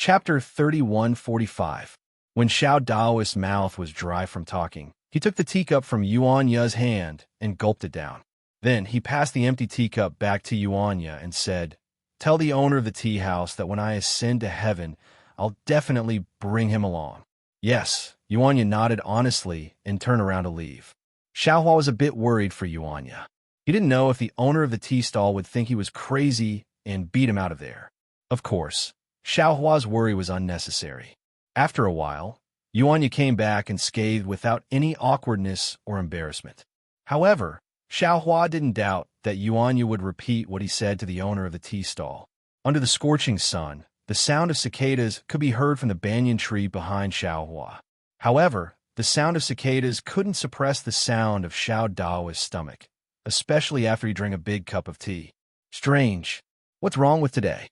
Chapter 3145. When Xiao Daoist's mouth was dry from talking, he took the teacup from Yuan Ye's hand and gulped it down. Then he passed the empty teacup back to Yuan Ye and said, "Tell the owner of the tea house that when I ascend to heaven, I'll definitely bring him along." Yes, Yuan Ye nodded honestly and turned around to leave. Xiaohua was a bit worried for Yuan Ye. He didn't know if the owner of the tea stall would think he was crazy and beat him out of there. Of course, Xiaohua's worry was unnecessary. After a while, Yuan Ye came back and scathed without any awkwardness or embarrassment. However, Xiaohua didn't doubt that Yuan Ye would repeat what he said to the owner of the tea stall. Under the scorching sun, the sound of cicadas could be heard from the banyan tree behind Xiaohua. However, the sound of cicadas couldn't suppress the sound of Xiao Daoist's stomach, especially after he drank a big cup of tea. Strange. What's wrong with today?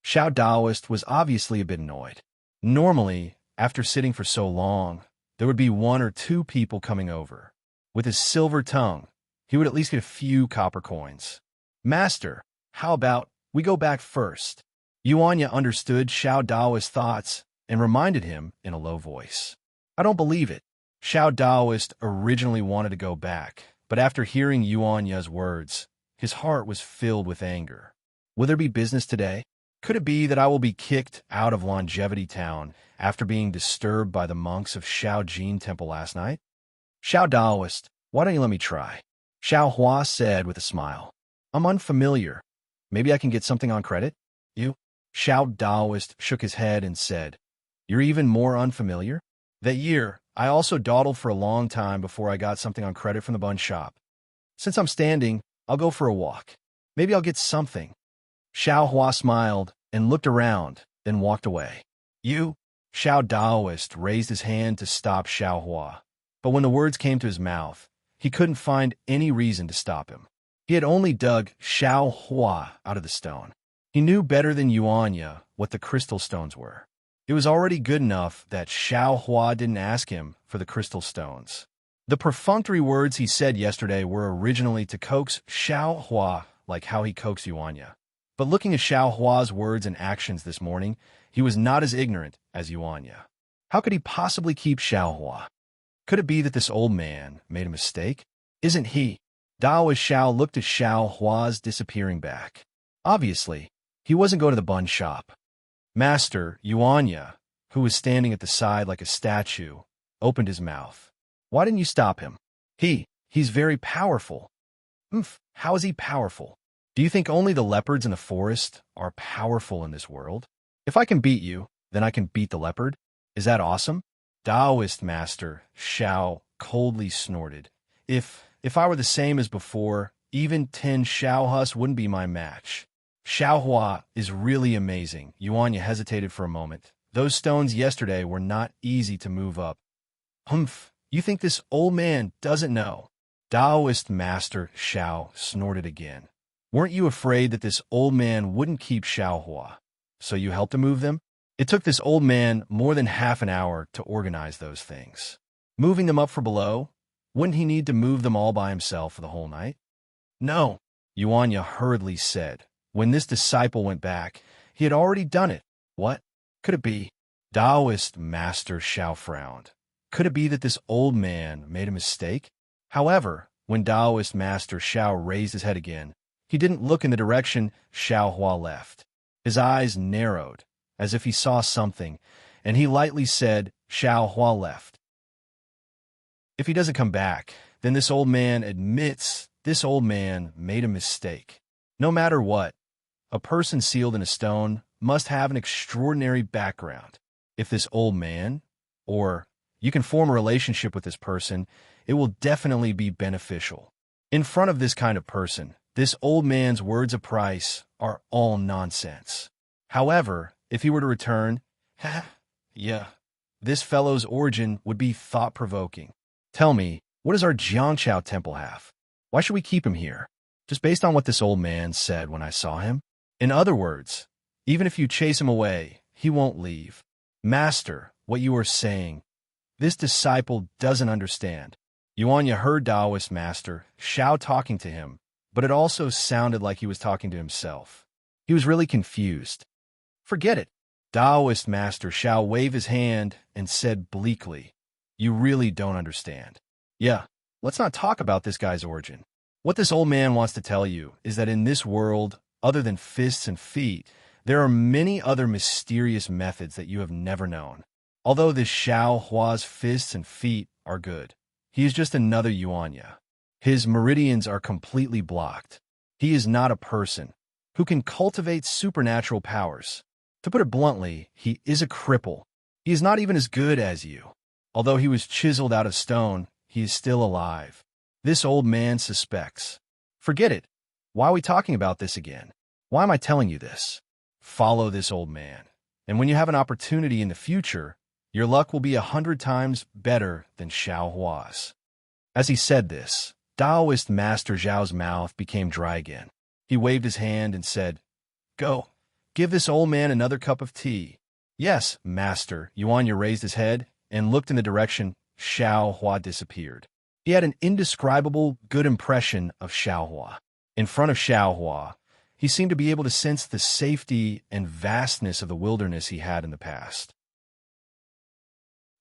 Xiao Daoist was obviously a bit annoyed. Normally, after sitting for so long, there would be one or two people coming over. With his silver tongue, he would at least get a few copper coins. "Master, how about we go back first?" Yuan Ye understood Xiao Daoist's thoughts and reminded him in a low voice. "I don't believe it." Xiao Daoist originally wanted to go back, but after hearing Yuan Ye's words, his heart was filled with anger. Will there be business today? Could it be that I will be kicked out of Longevity Town after being disturbed by the monks of Shaojin Temple last night? "Xiao Daoist, why don't you let me try?" Xiaohua said with a smile. "I'm unfamiliar. Maybe I can get something on credit?" "You?" Xiao Daoist shook his head and said, "You're even more unfamiliar?" "That year, I also dawdled for a long time before I got something on credit from the bun shop. Since I'm standing, I'll go for a walk. Maybe I'll get something." Xiaohua smiled and looked around, then walked away. "You?" Xiao Daoist raised his hand to stop Xiaohua, but when the words came to his mouth, he couldn't find any reason to stop him. He had only dug Xiaohua out of the stone. He knew better than Yuan Ye what the crystal stones were. It was already good enough that Xiaohua didn't ask him for the crystal stones. The perfunctory words he said yesterday were originally to coax Xiaohua like how he coaxed Yuan Ye. But looking at Xiaohua's words and actions this morning, he was not as ignorant as Yuan Ye. How could he possibly keep Xiaohua? Could it be that this old man made a mistake? Isn't he? Daoist Xiao looked at Xiaohua's disappearing back. Obviously, he wasn't going to the bun shop. Master Yuan Ye, who was standing at the side like a statue, opened his mouth. "Why didn't you stop him?" He's very powerful." How is he powerful? Do you think only the leopards in the forest are powerful in this world? If I can beat you, then I can beat the leopard. Is that awesome? Daoist Master Xiao coldly snorted. If I were the same as before, even 10 Xiaohus wouldn't be my match." "Xiaohua is really amazing." Yuan Ye hesitated for a moment. "Those stones yesterday were not easy to move up." You think this old man doesn't know?" Daoist Master Xiao snorted again. "Weren't you afraid that this old man wouldn't keep Xiaohua? So you helped him move them?" It took this old man more than half an hour to organize those things. Moving them up for below, wouldn't he need to move them all by himself for the whole night? "No," Yuan Ye hurriedly said. When this disciple went back, he had already done it. What could it be? Daoist Master Xiao frowned. Could it be that this old man made a mistake? However, when Daoist Master Xiao raised his head again, he didn't look in the direction Xiaohua left. His eyes narrowed, as if he saw something, and he lightly said, "Xiaohua left. If he doesn't come back, then this old man admits this old man made a mistake." No matter what, a person sealed in a stone must have an extraordinary background. If this old man, or you can form a relationship with this person, it will definitely be beneficial. In front of this kind of person, this old man's words of price are all nonsense. However, if he were to return, this fellow's origin would be thought-provoking. Tell me, what does our Jiangqiao temple have? Why should we keep him here? Just based on what this old man said when I saw him? In other words, even if you chase him away, he won't leave. Master, what you are saying, this disciple doesn't understand. Yuan Ye heard Daoist Master Xiao talking to him, but it also sounded like he was talking to himself. He was really confused. Forget it. Taoist Master Xiao waved his hand and said bleakly, "You really don't understand. Yeah, let's not talk about this guy's origin. What this old man wants to tell you is that in this world, other than fists and feet, there are many other mysterious methods that you have never known. Although this Xiao Hua's fists and feet are good, he is just another Yuanya. His meridians are completely blocked. He is not a person who can cultivate supernatural powers. To put it bluntly, he is a cripple. He is not even as good as you. Although he was chiseled out of stone, he is still alive. This old man suspects. Forget it. Why are we talking about this again? Why am I telling you this? Follow this old man. And when you have an opportunity in the future, your luck will be 100 times better than Xiao Hua's." As he said this, Taoist Master Zhao's mouth became dry again. He waved his hand and said, "Go, give this old man another cup of tea." "Yes, Master." Yuanya raised his head and looked in the direction Xiao Hua disappeared. He had an indescribable good impression of Xiao Hua. In front of Xiao Hua, he seemed to be able to sense the safety and vastness of the wilderness he had in the past.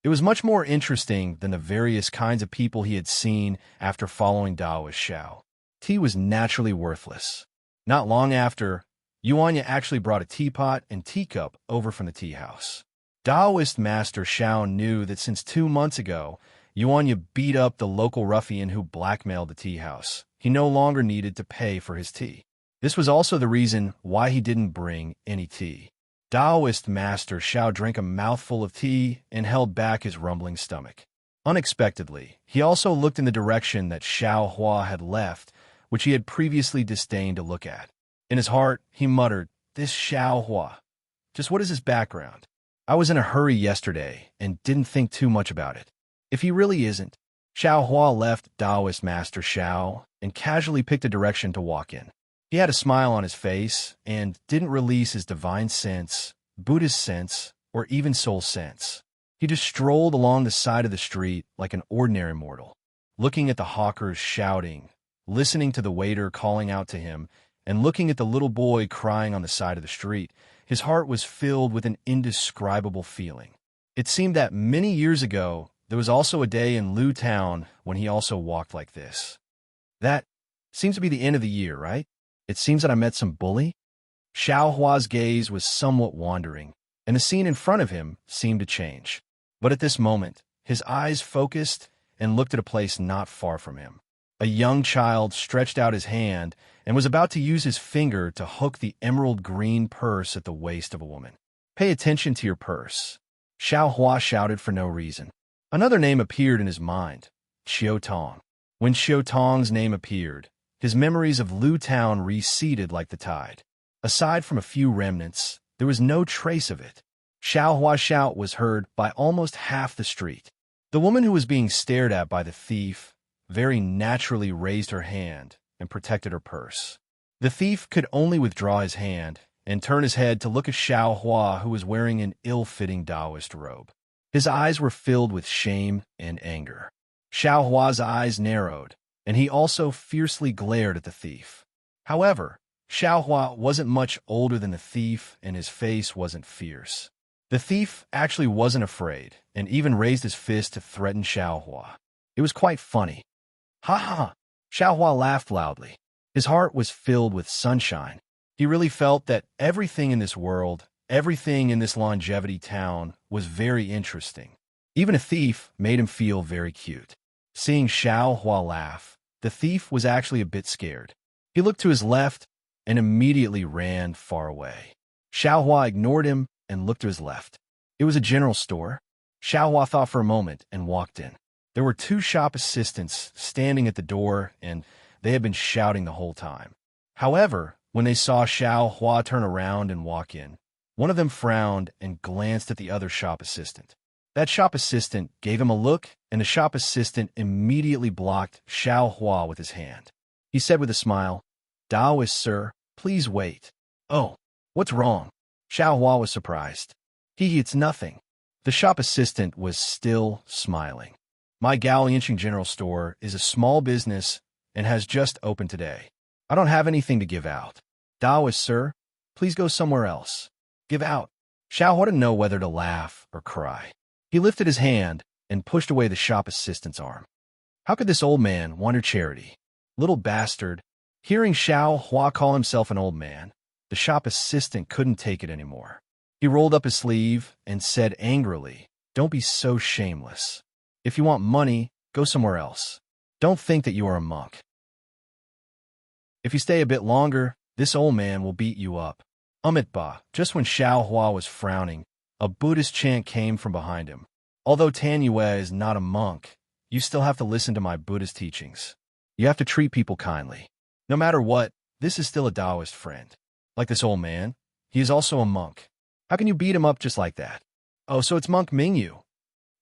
It was much more interesting than the various kinds of people he had seen after following Taoist Xiao. Tea was naturally worthless. Not long after, Yuanya actually brought a teapot and teacup over from the tea house. Taoist Master Xiao knew that since 2 months ago, Yuanya beat up the local ruffian who blackmailed the tea house. He no longer needed to pay for his tea. This was also the reason why he didn't bring any tea. Taoist Master Xiao drank a mouthful of tea and held back his rumbling stomach. Unexpectedly, he also looked in the direction that Xiao Hua had left, which he had previously disdained to look at. In his heart, he muttered, "This Xiao Hua. Just what is his background? I was in a hurry yesterday and didn't think too much about it. If he really isn't." Xiao Hua left Taoist Master Xiao and casually picked a direction to walk in. He had a smile on his face and didn't release his divine sense, Buddhist sense, or even soul sense. He just strolled along the side of the street like an ordinary mortal, looking at the hawkers shouting, listening to the waiter calling out to him, and looking at the little boy crying on the side of the street. His heart was filled with an indescribable feeling. It seemed that many years ago, there was also a day in Lu Town when he also walked like this. That seems to be the end of the year, right? It seems that I met some bully. Xiao Hua's gaze was somewhat wandering, and the scene in front of him seemed to change. But at this moment, his eyes focused and looked at a place not far from him. A young child stretched out his hand and was about to use his finger to hook the emerald green purse at the waist of a woman. "Pay attention to your purse," Xiao Hua shouted for no reason. Another name appeared in his mind, Xiao Tong. When Xiao Tong's name appeared, his memories of Lu Town receded like the tide. Aside from a few remnants, there was no trace of it. Xiao Hua's shout was heard by almost half the street. The woman who was being stared at by the thief very naturally raised her hand and protected her purse. The thief could only withdraw his hand and turn his head to look at Xiao Hua, who was wearing an ill-fitting Taoist robe. His eyes were filled with shame and anger. Xiao Hua's eyes narrowed, and he also fiercely glared at the thief. However, Xiao Hua wasn't much older than the thief, and his face wasn't fierce. The thief actually wasn't afraid, and even raised his fist to threaten Xiao Hua. It was quite funny. "Ha ha!" Xiao Hua laughed loudly. His heart was filled with sunshine. He really felt that everything in this world, everything in this longevity town, was very interesting. Even a thief made him feel very cute. Seeing Xiao Hua laugh, the thief was actually a bit scared. He looked to his left and immediately ran far away. Xiao Hua ignored him and looked to his left. It was a general store. Xiao Hua thought for a moment and walked in. There were 2 shop assistants standing at the door, and they had been shouting the whole time. However, when they saw Xiao Hua turn around and walk in, one of them frowned and glanced at the other shop assistant. That shop assistant gave him a look, and the shop assistant immediately blocked Xiao Hua with his hand. He said with a smile, "Taoist, sir, please wait." "Oh, what's wrong?" Xiao Hua was surprised. It's nothing." The shop assistant was still smiling. "My Gaolianqing General Store is a small business and has just opened today. I don't have anything to give out." "Taoist, sir, please go somewhere else." "Give out." Xiao Hua didn't know whether to laugh or cry. He lifted his hand and pushed away the shop assistant's arm. How could this old man want her charity? Little bastard. Hearing Xiao Hua call himself an old man, the shop assistant couldn't take it anymore. He rolled up his sleeve and said angrily, "Don't be so shameless. If you want money, go somewhere else. Don't think that you are a monk. If you stay a bit longer, this old man will beat you up." Ba. Just when Xiao Hua was frowning, a Buddhist chant came from behind him. Although Tan Yue is not a monk, you still have to listen to my Buddhist teachings. You have to treat people kindly. No matter what, this is still a Taoist friend. Like this old man, he is also a monk. How can you beat him up just like that? Oh, so it's Monk Mingyu.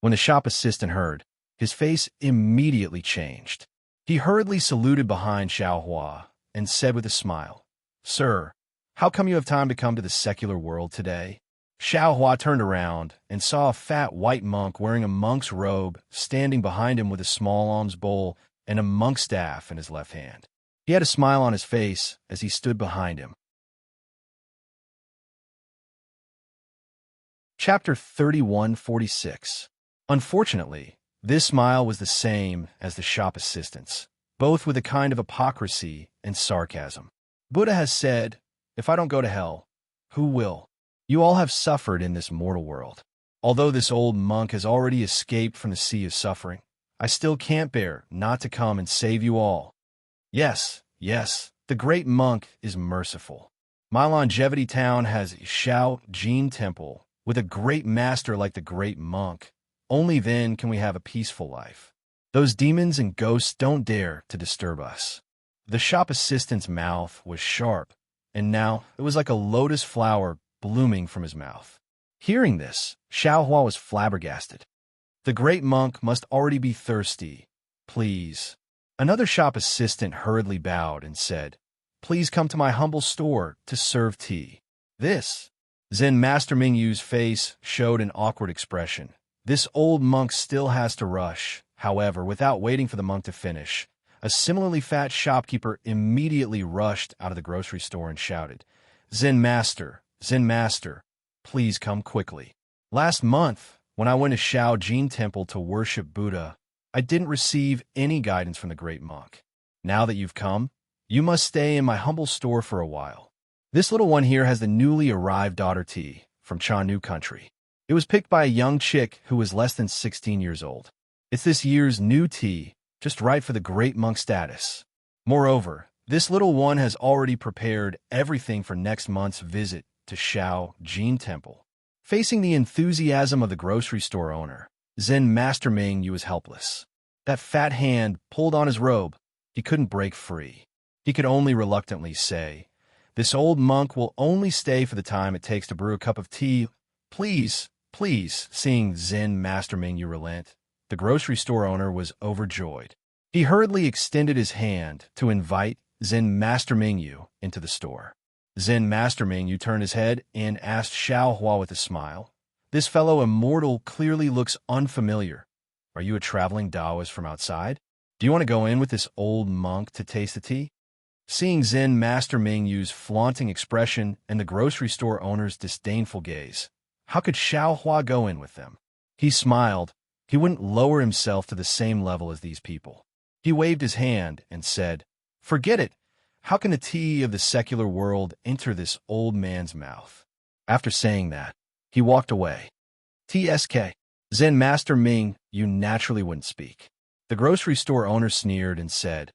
When the shop assistant heard, his face immediately changed. He hurriedly saluted behind Xiao Hua and said with a smile, "Sir, how come you have time to come to the secular world today?" Xiao Hua turned around and saw a fat white monk wearing a monk's robe standing behind him with a small alms bowl and a monk's staff in his left hand. He had a smile on his face as he stood behind him. Chapter 3146. Unfortunately, this smile was the same as the shop assistant's, both with a kind of hypocrisy and sarcasm. Buddha has said, "If I don't go to hell, who will? You all have suffered in this mortal world. Although this old monk has already escaped from the sea of suffering, I still can't bear not to come and save you all. Yes, yes, the great monk is merciful. My longevity town has a Shao Jin temple with a great master like the great monk. Only then can we have a peaceful life. Those demons and ghosts don't dare to disturb us." The shop assistant's mouth was sharp, and now it was like a lotus flower blooming from his mouth. Hearing this, Xiao Hua was flabbergasted. The great monk must already be thirsty. "Please." Another shop assistant hurriedly bowed and said, "Please come to my humble store to serve tea." This Zen Master Mingyu's face showed an awkward expression. This old monk still has to rush. However, without waiting for the monk to finish, a similarly fat shopkeeper immediately rushed out of the grocery store and shouted, Zen Master, please come quickly. Last month, when I went to Shao Jin Temple to worship Buddha, I didn't receive any guidance from the great monk. Now that you've come, you must stay in my humble store for a while. This little one here has the newly arrived daughter tea from Chanu country. It was picked by a young chick who was less than 16 years old. It's this year's new tea, just right for the great monk status. Moreover, this little one has already prepared everything for next month's visit to Shao Jin Temple. Facing the enthusiasm of the grocery store owner, Zen Master Ming was helpless. That fat hand pulled on his robe. He couldn't break free. He could only reluctantly say, "This old monk will only stay for the time it takes to brew a cup of tea. Please, please." Seeing Zen Master Ming relent, the grocery store owner was overjoyed. He hurriedly extended his hand to invite Zen Master Ming into the store. Zen Master Ming turned his head and asked Xiao Hua with a smile, "This fellow immortal clearly looks unfamiliar. Are you a traveling Taoist from outside? Do you want to go in with this old monk to taste the tea?" Seeing Zen Master Ming's flaunting expression and the grocery store owner's disdainful gaze, how could Xiao Hua go in with them? He smiled. He wouldn't lower himself to the same level as these people. He waved his hand and said, "Forget it. How can the tea of the secular world enter this old man's mouth?" After saying that, he walked away. TSK. Zen Master Ming, you naturally wouldn't speak. The grocery store owner sneered and said,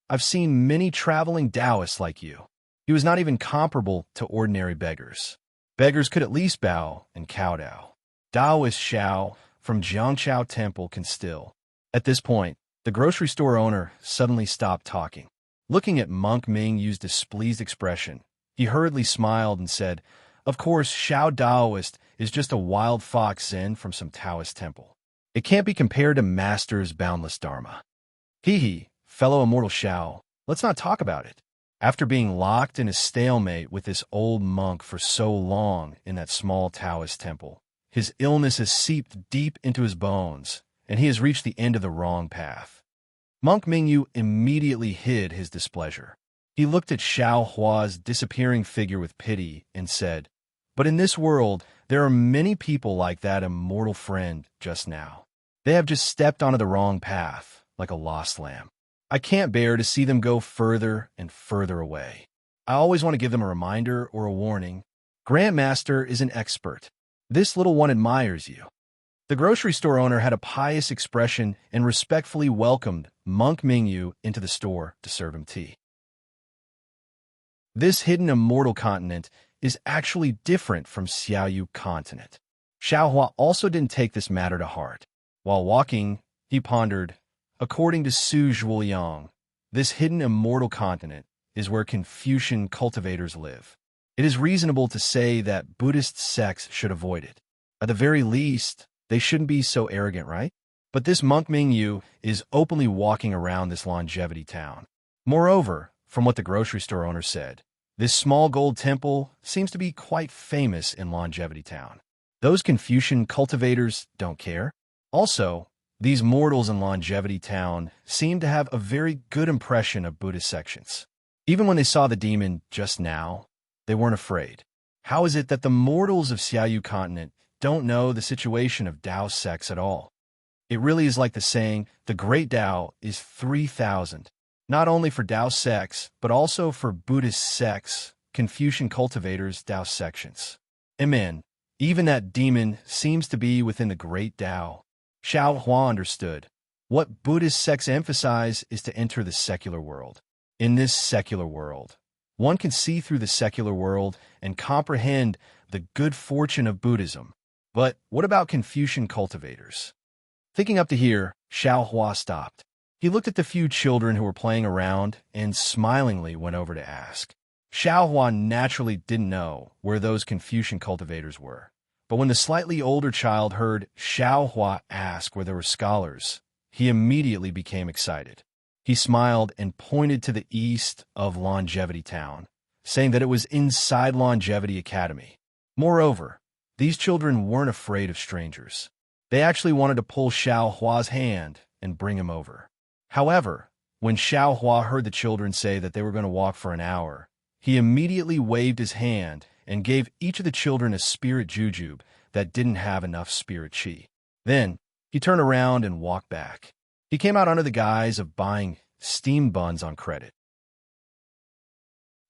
"I've seen many traveling Taoists like you." He was not even comparable to ordinary beggars. Beggars could at least bow and kowtow. Taoist Xiao from Jiangchao Temple can still. At this point, the grocery store owner suddenly stopped talking. Looking at Monk Ming's displeased expression, he hurriedly smiled and said, "Of course, Xiao Taoist is just a wild fox Zen from some Taoist temple. It can't be compared to Master's boundless Dharma. Hee, fellow immortal Xiao, let's not talk about it." After being locked in a stalemate with this old monk for so long in that small Taoist temple, his illness has seeped deep into his bones, and he has reached the end of the wrong path. Monk Mingyu immediately hid his displeasure. He looked at Xiao Hua's disappearing figure with pity and said, "But in this world, There are many people like that immortal friend just now. They have just stepped onto the wrong path, like a lost lamb. I can't bear to see them go further and further away. I always want to give them a reminder or a warning. Grandmaster is an expert. This little one admires you. The grocery store owner had a pious expression and respectfully welcomed Monk Mingyu into the store to serve him tea. This hidden immortal continent is actually different from Xiaoyu continent. Xiaohua also didn't take this matter to heart. While walking, he pondered, according to Su Zhuoyang, this hidden immortal continent is where Confucian cultivators live. It is reasonable to say that Buddhist sects should avoid it. At the very least, they shouldn't be so arrogant, right? But this monk Mingyu is openly walking around this longevity town. Moreover, from what the grocery store owner said, this small gold temple seems to be quite famous in longevity town. Those Confucian cultivators don't care. Also, these mortals in longevity town seem to have a very good impression of Buddhist sections. Even when they saw the demon just now, they weren't afraid. How is it that the mortals of Xiaoyu continent don't know the situation of Tao sects at all? It really is like the saying, the great Tao is 3,000. Not only for Tao sects, but also for Buddhist sects, Confucian cultivators, Tao sections. Amen. Even that demon seems to be within the great Tao. Xiaohua understood. What Buddhist sects emphasize is to enter the secular world. In this secular world, one can see through the secular world and comprehend the good fortune of Buddhism. But what about Confucian cultivators? Thinking up to here, Xiaohua stopped. He looked at the few children who were playing around and smilingly went over to ask. Xiaohua naturally didn't know where those Confucian cultivators were. But when the slightly older child heard Xiaohua ask where there were scholars, he immediately became excited. He smiled and pointed to the east of Longevity Town, saying that it was inside Longevity Academy. Moreover, these children weren't afraid of strangers. They actually wanted to pull Xiaohua's hand and bring him over. However, when Xiaohua heard the children say that they were going to walk for an hour, he immediately waved his hand and gave each of the children a spirit jujube that didn't have enough spirit chi. Then, he turned around and walked back. He came out under the guise of buying steamed buns on credit.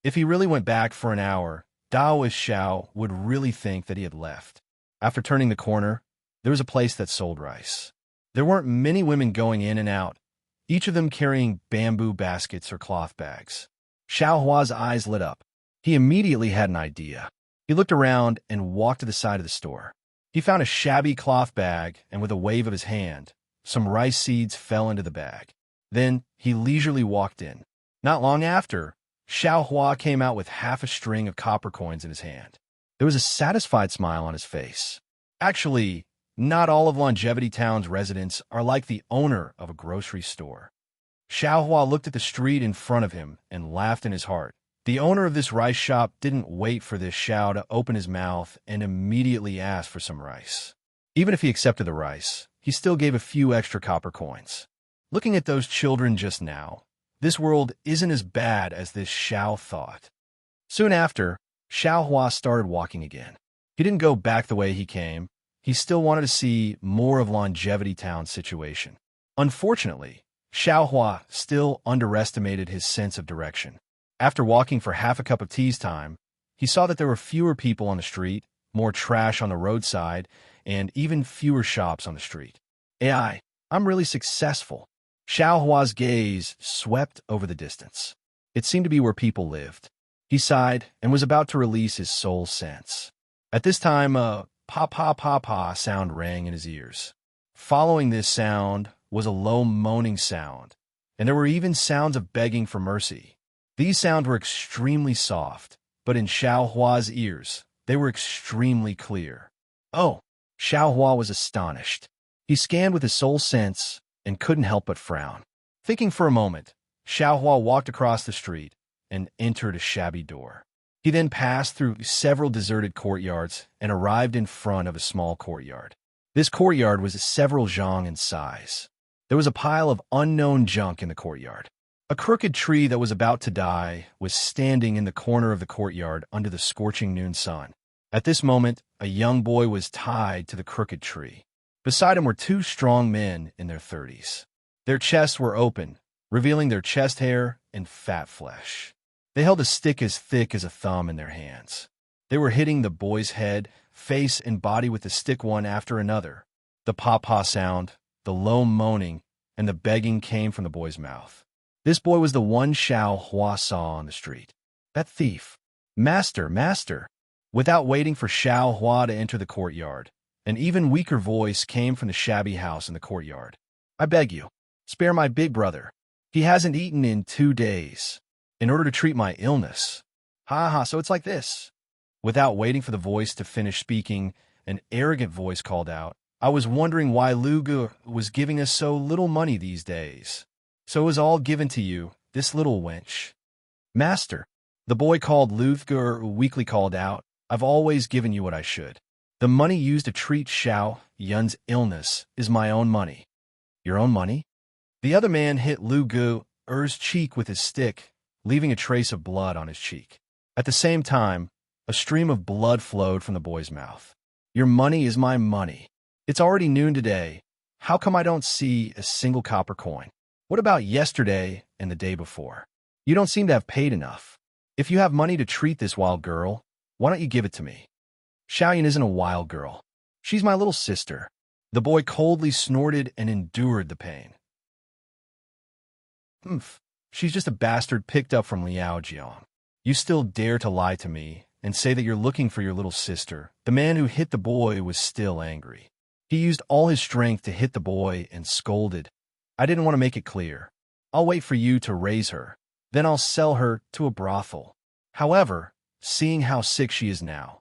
If he really went back for an hour, Daoist Xiao would really think that he had left. After turning the corner, there was a place that sold rice. There weren't many women going in and out, each of them carrying bamboo baskets or cloth bags. Xiaohua's eyes lit up. He immediately had an idea. He looked around and walked to the side of the store. He found a shabby cloth bag, and with a wave of his hand, some rice seeds fell into the bag. Then he leisurely walked in. Not long after, Xiaohua came out with half a string of copper coins in his hand. There was a satisfied smile on his face. Actually, not all of Longevity Town's residents are like the owner of a grocery store. Xiaohua looked at the street in front of him and laughed in his heart. The owner of this rice shop didn't wait for this Xiao to open his mouth and immediately ask for some rice. Even if he accepted the rice, he still gave a few extra copper coins. Looking at those children just now, this world isn't as bad as this Xiao thought. Soon after, Xiaohua started walking again. He didn't go back the way he came. He still wanted to see more of Longevity Town's situation. Unfortunately, Xiaohua still underestimated his sense of direction. After walking for half a cup of tea's time, he saw that there were fewer people on the street, more trash on the roadside, and even fewer shops on the street. I'm really successful. Xiaohua's gaze swept over the distance. It seemed to be where people lived. He sighed and was about to release his soul sense. At this time, a pa-pa-pa-pa sound rang in his ears. Following this sound was a low moaning sound, and there were even sounds of begging for mercy. These sounds were extremely soft, but in Xiaohua's ears, they were extremely clear. Oh, Xiaohua was astonished. He scanned with his soul sense and couldn't help but frown. Thinking for a moment, Xiaohua walked across the street and entered a shabby door. He then passed through several deserted courtyards and arrived in front of a small courtyard. This courtyard was several zhang in size. There was a pile of unknown junk in the courtyard. A crooked tree that was about to die was standing in the corner of the courtyard under the scorching noon sun. At this moment, a young boy was tied to the crooked tree. Beside him were two strong men in their 30s. Their chests were open, revealing their chest hair and fat flesh. They held a stick as thick as a thumb in their hands. They were hitting the boy's head, face, and body with the stick one after another. The pawpaw sound, the low moaning, and the begging came from the boy's mouth. This boy was the one Xiao Hua saw on the street. That thief. Master, master. Without waiting for Xiao Hua to enter the courtyard, an even weaker voice came from the shabby house in the courtyard. I beg you, spare my big brother. He hasn't eaten in 2 days. In order to treat my illness. Ha ha, so it's like this. Without waiting for the voice to finish speaking, an arrogant voice called out, I was wondering why Lu Gu was giving us so little money these days. So it was all given to you, this little wench. Master, the boy called Lu Gu weakly called out, I've always given you what I should. The money used to treat Xiao Yun's illness is my own money. Your own money? The other man hit Lu Gu's cheek with his stick, leaving a trace of blood on his cheek. At the same time, a stream of blood flowed from the boy's mouth. Your money is my money. It's already noon today. How come I don't see a single copper coin? What about yesterday and the day before? You don't seem to have paid enough. If you have money to treat this wild girl, why don't you give it to me? Xiaoyan isn't a wild girl. She's my little sister. The boy coldly snorted and endured the pain. Humph. She's just a bastard picked up from Liaojiang. You still dare to lie to me and say that you're looking for your little sister. The man who hit the boy was still angry. He used all his strength to hit the boy and scolded. I didn't want to make it clear. I'll wait for you to raise her. Then I'll sell her to a brothel. However, seeing how sick she is now,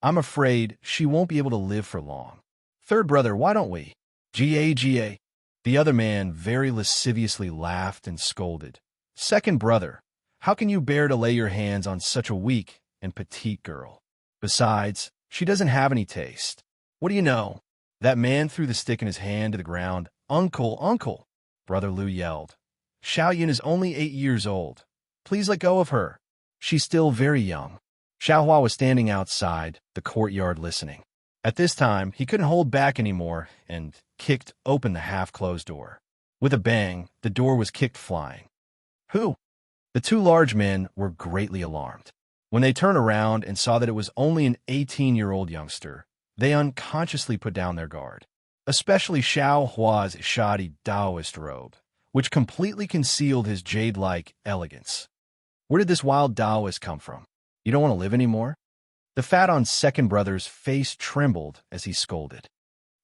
I'm afraid she won't be able to live for long. Third brother, why don't we? Ga. The other man very lasciviously laughed and scolded. Second brother, how can you bear to lay your hands on such a weak and petite girl? Besides, she doesn't have any taste. What do you know? That man threw the stick in his hand to the ground. Uncle, uncle, Brother Lu yelled. Xiaoyan is only 8 years old. Please let go of her. She's still very young. Xiaohua was standing outside the courtyard listening. At this time, he couldn't hold back anymore and kicked open the half-closed door. With a bang, the door was kicked flying. Who? The two large men were greatly alarmed. When they turned around and saw that it was only an 18-year-old youngster, they unconsciously put down their guard, especially Xiao Hua's shoddy Taoist robe, which completely concealed his jade-like elegance. Where did this wild Taoist come from? You don't want to live anymore? The fat-on second brother's face trembled as he scolded.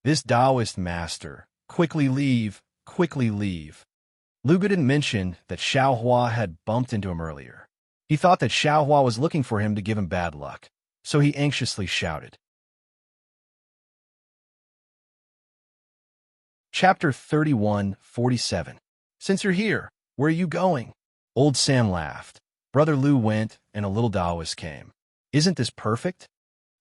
This Taoist master, quickly leave, quickly leave. Lu Gu didn't mention that Xiao Hua had bumped into him earlier. He thought that Xiao Hua was looking for him to give him bad luck, so he anxiously shouted. Chapter 31:47. Since you're here, where are you going? Old Sam laughed. Brother Lu went, and a little Taoist came. Isn't this perfect?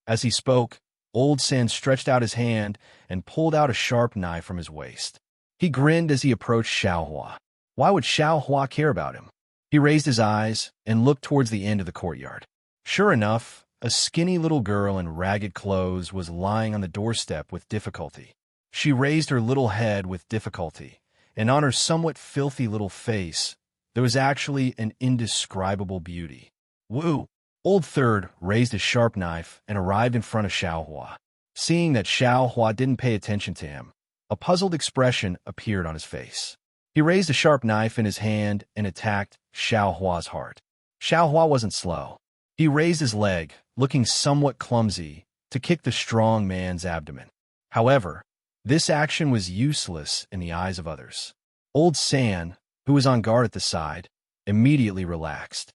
As he spoke, Old Sam stretched out his hand and pulled out a sharp knife from his waist. He grinned as he approached Xiao Hua. Why would Xiao Hua care about him? He raised his eyes and looked towards the end of the courtyard. Sure enough, a skinny little girl in ragged clothes was lying on the doorstep with difficulty. She raised her little head with difficulty, and on her somewhat filthy little face, there was actually an indescribable beauty. Woo! Old Third raised his sharp knife and arrived in front of Xiao Hua. Seeing that Xiao Hua didn't pay attention to him, a puzzled expression appeared on his face. He raised a sharp knife in his hand and attacked Xiao Hua's heart. Xiao Hua wasn't slow. He raised his leg, looking somewhat clumsy, to kick the strong man's abdomen. However, this action was useless in the eyes of others. Old San, who was on guard at the side, immediately relaxed.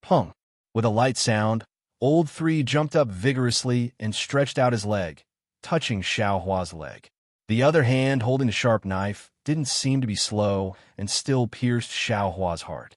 Pung! With a light sound, Old Three jumped up vigorously and stretched out his leg, touching Xiao Hua's leg. The other hand, holding the sharp knife, didn't seem to be slow and still pierced Xiao Hua's heart.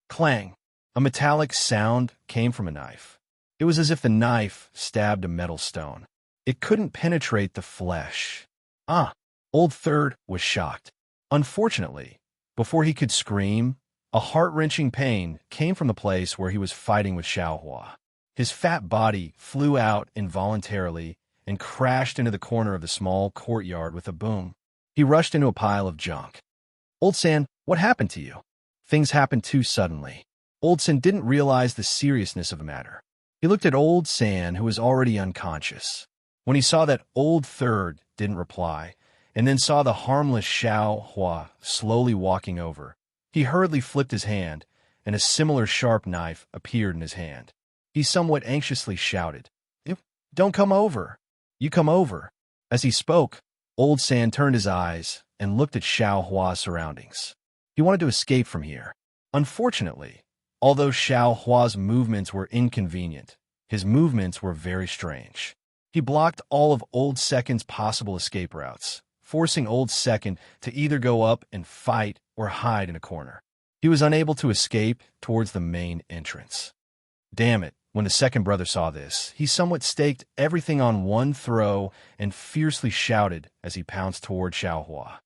Clang! A metallic sound came from a knife. It was as if the knife stabbed a metal stone. It couldn't penetrate the flesh. Ah! Old Third was shocked. Unfortunately, before he could scream, a heart-wrenching pain came from the place where he was fighting with Xiao Hua. His fat body flew out involuntarily and crashed into the corner of the small courtyard with a boom. He rushed into a pile of junk. Old San, what happened to you? Things happened too suddenly. Old San didn't realize the seriousness of the matter. He looked at Old San, who was already unconscious. When he saw that Old Third didn't reply, and then saw the harmless Xiao Hua slowly walking over, he hurriedly flipped his hand, and a similar sharp knife appeared in his hand. He somewhat anxiously shouted, "Don't come over! You come over!" As he spoke, Old San turned his eyes and looked at Xiao Hua's surroundings. He wanted to escape from here. Unfortunately, although Xiao Hua's movements were inconvenient, his movements were very strange. He blocked all of Old Second's possible escape routes, forcing Old Second to either go up and fight or hide in a corner. He was unable to escape towards the main entrance. Damn it, when the second brother saw this, he somewhat staked everything on one throw and fiercely shouted as he pounced toward Xiao Hua.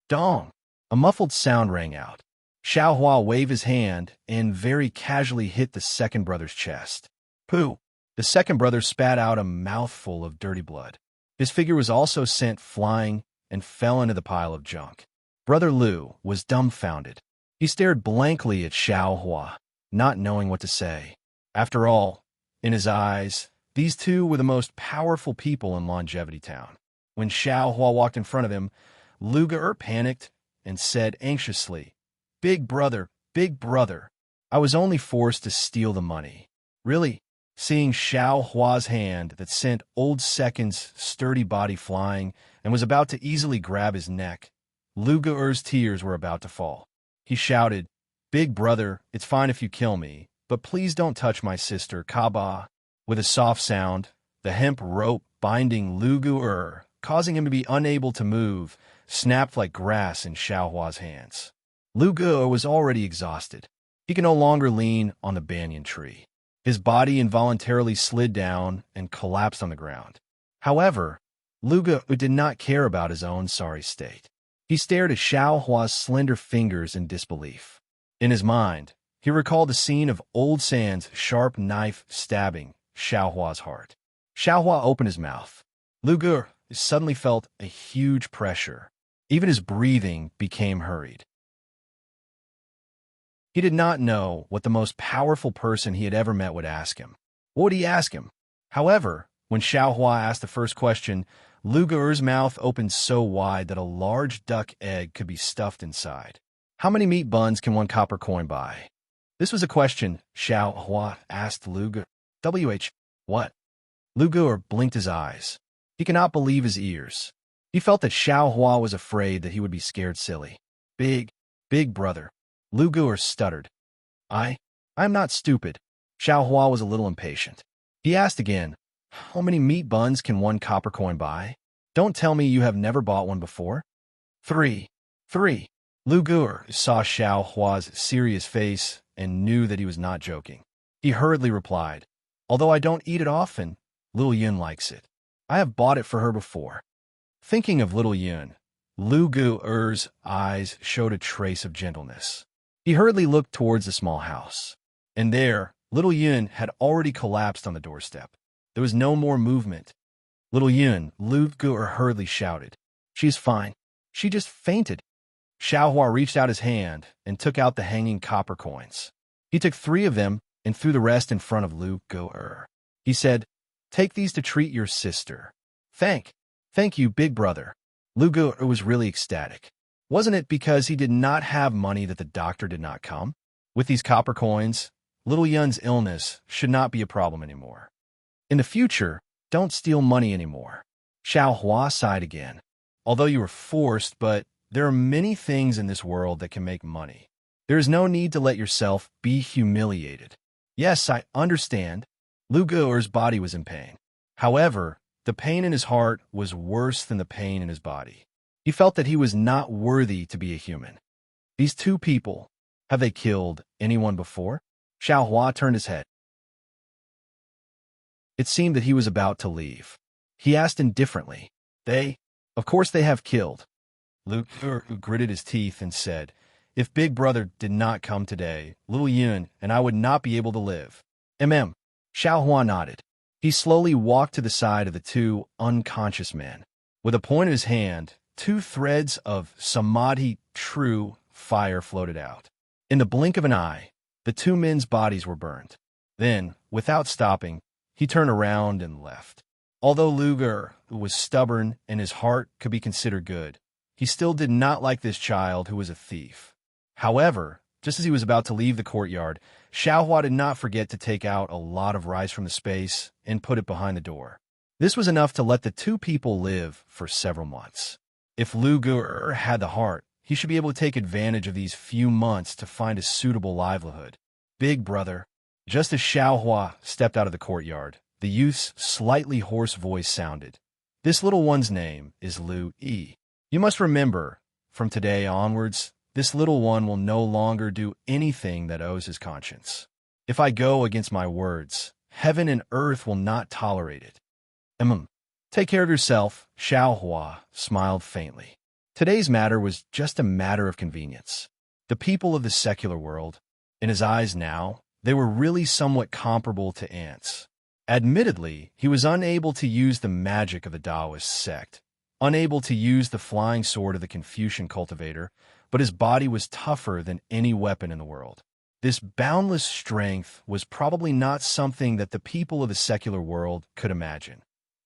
Dong! A muffled sound rang out. Xiao Hua waved his hand and very casually hit the second brother's chest. Pooh! The second brother spat out a mouthful of dirty blood. His figure was also sent flying and fell into the pile of junk. Brother Liu was dumbfounded. He stared blankly at Xiao Hua, not knowing what to say. After all, in his eyes, these two were the most powerful people in Longevity Town. When Xiao Hua walked in front of him, Liu panicked and said anxiously, big brother, I was only forced to steal the money." Really? Seeing Xiao Hua's hand that sent Old Second's sturdy body flying and was about to easily grab his neck, Liu Ge'er's tears were about to fall. He shouted, "Big brother, it's fine if you kill me, but please don't touch my sister, Kaba." With a soft sound, the hemp rope binding Liu Ge'er, causing him to be unable to move, snapped like grass in Xiao Hua's hands. Liu Ge'er was already exhausted. He could no longer lean on the banyan tree. His body involuntarily slid down and collapsed on the ground. However, Liu Ge'er did not care about his own sorry state. He stared at Xiao Hua's slender fingers in disbelief. In his mind, he recalled the scene of Old San's sharp knife stabbing Xiao Hua's heart. Xiao Hua opened his mouth. Liu Ge'er suddenly felt a huge pressure. Even his breathing became hurried. He did not know what the most powerful person he had ever met would ask him. What would he ask him? However, when Xiao Hua asked the first question, Liu Ge'er's mouth opened so wide that a large duck egg could be stuffed inside. How many meat buns can one copper coin buy? This was a question Xiao Hua asked Liu Ge'er. What? Liu Ge'er blinked his eyes. He could not believe his ears. He felt that Xiao Hua was afraid that he would be scared silly. Big brother. Liu Ge'er stuttered. I am not stupid. Xiao Hua was a little impatient. He asked again, how many meat buns can one copper coin buy? Don't tell me you have never bought one before. Three. Liu Ge'er saw Xiao Hua's serious face and knew that he was not joking. He hurriedly replied, although I don't eat it often, Little Yun likes it. I have bought it for her before. Thinking of Little Yun, Liu Ge'er's eyes showed a trace of gentleness. He hurriedly looked towards the small house. And there, Little Yun had already collapsed on the doorstep. There was no more movement. Little Yun, Liu Ge'er hurriedly shouted. She's fine. She just fainted. Xiao Hua reached out his hand and took out the hanging copper coins. He took 3 of them and threw the rest in front of Liu Ge'er. He said, take these to treat your sister. Thank you, big brother. Liu Ge'er was really ecstatic. Wasn't it because he did not have money that the doctor did not come? With these copper coins, Little Yun's illness should not be a problem anymore. In the future, don't steal money anymore. Xiao Hua sighed again. Although you were forced, but there are many things in this world that can make money. There is no need to let yourself be humiliated. Yes, I understand. Liu Ge'er's body was in pain. However, the pain in his heart was worse than the pain in his body. He felt that he was not worthy to be a human. These 2 people, have they killed anyone before? Xiao Hua turned his head. It seemed that he was about to leave. He asked indifferently, of course they have killed. Liu Ge'er gritted his teeth and said, if Big Brother did not come today, Little Yun and I would not be able to live. Xiao Hua nodded. He slowly walked to the side of the two unconscious men. With a point of his hand, two threads of samadhi, true fire, floated out. In the blink of an eye, the two men's bodies were burned. Then, without stopping, he turned around and left. Although Luger was stubborn and his heart could be considered good, he still did not like this child who was a thief. However, just as he was about to leave the courtyard, Xiaohua did not forget to take out a lot of rice from the space and put it behind the door. This was enough to let the two people live for several months. If Luger had the heart, he should be able to take advantage of these few months to find a suitable livelihood. Big brother. Just as Xiaohua stepped out of the courtyard, the youth's slightly hoarse voice sounded. This little one's name is Lu Yi. You must remember, from today onwards, this little one will no longer do anything that owes his conscience. If I go against my words, heaven and earth will not tolerate it. Take care of yourself, Xiaohua smiled faintly. Today's matter was just a matter of convenience. The people of the secular world, in his eyes now, they were really somewhat comparable to ants. Admittedly, he was unable to use the magic of the Taoist sect, unable to use the flying sword of the Confucian cultivator, but his body was tougher than any weapon in the world. This boundless strength was probably not something that the people of the secular world could imagine,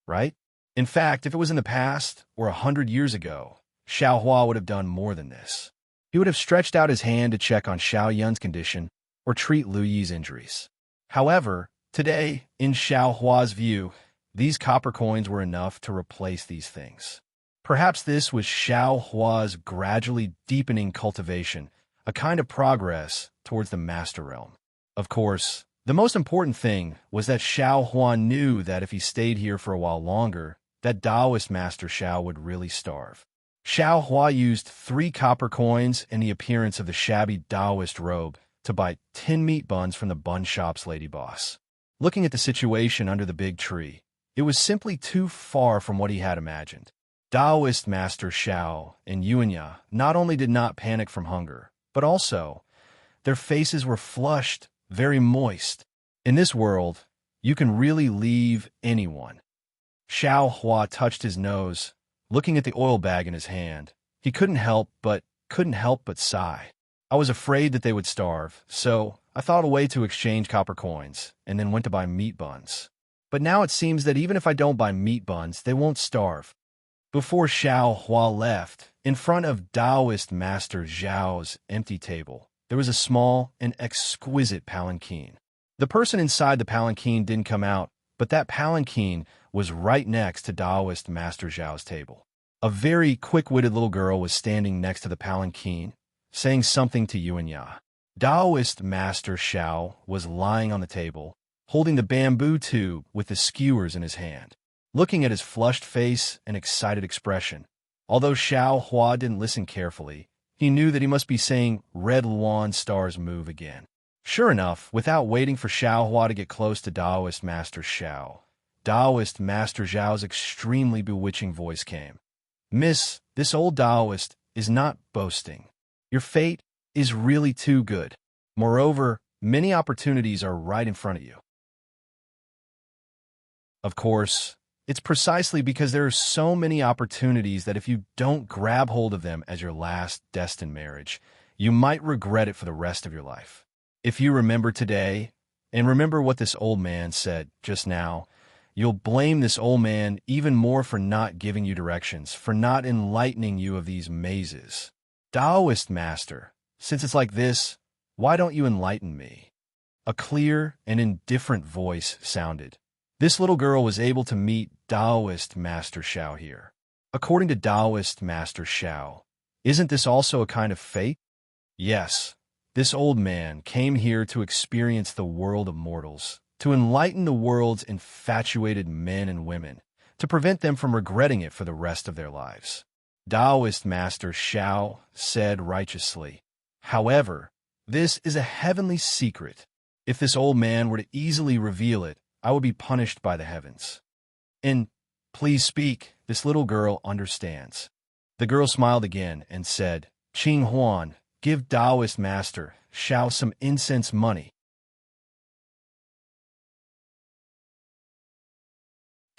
right? In fact, if it was in the past or 100 years ago, Xiaohua would have done more than this. He would have stretched out his hand to check on Xiao Yun's condition or treat Lu Yi's injuries. However, today, in Xiaohua's view, these copper coins were enough to replace these things. Perhaps this was Xiaohua's gradually deepening cultivation, a kind of progress towards the master realm. Of course, the most important thing was that Xiaohua knew that if he stayed here for a while longer, that Taoist master Xiao would really starve. Xiaohua used 3 copper coins and the appearance of the shabby Taoist robe to buy 10 meat buns from the bun shop's lady boss. Looking at the situation under the big tree, it was simply too far from what he had imagined. Taoist master Xiao and Yuanya not only did not panic from hunger, but also, their faces were flushed, very moist. In this world, you can really leave anyone. Xiaohua touched his nose, looking at the oil bag in his hand. He couldn't help but sigh. I was afraid that they would starve, so I thought a way to exchange copper coins, and then went to buy meat buns. But now it seems that even if I don't buy meat buns, they won't starve. Before Xiaohua left, in front of Taoist Master Zhao's empty table, there was a small and exquisite palanquin. The person inside the palanquin didn't come out, but that palanquin was right next to Taoist Master Zhao's table. A very quick-witted little girl was standing next to the palanquin, saying something to Yuanya. Taoist Master Xiao was lying on the table, holding the bamboo tube with the skewers in his hand, looking at his flushed face and excited expression. Although Xiaohua didn't listen carefully, he knew that he must be saying Red Luan Star's move again. Sure enough, without waiting for Xiaohua to get close to Taoist Master Xiao, Taoist Master Zhao's extremely bewitching voice came. Miss, this old Taoist is not boasting. Your fate is really too good. Moreover, many opportunities are right in front of you. Of course, it's precisely because there are so many opportunities that if you don't grab hold of them as your last destined marriage, you might regret it for the rest of your life. If you remember today, and remember what this old man said just now, you'll blame this old man even more for not giving you directions, for not enlightening you of these mazes. Taoist master, since it's like this, why don't you enlighten me? A clear and indifferent voice sounded. This little girl was able to meet Taoist Master Xiao here. According to Taoist Master Xiao, isn't this also a kind of fate? Yes, this old man came here to experience the world of mortals, to enlighten the world's infatuated men and women, to prevent them from regretting it for the rest of their lives. Taoist Master Xiao said righteously. However, this is a heavenly secret. If this old man were to easily reveal it, I would be punished by the heavens. And please speak, this little girl understands. The girl smiled again and said, Qing Huan, give Taoist Master Xiao some incense money.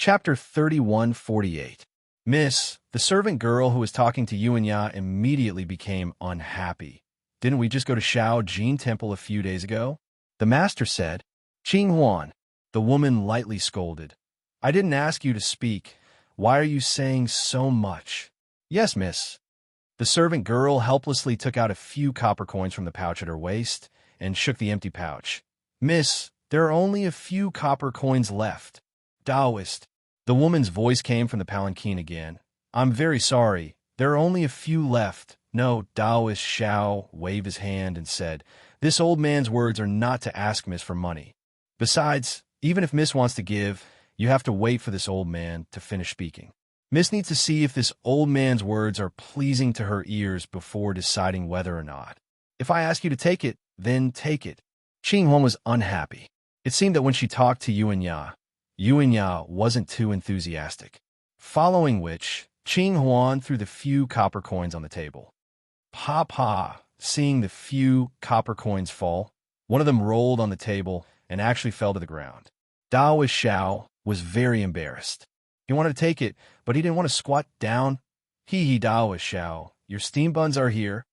Chapter 3148. Miss, the servant girl who was talking to Yuanya immediately became unhappy. Didn't we just go to Shao Jin Temple a few days ago? The master said. Qing Huan. The woman lightly scolded. I didn't ask you to speak. Why are you saying so much? Yes, miss. The servant girl helplessly took out a few copper coins from the pouch at her waist and shook the empty pouch. Miss, there are only a few copper coins left. Taoist. The woman's voice came from the palanquin again. I'm very sorry. There are only a few left. No, Taoist Shao waved his hand and said, This old man's words are not to ask Miss for money. Besides, even if Miss wants to give, you have to wait for this old man to finish speaking. Miss needs to see if this old man's words are pleasing to her ears before deciding whether or not. If I ask you to take it, then take it. Qing Huan was unhappy. It seemed that when she talked to Yuanya wasn't too enthusiastic. Following which, Qing Huan threw the few copper coins on the table. Pa, seeing the few copper coins fall, one of them rolled on the table and actually fell to the ground. Taoist Shao was very embarrassed. He wanted to take it, but he didn't want to squat down. Hee Taoist Shao, your steam buns are here.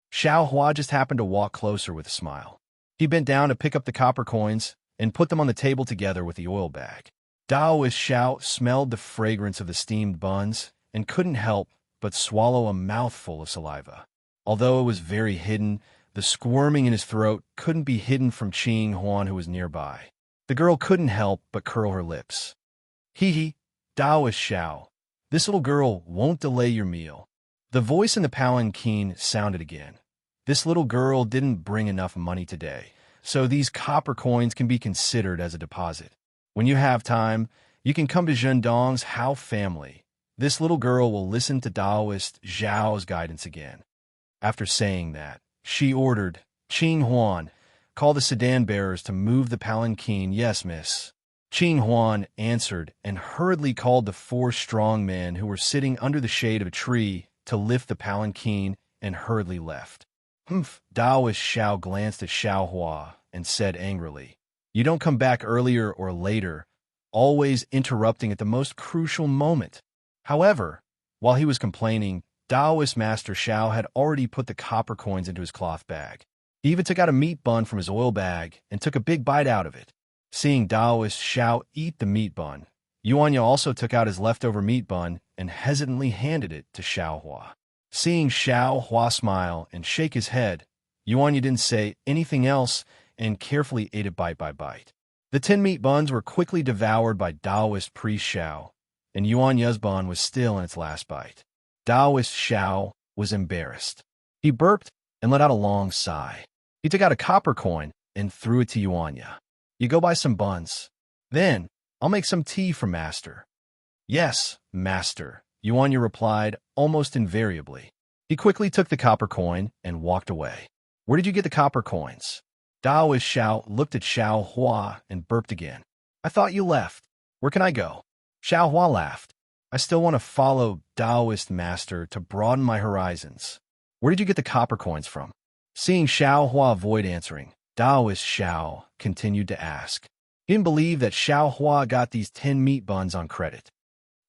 Shao Hua just happened to walk closer with a smile. He bent down to pick up the copper coins and put them on the table together with the oil bag. Taoist Shao smelled the fragrance of the steamed buns and couldn't help but swallow a mouthful of saliva. Although it was very hidden, the squirming in his throat couldn't be hidden from Qing Huan, who was nearby. The girl couldn't help but curl her lips. Hee, Taoist Shao, this little girl won't delay your meal. The voice in the palanquin sounded again. This little girl didn't bring enough money today, so these copper coins can be considered as a deposit. When you have time, you can come to Zhendong's Hao family. This little girl will listen to Taoist Zhao's guidance again. After saying that, she ordered, Qing Huan, call the sedan bearers to move the palanquin. Yes, miss. Qing Huan answered and hurriedly called the 4 strong men who were sitting under the shade of a tree to lift the palanquin and hurriedly left. Humph! Taoist Shao glanced at Shao Hua and said angrily, You don't come back earlier or later, always interrupting at the most crucial moment. However, while he was complaining, Taoist Master Shao had already put the copper coins into his cloth bag. He even took out a meat bun from his oil bag and took a big bite out of it. Seeing Taoist Shao eat the meat bun, Yuanya also took out his leftover meat bun and hesitantly handed it to Shao Hua. Seeing Shao Hua smile and shake his head, Yuanya didn't say anything else and carefully ate it bite by bite. The 10 meat buns were quickly devoured by Taoist priest Shao, and Yuanya's bun was still in its last bite. Taoist Shao was embarrassed. He burped and let out a long sigh. He took out a copper coin and threw it to Yuanya. You go buy some buns. Then, I'll make some tea for Master. Yes, Master, Yuanya replied almost invariably. He quickly took the copper coin and walked away. Where did you get the copper coins? Taoist Shao looked at Shao Hua and burped again. I thought you left. Where can I go? Shao Hua laughed. I still want to follow Taoist Master to broaden my horizons. Where did you get the copper coins from? Seeing Shao Hua avoid answering, Taoist Shao continued to ask. He didn't believe that Shao Hua got these 10 meat buns on credit.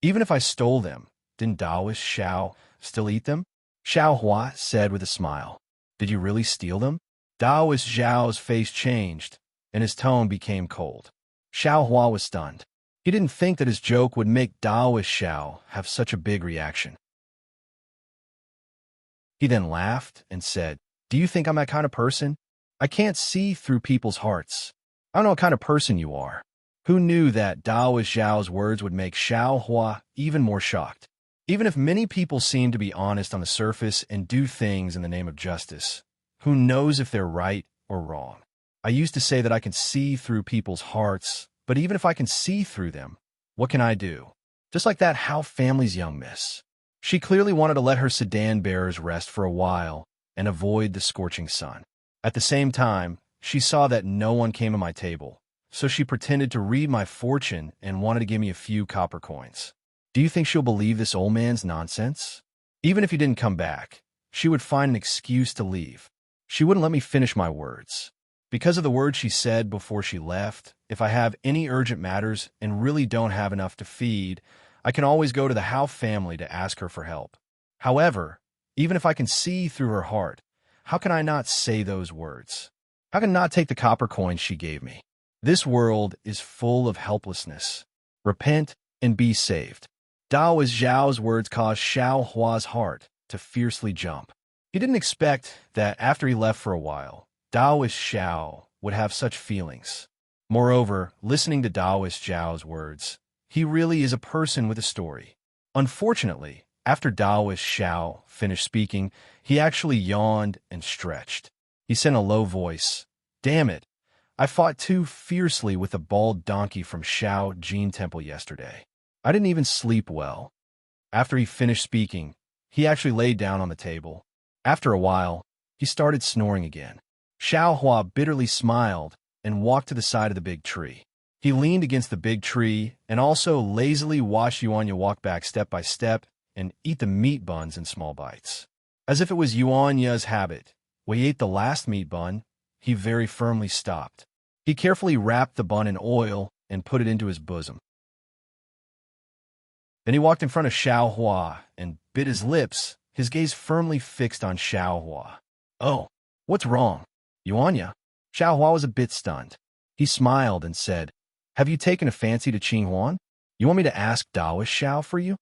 Even if I stole them, didn't Taoist Shao still eat them? Shao Hua said with a smile. Did you really steal them? Taoist Zhao's face changed, and his tone became cold. Shao Hua was stunned. He didn't think that his joke would make Taoist Shao have such a big reaction. He then laughed and said, Do you think I'm that kind of person? I can't see through people's hearts. I don't know what kind of person you are. Who knew that Taoist Zhao's words would make Shao Hua even more shocked? Even if many people seem to be honest on the surface and do things in the name of justice, who knows if they're right or wrong? I used to say that I can see through people's hearts, but even if I can see through them, what can I do? Just like that Hao family's young miss. She clearly wanted to let her sedan bearers rest for a while and avoid the scorching sun. At the same time, she saw that no one came to my table, so she pretended to read my fortune and wanted to give me a few copper coins. Do you think she'll believe this old man's nonsense? Even if he didn't come back, she would find an excuse to leave. She wouldn't let me finish my words. Because of the words she said before she left, if I have any urgent matters and really don't have enough to feed, I can always go to the Hao family to ask her for help. However, even if I can see through her heart, how can I not say those words? How can I not take the copper coins she gave me? This world is full of helplessness. Repent and be saved. Daoist Zhao's words caused Xiao Hua's heart to fiercely jump. He didn't expect that after he left for a while, Daoist Xiao would have such feelings. Moreover, listening to Daoist Zhao's words, he really is a person with a story. Unfortunately, after Daoist Xiao finished speaking, he actually yawned and stretched. He said in a low voice, "Damn it, I fought too fiercely with the bald donkey from Shao Jin Temple yesterday. I didn't even sleep well." After he finished speaking, he actually laid down on the table. After a while, he started snoring again. Xiao Hua bitterly smiled and walked to the side of the big tree. He leaned against the big tree and also lazily watched Yuanya walk back step by step and eat the meat buns in small bites. As if it was Yuanya's habit, when he ate the last meat bun, he very firmly stopped. He carefully wrapped the bun in oil and put it into his bosom. Then he walked in front of Xiao Hua and bit his lips, his gaze firmly fixed on Xiao Hua. "Oh, what's wrong, Yuanya?" Xiao Hua was a bit stunned. He smiled and said, "Have you taken a fancy to Qing Huan? You want me to ask Daoist Xiao for you?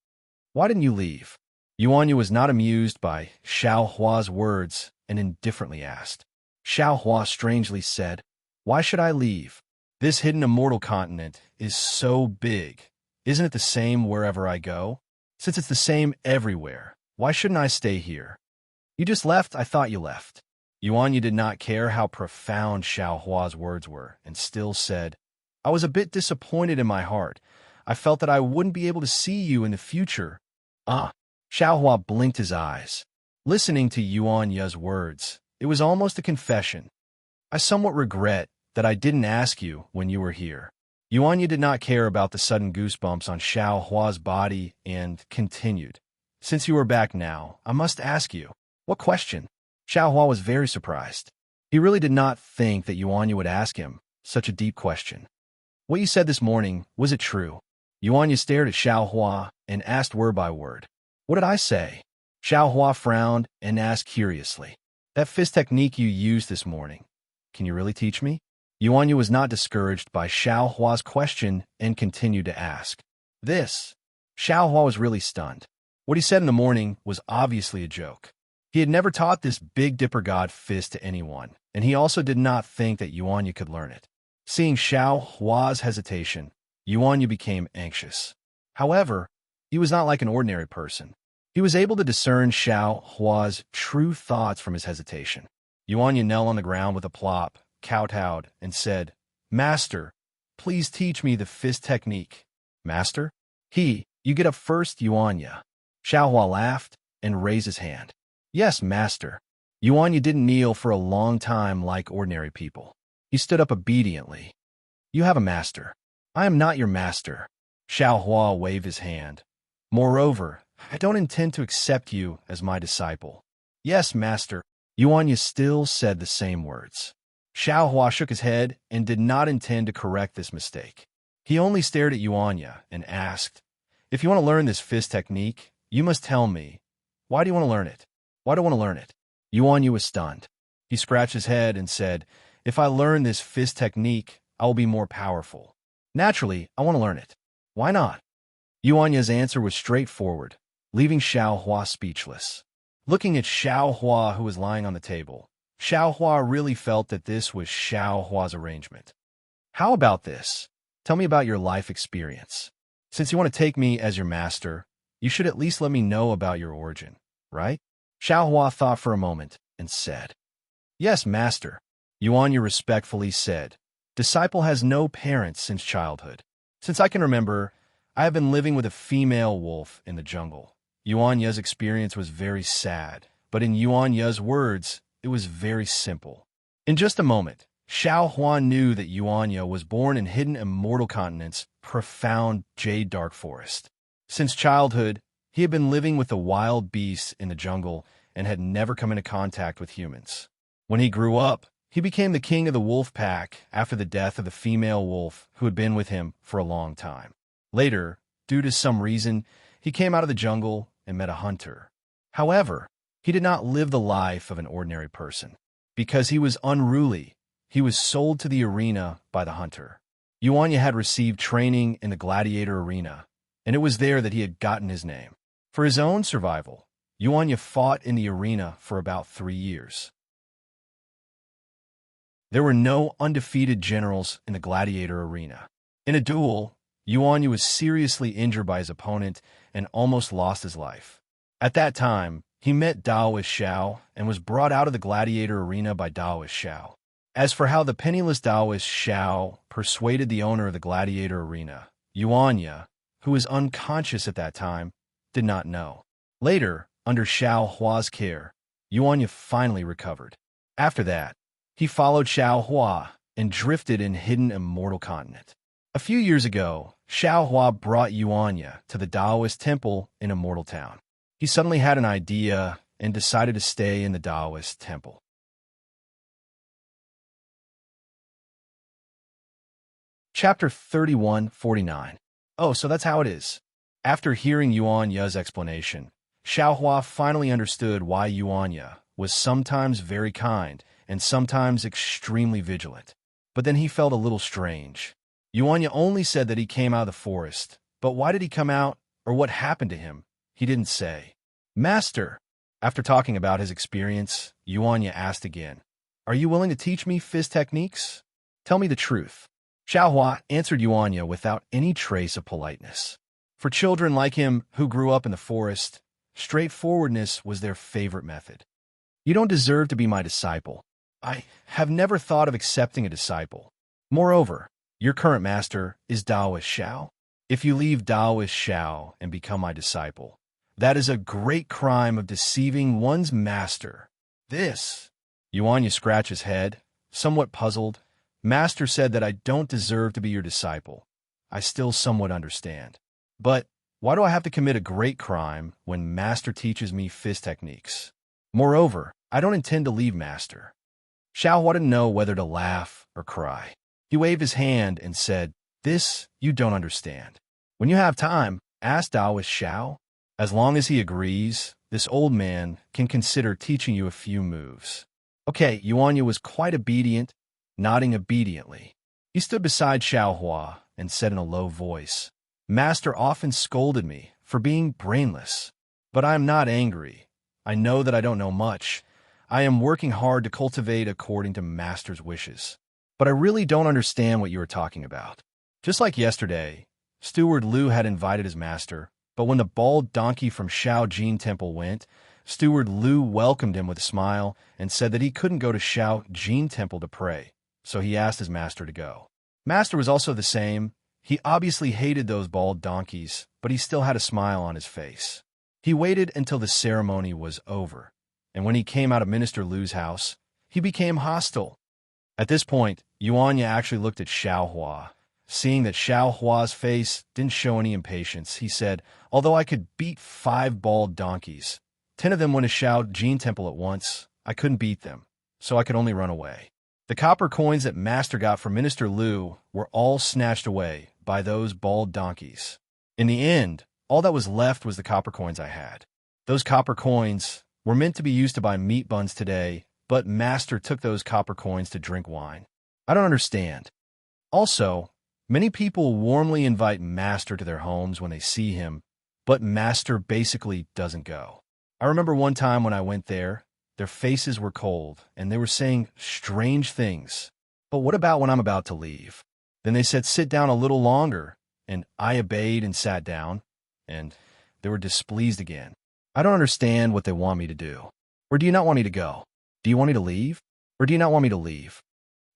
Why didn't you leave?" Yuanya was not amused by Xiao Hua's words and indifferently asked. Xiao Hua strangely said, "Why should I leave? This hidden immortal continent is so big. Isn't it the same wherever I go? Since it's the same everywhere, why shouldn't I stay here?" "You just left, I thought you left." Yuanya did not care how profound Xiao Hua's words were and still said, "I was a bit disappointed in my heart. I felt that I wouldn't be able to see you in the future." Xiao Hua blinked his eyes. Listening to Yuanya's words, it was almost a confession. "I somewhat regret that I didn't ask you when you were here." Yuanya did not care about the sudden goosebumps on Xiao Hua's body and continued, "Since you are back now, I must ask you." "What question?" Xiao Hua was very surprised. He really did not think that Yuanya would ask him such a deep question. "What you said this morning, was it true?" Yuanya stared at Xiao Hua and asked word by word. "What did I say?" Xiao Hua frowned and asked curiously. "That fist technique you used this morning. Can you really teach me?" Yuanya was not discouraged by Xiao Hua's question and continued to ask. Xiao Hua was really stunned. What he said in the morning was obviously a joke. He had never taught this Big Dipper God fist to anyone, and he also did not think that Yuanya could learn it. Seeing Xiao Hua's hesitation, Yuanya became anxious. However, he was not like an ordinary person. He was able to discern Xiao Hua's true thoughts from his hesitation. Yuanya knelt on the ground with a plop, kowtowed, and said, "Master, please teach me the fist technique." "Master?" You get up first, Yuanya." Xiao Hua laughed and raised his hand. "Yes, master." Yuanya didn't kneel for a long time like ordinary people. He stood up obediently. "You have a master. I am not your master." Xiao Hua waved his hand. "Moreover, I don't intend to accept you as my disciple." "Yes, master." Yuanya still said the same words. Xiao Hua shook his head and did not intend to correct this mistake. He only stared at Yuanya and asked, "If you want to learn this fist technique, you must tell me. Why do you want to learn it?" "Why do I want to learn it?" Yuanya was stunned. He scratched his head and said, "If I learn this fist technique, I will be more powerful. Naturally, I want to learn it." "Why not?" Yuanya's answer was straightforward, leaving Xiao Hua speechless. Looking at Xiao Hua, who was lying on the table, Xiao Hua really felt that this was Xiao Hua's arrangement. "How about this? Tell me about your life experience. Since you want to take me as your master, you should at least let me know about your origin, right?" Xiao Hua thought for a moment and said, "Yes, master." Yuanya respectfully said, "Disciple has no parents since childhood. Since I can remember, I have been living with a female wolf in the jungle." Yuanya's experience was very sad, but in Yuanya's words, it was very simple. In just a moment, Xiao Hua knew that Yuanya was born in hidden immortal continent's profound jade dark forest. Since childhood, he had been living with the wild beasts in the jungle and had never come into contact with humans. When he grew up, He became the king of the wolf pack after the death of the female wolf who had been with him for a long time. Later, due to some reason, he came out of the jungle and met a hunter. However, he did not live the life of an ordinary person. Because he was unruly, he was sold to the arena by the hunter. Yuanya had received training in the gladiator arena, and it was there that he had gotten his name. For his own survival, Yuanya fought in the arena for about 3 years. There were no undefeated generals in the gladiator arena. In a duel, Yuanya was seriously injured by his opponent and almost lost his life. At that time, he met Taoist Xiao and was brought out of the gladiator arena by Taoist Xiao. As for how the penniless Taoist Xiao persuaded the owner of the gladiator arena, Yuanya, who was unconscious at that time, did not know. Later, under Xiao Hua's care, Yuanya finally recovered. After that, he followed Xiao Hua and drifted in hidden immortal continent. A few years ago, Xiao Hua brought Yuanya to the Taoist temple in Immortal Town. He suddenly had an idea and decided to stay in the Taoist temple. Chapter 3149. Oh, so that's how it is. After hearing Yuanya's explanation, Xiao Hua finally understood why Yuanya was sometimes very kind and sometimes extremely vigilant. But then he felt a little strange. Yuanya only said that he came out of the forest, but why did he come out, or what happened to him? He didn't say. Master, after talking about his experience, Yuanya asked again, "Are you willing to teach me fist techniques? Tell me the truth." Xiao Hua answered Yuanya without any trace of politeness. For children like him who grew up in the forest, straightforwardness was their favorite method. "You don't deserve to be my disciple. I have never thought of accepting a disciple. Moreover, your current master is Taoist Xiao. If you leave Taoist Xiao and become my disciple, that is a great crime of deceiving one's master." This, Yuanya scratched his head, somewhat puzzled. Master said that I don't deserve to be your disciple. I still somewhat understand. But why do I have to commit a great crime when Master teaches me fist techniques? Moreover, I don't intend to leave Master. Xiao wanted to know whether to laugh or cry. He waved his hand and said, "This you don't understand. When you have time, ask Taoist Xiao. As long as he agrees, this old man can consider teaching you a few moves." Okay, Yuanya was quite obedient, nodding obediently. He stood beside Xiao Hua and said in a low voice, "Master often scolded me for being brainless, but I am not angry. I know that I don't know much. I am working hard to cultivate according to Master's wishes. But I really don't understand what you are talking about." Just like yesterday, Steward Liu had invited his master, but when the bald donkey from Shao Jin Temple went, Steward Liu welcomed him with a smile and said that he couldn't go to Shao Jin Temple to pray, so he asked his master to go. Master was also the same. He obviously hated those bald donkeys, but he still had a smile on his face. He waited until the ceremony was over, and when he came out of Minister Liu's house, he became hostile. At this point, Yuanya actually looked at Xiao Hua. Seeing that Xiao Hua's face didn't show any impatience, he said, "Although I could beat 5 bald donkeys, 10 of them went to Shao Jin Temple at once. I couldn't beat them, so I could only run away." The copper coins that Master got from Minister Liu were all snatched away by those bald donkeys. In the end, all that was left was the copper coins I had. Those copper coins were meant to be used to buy meat buns today, but Master took those copper coins to drink wine. I don't understand. Also, many people warmly invite Master to their homes when they see him, but Master basically doesn't go. I remember one time when I went there, their faces were cold, and they were saying strange things. But what about when I'm about to leave? Then they said, "Sit down a little longer," and I obeyed and sat down, and they were displeased again. I don't understand what they want me to do. Or do you not want me to go? Do you want me to leave? Or do you not want me to leave?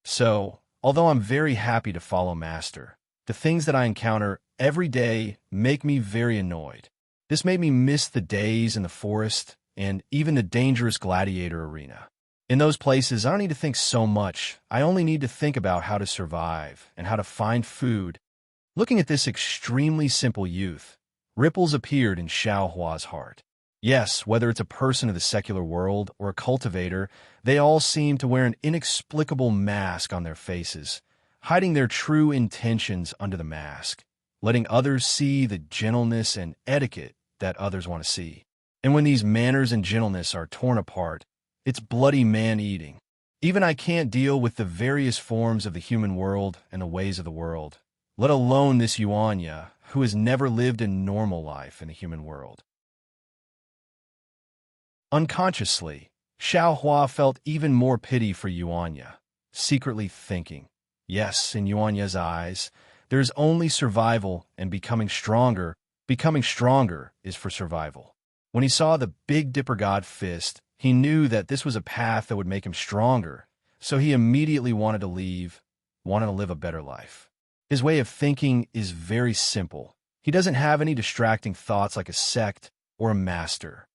So, although I'm very happy to follow Master, the things that I encounter every day make me very annoyed. This made me miss the days in the forest and even the dangerous gladiator arena. In those places, I don't need to think so much. I only need to think about how to survive and how to find food. Looking at this extremely simple youth, ripples appeared in Xiao Hua's heart. Yes, whether it's a person of the secular world or a cultivator, they all seem to wear an inexplicable mask on their faces, hiding their true intentions under the mask, letting others see the gentleness and etiquette that others want to see. And when these manners and gentleness are torn apart, it's bloody man-eating. Even I can't deal with the various forms of the human world and the ways of the world, let alone this Yuanya, who has never lived a normal life in the human world. Unconsciously, Xiao Hua felt even more pity for Yuanya, secretly thinking, yes, in Yuanya's eyes, there's only survival and becoming stronger. Becoming stronger is for survival. When he saw the Big Dipper God fist, he knew that this was a path that would make him stronger, so he immediately wanted to live a better life. His way of thinking is very simple. He doesn't have any distracting thoughts like a sect or a master.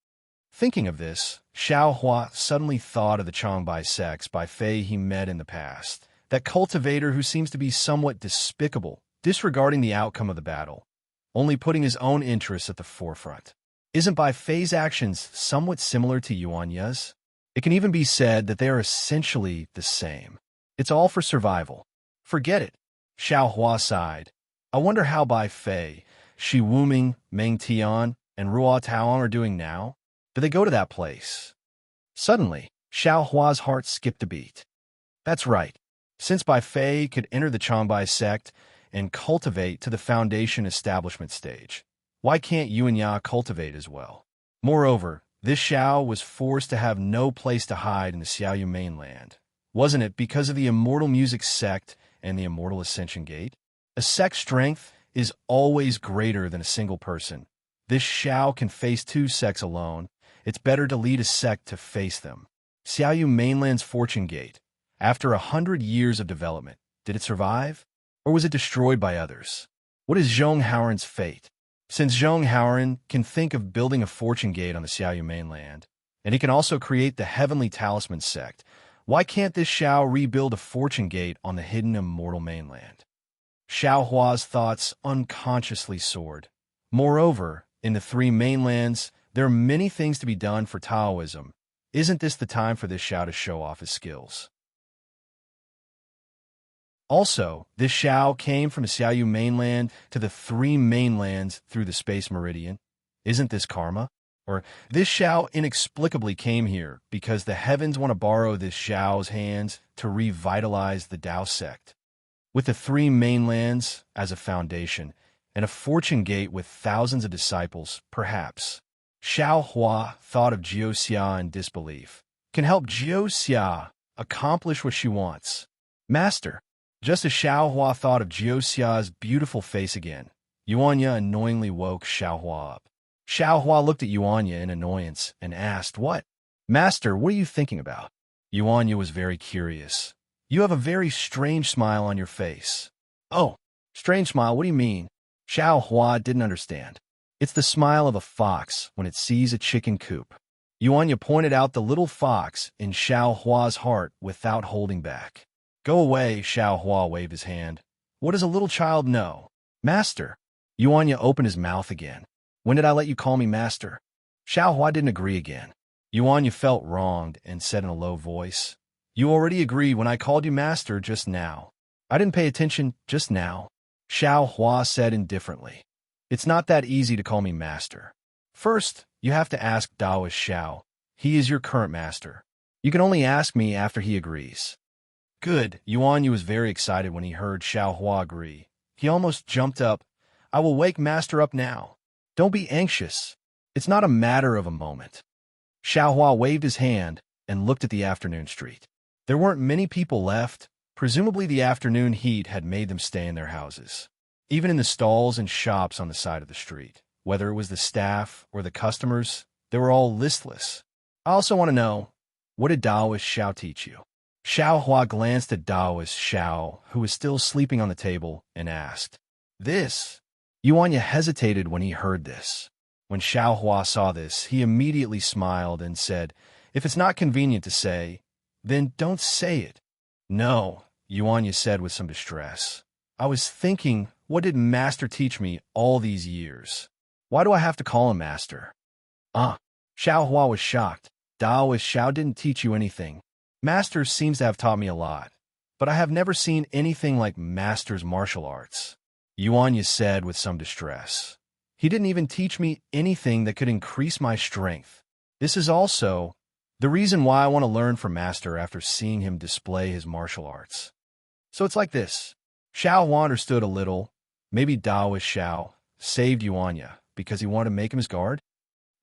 Thinking of this, Xiao Hua suddenly thought of the Changbai sects by Fei he met in the past, that cultivator who seems to be somewhat despicable, disregarding the outcome of the battle, only putting his own interests at the forefront. Isn't Bai Fei's actions somewhat similar to Yuanya's? It can even be said that they are essentially the same. It's all for survival. Forget it. Xiao Hua sighed. I wonder how Bai Fei, Shi Wuming, Meng Tian, and Ruo Taoang are doing now? Do they go to that place? Suddenly, Xiao Hua's heart skipped a beat. That's right. Since Bai Fei could enter the Changbai sect and cultivate to the foundation establishment stage, why can't Yuanya cultivate as well? Moreover, this Xiao was forced to have no place to hide in the Xiaoyu mainland. Wasn't it because of the Immortal Music sect and the Immortal Ascension Gate? A sect's strength is always greater than a single person. This Xiao can face two sects alone. It's better to lead a sect to face them. Xiaoyu mainland's Fortune Gate. After 100 years of development, did it survive? Or was it destroyed by others? What is Zhong Haoran's fate? Since Zhong Haoran can think of building a Fortune Gate on the Xiaoyu mainland, and he can also create the Heavenly Talisman sect, why can't this Xiao rebuild a Fortune Gate on the hidden Immortal mainland? Xiao Hua's thoughts unconsciously soared. Moreover, in the three mainlands, there are many things to be done for Taoism. Isn't this the time for this Xiao to show off his skills? Also, this Xiao came from the Xiaoyu mainland to the three mainlands through the space meridian. Isn't this karma? Or this Xiao inexplicably came here because the heavens want to borrow this Xiao's hands to revitalize the Tao sect. With the three mainlands as a foundation and a fortune gate with thousands of disciples, perhaps. Xiao Hua thought of Jiu Xia in disbelief. Can help Jiu Xia accomplish what she wants. Master, just as Xiao Hua thought of Jiu Xia's beautiful face again, Yuanya annoyingly woke Xiao Hua up. Xiao Hua looked at Yuanya in annoyance and asked, What? Master, what are you thinking about? Yuanya was very curious. You have a very strange smile on your face. Oh, strange smile, what do you mean? Xiao Hua didn't understand. It's the smile of a fox when it sees a chicken coop. Yuanya pointed out the little fox in Xiao Hua's heart without holding back. Go away, Xiao Hua waved his hand. What does a little child know? Master. Yuanya opened his mouth again. When did I let you call me master? Xiao Hua didn't agree again. Yuanya felt wronged and said in a low voice, You already agreed when I called you master just now. I didn't pay attention just now. Xiao Hua said indifferently. It's not that easy to call me master. First, you have to ask Daoist Xiao. He is your current master. You can only ask me after he agrees. Good. Yuanya was very excited when he heard Xiao Hua agree. He almost jumped up. I will wake master up now. Don't be anxious. It's not a matter of a moment. Xiao Hua waved his hand and looked at the afternoon street. There weren't many people left. Presumably the afternoon heat had made them stay in their houses. Even in the stalls and shops on the side of the street, whether it was the staff or the customers, they were all listless. I also want to know, what did Daoist Xiao teach you? Xiao Hua glanced at Daoist Xiao, who was still sleeping on the table, and asked, This? Yuanya hesitated when he heard this. When Xiao Hua saw this, he immediately smiled and said, If it's not convenient to say, then don't say it. No, Yuanya said with some distress. I was thinking, what did Master teach me all these years? Why do I have to call him Master? Ah, Xiao Hua was shocked. Daoist Xiao didn't teach you anything. Master seems to have taught me a lot, but I have never seen anything like Master's martial arts, Yuanya said with some distress. He didn't even teach me anything that could increase my strength. This is also the reason why I want to learn from Master after seeing him display his martial arts. So it's like this. Xiao Hua understood a little. Maybe Daoist Xiao saved Yuanya because he wanted to make him his guard?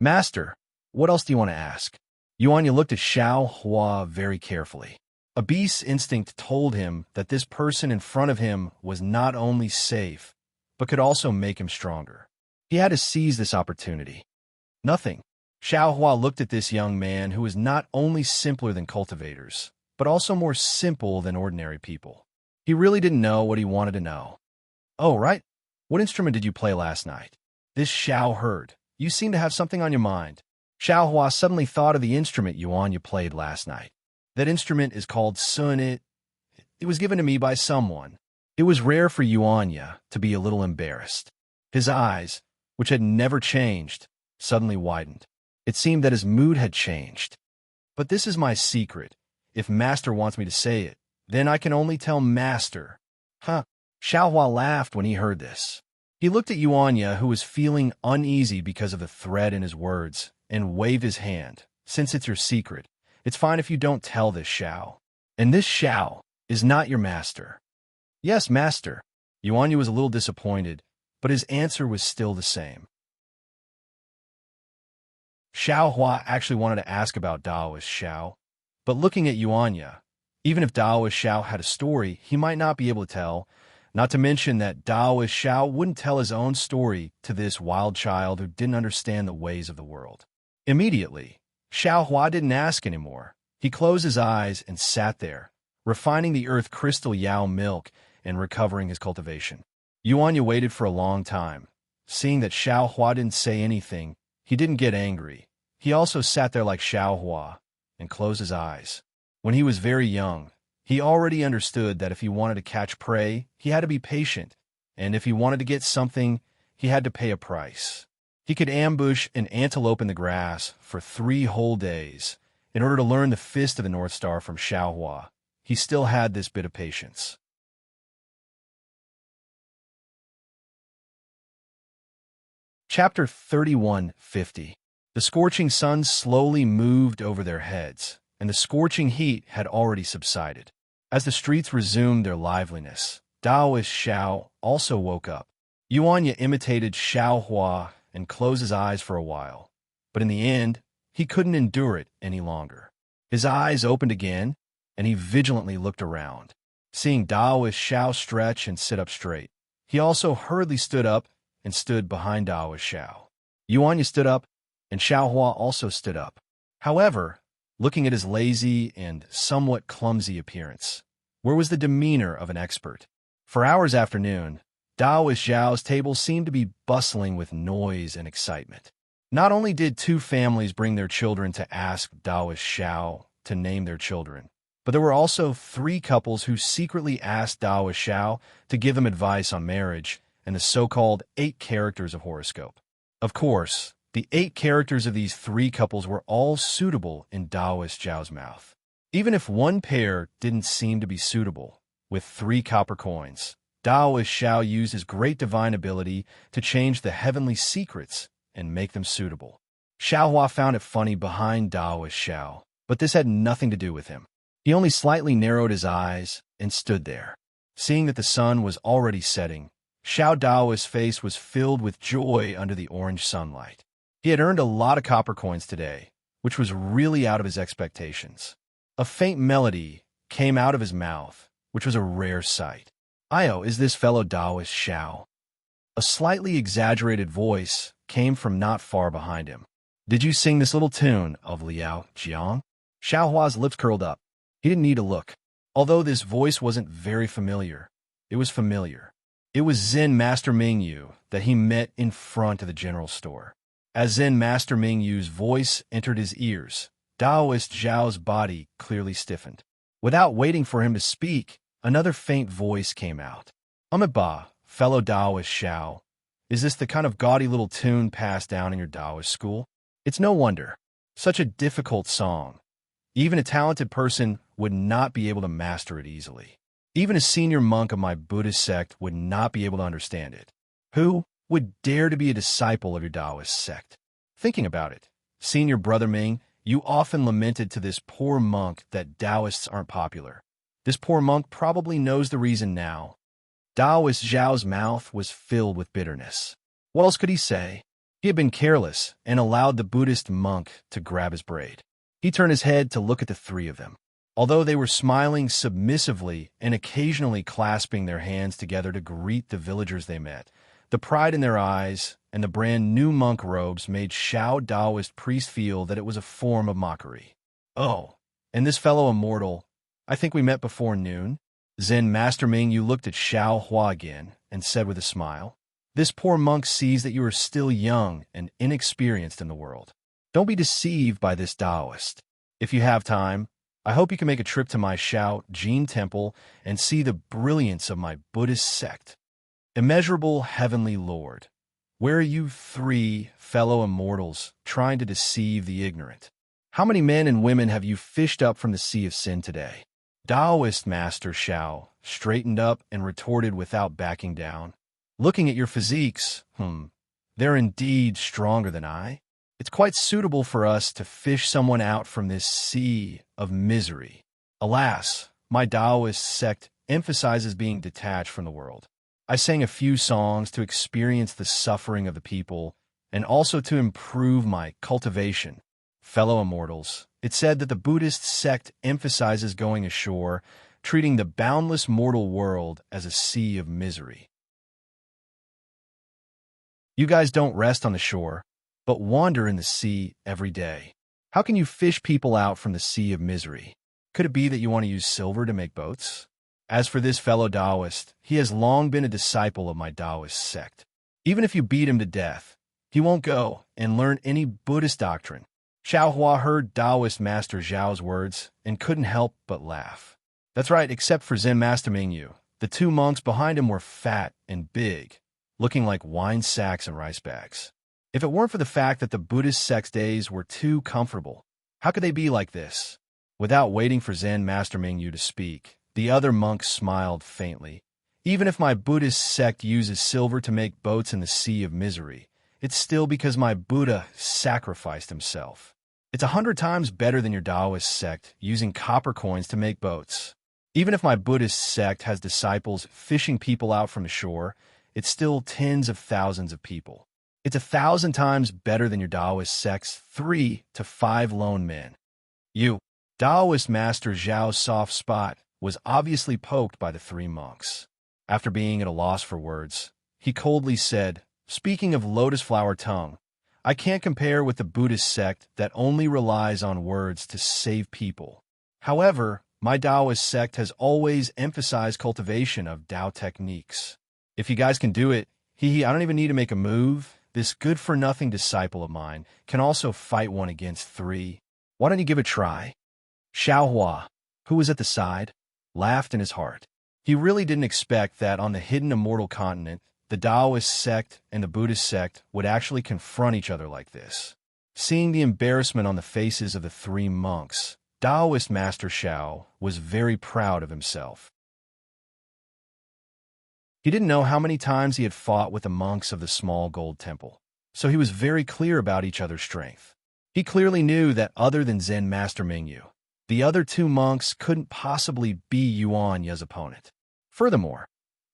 Master, what else do you want to ask? Yuanya looked at Xiao Hua very carefully. A beast's instinct told him that this person in front of him was not only safe, but could also make him stronger. He had to seize this opportunity. Nothing. Xiao Hua looked at this young man who was not only simpler than cultivators, but also more simple than ordinary people. He really didn't know what he wanted to know. Oh, right. What instrument did you play last night? This Xiao heard. You seem to have something on your mind. Xiao Hua suddenly thought of the instrument Yuanya played last night. That instrument is called sun. It was given to me by someone. It was rare for Yuanya to be a little embarrassed. His eyes, which had never changed, suddenly widened. It seemed that his mood had changed. But this is my secret. If Master wants me to say it, then I can only tell Master. Huh. Xiao Hua laughed when he heard this. He looked at Yuanya, who was feeling uneasy because of the threat in his words, and waved his hand. Since it's your secret, it's fine if you don't tell this Xiao. And this Xiao is not your master. Yes, Master. Yuanya was a little disappointed, but his answer was still the same. Xiao Hua actually wanted to ask about Daoist Xiao, but looking at Yuanya, even if Daoist Xiao had a story, he might not be able to tell, not to mention that Daoist Xiao wouldn't tell his own story to this wild child who didn't understand the ways of the world. Immediately, Xiao Hua didn't ask anymore. He closed his eyes and sat there, refining the earth crystal Yao milk and recovering his cultivation. Yuanya waited for a long time. Seeing that Xiao Hua didn't say anything, he didn't get angry. He also sat there like Xiao Hua and closed his eyes. When he was very young, he already understood that if he wanted to catch prey, he had to be patient, and if he wanted to get something, he had to pay a price. He could ambush an antelope in the grass for 3 whole days in order to learn the fist of the North Star from Xiao Hua. He still had this bit of patience. Chapter 31:50. The scorching sun slowly moved over their heads, and the scorching heat had already subsided. As the streets resumed their liveliness, Daoist Xiao also woke up. Yuanya imitated Xiao Hua and closed his eyes for a while, but in the end, he couldn't endure it any longer. His eyes opened again, and he vigilantly looked around. Seeing Daoist Xiao stretch and sit up straight, he also hurriedly stood up and stood behind Daoist Xiao. Yuanya stood up, and Xiao Hua also stood up. However, looking at his lazy and somewhat clumsy appearance, where was the demeanor of an expert? For hours after noon, Daoist Xiao's table seemed to be bustling with noise and excitement. Not only did 2 families bring their children to ask Daoist Xiao to name their children, but there were also 3 couples who secretly asked Daoist Xiao to give them advice on marriage and the so-called 8 characters of horoscope. Of course, the 8 characters of these 3 couples were all suitable in Daoist Xiao's mouth. Even if one pair didn't seem to be suitable, with 3 copper coins, Daoist Xiao used his great divine ability to change the heavenly secrets and make them suitable. Xiao Hua found it funny behind Daoist Xiao, but this had nothing to do with him. He only slightly narrowed his eyes and stood there. Seeing that the sun was already setting, Xiao Daoist's face was filled with joy under the orange sunlight. He had earned a lot of copper coins today, which was really out of his expectations. A faint melody came out of his mouth, which was a rare sight. Io, is this fellow Daoist Xiao? A slightly exaggerated voice came from not far behind him. Did you sing this little tune of Liao Jiang? Xiao Hua's lips curled up. He didn't need to look. Although this voice wasn't very familiar, it was familiar. It was Zen Master Mingyu that he met in front of the general store. As Zen Master Mingyu's voice entered his ears, Daoist Xiao's body clearly stiffened. Without waiting for him to speak, another faint voice came out. Ba, fellow Daoist Xiao, is this the kind of gaudy little tune passed down in your Daoist school? It's no wonder. Such a difficult song. Even a talented person would not be able to master it easily. Even a senior monk of my Buddhist sect would not be able to understand it. Who would dare to be a disciple of your Taoist sect? Thinking about it, Senior Brother Ming, you often lamented to this poor monk that Taoists aren't popular. This poor monk probably knows the reason now. Taoist Zhao's mouth was filled with bitterness. What else could he say? He had been careless and allowed the Buddhist monk to grab his braid. He turned his head to look at the three of them. Although they were smiling submissively and occasionally clasping their hands together to greet the villagers they met, the pride in their eyes and the brand new monk robes made Xiao Taoist priest feel that it was a form of mockery. Oh, and this fellow immortal, I think we met before noon? Zen Master Ming, you looked at Xiao Hua again and said with a smile, this poor monk sees that you are still young and inexperienced in the world. Don't be deceived by this Taoist. If you have time, I hope you can make a trip to my Xiao Jin temple and see the brilliance of my Buddhist sect. Immeasurable Heavenly Lord, where are you three fellow immortals trying to deceive the ignorant? How many men and women have you fished up from the sea of sin today? Taoist Master Xiao straightened up and retorted without backing down. Looking at your physiques, they're indeed stronger than I. It's quite suitable for us to fish someone out from this sea of misery. Alas, my Taoist sect emphasizes being detached from the world. I sang a few songs to experience the suffering of the people and also to improve my cultivation. Fellow immortals, it said that the Buddhist sect emphasizes going ashore, treating the boundless mortal world as a sea of misery. You guys don't rest on the shore, but wander in the sea every day. How can you fish people out from the sea of misery? Could it be that you want to use silver to make boats? As for this fellow Taoist, he has long been a disciple of my Taoist sect. Even if you beat him to death, he won't go and learn any Buddhist doctrine. Xiao Hua heard Taoist Master Zhao's words and couldn't help but laugh. That's right, except for Zen Master Mingyu. The two monks behind him were fat and big, looking like wine sacks and rice bags. If it weren't for the fact that the Buddhist sect's days were too comfortable, how could they be like this? Without waiting for Zen Master Mingyu to speak, the other monks smiled faintly. Even if my Buddhist sect uses silver to make boats in the sea of misery, it's still because my Buddha sacrificed himself. It's 100 times better than your Taoist sect using copper coins to make boats. Even if my Buddhist sect has disciples fishing people out from the shore, it's still tens of thousands of people. It's 1,000 times better than your Taoist sect's 3 to 5 lone men. You, Taoist Master Zhao's soft spot, was obviously poked by the three monks. After being at a loss for words, he coldly said, speaking of lotus flower tongue, I can't compare with the Buddhist sect that only relies on words to save people. However, my Taoist sect has always emphasized cultivation of Tao techniques. If you guys can do it, I don't even need to make a move. This good-for-nothing disciple of mine can also fight one against 3. Why don't you give it a try? Xiao Hua, who was at the side, laughed in his heart. He really didn't expect that on the hidden immortal continent, the Taoist sect and the Buddhist sect would actually confront each other like this. Seeing the embarrassment on the faces of the 3 monks, Taoist Master Xiao was very proud of himself. He didn't know how many times he had fought with the monks of the small gold temple, so he was very clear about each other's strength. He clearly knew that other than Zen Master Mingyu, the other 2 monks couldn't possibly be Yuan Ye's opponent. Furthermore,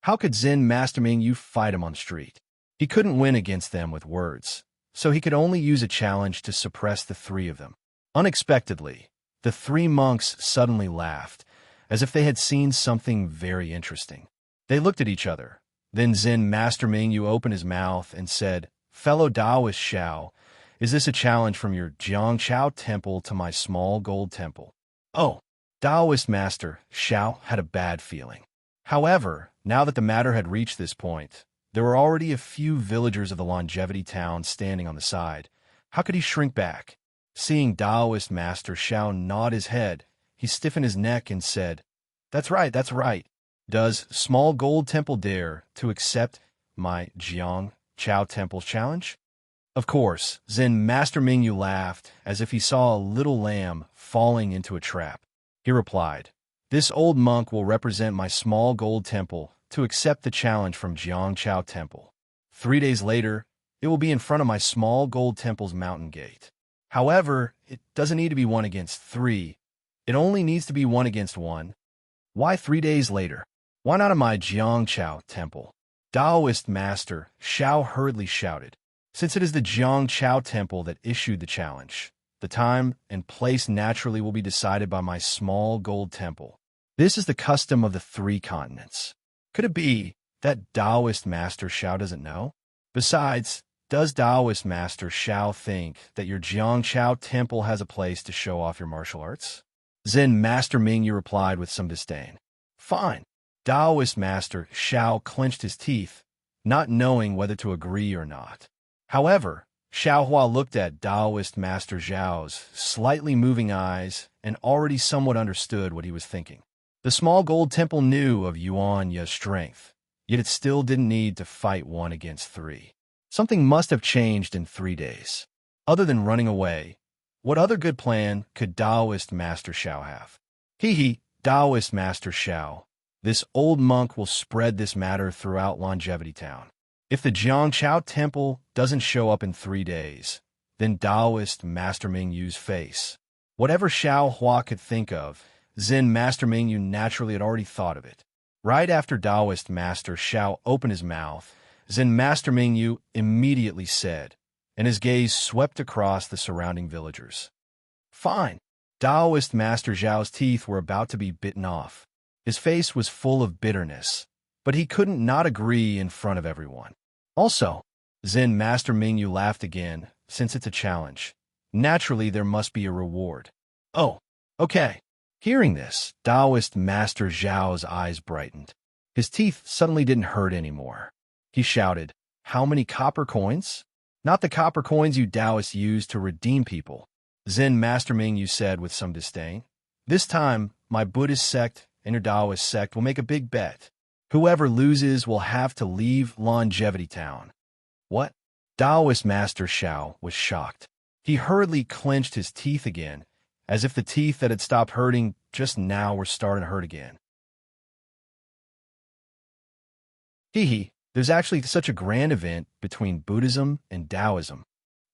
how could Zen Master Mingyu fight him on the street? He couldn't win against them with words, so he could only use a challenge to suppress the 3 of them. Unexpectedly, the 3 monks suddenly laughed, as if they had seen something very interesting. They looked at each other. Then Zen Master Mingyu opened his mouth and said, Fellow Taoist Xiao, is this a challenge from your Jiangchao temple to my small gold temple? Oh, Taoist Master Xiao had a bad feeling. However, now that the matter had reached this point, there were already a few villagers of the Longevity Town standing on the side. How could he shrink back? Seeing Taoist Master Xiao nod his head, he stiffened his neck and said, That's right, that's right. Does Small Gold Temple dare to accept my Jiang Chao Temple's challenge? Of course, Zen Master Mingyu laughed as if he saw a little lamb falling into a trap. He replied, "This old monk will represent my small gold temple to accept the challenge from Jiangchao Temple. 3 days later, it will be in front of my small gold temple's mountain gate. However, it doesn't need to be 1 against 3. It only needs to be 1 against 1. Why 3 days later? Why not in my Jiangchao Temple?" Taoist Master Xiao hurriedly shouted, "Since it is the Jiangchao Temple that issued the challenge, the time and place naturally will be decided by my small gold temple. This is the custom of the 3 continents. Could it be that Taoist Master Xiao doesn't know? Besides, does Taoist Master Xiao think that your Jiangchao Temple has a place to show off your martial arts?" Zen Master Mingyu replied with some disdain. "Fine." Taoist Master Xiao clenched his teeth, not knowing whether to agree or not. However, Xiaohua looked at Taoist Master Zhao's slightly moving eyes and already somewhat understood what he was thinking. The small gold temple knew of Yuan Ye's strength, yet it still didn't need to fight 1 against 3. Something must have changed in 3 days. Other than running away, what other good plan could Taoist Master Xiao have? Taoist Master Xiao, this old monk will spread this matter throughout Longevity Town. If the Jiangchao Temple doesn't show up in 3 days, then Taoist Master Mingyu's face. Whatever Xiao Hua could think of, Zen Master Mingyu naturally had already thought of it. Right after Taoist Master Xiao opened his mouth, Zen Master Mingyu immediately said, and his gaze swept across the surrounding villagers. "Fine." Taoist Master Zhao's teeth were about to be bitten off. His face was full of bitterness, but he couldn't not agree in front of everyone. Also, Zen Master Mingyu laughed again, since it's a challenge. Naturally, there must be a reward. "Oh, okay." Hearing this, Taoist Master Zhao's eyes brightened. His teeth suddenly didn't hurt anymore. He shouted, "How many copper coins?" "Not the copper coins you Taoists use to redeem people," Zen Master Mingyu said with some disdain. "This time, my Buddhist sect and your Taoist sect will make a big bet. Whoever loses will have to leave Longevity Town." "What?" Taoist Master Xiao was shocked. He hurriedly clenched his teeth again, as if the teeth that had stopped hurting just now were starting to hurt again. There's actually such a grand event between Buddhism and Taoism.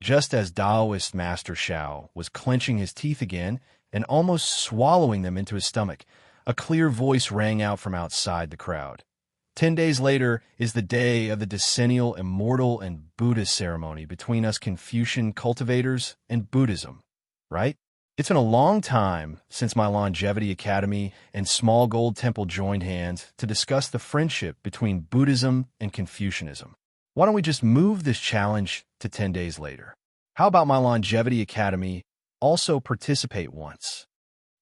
Just as Taoist Master Xiao was clenching his teeth again and almost swallowing them into his stomach, a clear voice rang out from outside the crowd. 10 days later is the day of the decennial immortal and Buddhist ceremony between us Confucian cultivators and Buddhism, right? It's been a long time since my Longevity Academy and Small Gold Temple joined hands to discuss the friendship between Buddhism and Confucianism. Why don't we just move this challenge to 10 days later? How about my Longevity Academy also participate once?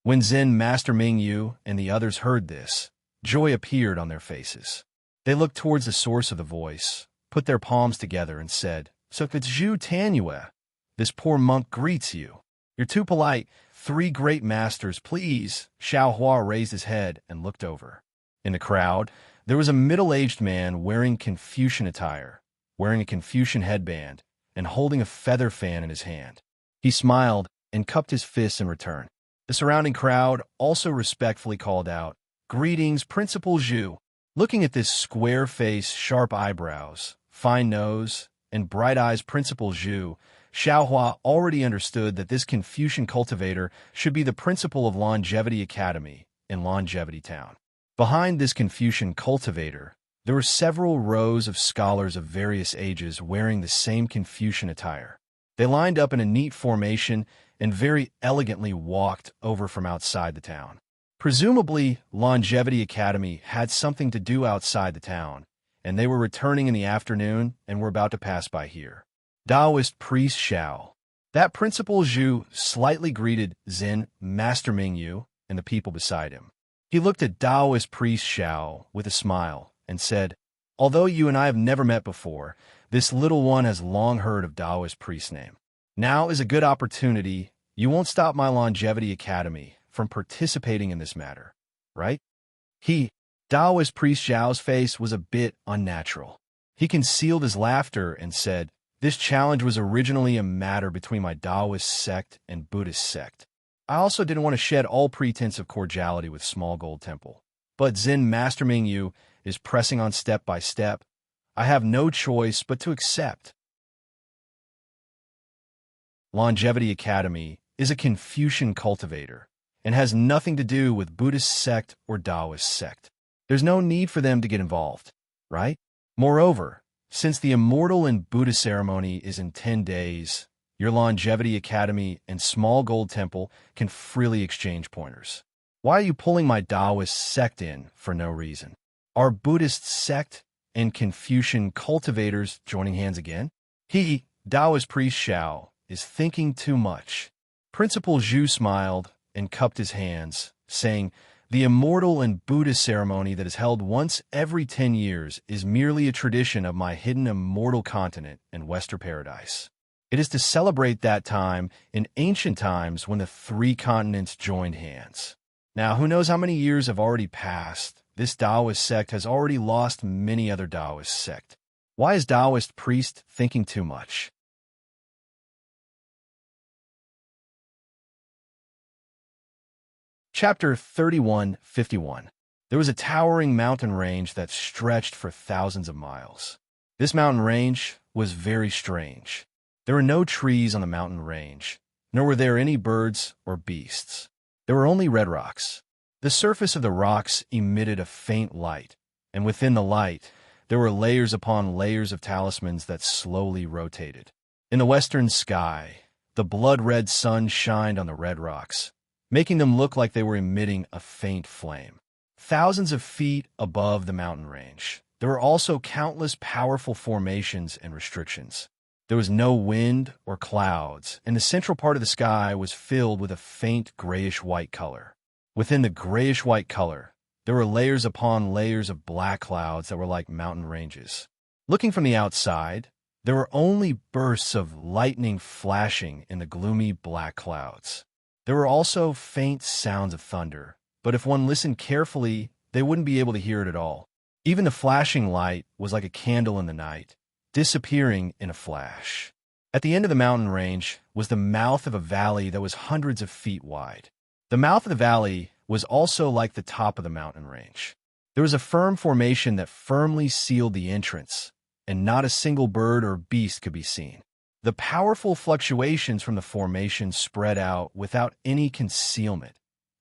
When Zen Master Mingyu and the others heard this, joy appeared on their faces. They looked towards the source of the voice, put their palms together, and said, "So it's Zhu Tanyue. This poor monk greets you. You're too polite. 3 great masters, please." Xiao Hua raised his head and looked over. In the crowd, there was a middle-aged man wearing Confucian attire, wearing a Confucian headband, and holding a feather fan in his hand. He smiled and cupped his fists in return. The surrounding crowd also respectfully called out, "Greetings, Principal Zhu." Looking at this square face, sharp eyebrows, fine nose, and bright eyes Principal Zhu, Xiaohua already understood that this Confucian cultivator should be the principal of Longevity Academy in Longevity Town. Behind this Confucian cultivator, there were several rows of scholars of various ages wearing the same Confucian attire. They lined up in a neat formation and very elegantly walked over from outside the town. Presumably, Longevity Academy had something to do outside the town, and they were returning in the afternoon and were about to pass by here. Taoist Priest Xiao. That Principal Zhu slightly greeted Zen Master Mingyu and the people beside him. He looked at Taoist Priest Xiao with a smile and said, "Although you and I have never met before, this little one has long heard of Taoist Priest's name. Now is a good opportunity. You won't stop my Longevity Academy from participating in this matter, right?" Taoist Priest Xiao's face was a bit unnatural. He concealed his laughter and said, This challenge was originally a matter between my Taoist sect and Buddhist sect. I also didn't want to shed all pretense of cordiality with Small Gold Temple. But Zen Master Ming Yu is pressing on step by step. I have no choice but to accept. Longevity Academy is a Confucian cultivator and has nothing to do with Buddhist sect or Taoist sect. There's no need for them to get involved, right? Moreover, since the Immortal and Buddha ceremony is in 10 days, your Longevity Academy and Small Gold Temple can freely exchange pointers. Why are you pulling my Taoist sect in for no reason? Are Buddhist sect and Confucian cultivators joining hands again? Taoist priest Xiao, is thinking too much. Principal Zhu smiled and cupped his hands, saying, the Immortal and Buddha ceremony that is held once every 10 years is merely a tradition of my hidden immortal continent and Western paradise. It is to celebrate that time in ancient times when the 3 continents joined hands. Now, who knows how many years have already passed? This Taoist sect has already lost many other Taoist sect. Why is Taoist priest thinking too much? Chapter 31:51. There was a towering mountain range that stretched for thousands of miles. This mountain range was very strange. There were no trees on the mountain range, nor were there any birds or beasts. There were only red rocks. The surface of the rocks emitted a faint light, and within the light, there were layers upon layers of talismans that slowly rotated. In the western sky, the blood-red sun shined on the red rocks, making them look like they were emitting a faint flame. Thousands of feet above the mountain range, there were also countless powerful formations and restrictions. There was no wind or clouds, and the central part of the sky was filled with a faint grayish-white color. Within the grayish-white color, there were layers upon layers of black clouds that were like mountain ranges. Looking from the outside, there were only bursts of lightning flashing in the gloomy black clouds. There were also faint sounds of thunder, but if one listened carefully, they wouldn't be able to hear it at all. Even the flashing light was like a candle in the night, disappearing in a flash. At the end of the mountain range was the mouth of a valley that was hundreds of feet wide. The mouth of the valley was also like the top of the mountain range. There was a firm formation that firmly sealed the entrance, and not a single bird or beast could be seen. The powerful fluctuations from the formation spread out without any concealment.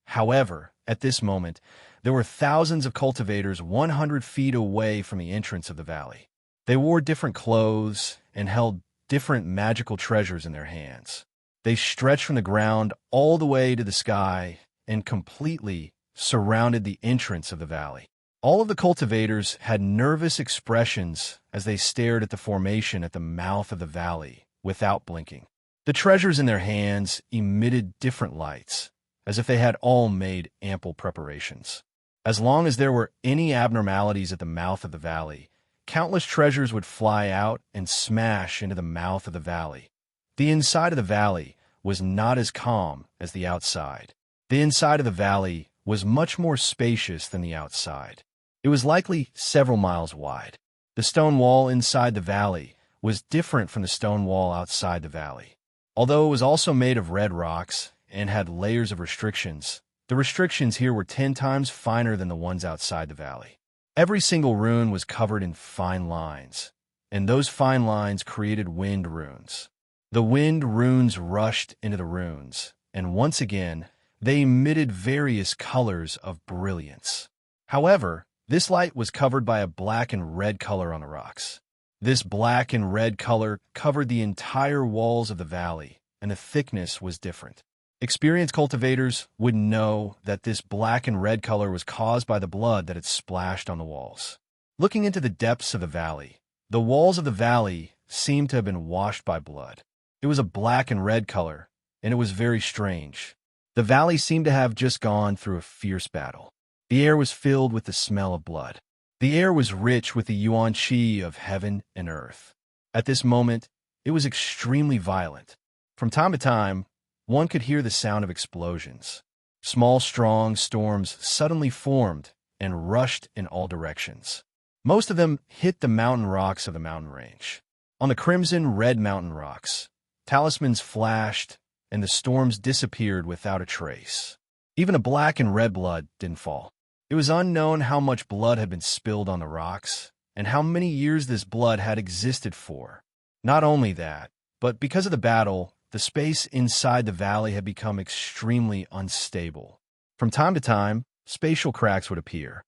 However, at this moment, there were thousands of cultivators 100 feet away from the entrance of the valley. They wore different clothes and held different magical treasures in their hands. They stretched from the ground all the way to the sky and completely surrounded the entrance of the valley. All of the cultivators had nervous expressions as they stared at the formation at the mouth of the valley without blinking. The treasures in their hands emitted different lights, as if they had all made ample preparations. As long as there were any abnormalities at the mouth of the valley, countless treasures would fly out and smash into the mouth of the valley. The inside of the valley was not as calm as the outside. The inside of the valley was much more spacious than the outside. It was likely several miles wide. The stone wall inside the valley was different from the stone wall outside the valley. Although it was also made of red rocks and had layers of restrictions, the restrictions here were 10 times finer than the ones outside the valley. Every single rune was covered in fine lines, and those fine lines created wind runes. The wind runes rushed into the runes, and once again, they emitted various colors of brilliance. However, this light was covered by a black and red color on the rocks. This black and red color covered the entire walls of the valley, and the thickness was different. Experienced cultivators would know that this black and red color was caused by the blood that had splashed on the walls. Looking into the depths of the valley, the walls of the valley seemed to have been washed by blood. It was a black and red color, and it was very strange. The valley seemed to have just gone through a fierce battle. The air was filled with the smell of blood. The air was rich with the yuan qi of heaven and earth. At this moment, it was extremely violent. From time to time, one could hear the sound of explosions. Small, strong storms suddenly formed and rushed in all directions. Most of them hit the mountain rocks of the mountain range. On the crimson red mountain rocks, talismans flashed, and the storms disappeared without a trace. Even a black and red blood didn't fall. It was unknown how much blood had been spilled on the rocks, and how many years this blood had existed for. Not only that, but because of the battle, the space inside the valley had become extremely unstable. From time to time, spatial cracks would appear.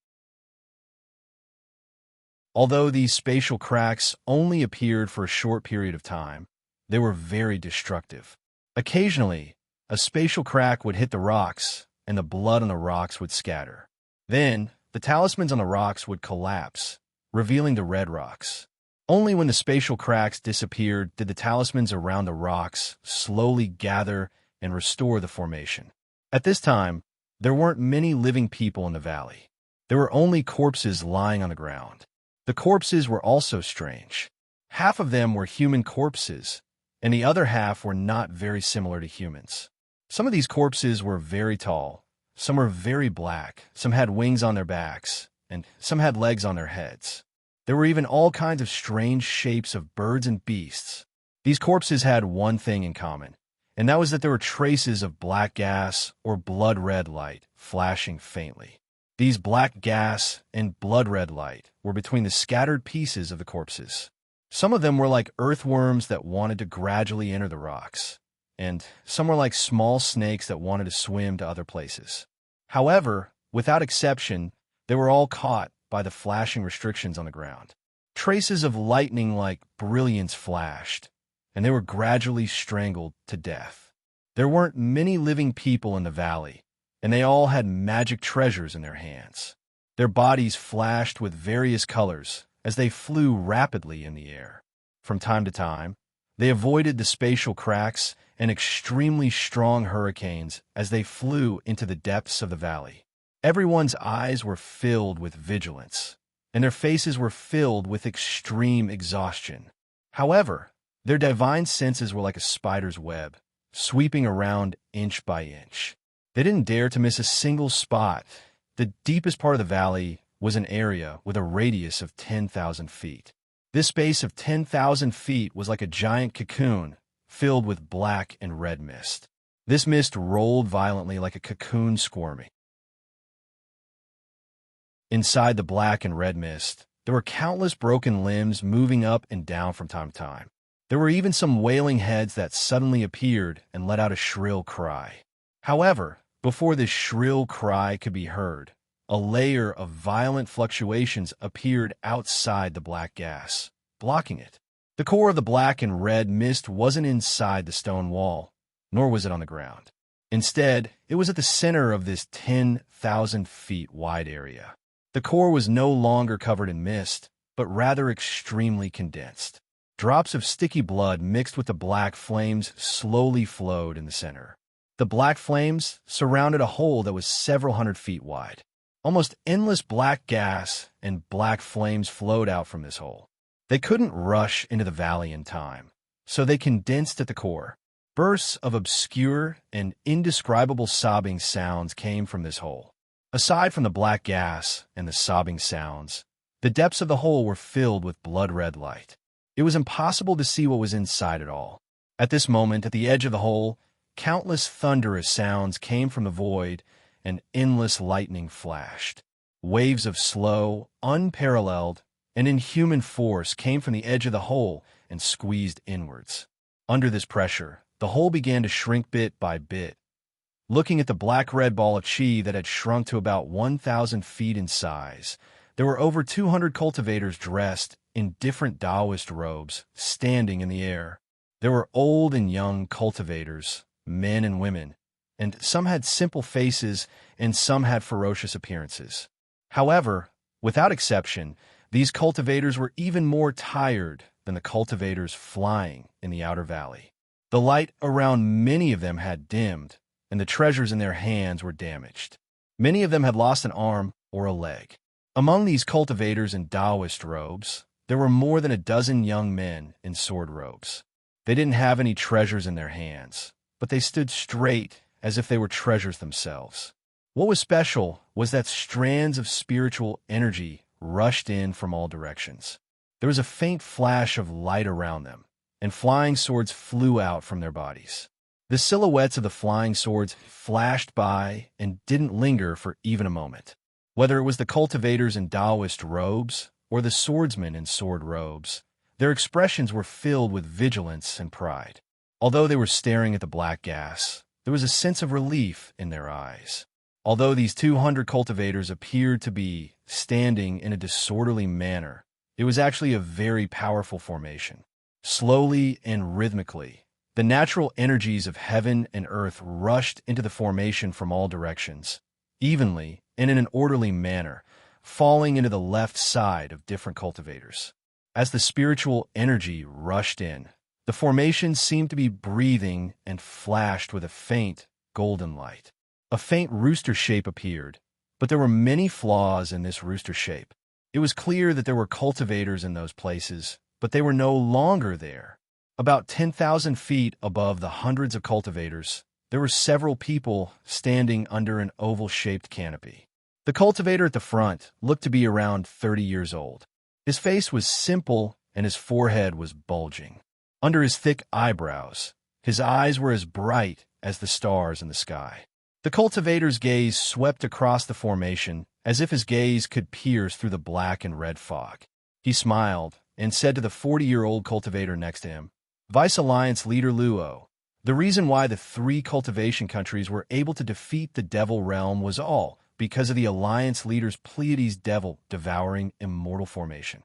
Although these spatial cracks only appeared for a short period of time, they were very destructive. Occasionally, a spatial crack would hit the rocks, and the blood on the rocks would scatter. Then, the talismans on the rocks would collapse, revealing the red rocks. Only when the spatial cracks disappeared did the talismans around the rocks slowly gather and restore the formation. At this time, there weren't many living people in the valley. There were only corpses lying on the ground. The corpses were also strange. Half of them were human corpses, and the other half were not very similar to humans. Some of these corpses were very tall, some were very black, some had wings on their backs, and some had legs on their heads. There were even all kinds of strange shapes of birds and beasts. These corpses had one thing in common, and that was that there were traces of black gas or blood-red light flashing faintly. These black gas and blood-red light were between the scattered pieces of the corpses. Some of them were like earthworms that wanted to gradually enter the rocks, and some were like small snakes that wanted to swim to other places. However, without exception, they were all caught by the flashing restrictions on the ground. Traces of lightning like brilliance flashed, and they were gradually strangled to death. There weren't many living people in the valley, and they all had magic treasures in their hands. Their bodies flashed with various colors as they flew rapidly in the air. From time to time, they avoided the spatial cracks and extremely strong hurricanes as they flew into the depths of the valley. Everyone's eyes were filled with vigilance, and their faces were filled with extreme exhaustion. However, their divine senses were like a spider's web, sweeping around inch by inch. They didn't dare to miss a single spot. The deepest part of the valley was an area with a radius of 10,000 feet. This space of 10,000 feet was like a giant cocoon filled with black and red mist. This mist rolled violently like a cocoon squirming. Inside the black and red mist, there were countless broken limbs moving up and down from time to time. There were even some wailing heads that suddenly appeared and let out a shrill cry. However, before this shrill cry could be heard, a layer of violent fluctuations appeared outside the black gas, blocking it. The core of the black and red mist wasn't inside the stone wall, nor was it on the ground. Instead, it was at the center of this 10,000 feet wide area. The core was no longer covered in mist, but rather extremely condensed. Drops of sticky blood mixed with the black flames slowly flowed in the center. The black flames surrounded a hole that was several hundred feet wide. Almost endless black gas and black flames flowed out from this hole. They couldn't rush into the valley in time, so they condensed at the core. Bursts of obscure and indescribable sobbing sounds came from this hole. Aside from the black gas and the sobbing sounds, the depths of the hole were filled with blood-red light. It was impossible to see what was inside it all. At this moment, at the edge of the hole, countless thunderous sounds came from the void, and endless lightning flashed. Waves of slow, unparalleled, and inhuman force came from the edge of the hole and squeezed inwards. Under this pressure, the hole began to shrink bit by bit. Looking at the black-red ball of chi that had shrunk to about 1,000 feet in size, there were over 200 cultivators dressed in different Taoist robes, standing in the air. There were old and young cultivators, men and women, and some had simple faces and some had ferocious appearances. However, without exception, these cultivators were even more tired than the cultivators flying in the outer valley. The light around many of them had dimmed, and the treasures in their hands were damaged. Many of them had lost an arm or a leg. Among these cultivators in Taoist robes, there were more than a dozen young men in sword robes. They didn't have any treasures in their hands, but they stood straight as if they were treasures themselves. What was special was that strands of spiritual energy rushed in from all directions. There was a faint flash of light around them, and flying swords flew out from their bodies. The silhouettes of the flying swords flashed by and didn't linger for even a moment. Whether it was the cultivators in Taoist robes or the swordsmen in sword robes, their expressions were filled with vigilance and pride. Although they were staring at the black gas, there was a sense of relief in their eyes. Although these 200 cultivators appeared to be standing in a disorderly manner, it was actually a very powerful formation. Slowly and rhythmically, the natural energies of heaven and earth rushed into the formation from all directions, evenly and in an orderly manner, falling into the left side of different cultivators. As the spiritual energy rushed in, the formation seemed to be breathing and flashed with a faint, golden light. A faint rooster shape appeared, but there were many flaws in this rooster shape. It was clear that there were cultivators in those places, but they were no longer there. About 10,000 feet above the hundreds of cultivators, there were several people standing under an oval-shaped canopy. The cultivator at the front looked to be around 30 years old. His face was simple and his forehead was bulging. Under his thick eyebrows, his eyes were as bright as the stars in the sky. The cultivator's gaze swept across the formation as if his gaze could pierce through the black and red fog. He smiled and said to the 40-year-old cultivator next to him, "Vice Alliance leader Luo, the reason why the 3 cultivation countries were able to defeat the Devil Realm was all because of the Alliance leader's Pleiades devil-devouring immortal formation.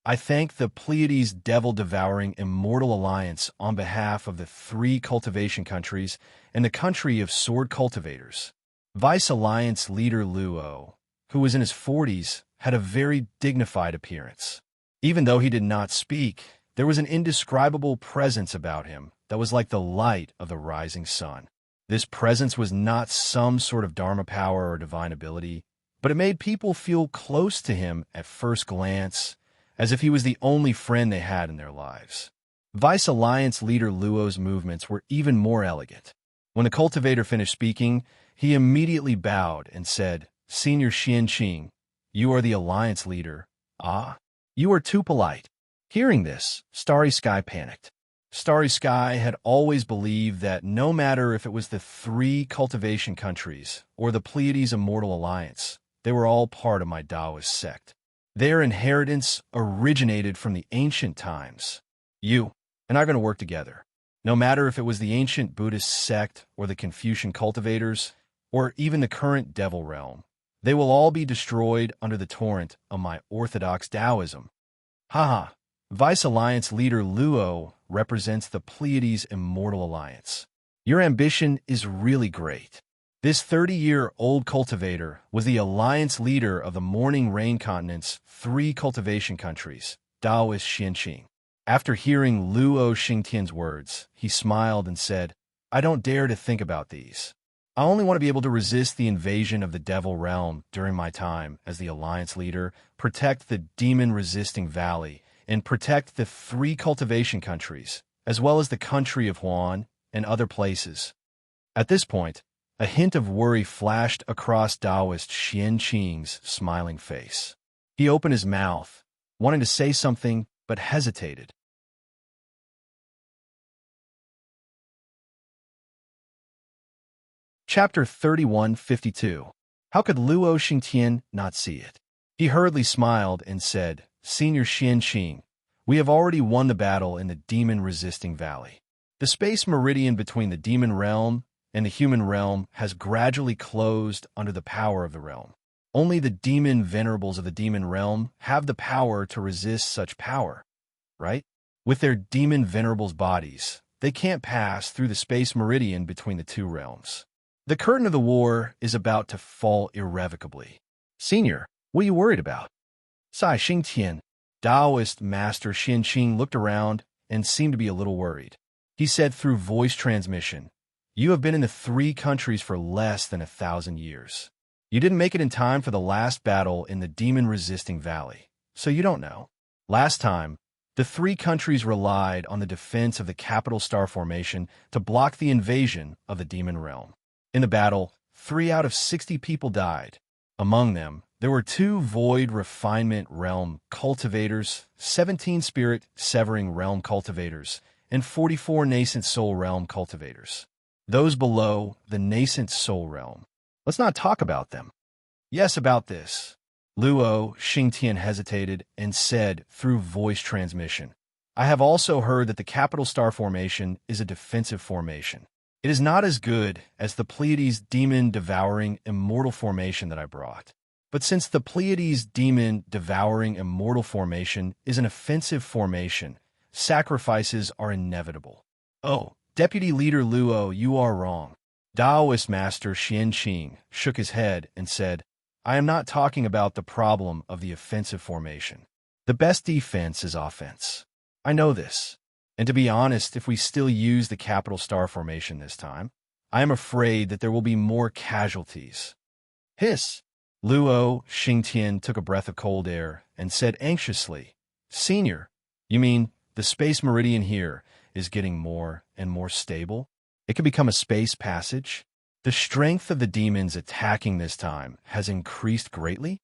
I thank the Pleiades devil-devouring immortal alliance on behalf of the 3 cultivation countries and the country of sword cultivators." Vice Alliance leader Luo, who was in his 40s, had a very dignified appearance. Even though he did not speak, there was an indescribable presence about him that was like the light of the rising sun. This presence was not some sort of Dharma power or divine ability, but it made people feel close to him at first glance, as if he was the only friend they had in their lives. Vice Alliance leader Luo's movements were even more elegant. When the cultivator finished speaking, he immediately bowed and said, "Senior Xianqing, you are the Alliance leader. Ah, you are too polite." Hearing this, Starry Sky panicked. Starry Sky had always believed that no matter if it was the 3 cultivation countries or the Pleiades Immortal Alliance, they were all part of my Taoist sect. Their inheritance originated from the ancient times. You and I are going to work together. No matter if it was the ancient Buddhist sect or the Confucian cultivators, or even the current Devil Realm, they will all be destroyed under the torrent of my orthodox Taoism. Haha, Vice Alliance leader Luo represents the Pleiades Immortal Alliance. Your ambition is really great. This 30-year-old cultivator was the alliance leader of the Morning Rain Continent's 3 cultivation countries, Taoist Xianqing. After hearing Luo Xingtian's words, he smiled and said, "I don't dare to think about these. I only want to be able to resist the invasion of the Devil Realm during my time as the alliance leader, protect the demon-resisting valley, and protect the 3 cultivation countries, as well as the country of Huan and other places." At this point, a hint of worry flashed across Taoist Xianqing's smiling face. He opened his mouth, wanting to say something, but hesitated. Chapter 3152. How could Luo Xingtian not see it? He hurriedly smiled and said, "Senior Xianqing, we have already won the battle in the demon-resisting valley. The space meridian between the demon realm and the human realm has gradually closed under the power of the realm. Only the demon venerables of the demon realm have the power to resist such power, right? With their demon venerables bodies, they can't pass through the space meridian between the 2 realms. The curtain of the war is about to fall irrevocably. Senior, what are you worried about?" Sai Xingtian, Taoist master Xianqing, looked around and seemed to be a little worried. He said through voice transmission, "You have been in the 3 countries for less than 1,000 years. You didn't make it in time for the last battle in the demon-resisting valley, so you don't know. Last time, the 3 countries relied on the defense of the capital star formation to block the invasion of the demon realm. In the battle, 3 out of 60 people died. Among them, There were 2 Void Refinement Realm Cultivators, 17 Spirit Severing Realm Cultivators, and 44 Nascent Soul Realm Cultivators. Those below the Nascent Soul Realm. Let's not talk about them. Yes, about this. Luo Xingtian hesitated and said through voice transmission, I have also heard that the Capital Star Formation is a defensive formation. It is not as good as the Pleiades Demon-Devouring Immortal Formation that I brought. But since the Pleiades Demon-Devouring Immortal Formation is an offensive formation, sacrifices are inevitable. Oh, Deputy Leader Luo, you are wrong. Daoist Master Xianqing shook his head and said, I am not talking about the problem of the offensive formation. The best defense is offense. I know this. And to be honest, if we still use the Capital Star Formation this time, I am afraid that there will be more casualties. Hiss! Luo Xingtian took a breath of cold air and said anxiously, Senior, you mean the space meridian here is getting more and more stable? It could become a space passage? The strength of the demons attacking this time has increased greatly?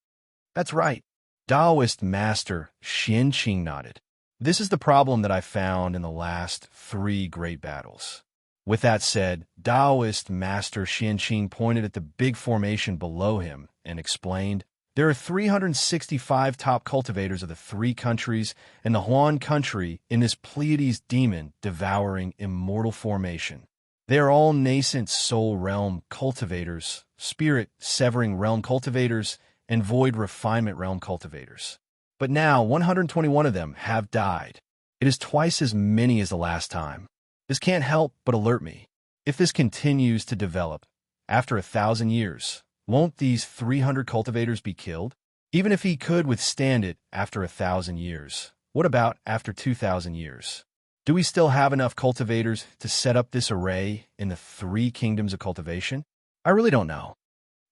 That's right. Daoist Master Xianqing nodded. This is the problem that I found in the last 3 great battles. With that said, Daoist Master Xianqing pointed at the big formation below him and explained, there are 365 top cultivators of the 3 countries and the Huan country in this Pleiades demon-devouring immortal formation. They are all nascent soul realm cultivators, spirit severing realm cultivators, and void refinement realm cultivators. But now 121 of them have died. It is twice as many as the last time. This can't help but alert me. If this continues to develop, after 1,000 years, won't these 300 cultivators be killed? Even if he could withstand it after 1,000 years, what about after 2,000 years? Do we still have enough cultivators to set up this array in the 3 kingdoms of cultivation? I really don't know.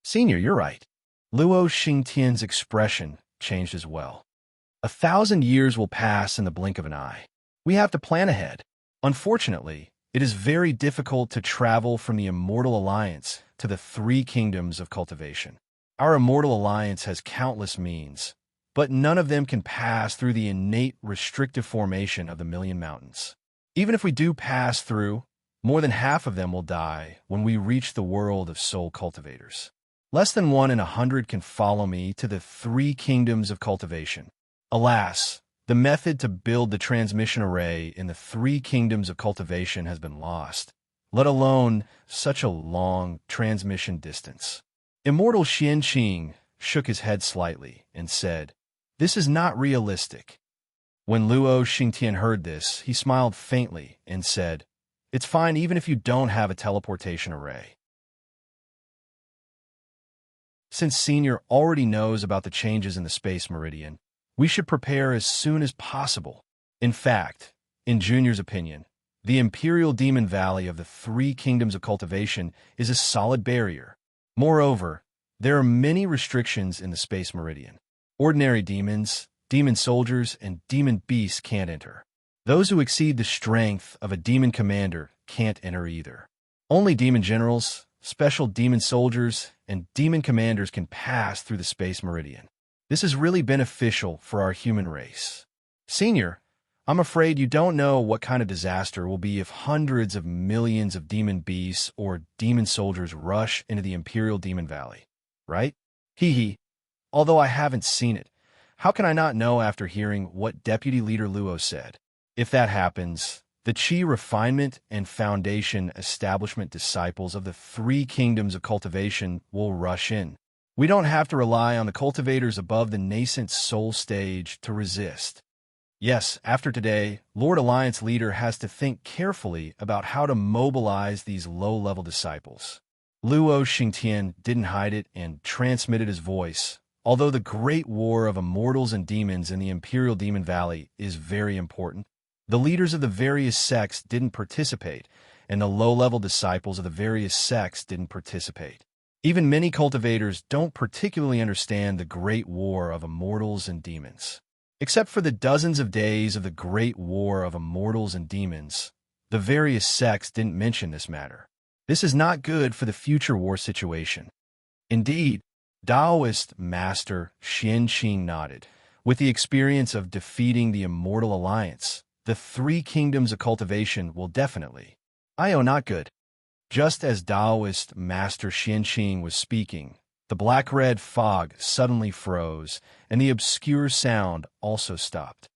Senior, you're right. Luo Xingtian's expression changed as well. 1,000 years will pass in the blink of an eye. We have to plan ahead. Unfortunately, it is very difficult to travel from the Immortal Alliance to the 3 kingdoms of cultivation. Our Immortal Alliance has countless means, but none of them can pass through the innate restrictive formation of the Million Mountains. Even if we do pass through, more than half of them will die when we reach the world of soul cultivators. Less than 1 in 100 can follow me to the 3 kingdoms of cultivation. Alas, the method to build the transmission array in the 3 kingdoms of cultivation has been lost, let alone such a long transmission distance. Immortal Xianqing shook his head slightly and said, This is not realistic. When Luo Xingtian heard this, he smiled faintly and said, It's fine even if you don't have a teleportation array. Since Senior already knows about the changes in the space meridian, we should prepare as soon as possible. In fact, in Junior's opinion, the Imperial Demon Valley of the 3 kingdoms of cultivation is a solid barrier. Moreover, there are many restrictions in the space meridian. Ordinary demons, demon soldiers, and demon beasts can't enter. Those who exceed the strength of a demon commander can't enter either. Only demon generals, special demon soldiers, and demon commanders can pass through the space meridian. This is really beneficial for our human race. Senior, I'm afraid you don't know what kind of disaster will be if hundreds of millions of demon beasts or demon soldiers rush into the Imperial Demon Valley, right? Hee hee. Although I haven't seen it, how can I not know after hearing what Deputy Leader Luo said? If that happens, the Qi Refinement and Foundation Establishment disciples of the 3 kingdoms of cultivation will rush in. We don't have to rely on the cultivators above the nascent soul stage to resist. Yes, after today, Lord Alliance Leader has to think carefully about how to mobilize these low-level disciples. Luo Xingtian didn't hide it and transmitted his voice. Although the great war of immortals and demons in the Imperial Demon Valley is very important, the leaders of the various sects didn't participate, and the low-level disciples of the various sects didn't participate. Even many cultivators don't particularly understand the great war of immortals and demons. Except for the dozens of days of the great war of immortals and demons, the various sects didn't mention this matter. This is not good for the future war situation. Indeed, Taoist master Xian Qing nodded. With the experience of defeating the Immortal Alliance, the three kingdoms of cultivation will definitely. Not good. Just as Taoist master Xian Qing was speaking, the black-red fog suddenly froze, and the obscure sound also stopped.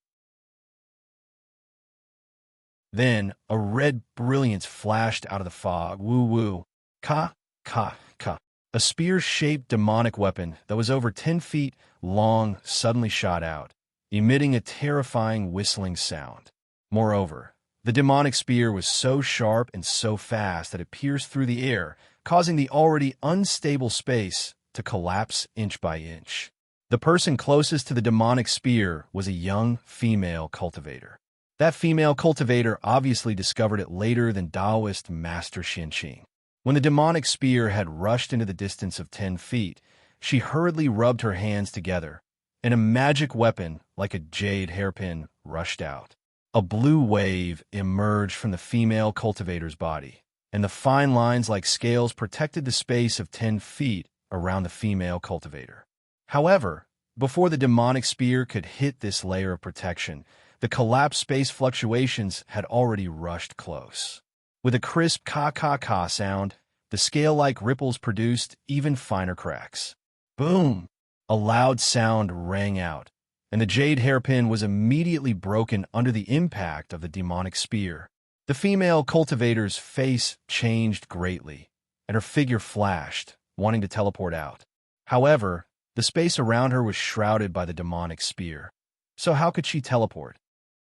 Then a red brilliance flashed out of the fog. Woo-woo. Ka, ka, ka. A spear-shaped demonic weapon that was over 10 feet long suddenly shot out, emitting a terrifying whistling sound. Moreover, the demonic spear was so sharp and so fast that it pierced through the air, causing the already unstable space to collapse inch by inch. The person closest to the demonic spear was a young female cultivator. That female cultivator obviously discovered it later than Taoist Master Xian Qing. When the demonic spear had rushed into the distance of 10 feet, she hurriedly rubbed her hands together, and a magic weapon, like a jade hairpin, rushed out. A blue wave emerged from the female cultivator's body, and the fine lines like scales protected the space of 10 feet around the female cultivator. However, before the demonic spear could hit this layer of protection, the collapsed space fluctuations had already rushed close. With a crisp ka-ka-ka sound, the scale-like ripples produced even finer cracks. Boom! A loud sound rang out, and the jade hairpin was immediately broken under the impact of the demonic spear. The female cultivator's face changed greatly, and her figure flashed, wanting to teleport out. However, the space around her was shrouded by the demonic spear. So how could she teleport?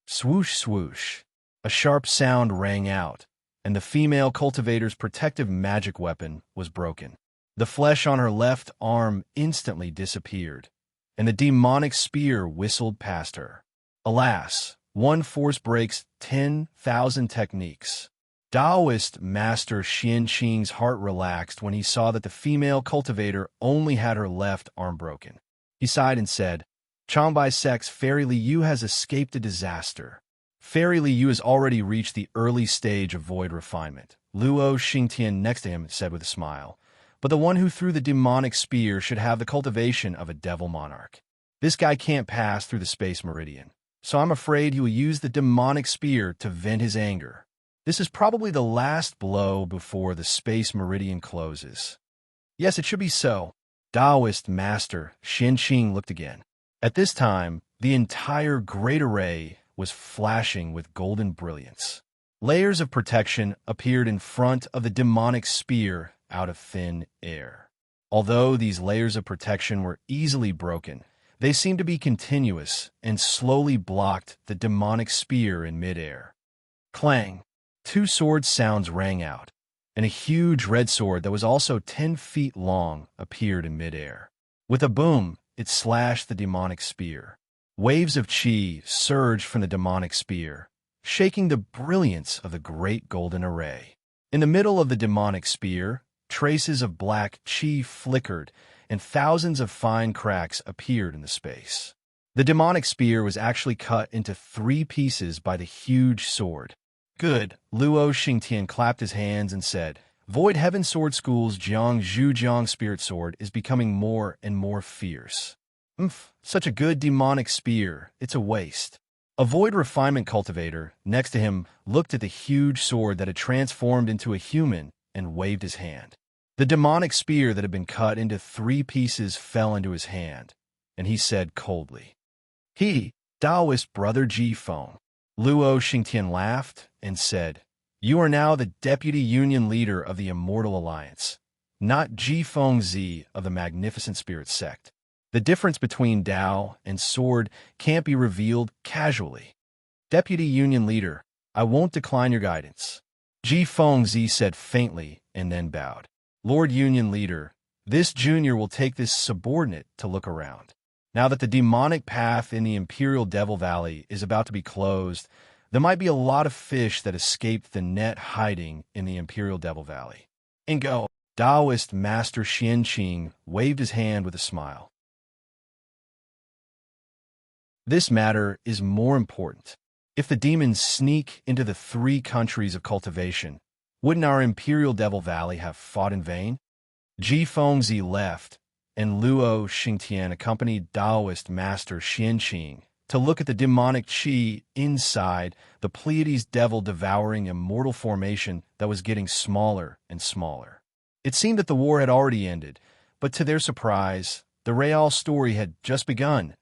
Swoosh, swoosh. A sharp sound rang out, and the female cultivator's protective magic weapon was broken. The flesh on her left arm instantly disappeared, and the demonic spear whistled past her. Alas, one force breaks 10,000 techniques. Taoist Master Xian Qing's heart relaxed when he saw that the female cultivator only had her left arm broken. He sighed and said, Changbai Sec's Fairy Li Yu has escaped a disaster. Fairy Li Yu has already reached the early stage of void refinement, Luo Xingtian next to him said with a smile. But the one who threw the demonic spear should have the cultivation of a devil monarch. This guy can't pass through the space meridian, so I'm afraid he will use the demonic spear to vent his anger. This is probably the last blow before the space meridian closes. Yes, it should be so. Taoist Master Xian Qing looked again. At this time, the entire Great Array was flashing with golden brilliance. Layers of protection appeared in front of the demonic spear out of thin air. Although these layers of protection were easily broken, they seemed to be continuous and slowly blocked the demonic spear in midair. Clang! Two sword sounds rang out, and a huge red sword that was also 10 feet long appeared in midair. With a boom, it slashed the demonic spear. Waves of chi surged from the demonic spear, shaking the brilliance of the great golden array. In the middle of the demonic spear, traces of black chi flickered, and thousands of fine cracks appeared in the space. The demonic spear was actually cut into 3 pieces by the huge sword. Good, Luo Xingtian clapped his hands and said, Void Heaven Sword School's Jiang Zhujiang Spirit Sword is becoming more and more fierce. Such a good demonic spear, it's a waste. A void refinement cultivator, next to him, looked at the huge sword that had transformed into a human and waved his hand. The demonic spear that had been cut into 3 pieces fell into his hand, and he said coldly, Taoist brother Ji Feng. Luo Xingtian laughed and said, You are now the deputy union leader of the Immortal Alliance, not Ji Feng Zi of the Magnificent Spirit Sect. The difference between Dao and sword can't be revealed casually. Deputy Union Leader, I won't decline your guidance. Ji Feng Zi said faintly and then bowed. Lord Union Leader, this junior will take this subordinate to look around. Now that the demonic path in the Imperial Devil Valley is about to be closed, there might be a lot of fish that escaped the net hiding in the Imperial Devil Valley. And go. Taoist Master Xian Qing waved his hand with a smile. This matter is more important. If the demons sneak into the 3 countries of cultivation, wouldn't our Imperial Devil Valley have fought in vain? Ji Fengzi left, and Luo Xingtian accompanied Taoist master Xianqing to look at the demonic qi inside the Pleiades devil-devouring immortal formation that was getting smaller and smaller. It seemed that the war had already ended, but to their surprise, the real story had just begun.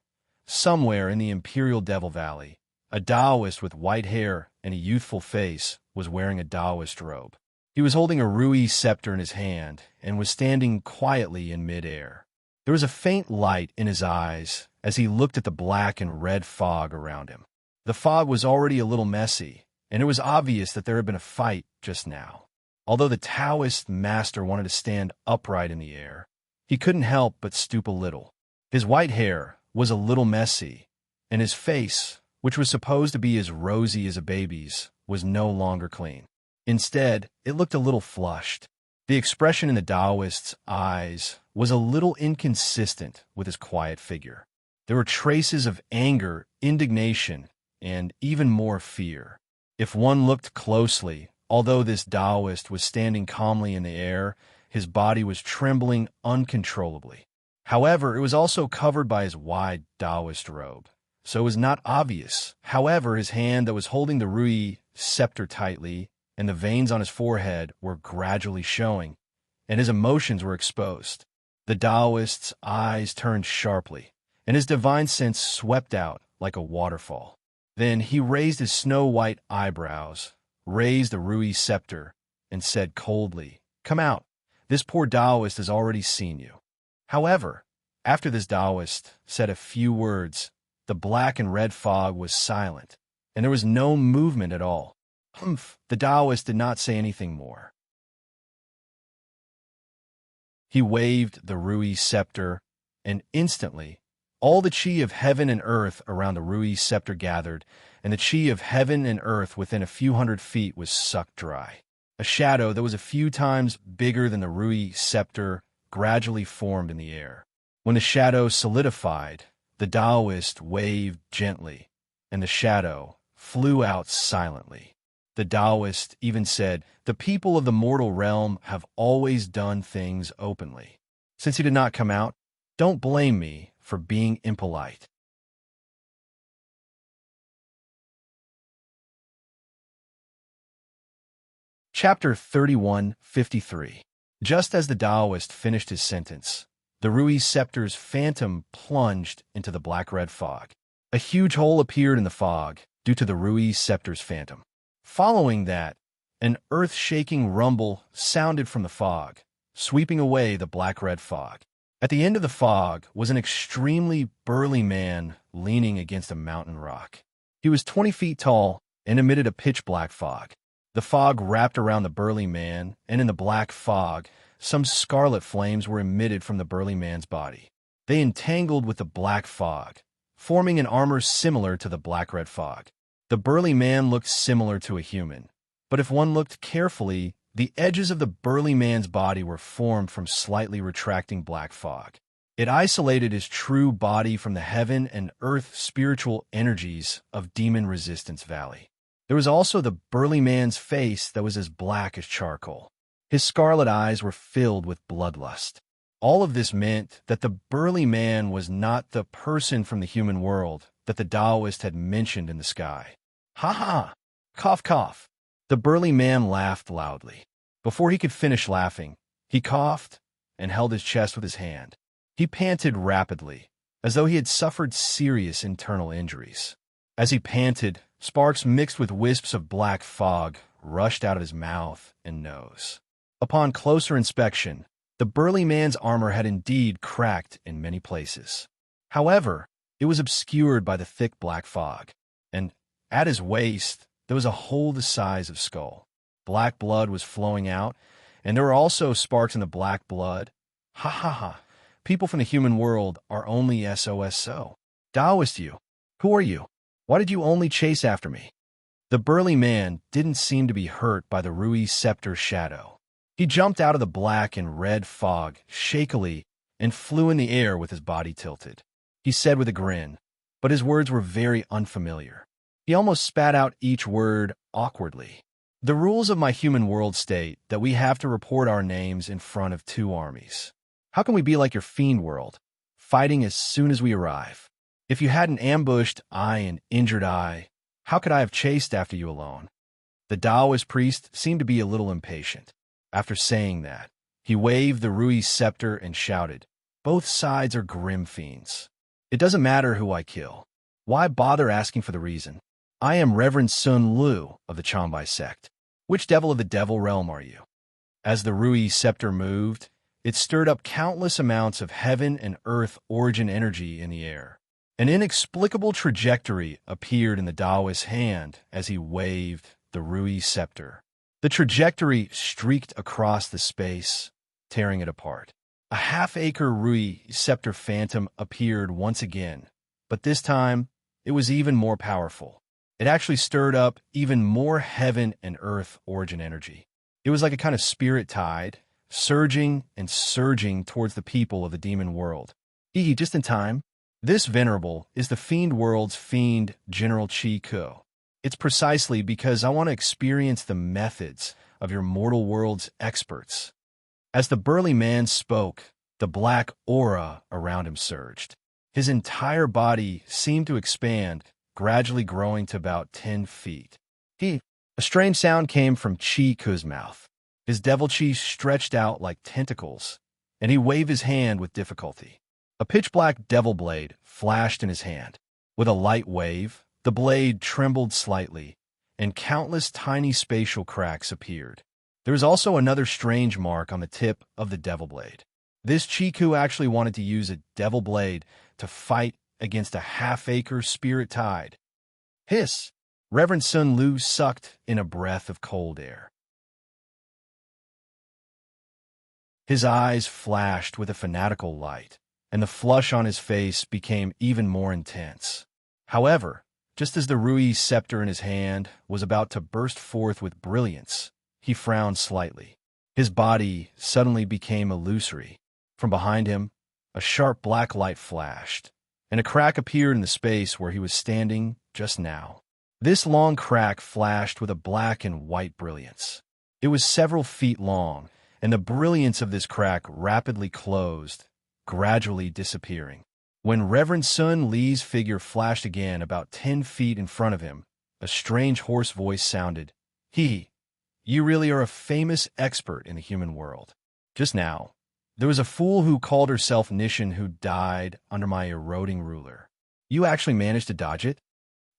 Somewhere in the Imperial Devil Valley, a Taoist with white hair and a youthful face was wearing a Taoist robe. He was holding a Rui scepter in his hand and was standing quietly in midair. There was a faint light in his eyes as he looked at the black and red fog around him. The fog was already a little messy, and it was obvious that there had been a fight just now. Although the Taoist master wanted to stand upright in the air, he couldn't help but stoop a little. His white hair was a little messy, and his face, which was supposed to be as rosy as a baby's, was no longer clean. Instead, it looked a little flushed. The expression in the Taoist's eyes was a little inconsistent with his quiet figure. There were traces of anger, indignation, and even more fear. If one looked closely, although this Taoist was standing calmly in the air, his body was trembling uncontrollably. However, it was also covered by his wide Taoist robe, so it was not obvious. However, his hand that was holding the Rui scepter tightly and the veins on his forehead were gradually showing, and his emotions were exposed. The Taoist's eyes turned sharply, and his divine sense swept out like a waterfall. Then he raised his snow-white eyebrows, raised the Rui scepter, and said coldly, "Come out. This poor Taoist has already seen you." However, after this Taoist said a few words, the black and red fog was silent, and there was no movement at all. Humph, the Taoist did not say anything more. He waved the Rui scepter, and instantly, all the qi of heaven and earth around the Rui scepter gathered, and the qi of heaven and earth within a few hundred feet was sucked dry. A shadow that was a few times bigger than the Rui scepter gradually formed in the air. When the shadow solidified, the Taoist waved gently, and the shadow flew out silently. The Taoist even said, "The people of the mortal realm have always done things openly. Since he did not come out, don't blame me for being impolite." Chapter 31:53. Just as the Taoist finished his sentence, the Rui scepter's phantom plunged into the black-red fog. A huge hole appeared in the fog due to the Rui scepter's phantom. Following that, an earth-shaking rumble sounded from the fog, sweeping away the black-red fog. At the end of the fog was an extremely burly man leaning against a mountain rock. He was 20 feet tall and emitted a pitch-black fog. The fog wrapped around the burly man, and in the black fog, some scarlet flames were emitted from the burly man's body. They entangled with the black fog, forming an armor similar to the black-red fog. The burly man looked similar to a human, but if one looked carefully, the edges of the burly man's body were formed from slightly retracting black fog. It isolated his true body from the heaven and earth spiritual energies of Demon Resistance Valley. There was also the burly man's face that was as black as charcoal. His scarlet eyes were filled with bloodlust. All of this meant that the burly man was not the person from the human world that the Taoist had mentioned in the sky. "Ha ha! Cough, cough!" The burly man laughed loudly. Before he could finish laughing, he coughed and held his chest with his hand. He panted rapidly, as though he had suffered serious internal injuries. As he panted, sparks mixed with wisps of black fog rushed out of his mouth and nose. Upon closer inspection, the burly man's armor had indeed cracked in many places. However, it was obscured by the thick black fog, and at his waist there was a hole the size of skull. Black blood was flowing out, and there were also sparks in the black blood. Ha ha ha! People from the human world are only SOSO. Taoist you! Who are you? Why did you only chase after me? The burly man didn't seem to be hurt by the Rui scepter's shadow. He jumped out of the black and red fog shakily and flew in the air with his body tilted. He said with a grin, but his words were very unfamiliar. He almost spat out each word awkwardly. "The rules of my human world state that we have to report our names in front of 2 armies. How can we be like your fiend world, fighting as soon as we arrive? If you hadn't ambushed I and injured I, how could I have chased after you alone? The Taoist priest seemed to be a little impatient. After saying that, he waved the Rui scepter and shouted, "Both sides are grim fiends. It doesn't matter who I kill. Why bother asking for the reason? I am Reverend Sun Lu of the Chambai sect. Which devil of the devil realm are you?" As the Rui scepter moved, it stirred up countless amounts of heaven and earth origin energy in the air. An inexplicable trajectory appeared in the Taoist's hand as he waved the Rui scepter. The trajectory streaked across the space, tearing it apart. A half-acre Rui scepter phantom appeared once again, but this time it was even more powerful. It actually stirred up even more heaven and earth origin energy. It was like a kind of spirit tide, surging and surging towards the people of the demon world. Just in time. This venerable is the fiend world's fiend, General Chi Ko. It's precisely because I want to experience the methods of your mortal world's experts. As the burly man spoke, the black aura around him surged. His entire body seemed to expand, gradually growing to about 10 feet. A strange sound came from Chi Ko's mouth. His devil chi stretched out like tentacles, and he waved his hand with difficulty. A pitch-black devil blade flashed in his hand. With a light wave, the blade trembled slightly, and countless tiny spatial cracks appeared. There was also another strange mark on the tip of the devil blade. This Chiku actually wanted to use a devil blade to fight against a half-acre spirit tide. Hiss! Reverend Sun Lu sucked in a breath of cold air. His eyes flashed with a fanatical light, and the flush on his face became even more intense. However, just as the Rui scepter in his hand was about to burst forth with brilliance, he frowned slightly. His body suddenly became illusory. From behind him, a sharp black light flashed, and a crack appeared in the space where he was standing just now. This long crack flashed with a black and white brilliance. It was several feet long, and the brilliance of this crack rapidly closed, gradually disappearing. When Reverend Sun Li's figure flashed again about 10 feet in front of him, a strange hoarse voice sounded, You really are a famous expert in the human world. Just now, there was a fool who called herself Nishin who died under my eroding ruler. You actually managed to dodge it?"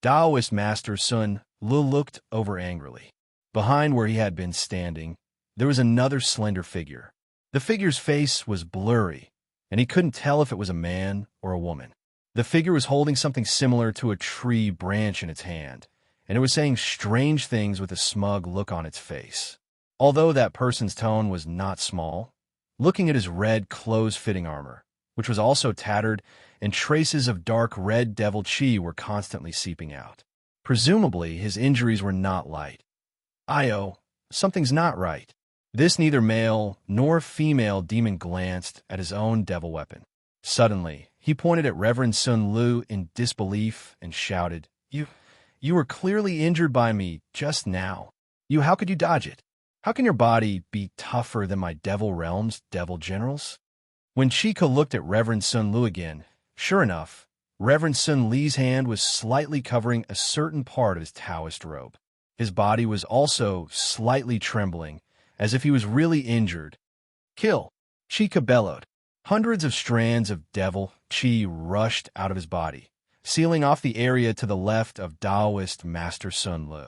Taoist Master Sun Lu looked over angrily. Behind where he had been standing, there was another slender figure. The figure's face was blurry, and he couldn't tell if it was a man or a woman. The figure was holding something similar to a tree branch in its hand, and it was saying strange things with a smug look on its face. Although that person's tone was not small, looking at his red clothes-fitting armor, which was also tattered, and traces of dark red devil chi were constantly seeping out. Presumably, his injuries were not light. Something's not right. This neither male nor female demon glanced at his own devil weapon. Suddenly, he pointed at Reverend Sun Lu in disbelief and shouted, You were clearly injured by me just now. How could you dodge it? How can your body be tougher than my devil realm's devil generals?" When Chica looked at Reverend Sun Lu again, sure enough, Reverend Sun Li's hand was slightly covering a certain part of his Taoist robe. His body was also slightly trembling, as if he was really injured. "Kill!" Chica bellowed. Hundreds of strands of devil chi rushed out of his body, sealing off the area to the left of Taoist Master Sun Lu.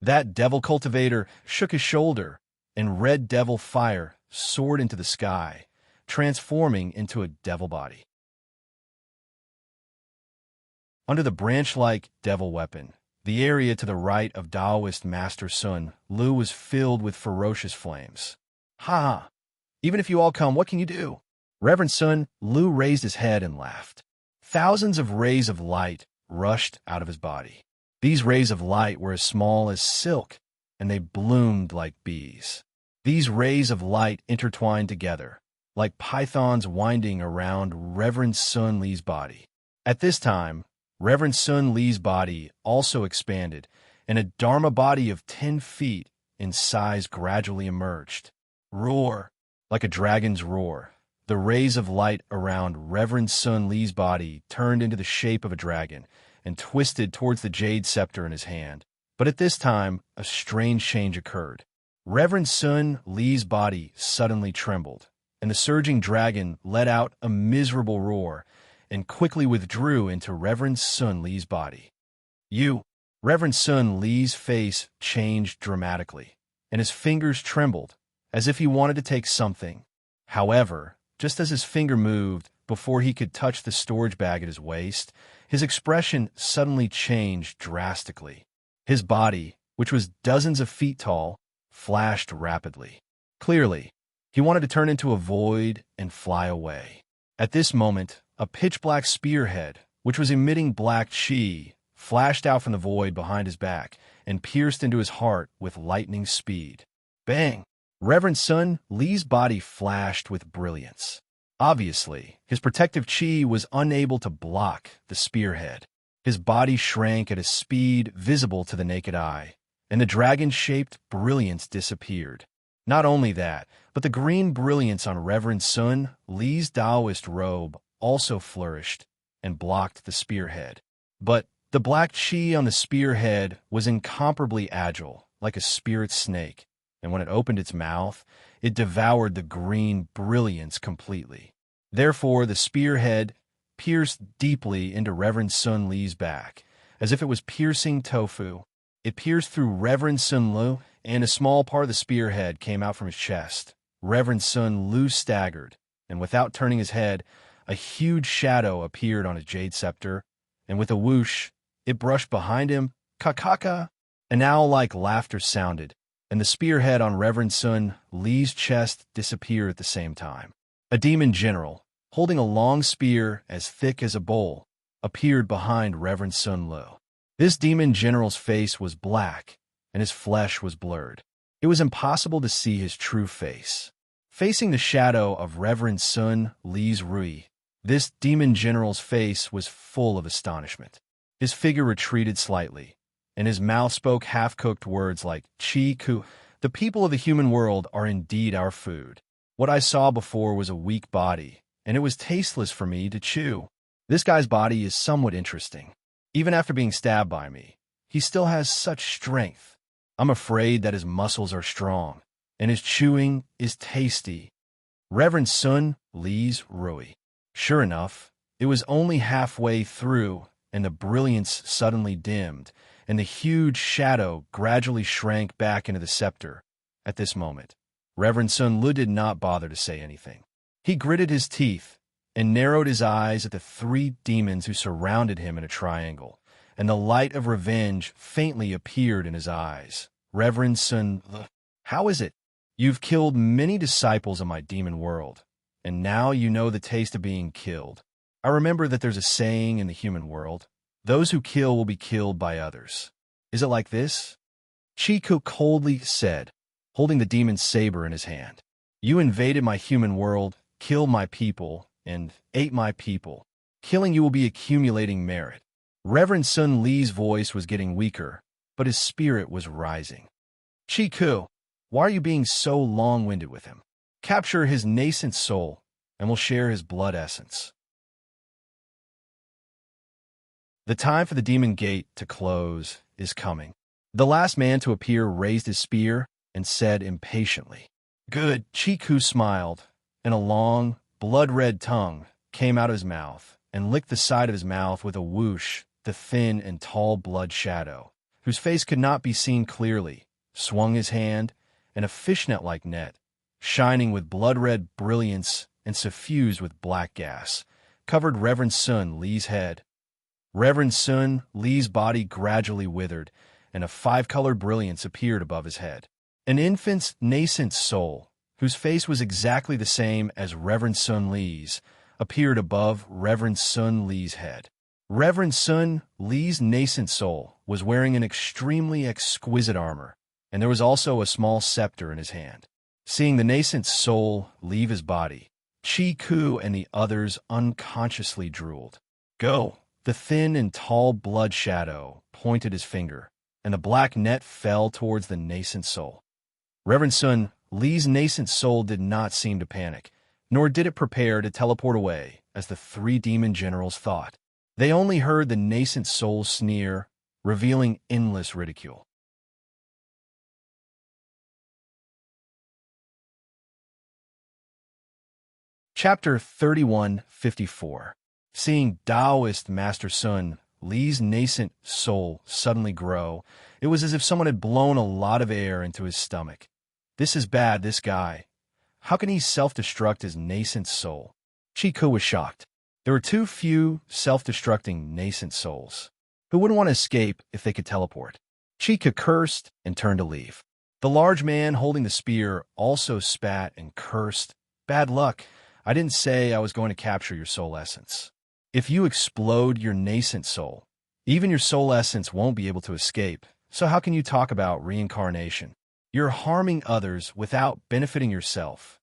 That devil cultivator shook his shoulder, and red devil fire soared into the sky, transforming into a devil body. Under the branch-like devil weapon, the area to the right of Taoist Master Sun Lu was filled with ferocious flames. "Ha! Even if you all come, what can you do?" Reverend Sun Lu raised his head and laughed. Thousands of rays of light rushed out of his body. These rays of light were as small as silk, and they bloomed like bees. These rays of light intertwined together, like pythons winding around Reverend Sun Li's body. At this time, Reverend Sun Li's body also expanded, and a Dharma body of 10 feet in size gradually emerged. Roar! Like a dragon's roar, The rays of light around Reverend Sun Li's body turned into the shape of a dragon and twisted towards the jade scepter in his hand. But at this time, a strange change occurred. Reverend Sun Li's body suddenly trembled, and the surging dragon let out a miserable roar and quickly withdrew into Reverend Sun Li's body. Reverend Sun Li's face changed dramatically, and his fingers trembled, as if he wanted to take something. However, just as his finger moved before he could touch the storage bag at his waist, his expression suddenly changed drastically. His body, which was dozens of feet tall, flashed rapidly. Clearly, he wanted to turn into a void and fly away. At this moment, a pitch-black spearhead, which was emitting black chi, flashed out from the void behind his back and pierced into his heart with lightning speed. Bang! Reverend Sun Li's body flashed with brilliance. Obviously, his protective chi was unable to block the spearhead. His body shrank at a speed visible to the naked eye, and the dragon-shaped brilliance disappeared. Not only that, but the green brilliance on Reverend Sun Li's Taoist robe also flourished and blocked the spearhead. But the black chi on the spearhead was incomparably agile, like a spirit snake, and when it opened its mouth, it devoured the green brilliance completely. Therefore, the spearhead pierced deeply into Reverend Sun Li's back, as if it was piercing tofu. It pierced through Reverend Sun Li, and a small part of the spearhead came out from his chest. Reverend Sun Li staggered, and without turning his head, a huge shadow appeared on his jade scepter, and with a whoosh, it brushed behind him. Ka-ka-ka! An owl-like laughter sounded, and the spearhead on Reverend Sun Li's chest disappeared at the same time. A demon general, holding a long spear as thick as a bowl, appeared behind Reverend Sun Li. This demon general's face was black, and his flesh was blurred. It was impossible to see his true face. Facing the shadow of Reverend Sun Li's Rui, this demon general's face was full of astonishment. His figure retreated slightly, and his mouth spoke half-cooked words like, "Chi ku, the people of the human world are indeed our food. What I saw before was a weak body, and it was tasteless for me to chew. This guy's body is somewhat interesting. Even after being stabbed by me, he still has such strength. I'm afraid that his muscles are strong, and his chewing is tasty." Reverend Sun Li's Rui. Sure enough, it was only halfway through, and the brilliance suddenly dimmed, and the huge shadow gradually shrank back into the scepter. At this moment, Reverend Sun Li did not bother to say anything. He gritted his teeth and narrowed his eyes at the three demons who surrounded him in a triangle, and the light of revenge faintly appeared in his eyes. Reverend Sun Li, how is it? You've killed many disciples of my demon world, and now you know the taste of being killed. I remember that there's a saying in the human world, those who kill will be killed by others. Is it like this? Chiku coldly said, holding the demon's saber in his hand. You invaded my human world, killed my people, and ate my people. Killing you will be accumulating merit. Reverend Sun Li's voice was getting weaker, but his spirit was rising. Chiku, why are you being so long-winded with him? Capture his nascent soul, and we'll share his blood essence. The time for the demon gate to close is coming. The last man to appear raised his spear and said impatiently, "Good." Chiku smiled, and a long, blood-red tongue came out of his mouth and licked the side of his mouth with a whoosh. The thin and tall blood shadow, whose face could not be seen clearly, swung his hand, and a fishnet-like net, shining with blood-red brilliance and suffused with black gas, covered Reverend Sun Li's head. Reverend Sun Li's body gradually withered, and a five-colored brilliance appeared above his head. An infant's nascent soul, whose face was exactly the same as Reverend Sun Li's, appeared above Reverend Sun Li's head. Reverend Sun Li's nascent soul was wearing an extremely exquisite armor, and there was also a small scepter in his hand. Seeing the nascent soul leave his body, Chi-Ku and the others unconsciously drooled. Go! The thin and tall blood shadow pointed his finger, and the black net fell towards the nascent soul. Reverend Sun Li's nascent soul did not seem to panic, nor did it prepare to teleport away, as the three demon generals thought. They only heard the nascent soul sneer, revealing endless ridicule. Chapter 3154. Seeing Taoist Master Sun Li's nascent soul suddenly grow, it was as if someone had blown a lot of air into his stomach. This is bad, this guy. How can he self-destruct his nascent soul? Chiku was shocked. There were too few self-destructing nascent souls. Who wouldn't want to escape if they could teleport? Chiku cursed and turned to leave. The large man holding the spear also spat and cursed. Bad luck. I didn't say I was going to capture your soul essence. If you explode your nascent soul, even your soul essence won't be able to escape. So how can you talk about reincarnation? You're harming others without benefiting yourself.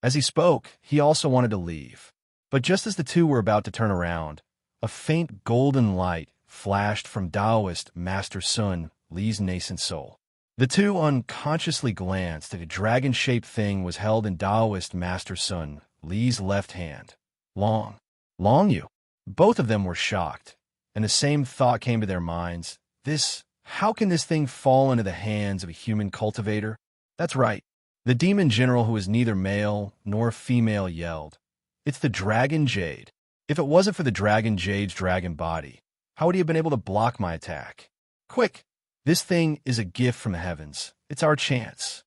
As he spoke, he also wanted to leave. But just as the two were about to turn around, a faint golden light flashed from Taoist Master Sun Li's nascent soul. The two unconsciously glanced at a dragon-shaped thing was held in Taoist Master Sun Li's left hand. Long you. Both of them were shocked, and the same thought came to their minds. How can this thing fall into the hands of a human cultivator? That's right. The demon general, who was neither male nor female, yelled, "It's the Dragon Jade. If it wasn't for the Dragon Jade's dragon body, how would he have been able to block my attack? Quick! This thing is a gift from the heavens. It's our chance."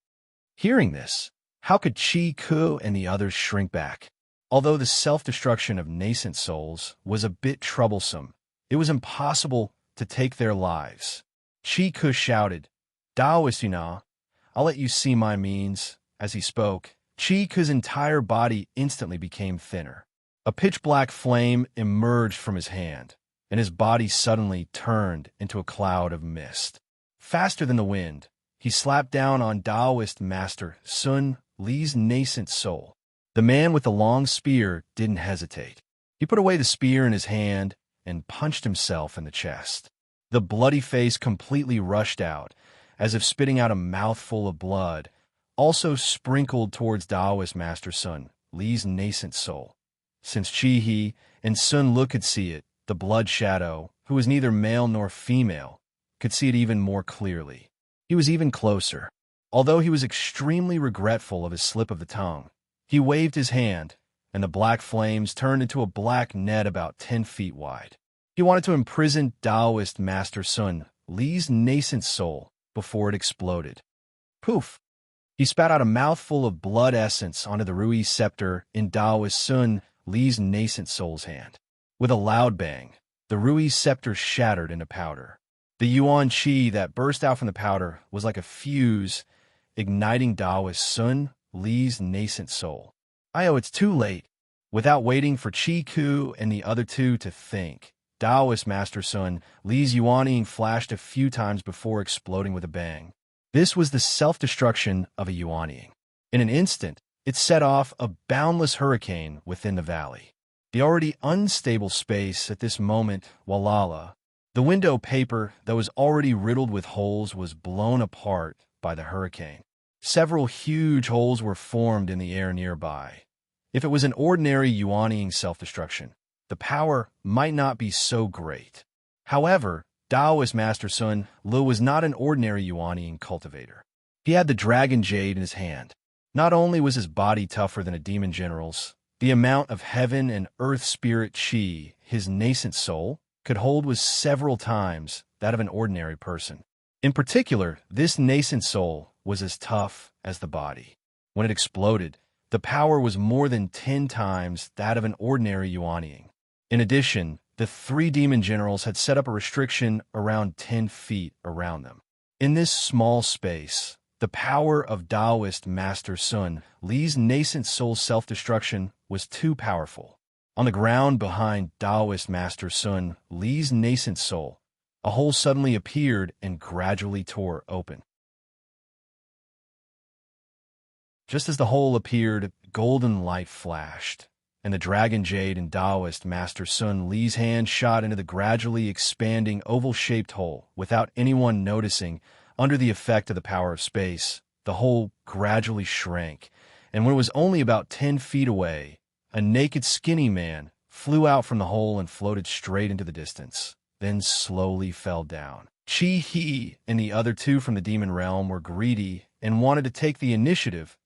Hearing this, how could Chiku and the others shrink back? Although the self-destruction of nascent souls was a bit troublesome, it was impossible to take their lives. Chiku shouted, "Taoist, I'll let you see my means." As he spoke, Chiku's entire body instantly became thinner. A pitch-black flame emerged from his hand, and his body suddenly turned into a cloud of mist. Faster than the wind, he slapped down on Taoist Master Sun Li's nascent soul. The man with the long spear didn't hesitate. He put away the spear in his hand and punched himself in the chest. The bloody face completely rushed out, as if spitting out a mouthful of blood, also sprinkled towards Taoist Master Sun Li's nascent soul. Since Chi-He and Sun Lu could see it, the blood shadow, who was neither male nor female, could see it even more clearly. He was even closer. Although he was extremely regretful of his slip of the tongue, he waved his hand, and the black flames turned into a black net about 10 feet wide. He wanted to imprison Taoist Master Sun Li's nascent soul before it exploded. Poof! He spat out a mouthful of blood essence onto the Rui scepter in Taoist Sun Li's nascent soul's hand. With a loud bang, the Rui scepter shattered into powder. The Yuan Qi that burst out from the powder was like a fuse, igniting Taoist Sun Li's nascent soul. It's too late. Without waiting for Chiku and the other two to think, Taoist Master Sun Li's Yuaning flashed a few times before exploding with a bang. This was the self-destruction of a Yuaning. In an instant, it set off a boundless hurricane within the valley. The already unstable space at this moment, Walala, the window paper that was already riddled with holes, was blown apart by the hurricane. Several huge holes were formed in the air nearby. If it was an ordinary Yuaning self-destruction, the power might not be so great. However, Taoist Master Sun Lu was not an ordinary Yuaning cultivator. He had the Dragon Jade in his hand. Not only was his body tougher than a demon general's, the amount of heaven and earth spirit chi his nascent soul could hold was several times that of an ordinary person. In particular, this nascent soul was as tough as the body. When it exploded, the power was more than 10 times that of an ordinary Yuaning. In addition, the three demon generals had set up a restriction around 10 feet around them. In this small space, the power of Taoist Master Sun Li's nascent soul self-destruction was too powerful. On the ground behind Taoist Master Sun Li's nascent soul, a hole suddenly appeared and gradually tore open. Just as the hole appeared, golden light flashed, and the Dragon Jade in Taoist Master Sun Li's hand shot into the gradually expanding oval-shaped hole. Without anyone noticing, under the effect of the power of space, the hole gradually shrank, and when it was only about 10 feet away, a naked skinny man flew out from the hole and floated straight into the distance, then slowly fell down. He and the other two from the demon realm were greedy and wanted to take the initiative,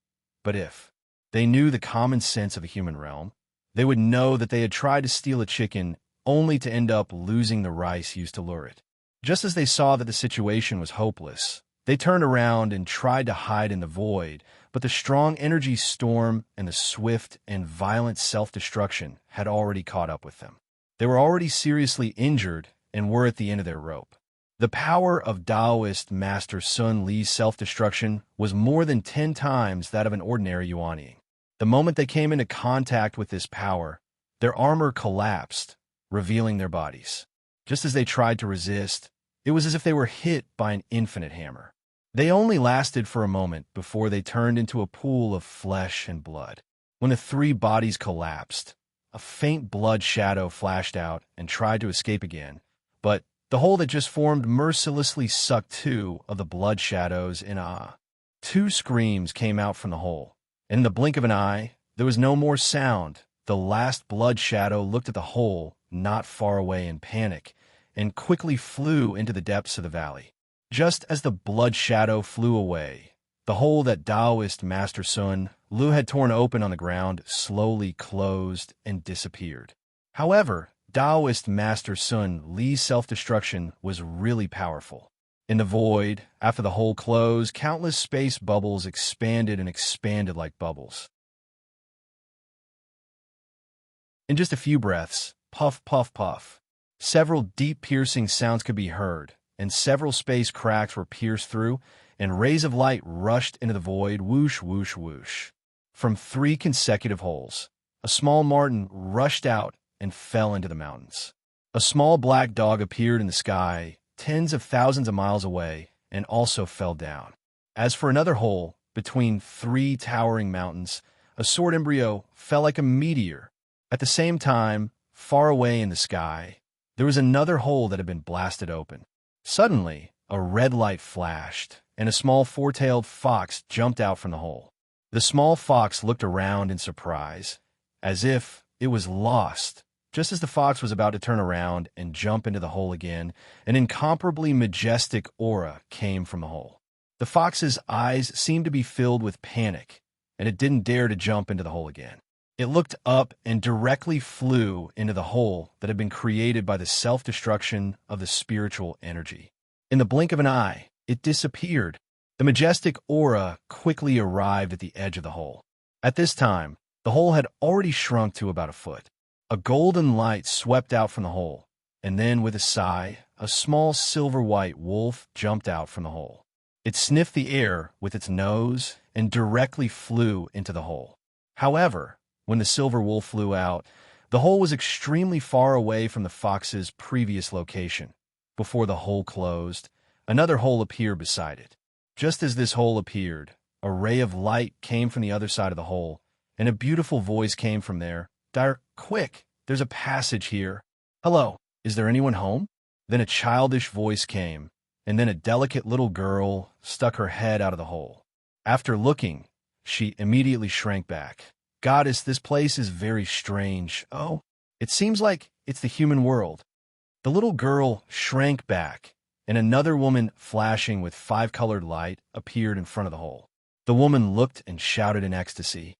but if they knew the common sense of the human realm, they would know that they had tried to steal a chicken only to end up losing the rice used to lure it. Just as they saw that the situation was hopeless, they turned around and tried to hide in the void, but the strong energy storm and the swift and violent self-destruction had already caught up with them. They were already seriously injured and were at the end of their rope. The power of Taoist Master Sun Li's self-destruction was more than 10 times that of an ordinary Yuanying. The moment they came into contact with this power, their armor collapsed, revealing their bodies. Just as they tried to resist, it was as if they were hit by an infinite hammer. They only lasted for a moment before they turned into a pool of flesh and blood. When the three bodies collapsed, a faint blood shadow flashed out and tried to escape again, but the hole that just formed mercilessly sucked two of the blood shadows in. Two screams came out from the hole. In the blink of an eye, there was no more sound. The last blood shadow looked at the hole not far away in panic and quickly flew into the depths of the valley. Just as the blood shadow flew away, the hole that Taoist Master Sun Lu had torn open on the ground slowly closed and disappeared. However, Taoist Master Sun Li's self-destruction was really powerful. In the void, after the hole closed, countless space bubbles expanded and expanded like bubbles. In just a few breaths, puff, puff, puff, several deep piercing sounds could be heard, and several space cracks were pierced through, and rays of light rushed into the void, whoosh, whoosh, whoosh. From 3 consecutive holes, a small marten rushed out and fell into the mountains. A small black dog appeared in the sky, tens of thousands of miles away, and also fell down. As for another hole, between 3 towering mountains, a sword embryo fell like a meteor. At the same time, far away in the sky, there was another hole that had been blasted open. Suddenly, a red light flashed, and a small 4-tailed fox jumped out from the hole. The small fox looked around in surprise, as if it was lost. Just as the fox was about to turn around and jump into the hole again, an incomparably majestic aura came from the hole. The fox's eyes seemed to be filled with panic, and it didn't dare to jump into the hole again. It looked up and directly flew into the hole that had been created by the self-destruction of the spiritual energy. In the blink of an eye, it disappeared. The majestic aura quickly arrived at the edge of the hole. At this time, the hole had already shrunk to about a foot. A golden light swept out from the hole, and then with a sigh, a small silver-white wolf jumped out from the hole. It sniffed the air with its nose and directly flew into the hole. However, when the silver wolf flew out, the hole was extremely far away from the fox's previous location. Before the hole closed, another hole appeared beside it. Just as this hole appeared, a ray of light came from the other side of the hole, and a beautiful voice came from there. Quick, there's a passage here. Hello, is there anyone home? Then a childish voice came, and then a delicate little girl stuck her head out of the hole. After looking, she immediately shrank back. Goddess, this place is very strange. Oh, it seems like it's the human world. The little girl shrank back, and another woman flashing with 5-colored light appeared in front of the hole. The woman looked and shouted in ecstasy.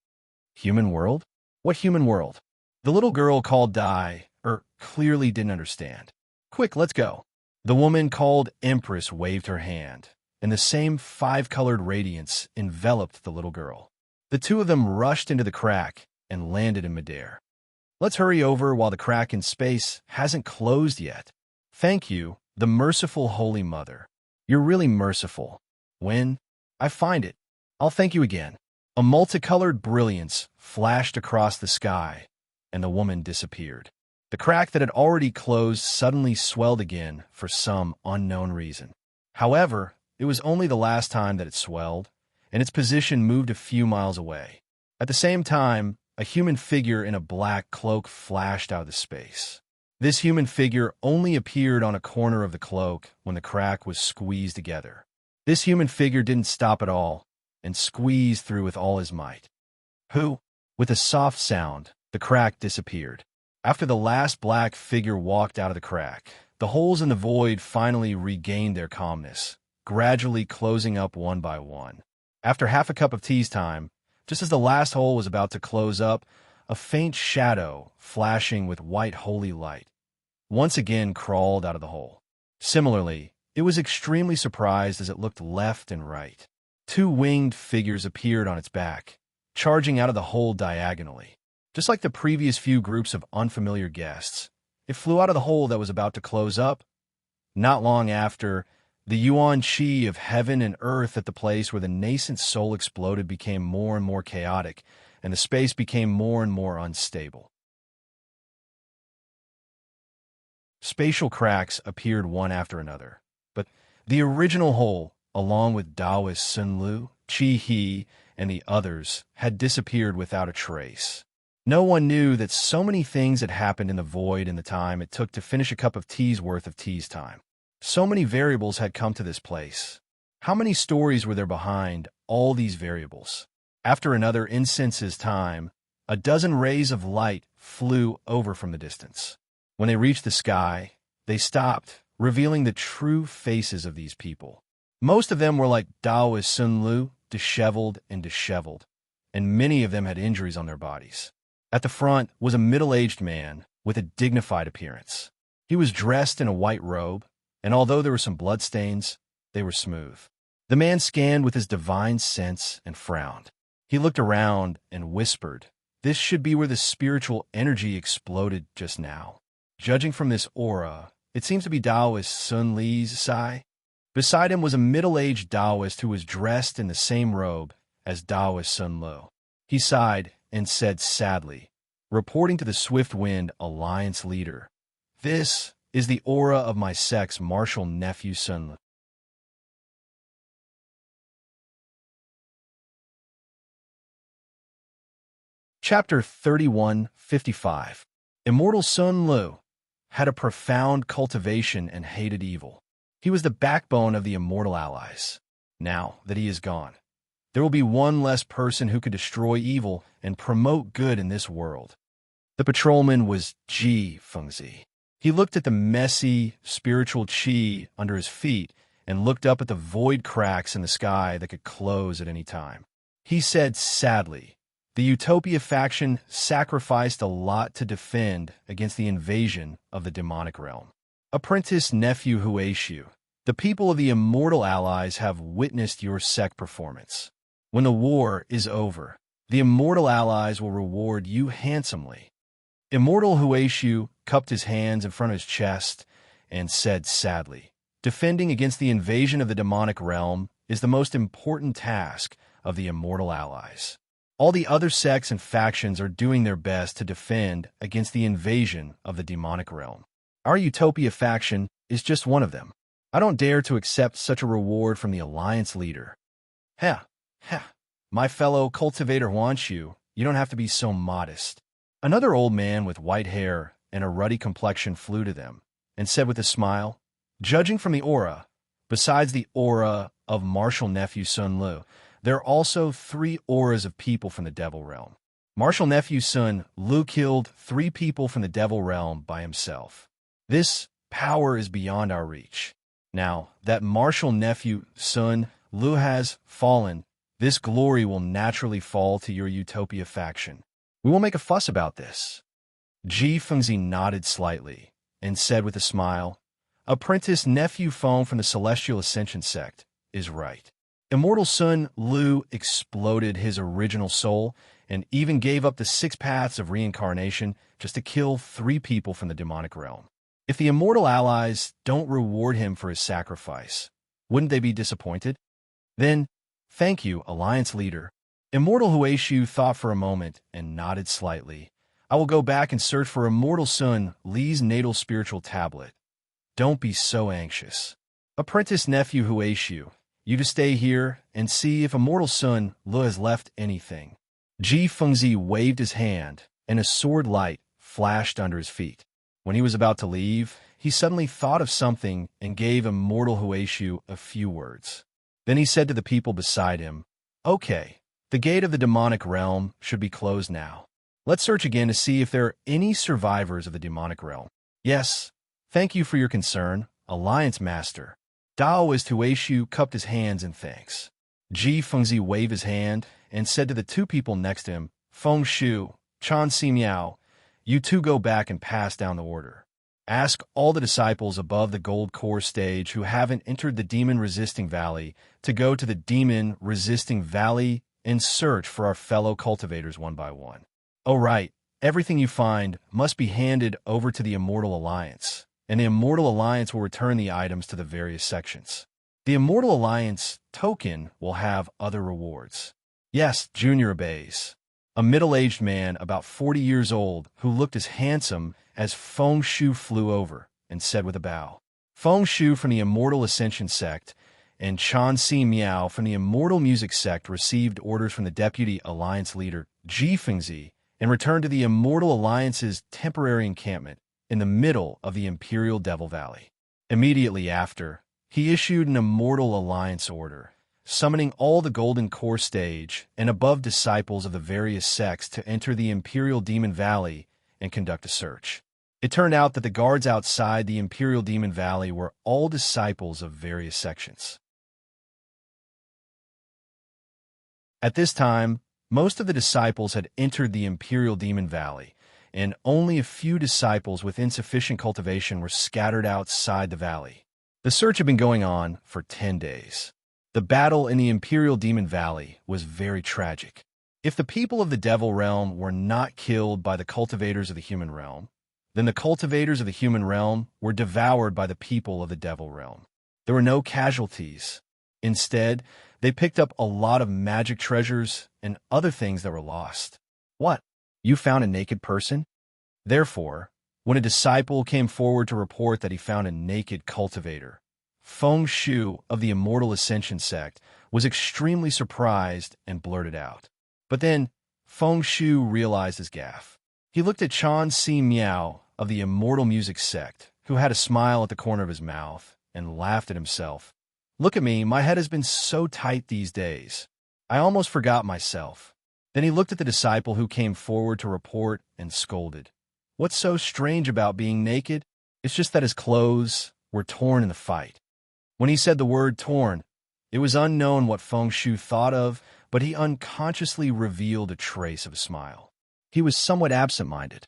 Human world? What human world? The little girl called clearly didn't understand. Quick, let's go. The woman called Empress waved her hand, and the same 5-colored radiance enveloped the little girl. The two of them rushed into the crack and landed in midair. Let's hurry over while the crack in space hasn't closed yet. Thank you, the merciful Holy Mother. You're really merciful. When I find it, I'll thank you again. A multicolored brilliance flashed across the sky, and the woman disappeared. The crack that had already closed suddenly swelled again for some unknown reason. However, it was only the last time that it swelled, and its position moved a few miles away. At the same time, a human figure in a black cloak flashed out of the space. This human figure only appeared on a corner of the cloak when the crack was squeezed together. This human figure didn't stop at all and squeezed through with all his might. Who? With a soft sound, the crack disappeared. After the last black figure walked out of the crack, the holes in the void finally regained their calmness, gradually closing up one by one. After half a cup of tea's time, just as the last hole was about to close up, a faint shadow, flashing with white holy light, once again crawled out of the hole. Similarly, it was extremely surprised as it looked left and right. Two winged figures appeared on its back, charging out of the hole diagonally. Just like the previous few groups of unfamiliar guests, it flew out of the hole that was about to close up. Not long after, the yuan qi of heaven and earth at the place where the nascent soul exploded became more and more chaotic, and the space became more and more unstable. Spatial cracks appeared one after another, but the original hole, along with Taoist Sun Lu, Qi He, and the others, had disappeared without a trace. No one knew that so many things had happened in the void in the time it took to finish a cup of tea's worth of tea's time. So many variables had come to this place. How many stories were there behind all these variables? After another incense's time, a dozen rays of light flew over from the distance. When they reached the sky, they stopped, revealing the true faces of these people. Most of them were like Taoist Sun Lu, disheveled, and many of them had injuries on their bodies. At the front was a middle-aged man with a dignified appearance. He was dressed in a white robe, and although there were some bloodstains, they were smooth. The man scanned with his divine sense and frowned. He looked around and whispered, "This should be where the spiritual energy exploded just now." Judging from this aura, it seems to be Taoist Sun Li's Sai. Beside him was a middle-aged Taoist who was dressed in the same robe as Taoist Sun Lu. He sighed and said sadly, reporting to the Swift Wind Alliance leader, "This is the aura of my sect's martial nephew Sun Lu." Chapter 3155. Immortal Sun Lu had a profound cultivation and hated evil. He was the backbone of the immortal allies. Now that he is gone, there will be one less person who could destroy evil and promote good in this world. The patrolman was Ji Fengzi. He looked at the messy, spiritual qi under his feet and looked up at the void cracks in the sky that could close at any time. He said sadly, "The Utopia faction sacrificed a lot to defend against the invasion of the demonic realm. Apprentice nephew Huaishu, the people of the immortal allies have witnessed your sect performance. When the war is over, the immortal allies will reward you handsomely." Immortal Huaishu cupped his hands in front of his chest and said sadly, "Defending against the invasion of the demonic realm is the most important task of the immortal allies. All the other sects and factions are doing their best to defend against the invasion of the demonic realm. Our Utopia faction is just one of them. I don't dare to accept such a reward from the Alliance leader." "Heh, my fellow cultivator wants you. You don't have to be so modest." Another old man with white hair and a ruddy complexion flew to them and said with a smile, "Judging from the aura, besides the aura of martial nephew Sun Lu, there are also 3 auras of people from the devil realm. Martial nephew Sun Lu killed 3 people from the devil realm by himself. This power is beyond our reach. Now that martial nephew Sun Lu has fallen, this glory will naturally fall to your Utopia faction. We will make a fuss about this." Ji Fengzi nodded slightly and said with a smile, "Apprentice nephew Feng from the Celestial Ascension sect is right. Immortal Sun Lu exploded his original soul and even gave up the 6 paths of reincarnation just to kill 3 people from the demonic realm. If the immortal allies don't reward him for his sacrifice, wouldn't they be disappointed? Then, thank you, Alliance leader." Immortal Huaishu thought for a moment and nodded slightly. "I will go back and search for Immortal Sun Li's natal spiritual tablet. Don't be so anxious. Apprentice nephew Huaishu, you to stay here and see if Immortal Sun Lu has left anything." Ji Fengzi waved his hand, and a sword light flashed under his feet. When he was about to leave, he suddenly thought of something and gave Immortal Huaishu a few words. Then he said to the people beside him, "Okay, The gate of the demonic realm should be closed now. Let's search again to see if there are any survivors of the demonic realm. Yes, thank you for your concern, Alliance Master. Daoist Huaishu cupped his hands in thanks. Ji Fengzi waved his hand and said to the two people next to him, Feng Shu, Chan Si Miao, you two go back and pass down the order. Ask all the disciples above the gold core stage who haven't entered the demon-resisting valley to go to the demon-resisting valley and search for our fellow cultivators one by one. Oh right, everything you find must be handed over to the Immortal Alliance, and the Immortal Alliance will return the items to the various sections. The Immortal Alliance token will have other rewards. Yes, Junior obeys. A middle-aged man about 40 years old who looked as handsome as Feng Shu flew over and said with a bow. Feng Shu from the Immortal Ascension Sect and Chan Si Miao from the Immortal Music Sect received orders from the Deputy Alliance Leader, Ji Fengzi, and returned to the Immortal Alliance's temporary encampment in the middle of the Imperial Devil Valley. Immediately after, he issued an Immortal Alliance order, summoning all the Golden Core stage and above disciples of the various sects to enter the Imperial Demon Valley and conduct a search. It turned out that the guards outside the Imperial Demon Valley were all disciples of various sections. At this time, most of the disciples had entered the Imperial Demon Valley, and only a few disciples with insufficient cultivation were scattered outside the valley. The search had been going on for 10 days. The battle in the Imperial Demon Valley was very tragic. If the people of the Devil Realm were not killed by the cultivators of the human realm, then the cultivators of the human realm were devoured by the people of the Devil Realm. There were no casualties. Instead, they picked up a lot of magic treasures and other things that were lost. What? You found a naked person? Therefore, when a disciple came forward to report that he found a naked cultivator, Feng Shu of the Immortal Ascension Sect was extremely surprised and blurted out. But then, Feng Shu realized his gaffe. He looked at Chan Si Miao of the Immortal Music Sect, who had a smile at the corner of his mouth, and laughed at himself. Look at me, my head has been so tight these days. I almost forgot myself. Then he looked at the disciple who came forward to report and scolded. What's so strange about being naked? It's just that his clothes were torn in the fight. When he said the word torn, it was unknown what Feng Shu thought of, but he unconsciously revealed a trace of a smile. He was somewhat absent-minded.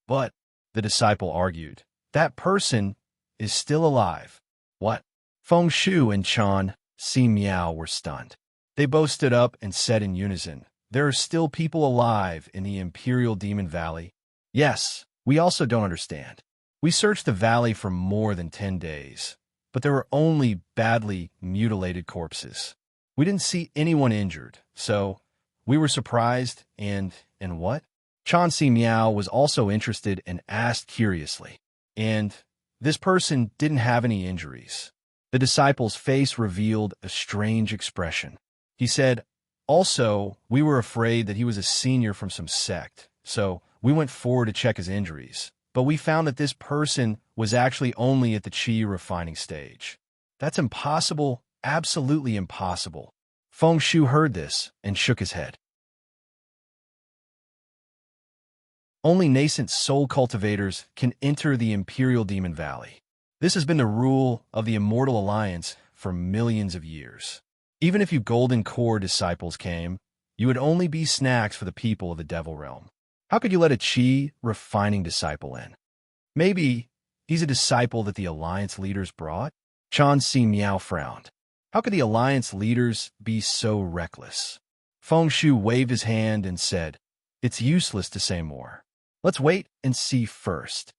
But, the disciple argued, that person is still alive. What? Feng Shu and Chan Si Miao were stunned. They both stood up and said in unison, there are still people alive in the Imperial Demon Valley. Yes, we also don't understand. We searched the valley for more than 10 days, but there were only badly mutilated corpses. We didn't see anyone injured, so we were surprised and what? Chan Si Miao was also interested and asked curiously. And this person didn't have any injuries. The disciple's face revealed a strange expression. He said, also, we were afraid that he was a senior from some sect, so we went forward to check his injuries, but we found that this person was actually only at the qi refining stage. That's impossible, absolutely impossible. Feng Shu heard this and shook his head. Only nascent soul cultivators can enter the Imperial Demon Valley. This has been the rule of the Immortal Alliance for millions of years. Even if you Golden Core disciples came, you would only be snacks for the people of the Devil Realm. How could you let a Qi refining disciple in? Maybe he's a disciple that the Alliance leaders brought? Chan Si Miao frowned. How could the Alliance leaders be so reckless? Feng Shu waved his hand and said, it's useless to say more. Let's wait and see first.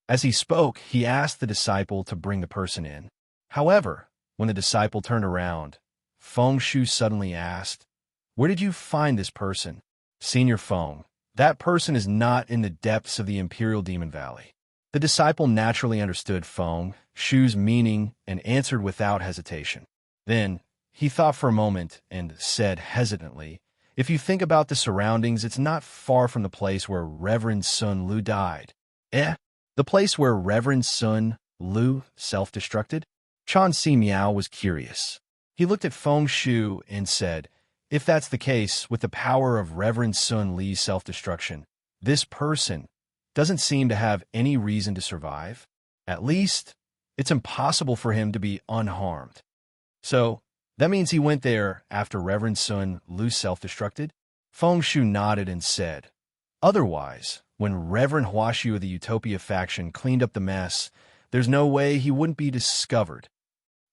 As he spoke, he asked the disciple to bring the person in. However, when the disciple turned around, Feng Shu suddenly asked, where did you find this person? Senior Feng, that person is not in the depths of the Imperial Demon Valley. The disciple naturally understood Feng Shu's meaning and answered without hesitation. Then, he thought for a moment and said hesitantly, if you think about the surroundings, it's not far from the place where Reverend Sun Lu died. The place where Reverend Sun Lu self-destructed? Chan Si Miao was curious. He looked at Feng Shu and said, If that's the case, with the power of Reverend Sun Li's self-destruction, this person doesn't seem to have any reason to survive. At least, it's impossible for him to be unharmed. So, that means he went there after Reverend Sun Lu self-destructed? Feng Shu nodded and said, otherwise, when Reverend Huashu of the Utopia faction cleaned up the mess, there's no way he wouldn't be discovered.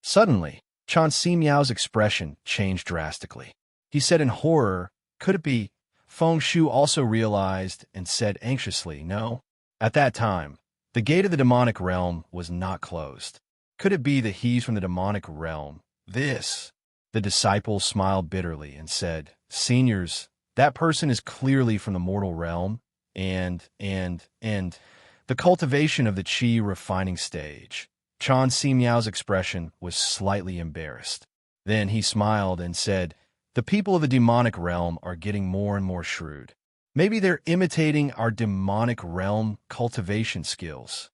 Suddenly, Chan Si Miao's expression changed drastically. He said in horror, could it be? Feng Shu also realized and said anxiously, no. At that time, the gate of the demonic realm was not closed. Could it be that he's from the demonic realm? The disciple smiled bitterly and said, seniors, that person is clearly from the mortal realm, and the cultivation of the qi refining stage. Chan Si Miao's expression was slightly embarrassed. Then he smiled and said, the people of the demonic realm are getting more and more shrewd. Maybe they're imitating our demonic realm cultivation skills.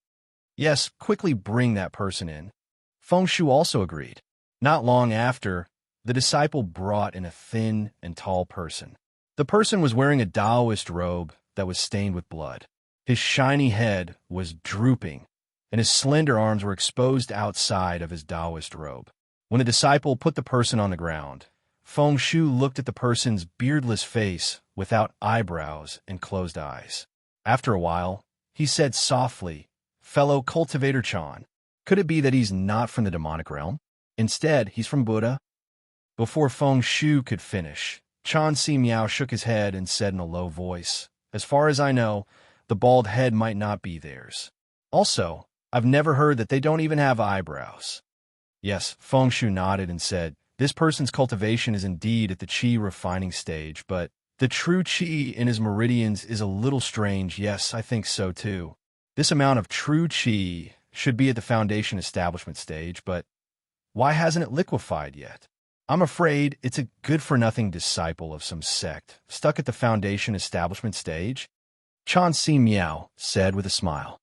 Yes, quickly bring that person in. Feng Shu also agreed. Not long after, the disciple brought in a thin and tall person. The person was wearing a Taoist robe that was stained with blood. His shiny head was drooping, and his slender arms were exposed outside of his Taoist robe. When the disciple put the person on the ground, Feng Shu looked at the person's beardless face without eyebrows and closed eyes. After a while, he said softly, fellow cultivator Chan, could it be that he's not from the demonic realm? Instead, he's from Buddha? Before Feng Shu could finish, Chan Si Miao shook his head and said in a low voice, as far as I know, the bald head might not be theirs. Also, I've never heard that they don't even have eyebrows. Yes, Feng Shu nodded and said, this person's cultivation is indeed at the qi refining stage, but the true qi in his meridians is a little strange. Yes, I think so too. This amount of true qi should be at the foundation establishment stage, but why hasn't it liquefied yet? I'm afraid it's a good-for-nothing disciple of some sect, stuck at the foundation establishment stage. Chan Si Miao said with a smile.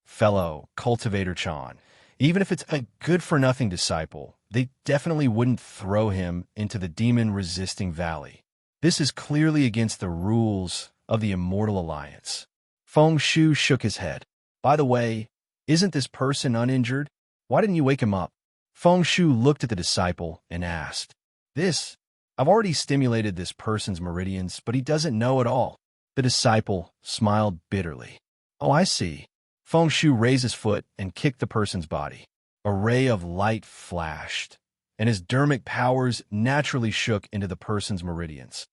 Fellow cultivator Chan, even if it's a good-for-nothing disciple, they definitely wouldn't throw him into the demon-resisting valley. This is clearly against the rules of the Immortal Alliance. Feng Shu shook his head. By the way, isn't this person uninjured? Why didn't you wake him up? Feng Shu looked at the disciple and asked, I've already stimulated this person's meridians, but he doesn't know at all. The disciple smiled bitterly. Oh, I see. Feng Shu raised his foot and kicked the person's body. A ray of light flashed, and his dermic powers naturally shook into the person's meridians.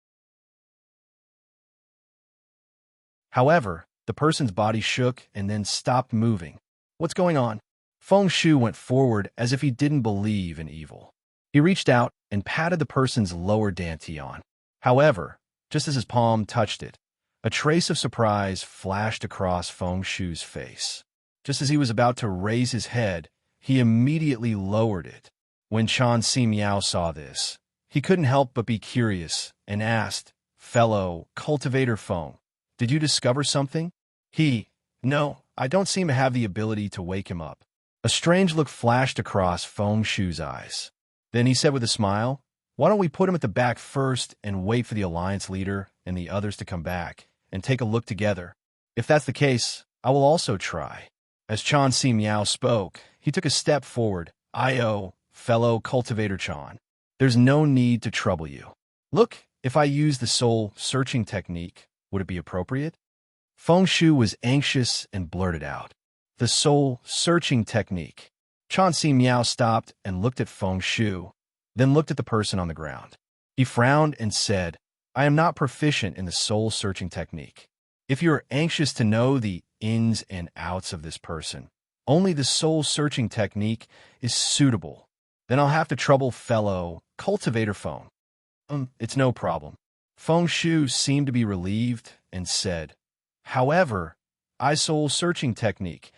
However, the person's body shook and then stopped moving. What's going on? Feng Shu went forward as if he didn't believe in evil. He reached out and patted the person's lower dantian. However, just as his palm touched it, a trace of surprise flashed across Feng Shu's face. Just as he was about to raise his head, he immediately lowered it. When Chan Si Miao saw this, he couldn't help but be curious and asked, fellow cultivator Feng, did you discover something? No, I don't seem to have the ability to wake him up. A strange look flashed across Feng Shu's eyes. Then he said with a smile, why don't we put him at the back first and wait for the alliance leader and the others to come back and take a look together? If that's the case, I will also try. As Chan Si Miao spoke, he took a step forward. Fellow cultivator Chan, there's no need to trouble you. Look, if I use the soul searching technique, would it be appropriate? Feng Shu was anxious and blurted out, the soul searching technique. Chan Si Miao stopped and looked at Feng Shu, then looked at the person on the ground. He frowned and said, I am not proficient in the soul searching technique. If you are anxious to know the ins and outs of this person, only the soul searching technique is suitable. Then I'll have to trouble fellow cultivator Feng. It's no problem. Feng Shu seemed to be relieved and said, however, soul searching technique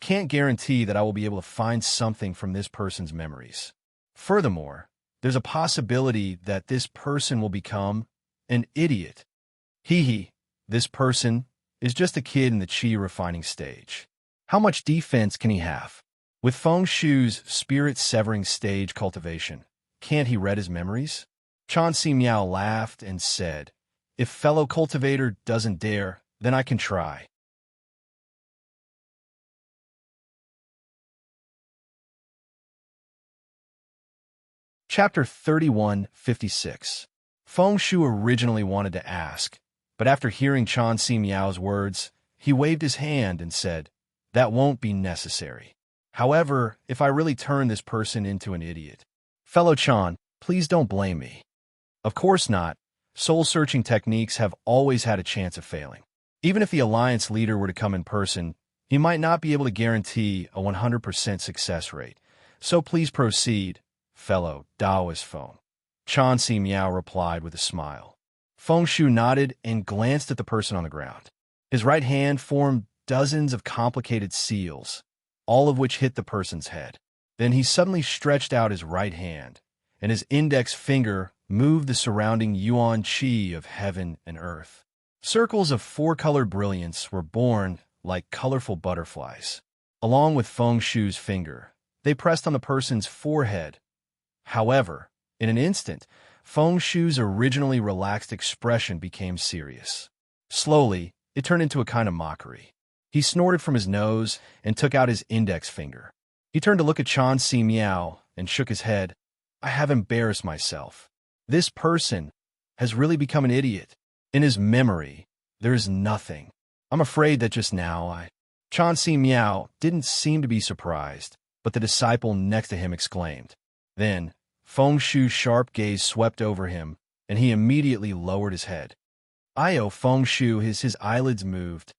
can't guarantee that I will be able to find something from this person's memories. Furthermore, there's a possibility that this person will become an idiot. This person is just a kid in the qi refining stage. How much defense can he have? With Feng Shu's spirit-severing stage cultivation, can't he read his memories? Chan Si Miao laughed and said, "If fellow cultivator doesn't dare, then I can try." Chapter 3156. Feng Shu originally wanted to ask, but after hearing Chan Si Miao's words, he waved his hand and said, "That won't be necessary. However, if I really turn this person into an idiot, fellow Chan, please don't blame me." Of course not. Soul-searching techniques have always had a chance of failing. Even if the alliance leader were to come in person, he might not be able to guarantee a 100% success rate. So please proceed, fellow Taoist Feng. Chan Si Miao replied with a smile. Feng Shu nodded and glanced at the person on the ground. His right hand formed dozens of complicated seals, all of which hit the person's head. Then he suddenly stretched out his right hand, and his index finger moved the surrounding yuan qi of heaven and earth. Circles of four-colored brilliance were born like colorful butterflies. Along with Feng Shu's finger, they pressed on the person's forehead. However, in an instant, Feng Shu's originally relaxed expression became serious. Slowly, it turned into a kind of mockery. He snorted from his nose and took out his index finger. He turned to look at Chan Si Miao and shook his head. "I have embarrassed myself. This person has really become an idiot. In his memory, there is nothing. I'm afraid that just now Chan Si Miao didn't seem to be surprised, but the disciple next to him exclaimed. Then, Feng Shu's sharp gaze swept over him, and he immediately lowered his head. Feng Shu, his eyelids moved.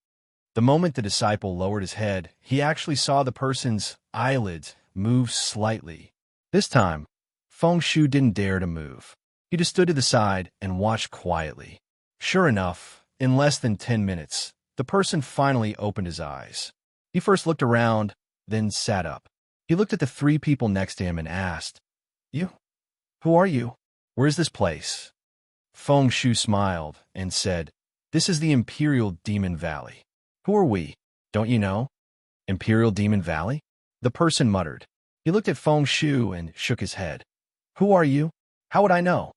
The moment the disciple lowered his head, he actually saw the person's eyelids move slightly. This time, Feng Shu didn't dare to move. He just stood to the side and watched quietly. Sure enough, in less than 10 minutes, the person finally opened his eyes. He first looked around, then sat up. He looked at the three people next to him and asked, "You? Who are you? Where is this place?" Feng Shu smiled and said, "This is the Imperial Demon Valley." "Who are we? Don't you know?" "Imperial Demon Valley?" The person muttered. He looked at Feng Shu and shook his head. "Who are you? How would I know?"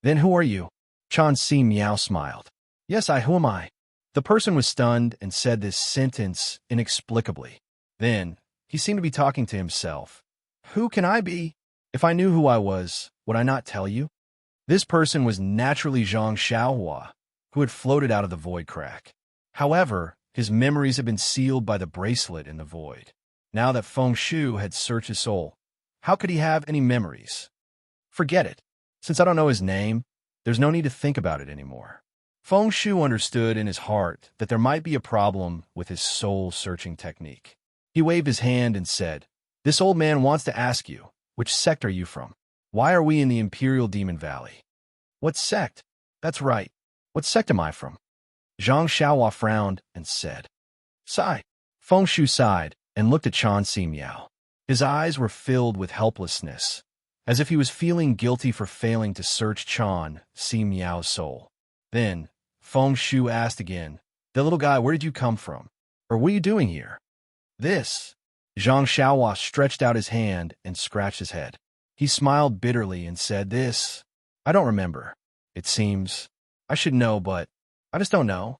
"Then who are you?" Chan Si Miao smiled. "Yes, who am I?" The person was stunned and said this sentence inexplicably. Then, he seemed to be talking to himself. "Who can I be? If I knew who I was, would I not tell you?" This person was naturally Zhang Xiaohua, who had floated out of the void crack. However, his memories had been sealed by the bracelet in the void. Now that Feng Shu had searched his soul, how could he have any memories? Forget it. Since I don't know his name, there's no need to think about it anymore. Feng Shu understood in his heart that there might be a problem with his soul-searching technique. He waved his hand and said, "This old man wants to ask you, which sect are you from? Why are we in the Imperial Demon Valley?" "What sect?" "That's right. What sect am I from?" Zhang Xiaohua frowned and said, "Sigh." Feng Shu sighed and looked at Chan Si Miao. His eyes were filled with helplessness, as if he was feeling guilty for failing to search Chan Si Miao's soul. Then, Feng Shu asked again, "The little guy, where did you come from? Or what are you doing here?" "This." Zhang Xiaohua stretched out his hand and scratched his head. He smiled bitterly and said, "This. I don't remember. It seems I should know, but I just don't know."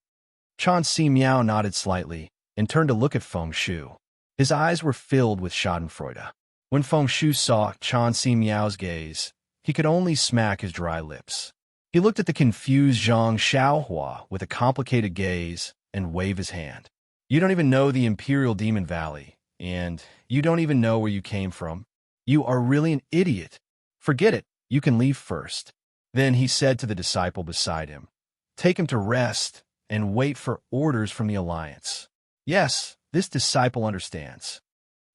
Chan Si Miao nodded slightly and turned to look at Feng Shu. His eyes were filled with schadenfreude. When Feng Shu saw Chan Si Miao's gaze, he could only smack his dry lips. He looked at the confused Zhang Xiaohua with a complicated gaze and waved his hand. "You don't even know the Imperial Demon Valley, and you don't even know where you came from. You are really an idiot. Forget it. You can leave first." Then he said to the disciple beside him, "Take him to rest and wait for orders from the Alliance." Yes, this disciple understands.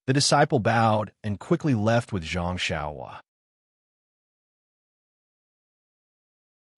The disciple bowed and quickly left with Zhang Xiaohua.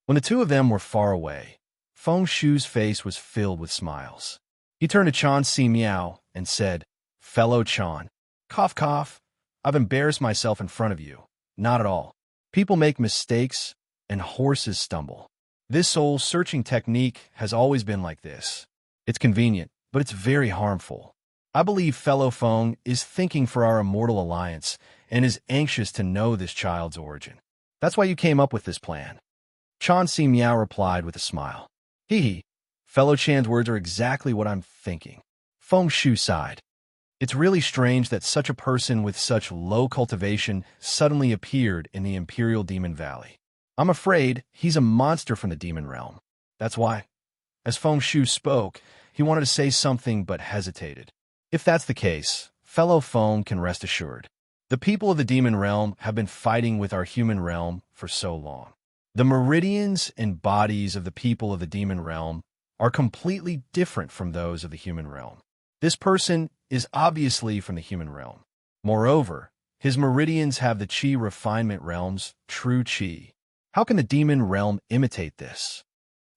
When the two of them were far away, Feng Shu's face was filled with smiles. He turned to Chan Si Miao and said, "Fellow Chan, cough cough, I've embarrassed myself in front of you. Not at all. People make mistakes and horses stumble. This soul-searching technique has always been like this. It's convenient, but it's very harmful. I believe fellow Feng is thinking for our immortal alliance and is anxious to know this child's origin. That's why you came up with this plan. Chan Si Miao replied with a smile. Hee hee. Fellow Chan's words are exactly what I'm thinking. Feng Shu sighed. It's really strange that such a person with such low cultivation suddenly appeared in the Imperial Demon Valley. I'm afraid he's a monster from the demon realm. That's why. As Feng Shu spoke, he wanted to say something but hesitated. If that's the case, fellow Feng can rest assured. The people of the demon realm have been fighting with our human realm for so long. The meridians and bodies of the people of the demon realm are completely different from those of the human realm. This person is obviously from the human realm. Moreover, his meridians have the Qi refinement realm's true Qi. How can the demon realm imitate this?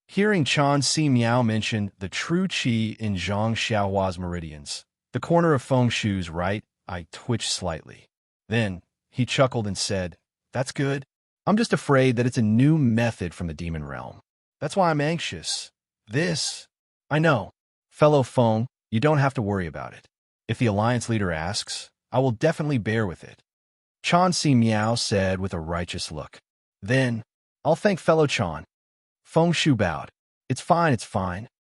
Hearing Chan Si Miao mention the true Qi in Zhang Xiaohua's meridians, the corner of Feng Shu's right eye twitched slightly. Then, he chuckled and said, That's good. I'm just afraid that it's a new method from the demon realm. That's why I'm anxious. I know. Fellow Feng, you don't have to worry about it. If the alliance leader asks, I will definitely bear with it. Chan Si Miao said with a righteous look. Then, I'll thank fellow Chan. Feng Shu bowed. It's fine.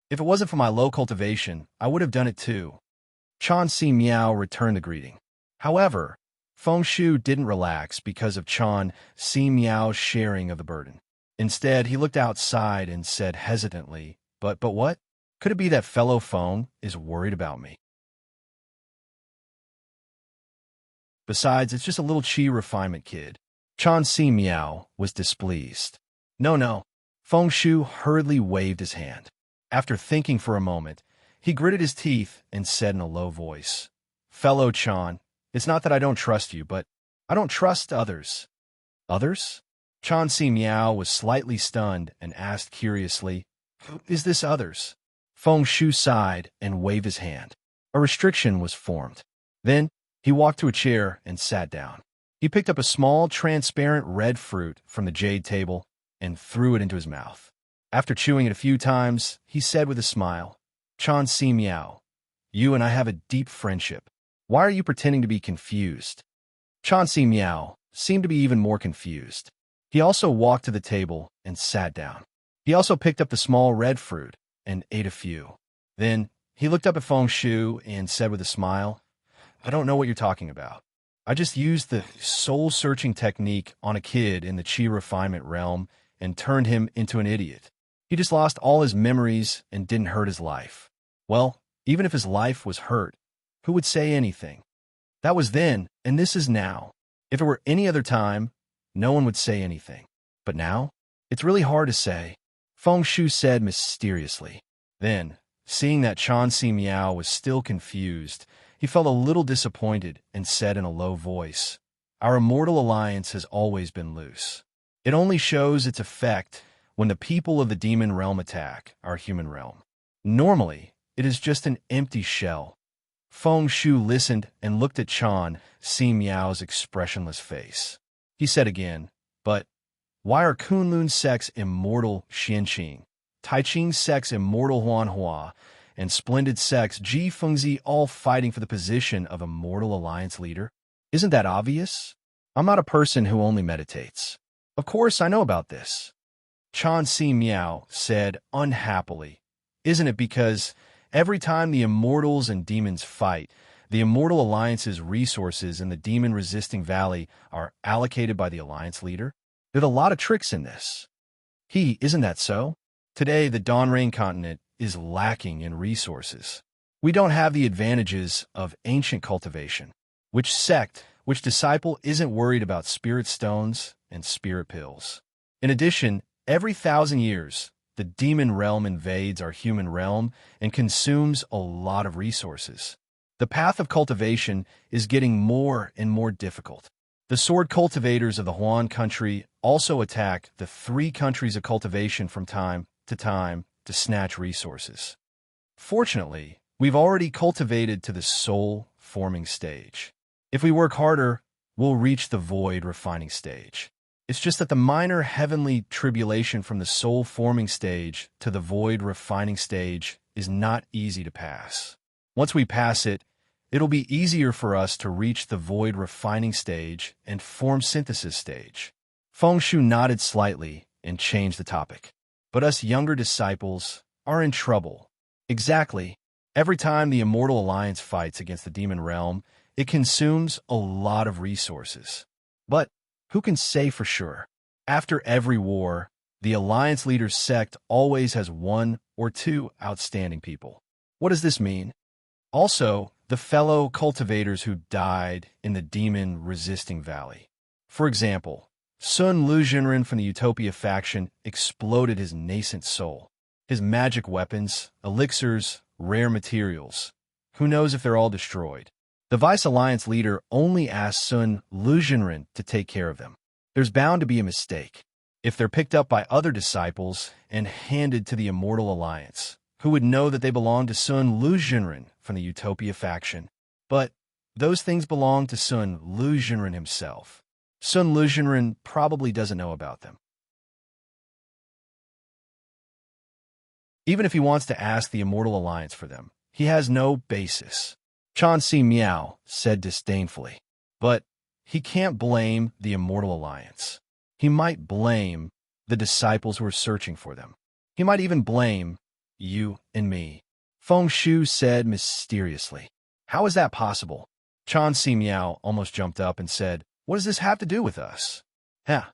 If it wasn't for my low cultivation, I would have done it too. Chan Si Miao returned the greeting. However, Feng Shu didn't relax because of Chan Si Miao's sharing of the burden. Instead, he looked outside and said hesitantly, But what? Could it be that fellow Feng is worried about me? Besides, it's just a little Qi refinement kid. Chan Si Miao was displeased. No. Feng Shu hurriedly waved his hand. After thinking for a moment, he gritted his teeth and said in a low voice, Fellow Chan, it's not that I don't trust you, but I don't trust others. Others? Chan Si Miao was slightly stunned and asked curiously, Who is this others? Feng Shu sighed and waved his hand. A restriction was formed. Then, he walked to a chair and sat down. He picked up a small, transparent red fruit from the jade table and threw it into his mouth. After chewing it a few times, he said with a smile, Chan Si Miao, you and I have a deep friendship. Why are you pretending to be confused? Chan Si Miao seemed to be even more confused. He also walked to the table and sat down. He also picked up the small red fruit and ate a few. Then, he looked up at Feng Shu and said with a smile, I don't know what you're talking about. I just used the soul-searching technique on a kid in the Qi refinement realm and turned him into an idiot. He just lost all his memories and didn't hurt his life. Well, even if his life was hurt, who would say anything? That was then, and this is now. If it were any other time, no one would say anything. But now, it's really hard to say, Feng Shu said mysteriously. Then, seeing that Chan Si Miao was still confused, he felt a little disappointed and said in a low voice, Our immortal alliance has always been loose. It only shows its effect when the people of the demon realm attack our human realm. Normally, it is just an empty shell. Feng Shu listened and looked at Chan Si Miao's expressionless face. He said again, But why are Kunlun's sex immortal Xianqing, Taiqing's sex immortal Huanhua, and Splendid sex Ji Fengzi all fighting for the position of immortal alliance leader? Isn't that obvious? I'm not a person who only meditates. Of course I know about this. Chan Si Miao said unhappily, Isn't it because every time the immortals and demons fight, the immortal alliance's resources in the demon-resisting valley are allocated by the alliance leader? There's a lot of tricks in this. Isn't that so? Today, the Dawnrain continent is lacking in resources. We don't have the advantages of ancient cultivation. Which disciple isn't worried about spirit stones and spirit pills? In addition, every 1,000 years, the demon realm invades our human realm and consumes a lot of resources. The path of cultivation is getting more and more difficult. The sword cultivators of the Huan country also attack the 3 countries of cultivation from time to snatch resources. Fortunately, we've already cultivated to the soul-forming stage. If we work harder, we'll reach the void refining stage. It's just that the minor heavenly tribulation from the soul-forming stage to the void refining stage is not easy to pass. Once we pass it, it'll be easier for us to reach the void refining stage and form synthesis stage. Feng Shu nodded slightly and changed the topic. But us younger disciples are in trouble. Exactly. Every time the Immortal Alliance fights against the demon realm, it consumes a lot of resources. But who can say for sure? After every war, the Alliance leader's sect always has one or two outstanding people. What does this mean? Also, the fellow cultivators who died in the demon-resisting valley. For example, Sun Luzhenren from the Utopia faction exploded his nascent soul. His magic weapons, elixirs, rare materials. Who knows if they're all destroyed? The Vice Alliance leader only asked Sun Luzhenren to take care of them. There's bound to be a mistake. If they're picked up by other disciples and handed to the Immortal Alliance, who would know that they belong to Sun Luzhenren from the Utopia faction? But those things belong to Sun Luzhenren himself. Sun Luzhenren probably doesn't know about them. Even if he wants to ask the Immortal Alliance for them, he has no basis. Chauncey Miao said disdainfully. But he can't blame the Immortal Alliance. He might blame the disciples who are searching for them. He might even blame you and me. Feng Shu said mysteriously. How is that possible? Chauncey Miao almost jumped up and said, what does this have to do with us? Ha.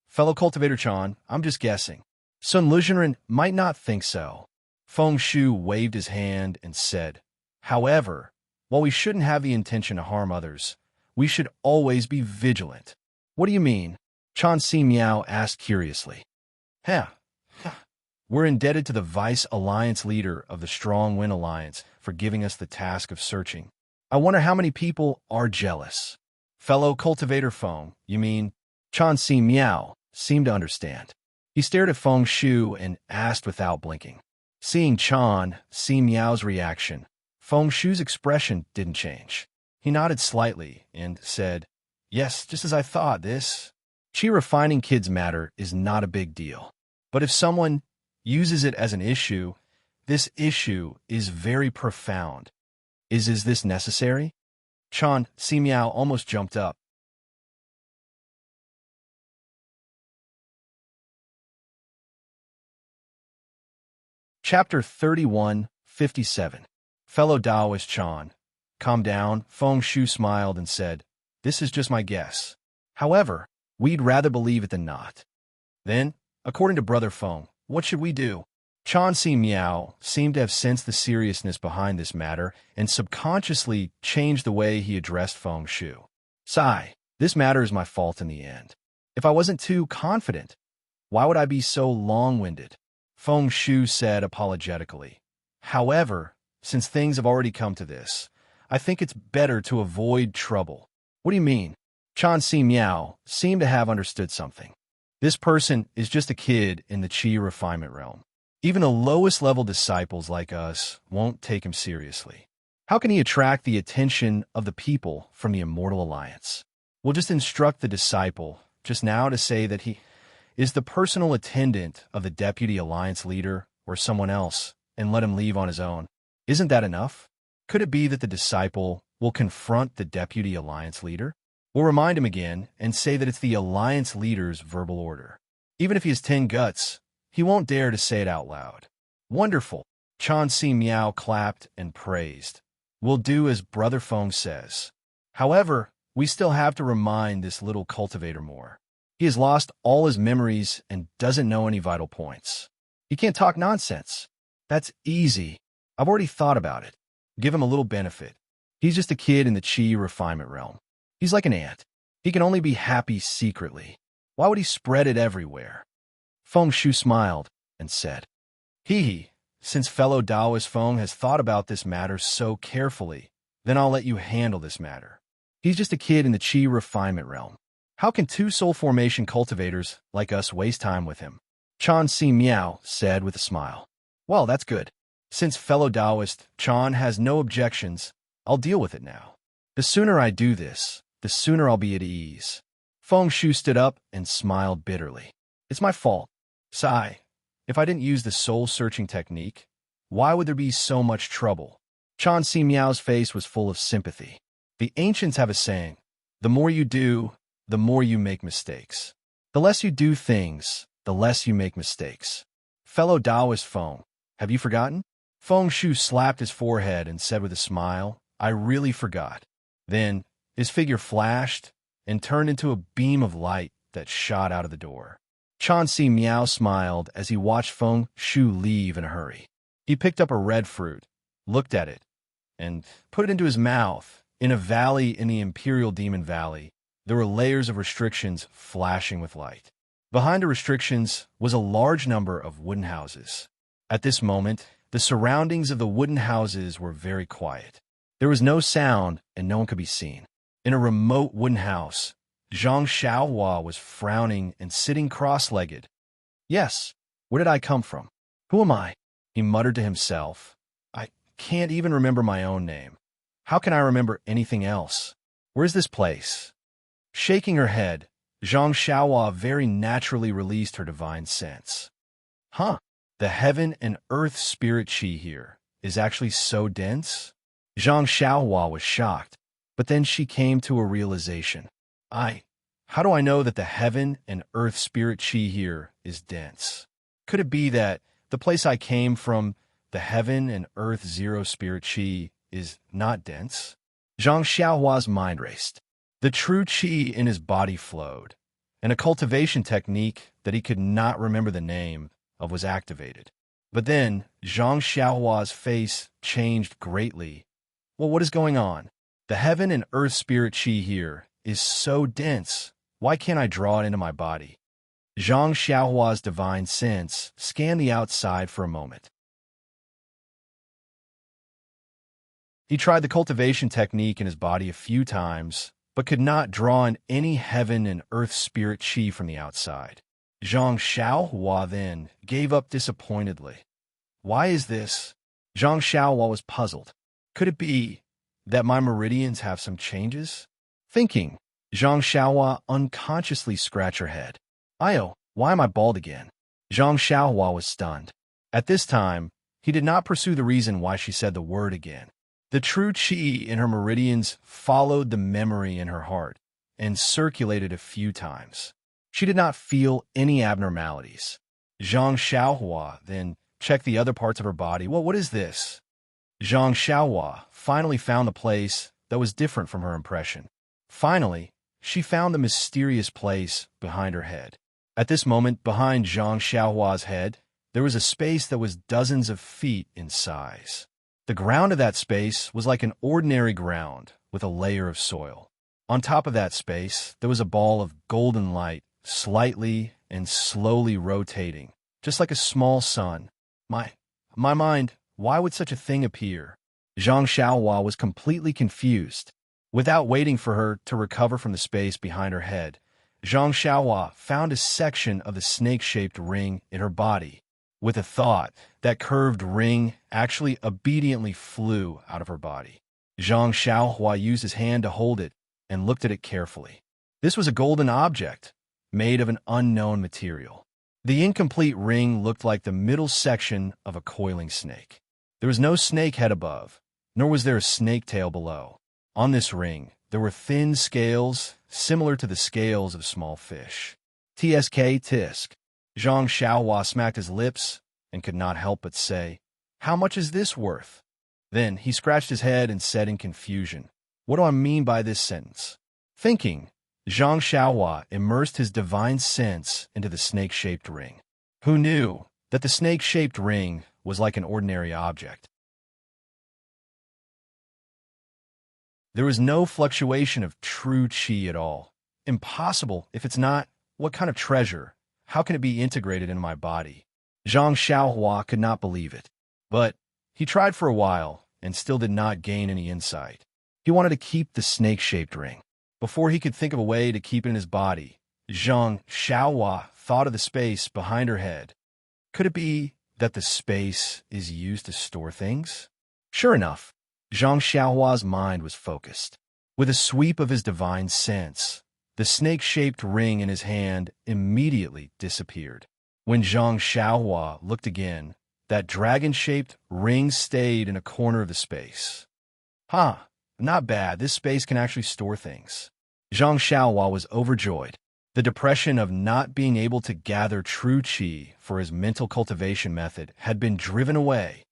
Fellow cultivator Chan, I'm just guessing. Sun Luzhenren might not think so. Feng Shu waved his hand and said, however, while we shouldn't have the intention to harm others, we should always be vigilant. What do you mean? Chauncey Miao asked curiously. We're indebted to the Vice Alliance leader of the Strong Wind Alliance for giving us the task of searching. I wonder how many people are jealous. Fellow cultivator Feng, you mean? Chauncey Miao seemed to understand. He stared at Feng Shu and asked without blinking. Seeing Chauncey Miao's reaction, Feng Shu's expression didn't change. He nodded slightly and said, yes, just as I thought, this chi refining kids matter is not a big deal. But if someone uses it as an issue, this is very profound. Is this necessary? Chauncey Miao almost jumped up. Chapter 31:57. Fellow Taoist Chan. Calm down, Feng Shu smiled and said, this is just my guess. However, we'd rather believe it than not. Then, according to Brother Feng, what should we do? Chauncey Miao seemed to have sensed the seriousness behind this matter and subconsciously changed the way he addressed Feng Shu. Sigh, this matter is my fault in the end. If I wasn't too confident, why would I be so long-winded? Feng Shu said apologetically. However, since things have already come to this, I think it's better to avoid trouble. What do you mean? Chauncey Miao seemed to have understood something. This person is just a kid in the chi refinement realm. Even the lowest level disciples like us won't take him seriously. How can he attract the attention of the people from the Immortal Alliance? We'll just instruct the disciple just now to say that he is the personal attendant of the Deputy Alliance leader or someone else and let him leave on his own. Isn't that enough? Could it be that the disciple will confront the Deputy Alliance leader? We'll remind him again and say that it's the Alliance leader's verbal order. Even if he has 10 guts, he won't dare to say it out loud. Wonderful. Chauncey Miao clapped and praised. We'll do as Brother Feng says. However, we still have to remind this little cultivator more. He has lost all his memories and doesn't know any vital points. He can't talk nonsense. That's easy. I've already thought about it. Give him a little benefit. He's just a kid in the chi refinement realm. He's like an ant. He can only be happy secretly. Why would he spread it everywhere? Feng Shu smiled and said, since fellow Taoist Feng has thought about this matter so carefully, then I'll let you handle this matter. He's just a kid in the chi refinement realm. How can two soul formation cultivators like us waste time with him? Chauncey Miao said with a smile. Well, that's good. Since fellow Taoist Chan has no objections, I'll deal with it now. The sooner I do this, the sooner I'll be at ease. Feng Shu stood up and smiled bitterly. It's my fault. Sigh. If I didn't use the soul-searching technique, why would there be so much trouble? Chauncey Miao's face was full of sympathy. The ancients have a saying, the more you do, the more you make mistakes. The less you do things, the less you make mistakes. Fellow Taoist Feng, have you forgotten? Feng Shu slapped his forehead and said with a smile, I really forgot. Then, his figure flashed and turned into a beam of light that shot out of the door. Chauncey Meow smiled as he watched Feng Shu leave in a hurry. He picked up a red fruit, looked at it, and put it into his mouth. In a valley in the Imperial Demon Valley, there were layers of restrictions flashing with light. Behind the restrictions was a large number of wooden houses. At this moment, the surroundings of the wooden houses were very quiet. There was no sound and no one could be seen. In a remote wooden house, Zhang Xiaohua was frowning and sitting cross-legged. Yes, where did I come from? Who am I? He muttered to himself. I can't even remember my own name. How can I remember anything else? Where's this place? Shaking her head, Zhang Xiaohua very naturally released her divine sense. Huh, the heaven and earth spirit chi here is actually so dense? Zhang Xiaohua was shocked, but then she came to a realization. How do I know that the heaven and earth spirit chi here is dense? Could it be that the place I came from, the heaven and earth zero spirit chi, is not dense? Zhang Xiaohua's mind raced. The true chi in his body flowed, and a cultivation technique that he could not remember the name of was activated. But then, Zhang Xiaohua's face changed greatly. Well, what is going on? The heaven and earth spirit chi here is so dense. Why can't I draw it into my body? Zhang Xiaohua's divine sense scanned the outside for a moment. He tried the cultivation technique in his body a few times, but could not draw in any heaven and earth spirit chi from the outside. Zhang Xiaohua then gave up disappointedly. Why is this? Zhang Xiaohua was puzzled. Could it be that my meridians have some changes? Thinking, Zhang Xiaohua unconsciously scratched her head. Io, why am I bald again? Zhang Xiaohua was stunned. At this time, he did not pursue the reason why she said the word again. The true chi in her meridians followed the memory in her heart and circulated a few times. She did not feel any abnormalities. Zhang Xiaohua then checked the other parts of her body. Well, what is this? Zhang Xiaohua finally found the place that was different from her impression. Finally, she found the mysterious place behind her head. At this moment, behind Zhang Xiaohua's head, there was a space that was dozens of feet in size. The ground of that space was like an ordinary ground with a layer of soil. On top of that space, there was a ball of golden light, slightly and slowly rotating, just like a small sun. My mind, why would such a thing appear? Zhang Xiaohua was completely confused. Without waiting for her to recover from the space behind her head, Zhang Xiaohua found a section of the snake-shaped ring in her body. With a thought, that curved ring actually obediently flew out of her body. Zhang Xiaohua used his hand to hold it and looked at it carefully. This was a golden object, made of an unknown material. The incomplete ring looked like the middle section of a coiling snake. There was no snake head above, nor was there a snake tail below. On this ring, there were thin scales similar to the scales of small fish. Tsk tisk. Zhang Xiaohua smacked his lips and could not help but say, How much is this worth? Then he scratched his head and said in confusion, What do I mean by this sentence? Thinking, Zhang Xiaohua immersed his divine sense into the snake-shaped ring. Who knew that the snake-shaped ring was like an ordinary object? There was no fluctuation of true chi at all. Impossible. If it's not, what kind of treasure? How can it be integrated in my body? Zhang Xiaohua could not believe it. But he tried for a while and still did not gain any insight. He wanted to keep the snake-shaped ring. Before he could think of a way to keep it in his body, Zhang Xiaohua thought of the space behind her head. Could it be that the space is used to store things? Sure enough, Zhang Xiaohua's mind was focused. With a sweep of his divine sense, the snake-shaped ring in his hand immediately disappeared. When Zhang Xiaohua looked again, that dragon-shaped ring stayed in a corner of the space. Not bad. This space can actually store things. Zhang Xiaohua was overjoyed. The depression of not being able to gather true qi for his mental cultivation method had been driven away.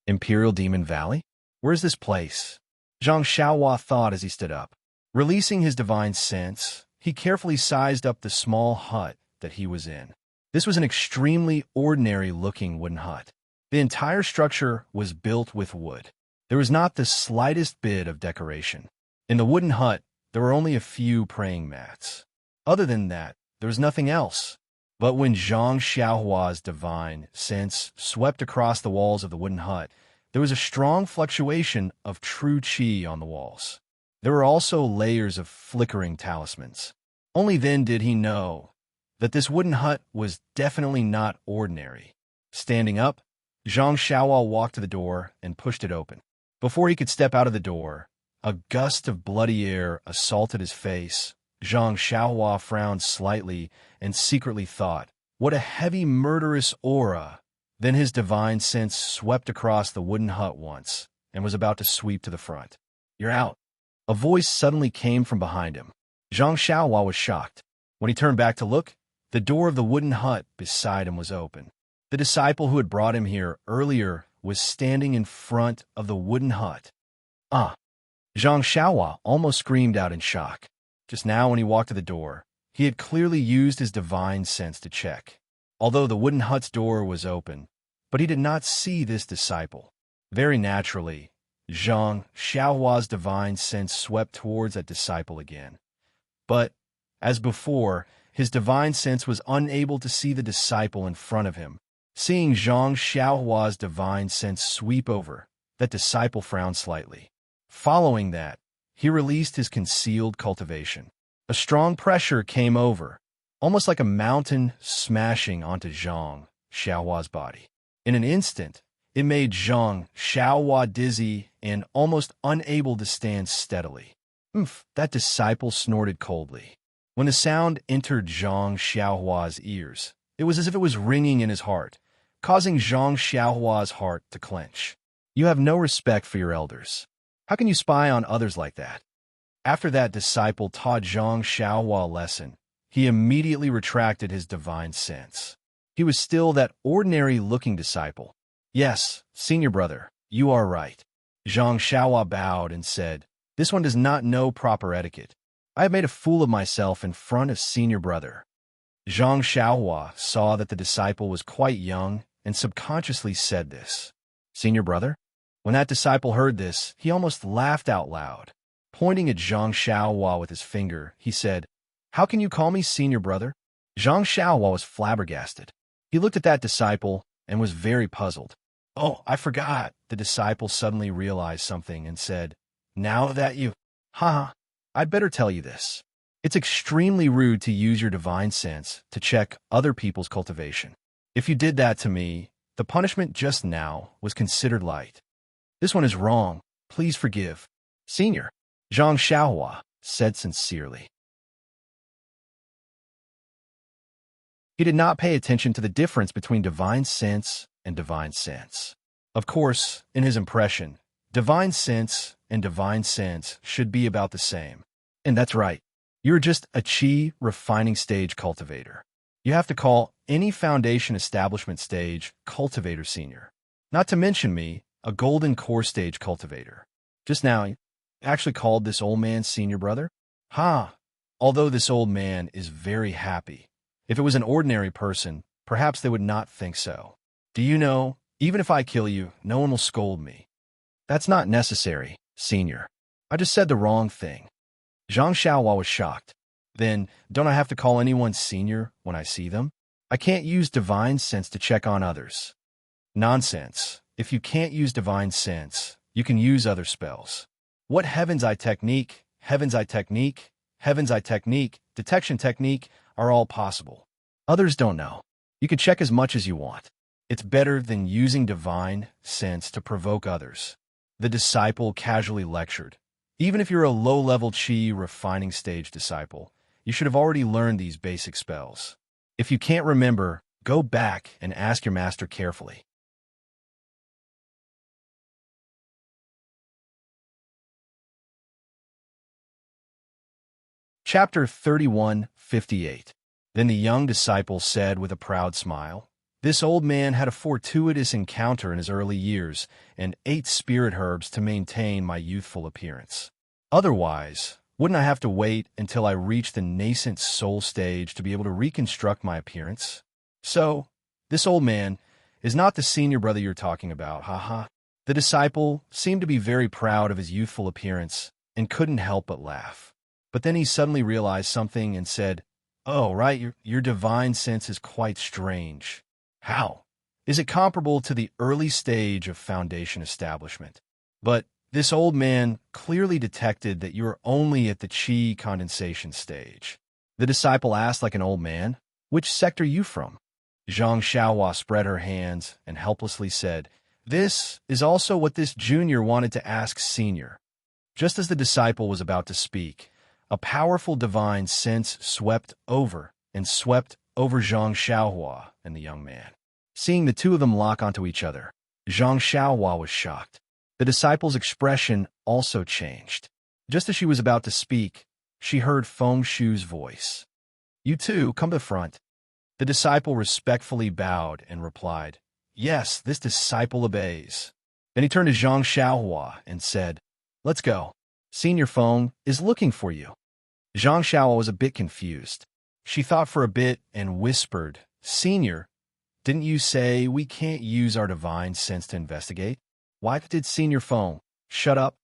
Imperial Demon Valley? Where's this place? Zhang Xiaohua thought as he stood up. Releasing his divine sense, he carefully sized up the small hut that he was in. This was an extremely ordinary-looking wooden hut. The entire structure was built with wood. There was not the slightest bit of decoration. In the wooden hut, there were only a few praying mats. Other than that, there was nothing else. But when Zhang Xiaohua's divine sense swept across the walls of the wooden hut, there was a strong fluctuation of true qi on the walls. There were also layers of flickering talismans. Only then did he know that this wooden hut was definitely not ordinary. Standing up, Zhang Xiaohua walked to the door and pushed it open. Before he could step out of the door, a gust of bloody air assaulted his face. Zhang Xiaohua frowned slightly and secretly thought, "What a heavy, murderous aura!" Then his divine sense swept across the wooden hut once and was about to sweep to the front. "You're out." A voice suddenly came from behind him. Zhang Xiaohua was shocked. When he turned back to look, the door of the wooden hut beside him was open. The disciple who had brought him here earlier was standing in front of the wooden hut. "Ah!" Zhang Xiaohua almost screamed out in shock. Just now when he walked to the door, he had clearly used his divine sense to check. Although the wooden hut's door was open, but he did not see this disciple. Very naturally, Zhang Xiaohua's divine sense swept towards that disciple again. But, as before, his divine sense was unable to see the disciple in front of him. Seeing Zhang Xiaohua's divine sense sweep over, that disciple frowned slightly. Following that, he released his concealed cultivation. A strong pressure came over, almost like a mountain smashing onto Zhang Xiaohua's body. In an instant, it made Zhang Xiaohua dizzy and almost unable to stand steadily. "Oomph," that disciple snorted coldly. When the sound entered Zhang Xiaohua's ears, it was as if it was ringing in his heart, causing Zhang Xiaohua's heart to clench. "You have no respect for your elders. How can you spy on others like that?" After that disciple taught Zhang Xiaohua a lesson, he immediately retracted his divine sense. He was still that ordinary-looking disciple. "Yes, senior brother, you are right." Zhang Xiaohua bowed and said, "This one does not know proper etiquette. I have made a fool of myself in front of senior brother." Zhang Xiaohua saw that the disciple was quite young and subconsciously said this. "Senior brother?" When that disciple heard this, he almost laughed out loud. Pointing at Zhang Xiaohua with his finger, he said, "How can you call me senior brother?" Zhang Xiaohua was flabbergasted. He looked at that disciple and was very puzzled. "Oh, I forgot." The disciple suddenly realized something and said, "Now that you... Haha, I'd better tell you this. It's extremely rude to use your divine sense to check other people's cultivation. If you did that to me, the punishment just now was considered light. This one is wrong. Please forgive. Senior." Zhang Xiaohua said sincerely. He did not pay attention to the difference between divine sense and divine sense. Of course, in his impression, divine sense and divine sense should be about the same. And that's right. You're just a qi refining stage cultivator. You have to call any foundation establishment stage cultivator senior. Not to mention me, a golden core stage cultivator. Just now, you actually called this old man senior brother? Ha! Although this old man is very happy. If it was an ordinary person, perhaps they would not think so. Do you know, even if I kill you, no one will scold me. That's not necessary, senior. I just said the wrong thing. Zhang Xiaohua was shocked. Then, don't I have to call anyone senior when I see them? I can't use divine sense to check on others. Nonsense. If you can't use divine sense, you can use other spells. What Heaven's Eye Technique, Heaven's Eye Technique, Heaven's Eye Technique, Detection Technique are all possible. Others don't know. You can check as much as you want. It's better than using divine sense to provoke others. The disciple casually lectured. Even if you're a low-level qi refining stage disciple, you should have already learned these basic spells. If you can't remember, go back and ask your master carefully. Chapter 31:58. Then the young disciple said with a proud smile, "This old man had a fortuitous encounter in his early years and ate spirit herbs to maintain my youthful appearance. Otherwise, wouldn't I have to wait until I reached the nascent soul stage to be able to reconstruct my appearance? So, this old man is not the senior brother you're talking about, haha." The disciple seemed to be very proud of his youthful appearance and couldn't help but laugh. But then he suddenly realized something and said, "Oh, right, your divine sense is quite strange. How? Is it comparable to the early stage of foundation establishment? But this old man clearly detected that you are only at the chi condensation stage." The disciple asked like an old man, "Which sect are you from?" Zhang Xiaohua spread her hands and helplessly said, "This is also what this junior wanted to ask senior." Just as the disciple was about to speak, a powerful divine sense swept over Zhang Xiaohua and the young man. Seeing the two of them lock onto each other, Zhang Xiaohua was shocked. The disciple's expression also changed. Just as she was about to speak, she heard Feng Shu's voice. "You two, come to the front." The disciple respectfully bowed and replied, "Yes, this disciple obeys." Then he turned to Zhang Xiaohua and said, "Let's go. Senior Feng is looking for you." Zhang Xiaohua was a bit confused. She thought for a bit and whispered, "Senior, didn't you say we can't use our divine sense to investigate? Why did Senior Feng shut up?"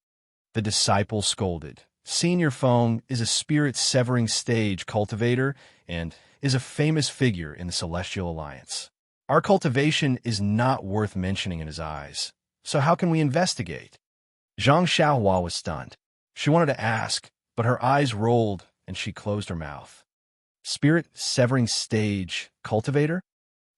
The disciple scolded. "Senior Feng is a spirit-severing stage cultivator and is a famous figure in the Celestial Alliance. Our cultivation is not worth mentioning in his eyes, so how can we investigate?" Zhang Xiaohua was stunned. She wanted to ask, but her eyes rolled and she closed her mouth. "Spirit-severing stage cultivator?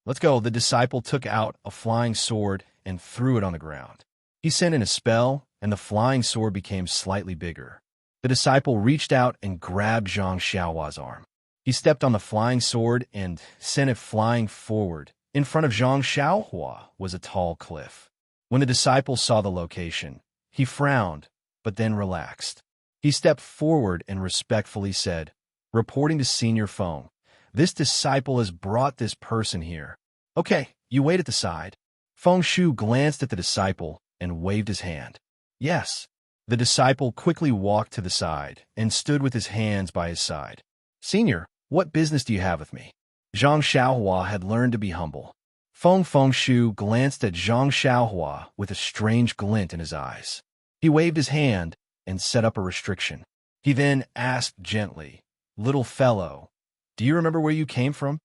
Let's go." The disciple took out a flying sword and threw it on the ground. He sent in a spell, and the flying sword became slightly bigger. The disciple reached out and grabbed Zhang Xiaohua's arm. He stepped on the flying sword and sent it flying forward. In front of Zhang Xiaohua was a tall cliff. When the disciple saw the location, he frowned, but then relaxed. He stepped forward and respectfully said, "Reporting to Senior Feng, this disciple has brought this person here." "Okay, you wait at the side." Feng Shu glanced at the disciple and waved his hand. "Yes." The disciple quickly walked to the side and stood with his hands by his side. "Senior, what business do you have with me?" Zhang Xiaohua had learned to be humble. Feng Shu glanced at Zhang Xiaohua with a strange glint in his eyes. He waved his hand and set up a restriction. He then asked gently, "Little fellow, do you remember where you came from?"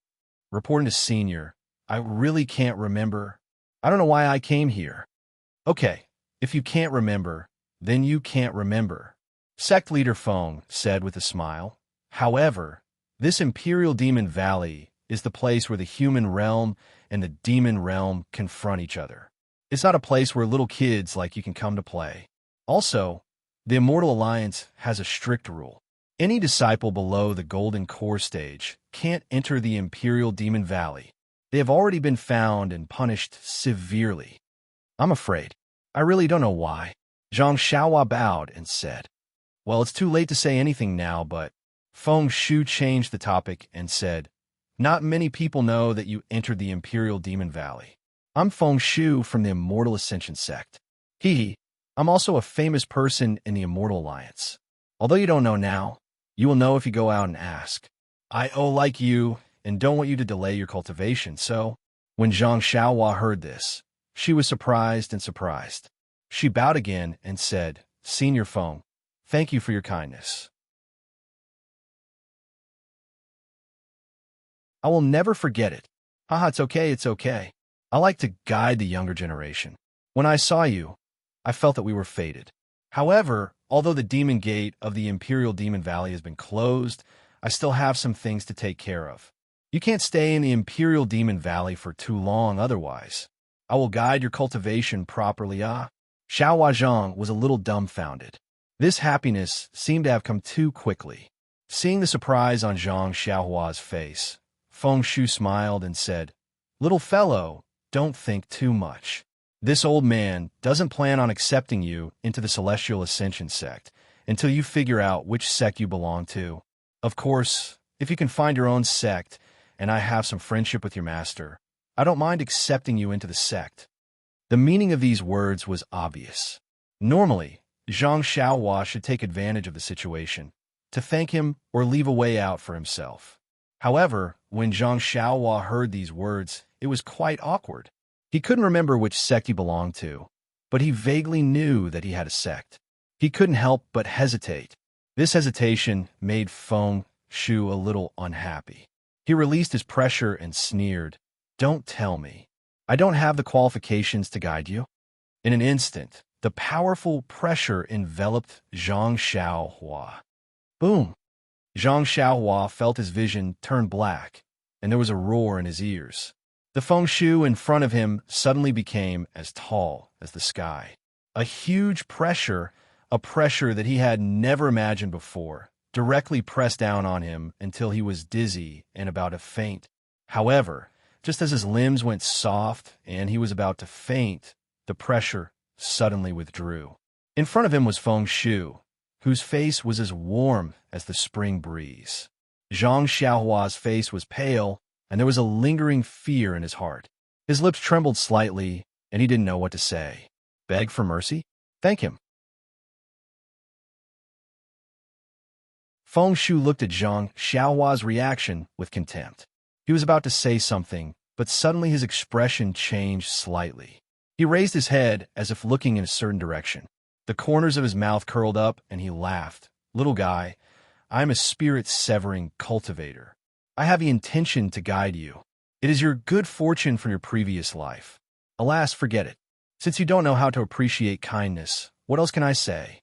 Reporting to Senior, "I really can't remember. I don't know why I came here." "Okay, if you can't remember, then you can't remember," Sect Leader Feng said with a smile. "However, this Imperial Demon Valley is the place where the human realm and the demon realm confront each other. It's not a place where little kids like you can come to play. Also, the Immortal Alliance has a strict rule. Any disciple below the Golden Core stage can't enter the Imperial Demon Valley. They have already been found and punished severely." "I'm afraid. I really don't know why." Zhang Xiaohua bowed and said, "Well, it's too late to say anything now, but..." Feng Shu changed the topic and said, "Not many people know that you entered the Imperial Demon Valley. I'm Feng Shu from the Immortal Ascension sect. I'm also a famous person in the Immortal Alliance. Although you don't know now, you will know if you go out and ask. I like you and don't want you to delay your cultivation, so..." When Zhang Xiaohua heard this, she was surprised. She bowed again and said, "Senior Feng, thank you for your kindness. I will never forget it." "Haha, it's okay. I like to guide the younger generation. When I saw you, I felt that we were fated. However, although the Demon Gate of the Imperial Demon Valley has been closed, I still have some things to take care of. You can't stay in the Imperial Demon Valley for too long otherwise. I will guide your cultivation properly, ah." Xiaohua Zhang was a little dumbfounded. This happiness seemed to have come too quickly. Seeing the surprise on Zhang Xiaohua's face, Feng Shu smiled and said, "Little fellow, don't think too much. This old man doesn't plan on accepting you into the Celestial Ascension sect until you figure out which sect you belong to. Of course, if you can find your own sect, and I have some friendship with your master, I don't mind accepting you into the sect." The meaning of these words was obvious. Normally, Zhang Xiaohua should take advantage of the situation, to thank him or leave a way out for himself. However, when Zhang Xiaohua heard these words, it was quite awkward. He couldn't remember which sect he belonged to, but he vaguely knew that he had a sect. He couldn't help but hesitate. This hesitation made Feng Shu a little unhappy. He released his pressure and sneered, "Don't tell me. I don't have the qualifications to guide you." In an instant, the powerful pressure enveloped Zhang Xiaohua. Boom! Zhang Xiaohua felt his vision turn black, and there was a roar in his ears. The Feng Shu in front of him suddenly became as tall as the sky. A huge pressure, a pressure that he had never imagined before, directly pressed down on him until he was dizzy and about to faint. However, just as his limbs went soft and he was about to faint, the pressure suddenly withdrew. In front of him was Feng Shu, whose face was as warm as the spring breeze. Zhang Xiaohua's face was pale, and there was a lingering fear in his heart. His lips trembled slightly, and he didn't know what to say. Beg for mercy? Thank him. Feng Shu looked at Zhang Xiaohua's reaction with contempt. He was about to say something, but suddenly his expression changed slightly. He raised his head as if looking in a certain direction. The corners of his mouth curled up, and he laughed. "Little guy, I am a spirit-severing cultivator. I have the intention to guide you. It is your good fortune from your previous life. Alas, forget it. Since you don't know how to appreciate kindness, what else can I say?"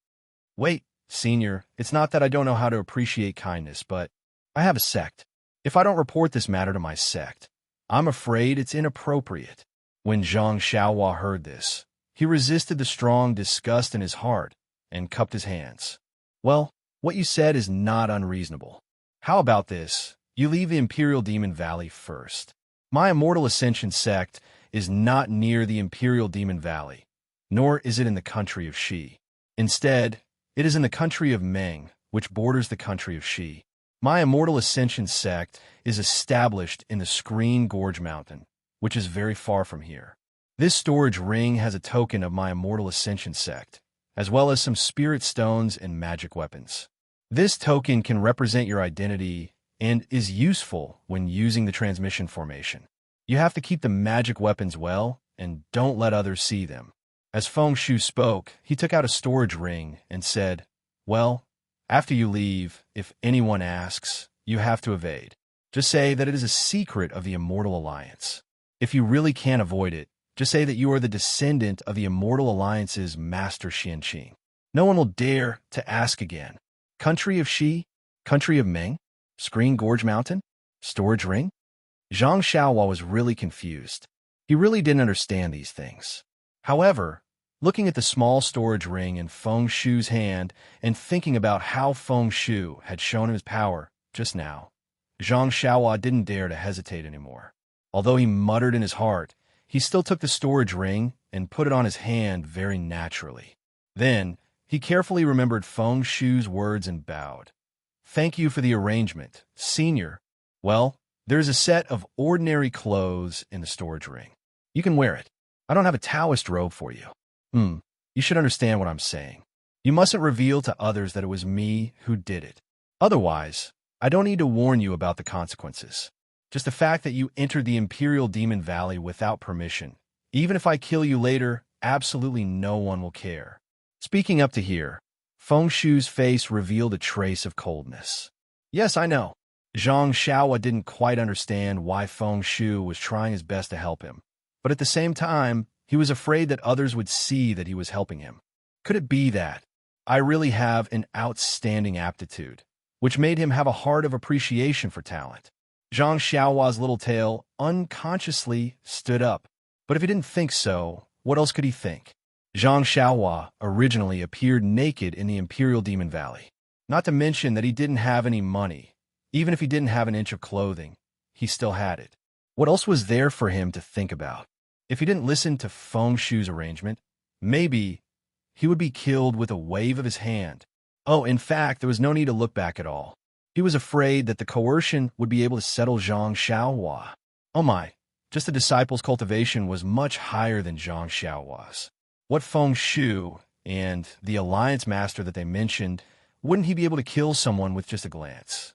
"Wait, Senior, it's not that I don't know how to appreciate kindness, but I have a sect. If I don't report this matter to my sect, I'm afraid it's inappropriate." When Zhang Xiaohua heard this, he resisted the strong disgust in his heart and cupped his hands. "Well, what you said is not unreasonable. How about this? You leave the Imperial Demon Valley first. My Immortal Ascension sect is not near the Imperial Demon Valley, nor is it in the country of Shi. Instead, it is in the country of Meng, which borders the country of Shi. My Immortal Ascension sect is established in the Screen Gorge Mountain, which is very far from here. This storage ring has a token of my Immortal Ascension sect, as well as some spirit stones and magic weapons. This token can represent your identity and is useful when using the transmission formation. You have to keep the magic weapons well and don't let others see them." As Feng Shu spoke, he took out a storage ring and said, "Well, after you leave, if anyone asks, you have to evade. Just say that it is a secret of the Immortal Alliance. If you really can't avoid it, just say that you are the descendant of the Immortal Alliance's Master Xianqing. No one will dare to ask again. Country of Shi? Country of Meng? Screen Gorge Mountain? Storage ring?" Zhang Xiaohua was really confused. He really didn't understand these things. However, looking at the small storage ring in Feng Shu's hand and thinking about how Feng Shu had shown him his power just now, Zhang Xiaohua didn't dare to hesitate anymore. Although he muttered in his heart, he still took the storage ring and put it on his hand very naturally. Then, he carefully remembered Feng Shu's words and bowed. "Thank you for the arrangement, Senior. Well, there's a set of ordinary clothes in the storage ring. You can wear it. I don't have a Taoist robe for you." You should understand what I'm saying. You mustn't reveal to others that it was me who did it. Otherwise, I don't need to warn you about the consequences. Just the fact that you entered the Imperial Demon Valley without permission. Even if I kill you later, absolutely no one will care." Speaking up to here, Feng Shu's face revealed a trace of coldness. "Yes, I know." Zhang Xiaohua didn't quite understand why Feng Shu was trying his best to help him, but at the same time, he was afraid that others would see that he was helping him. Could it be that I really have an outstanding aptitude, which made him have a heart of appreciation for talent? Zhang Xiaohua's little tail unconsciously stood up, but if he didn't think so, what else could he think? Zhang Xiaohua originally appeared naked in the Imperial Demon Valley. Not to mention that he didn't have any money. Even if he didn't have an inch of clothing, he still had it. What else was there for him to think about? If he didn't listen to Feng Shu's arrangement, maybe he would be killed with a wave of his hand. Oh, in fact, there was no need to look back at all. He was afraid that the coercion would be able to settle Zhang Xiaohua. Oh my, just the disciple's cultivation was much higher than Zhang Xiaohua's. What Feng Shu and the alliance master that they mentioned, wouldn't he be able to kill someone with just a glance?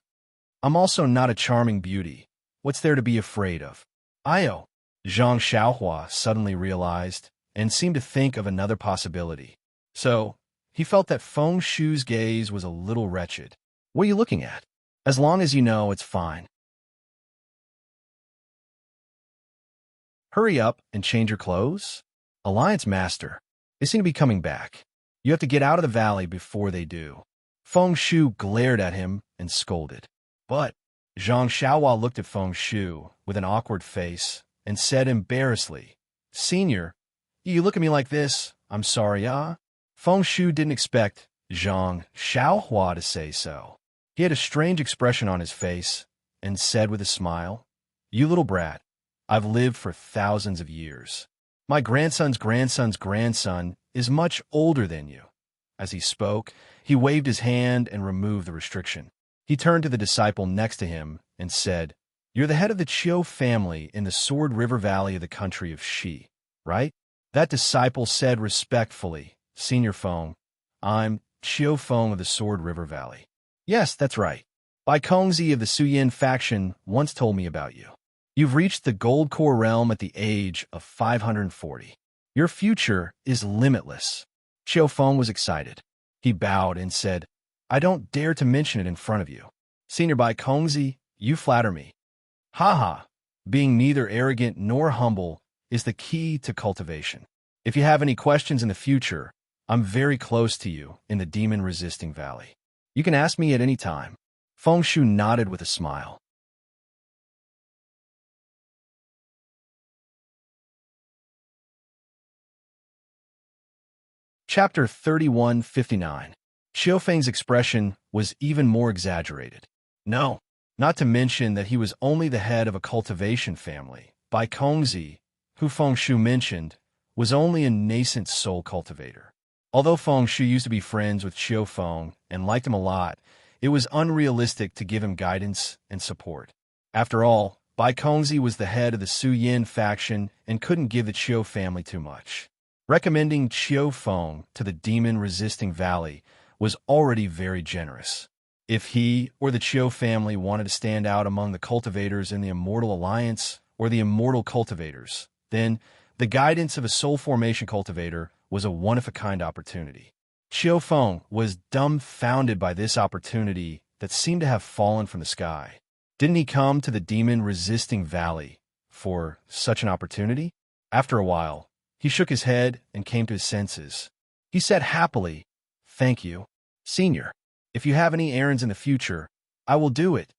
I'm also not a charming beauty. What's there to be afraid of? Io, Zhang Xiaohua suddenly realized and seemed to think of another possibility. So, he felt that Feng Shu's gaze was a little wretched. What are you looking at? As long as you know, it's fine. Hurry up and change your clothes? Alliance Master, they seem to be coming back. You have to get out of the valley before they do. Feng Shu glared at him and scolded. But Zhang Xiaohua looked at Feng Shu with an awkward face and said embarrassedly, Senior, you look at me like this, I'm sorry, ah? Feng Shu didn't expect Zhang Xiaohua to say so. He had a strange expression on his face and said with a smile, You little brat, I've lived for thousands of years. My grandson's grandson's grandson is much older than you. As he spoke, he waved his hand and removed the restriction. He turned to the disciple next to him and said, You're the head of the Qiu family in the Sword River Valley of the country of Shi, right? That disciple said respectfully, Senior Feng, I'm Qiu Feng of the Sword River Valley. Yes, that's right. Bai Kongzi of the Suyin faction once told me about you. You've reached the Gold Core realm at the age of 540. Your future is limitless. Qiu Feng was excited. He bowed and said, I don't dare to mention it in front of you. Senior Bai Kongzi, you flatter me. Haha, being neither arrogant nor humble is the key to cultivation. If you have any questions in the future, I'm very close to you in the demon-resisting valley. You can ask me at any time. Feng Shu nodded with a smile. Chapter 3159. Xiufeng's expression was even more exaggerated. No, not to mention that he was only the head of a cultivation family. Bai Kongzi, who Feng Shu mentioned, was only a nascent soul cultivator. Although Feng Shu used to be friends with Xiufeng and liked him a lot, it was unrealistic to give him guidance and support. After all, Bai Kongzi was the head of the Su Yin faction and couldn't give the Qiu family too much. Recommending Xiufeng to the demon-resisting valley was already very generous. If he or the Qiu family wanted to stand out among the cultivators in the Immortal Alliance or the Immortal Cultivators, then the guidance of a soul formation cultivator was a one-of-a-kind opportunity. Xiufeng was dumbfounded by this opportunity that seemed to have fallen from the sky. Didn't he come to the demon-resisting valley for such an opportunity? After a while, he shook his head and came to his senses. He said happily, Thank you, Senior. If you have any errands in the future, I will do it.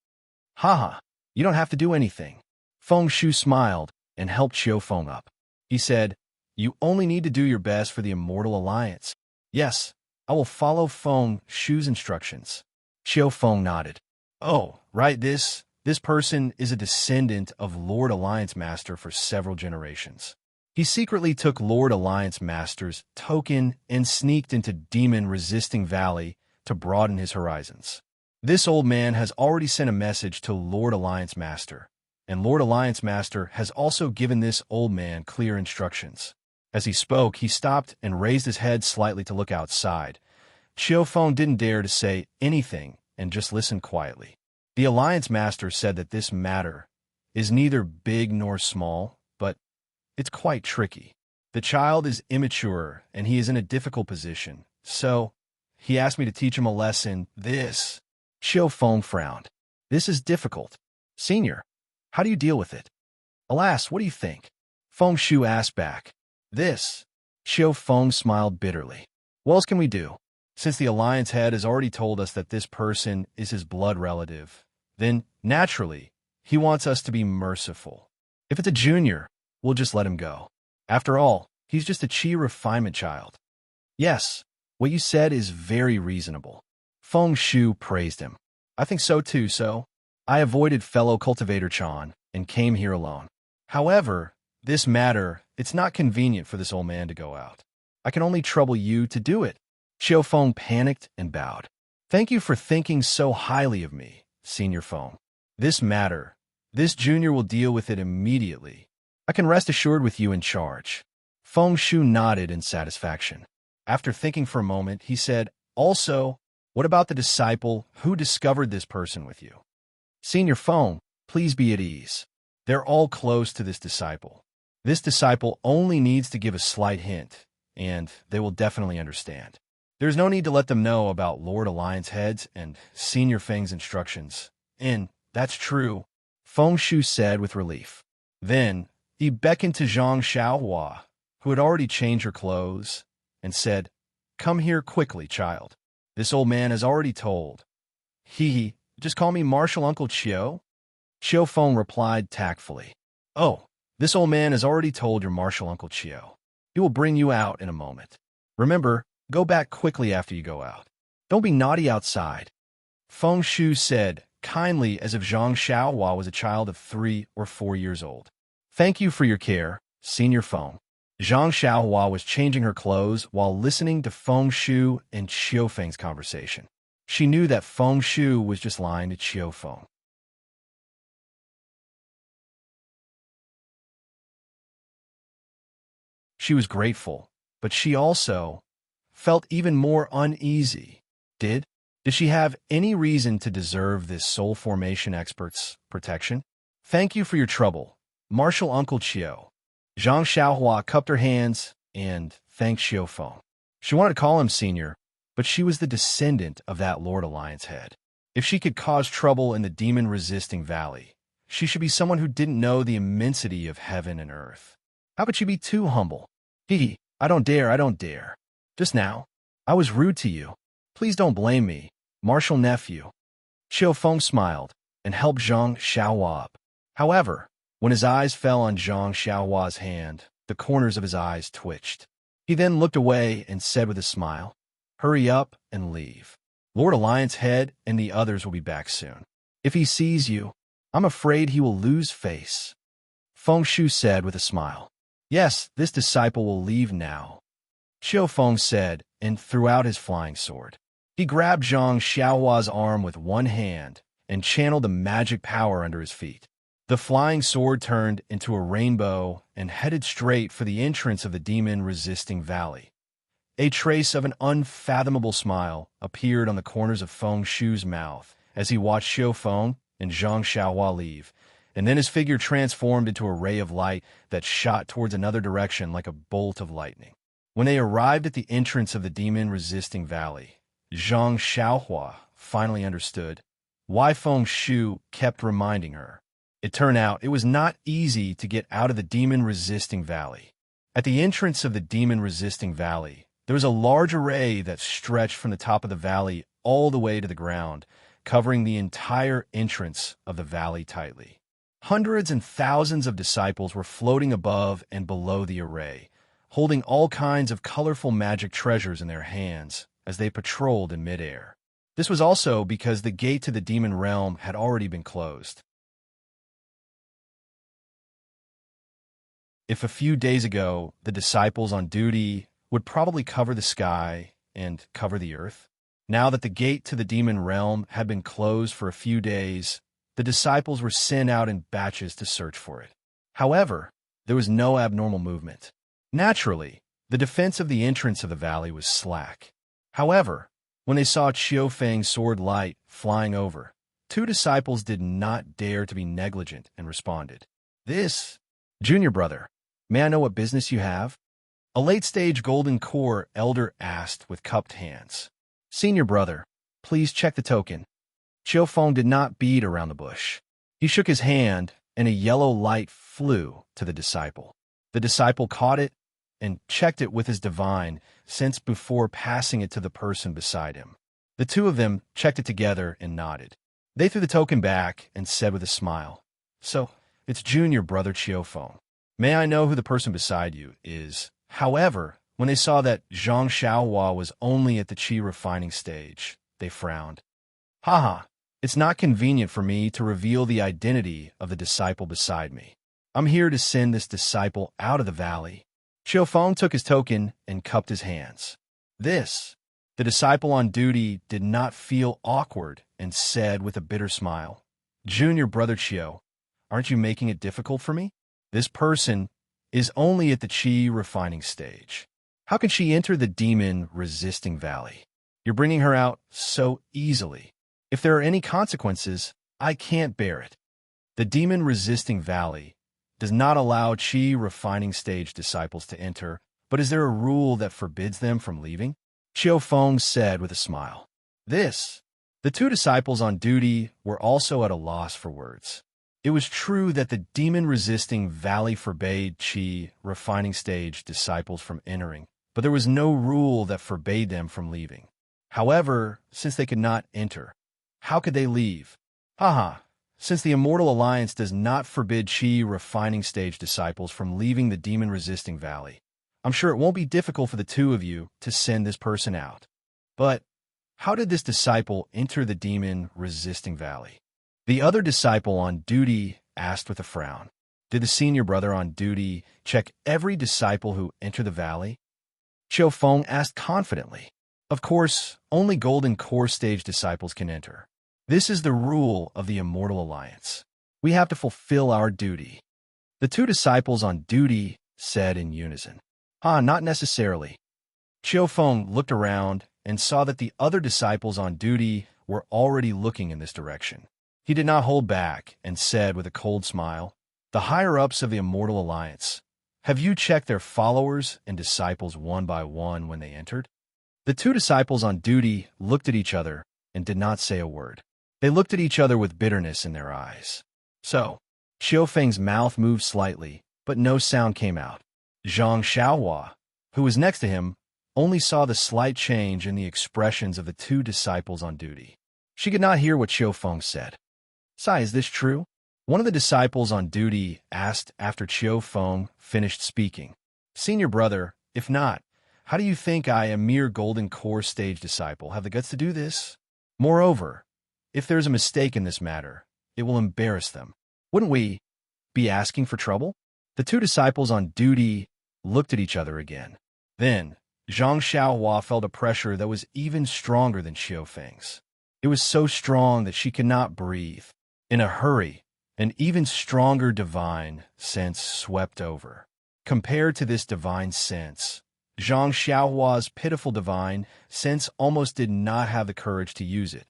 Haha, you don't have to do anything. Feng Shu smiled and helped Xiufeng up. He said, You only need to do your best for the Immortal Alliance. Yes, I will follow Feng Shu's instructions. Xiufeng nodded. Oh, right, this person is a descendant of Lord Alliance Master for several generations. He secretly took Lord Alliance Master's token and sneaked into demon-resisting valley to broaden his horizons. This old man has already sent a message to Lord Alliance Master, and Lord Alliance Master has also given this old man clear instructions. As he spoke, he stopped and raised his head slightly to look outside. Xiufeng didn't dare to say anything and just listened quietly. The Alliance Master said that this matter is neither big nor small, but it's quite tricky. The child is immature and he is in a difficult position, so he asked me to teach him a lesson. Xiufeng frowned. This is difficult. Senior, how do you deal with it? Alas, what do you think? Feng Shu asked back. Xiufeng smiled bitterly. What else can we do? Since the Alliance head has already told us that this person is his blood relative, then, naturally, he wants us to be merciful. If it's a junior, we'll just let him go. After all, he's just a Qi refinement child. Yes, what you said is very reasonable. Feng Shu praised him. I think so too, so I avoided fellow cultivator Chan and came here alone. However, this matter, it's not convenient for this old man to go out. I can only trouble you to do it. Xiufeng panicked and bowed. Thank you for thinking so highly of me, Senior Feng. This matter. This junior will deal with it immediately. I can rest assured with you in charge. Feng Shu nodded in satisfaction. After thinking for a moment, he said, also, what about the disciple who discovered this person with you? Senior Feng, please be at ease. They're all close to this disciple. This disciple only needs to give a slight hint, and they will definitely understand. There's no need to let them know about Lord Alliance Head's and Senior Feng's instructions. And that's true, Feng Shu said with relief. Then, he beckoned to Zhang Xiaohua, who had already changed her clothes, and said, "Come here quickly, child. This old man has already told." "He, just call me Martial Uncle Chiu." Chiu Feng replied tactfully. "Oh, this old man has already told your Martial Uncle Chiu. He will bring you out in a moment. Remember, go back quickly after you go out. Don't be naughty outside." Feng Shu said, kindly as if Zhang Xiaohua was a child of 3 or 4 years old. "Thank you for your care, Senior Feng." Zhang Xiaohua was changing her clothes while listening to Feng Shu and Chiu Feng's conversation. She knew that Feng Shu was just lying to Chiu Feng. She was grateful, but she also felt even more uneasy. Did she have any reason to deserve this soul formation expert's protection? "Thank you for your trouble, Martial Uncle Chiu." Zhang Xiaohua cupped her hands and thanked Chiu Feng. She wanted to call him senior, but she was the descendant of that Lord Alliance head. If she could cause trouble in the demon-resisting valley, she should be someone who didn't know the immensity of heaven and earth. How could she be too humble? I don't dare. Just now, I was rude to you. Please don't blame me, Martial Nephew. Chiu Feng smiled and helped Zhang Xiaohua up. However, when his eyes fell on Zhang Xiaohua's hand, the corners of his eyes twitched. He then looked away and said with a smile, "Hurry up and leave. Lord Alliance Head and the others will be back soon. If he sees you, I'm afraid he will lose face." Feng Shu said with a smile. "Yes, this disciple will leave now," Chiu Feng said, and threw out his flying sword. He grabbed Zhang Xiaohua's arm with one hand and channeled the magic power under his feet. The flying sword turned into a rainbow and headed straight for the entrance of the demon-resisting valley. A trace of an unfathomable smile appeared on the corners of Feng Shu's mouth as he watched Chiu Feng and Zhang Xiaohua leave, and then his figure transformed into a ray of light that shot towards another direction like a bolt of lightning. When they arrived at the entrance of the demon-resisting valley, Zhang Xiaohua finally understood why Feng Shu kept reminding her. It turned out it was not easy to get out of the demon-resisting valley. At the entrance of the demon-resisting valley, there was a large array that stretched from the top of the valley all the way to the ground, covering the entire entrance of the valley tightly. Hundreds and thousands of disciples were floating above and below the array, holding all kinds of colorful magic treasures in their hands as they patrolled in midair. This was also because the gate to the demon realm had already been closed. If a few days ago the disciples on duty would probably cover the sky and cover the earth, now that the gate to the demon realm had been closed for a few days, the disciples were sent out in batches to search for it. However, there was no abnormal movement. Naturally, the defense of the entrance of the valley was slack. However, when they saw Chiu Feng's sword light flying over, 2 disciples did not dare to be negligent and responded. "This, junior brother, may I know what business you have?" A late-stage golden core elder asked with cupped hands. "Senior brother, please check the token." Chiu Feng did not beat around the bush. He shook his hand, and a yellow light flew to the disciple. The disciple caught it and checked it with his divine sense before passing it to the person beside him. The 2 of them checked it together and nodded. They threw the token back and said with a smile, "So, it's junior brother Chiu Feng. May I know who the person beside you is?" However, when they saw that Zhang Xiaohua was only at the qi refining stage, they frowned. "Haha, it's not convenient for me to reveal the identity of the disciple beside me. I'm here to send this disciple out of the valley." Chiu Feng took his token and cupped his hands. The disciple on duty did not feel awkward and said with a bitter smile, "Junior brother Chio, aren't you making it difficult for me? This person is only at the chi refining stage. How can she enter the demon resisting valley? You're bringing her out so easily. If there are any consequences, I can't bear it." The demon resisting valley does not allow chi refining stage disciples to enter, but is there a rule that forbids them from leaving? Qiu Feng said with a smile. The two disciples on duty were also at a loss for words. It was true that the demon-resisting valley forbade chi refining stage disciples from entering, but there was no rule that forbade them from leaving. However, since they could not enter, how could they leave? Haha, since the Immortal Alliance does not forbid chi refining stage disciples from leaving the demon-resisting valley, I'm sure it won't be difficult for the two of you to send this person out. But how did this disciple enter the demon-resisting valley? The other disciple on duty asked with a frown. Did the senior brother on duty check every disciple who entered the valley? Qiu Feng asked confidently. Of course, only Golden Core Stage disciples can enter. This is the rule of the Immortal Alliance. We have to fulfill our duty. The two disciples on duty said in unison. Not necessarily. Qiu Feng looked around and saw that the other disciples on duty were already looking in this direction. He did not hold back and said with a cold smile, "The higher-ups of the Immortal Alliance, have you checked their followers and disciples one by one when they entered?" The two disciples on duty looked at each other and did not say a word. They looked at each other with bitterness in their eyes. So, Qiu Feng's mouth moved slightly, but no sound came out. Zhang Xiaohua, who was next to him, only saw the slight change in the expressions of the two disciples on duty. She could not hear what Qiu Feng said. "Sai, is this true?" One of the disciples on duty asked after Qiu Feng finished speaking. "Senior brother, if not, how do you think I, a mere Golden Core Stage disciple, have the guts to do this? Moreover, if there's a mistake in this matter, it will embarrass them. Wouldn't we be asking for trouble?" The two disciples on duty looked at each other again. Then, Zhang Xiaohua felt a pressure that was even stronger than Qiu Feng's. It was so strong that she could not breathe. In a hurry, an even stronger divine sense swept over. Compared to this divine sense, Zhang Xiaohua's pitiful divine sense almost did not have the courage to use it.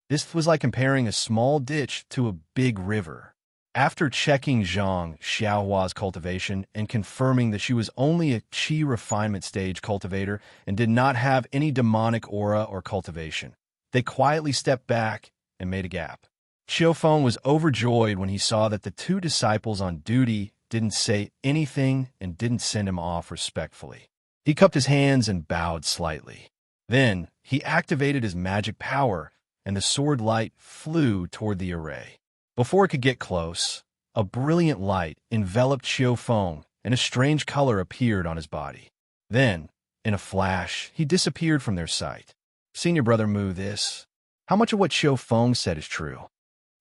This was like comparing a small ditch to a big river. After checking Zhang Xiaohua's cultivation and confirming that she was only a chi refinement stage cultivator and did not have any demonic aura or cultivation, they quietly stepped back and made a gap. Qiu Feng was overjoyed when he saw that the two disciples on duty didn't say anything and didn't send him off respectfully. He cupped his hands and bowed slightly. Then, he activated his magic power, and the sword light flew toward the array. Before it could get close, a brilliant light enveloped Qiu Feng, and a strange color appeared on his body. Then, in a flash, he disappeared from their sight. Senior brother Mu, how much of what Qiu Feng said is true?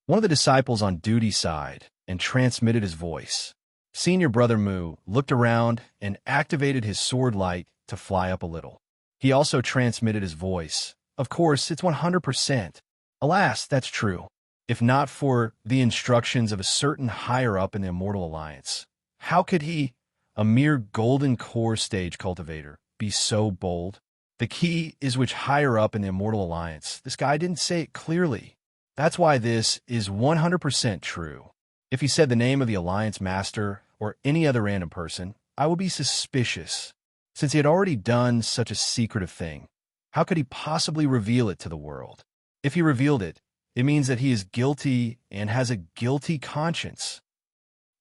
One of the disciples on duty sighed and transmitted his voice. Senior brother Mu looked around and activated his sword light to fly up a little. He also transmitted his voice. Of course, it's 100%. Alas, that's true. If not for the instructions of a certain higher-up in the Immortal Alliance, how could he, a mere Golden Core Stage cultivator, be so bold? The key is which higher-up in the Immortal Alliance. This guy didn't say it clearly. That's why this is 100% true. If he said the name of the Alliance Master or any other random person, I would be suspicious. Since he had already done such a secretive thing, how could he possibly reveal it to the world? If he revealed it, it means that he is guilty and has a guilty conscience.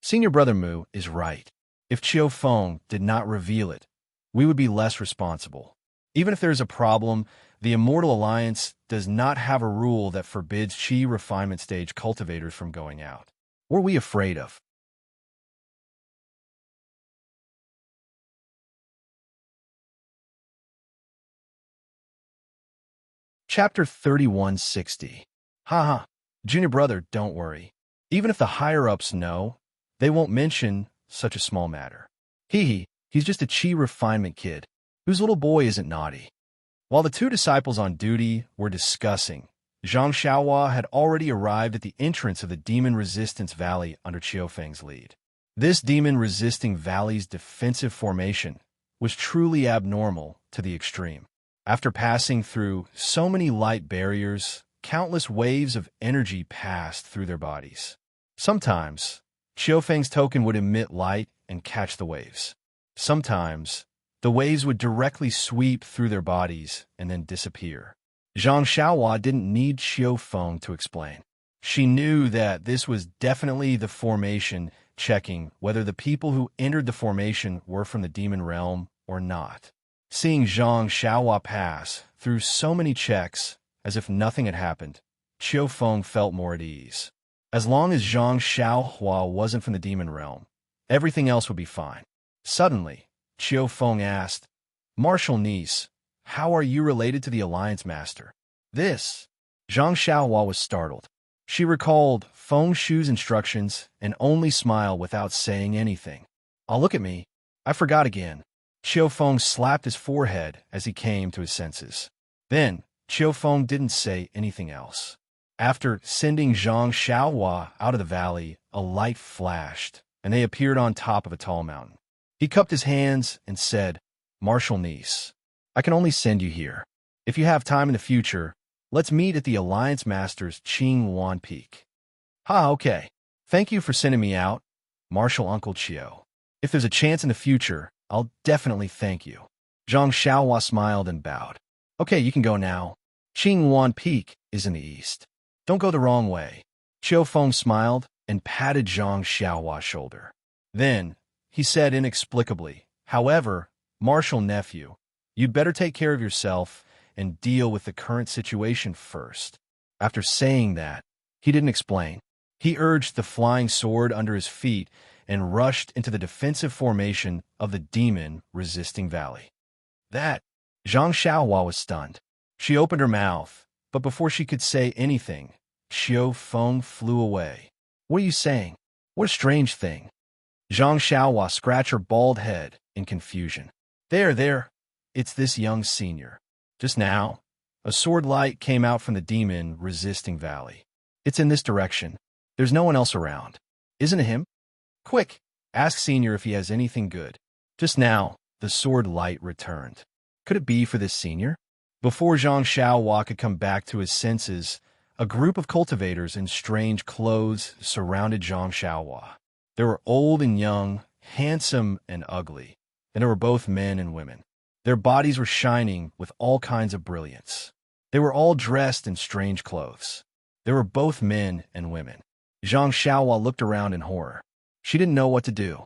Senior brother Mu is right. If Qiu Feng did not reveal it, we would be less responsible. Even if there is a problem, the Immortal Alliance does not have a rule that forbids chi refinement stage cultivators from going out. What are we afraid of? Chapter 3160. Haha, junior brother, don't worry. Even if the higher-ups know, they won't mention such a small matter. He's just a chi refinement kid, whose little boy isn't naughty. While the two disciples on duty were discussing, Zhang Xiaohua had already arrived at the entrance of the Demon Resistance Valley under Qiufeng's lead. This demon-resisting valley's defensive formation was truly abnormal to the extreme. After passing through so many light barriers, countless waves of energy passed through their bodies. Sometimes, Qiufeng's token would emit light and catch the waves. Sometimes, the waves would directly sweep through their bodies and then disappear. Zhang Xiaohua didn't need Qiufeng to explain. She knew that this was definitely the formation, checking whether the people who entered the formation were from the demon realm or not. Seeing Zhang Xiaohua pass through so many checks as if nothing had happened, Qiufeng felt more at ease. As long as Zhang Xiaohua wasn't from the demon realm, everything else would be fine. Suddenly, Qiufeng asked, "Martial niece, how are you related to the Alliance Master?" This. Zhang Xiaohua was startled. She recalled Feng Shu's instructions and only smiled without saying anything. "Oh, look at me. I forgot again." Qiufeng slapped his forehead as he came to his senses. Then, Qiufeng didn't say anything else. After sending Zhang Xiaohua out of the valley, a light flashed, and they appeared on top of a tall mountain. He cupped his hands and said, "Martial niece, I can only send you here. If you have time in the future, let's meet at the Alliance Master's Qingwan Peak." Okay. Thank you for sending me out, Martial Uncle Qiu. If there's a chance in the future, I'll definitely thank you. Zhang Xiaohua smiled and bowed. Okay, you can go now. Qingwan Peak is in the east. Don't go the wrong way. Qiufeng smiled and patted Zhang Xiaohua's shoulder. Then, he said inexplicably, "However, Martial nephew, you'd better take care of yourself and deal with the current situation first." After saying that, he didn't explain. He urged the flying sword under his feet and rushed into the defensive formation of the demon-resisting valley. That, Zhang Xiaohua was stunned. She opened her mouth, but before she could say anything, Qiufeng flew away. "What are you saying? What a strange thing." Zhang Xiaohua scratched her bald head in confusion. There, it's this young senior. Just now, a sword light came out from the demon-resisting valley. It's in this direction. There's no one else around. Isn't it him? Quick, ask Senior if he has anything good. Just now, the sword light returned. Could it be for this Senior? Before Zhang Xiaohua could come back to his senses, a group of cultivators in strange clothes surrounded Zhang Xiaohua. They were old and young, handsome and ugly, and they were both men and women. Their bodies were shining with all kinds of brilliance. They were all dressed in strange clothes. They were both men and women. Zhang Xiaohua looked around in horror. She didn't know what to do.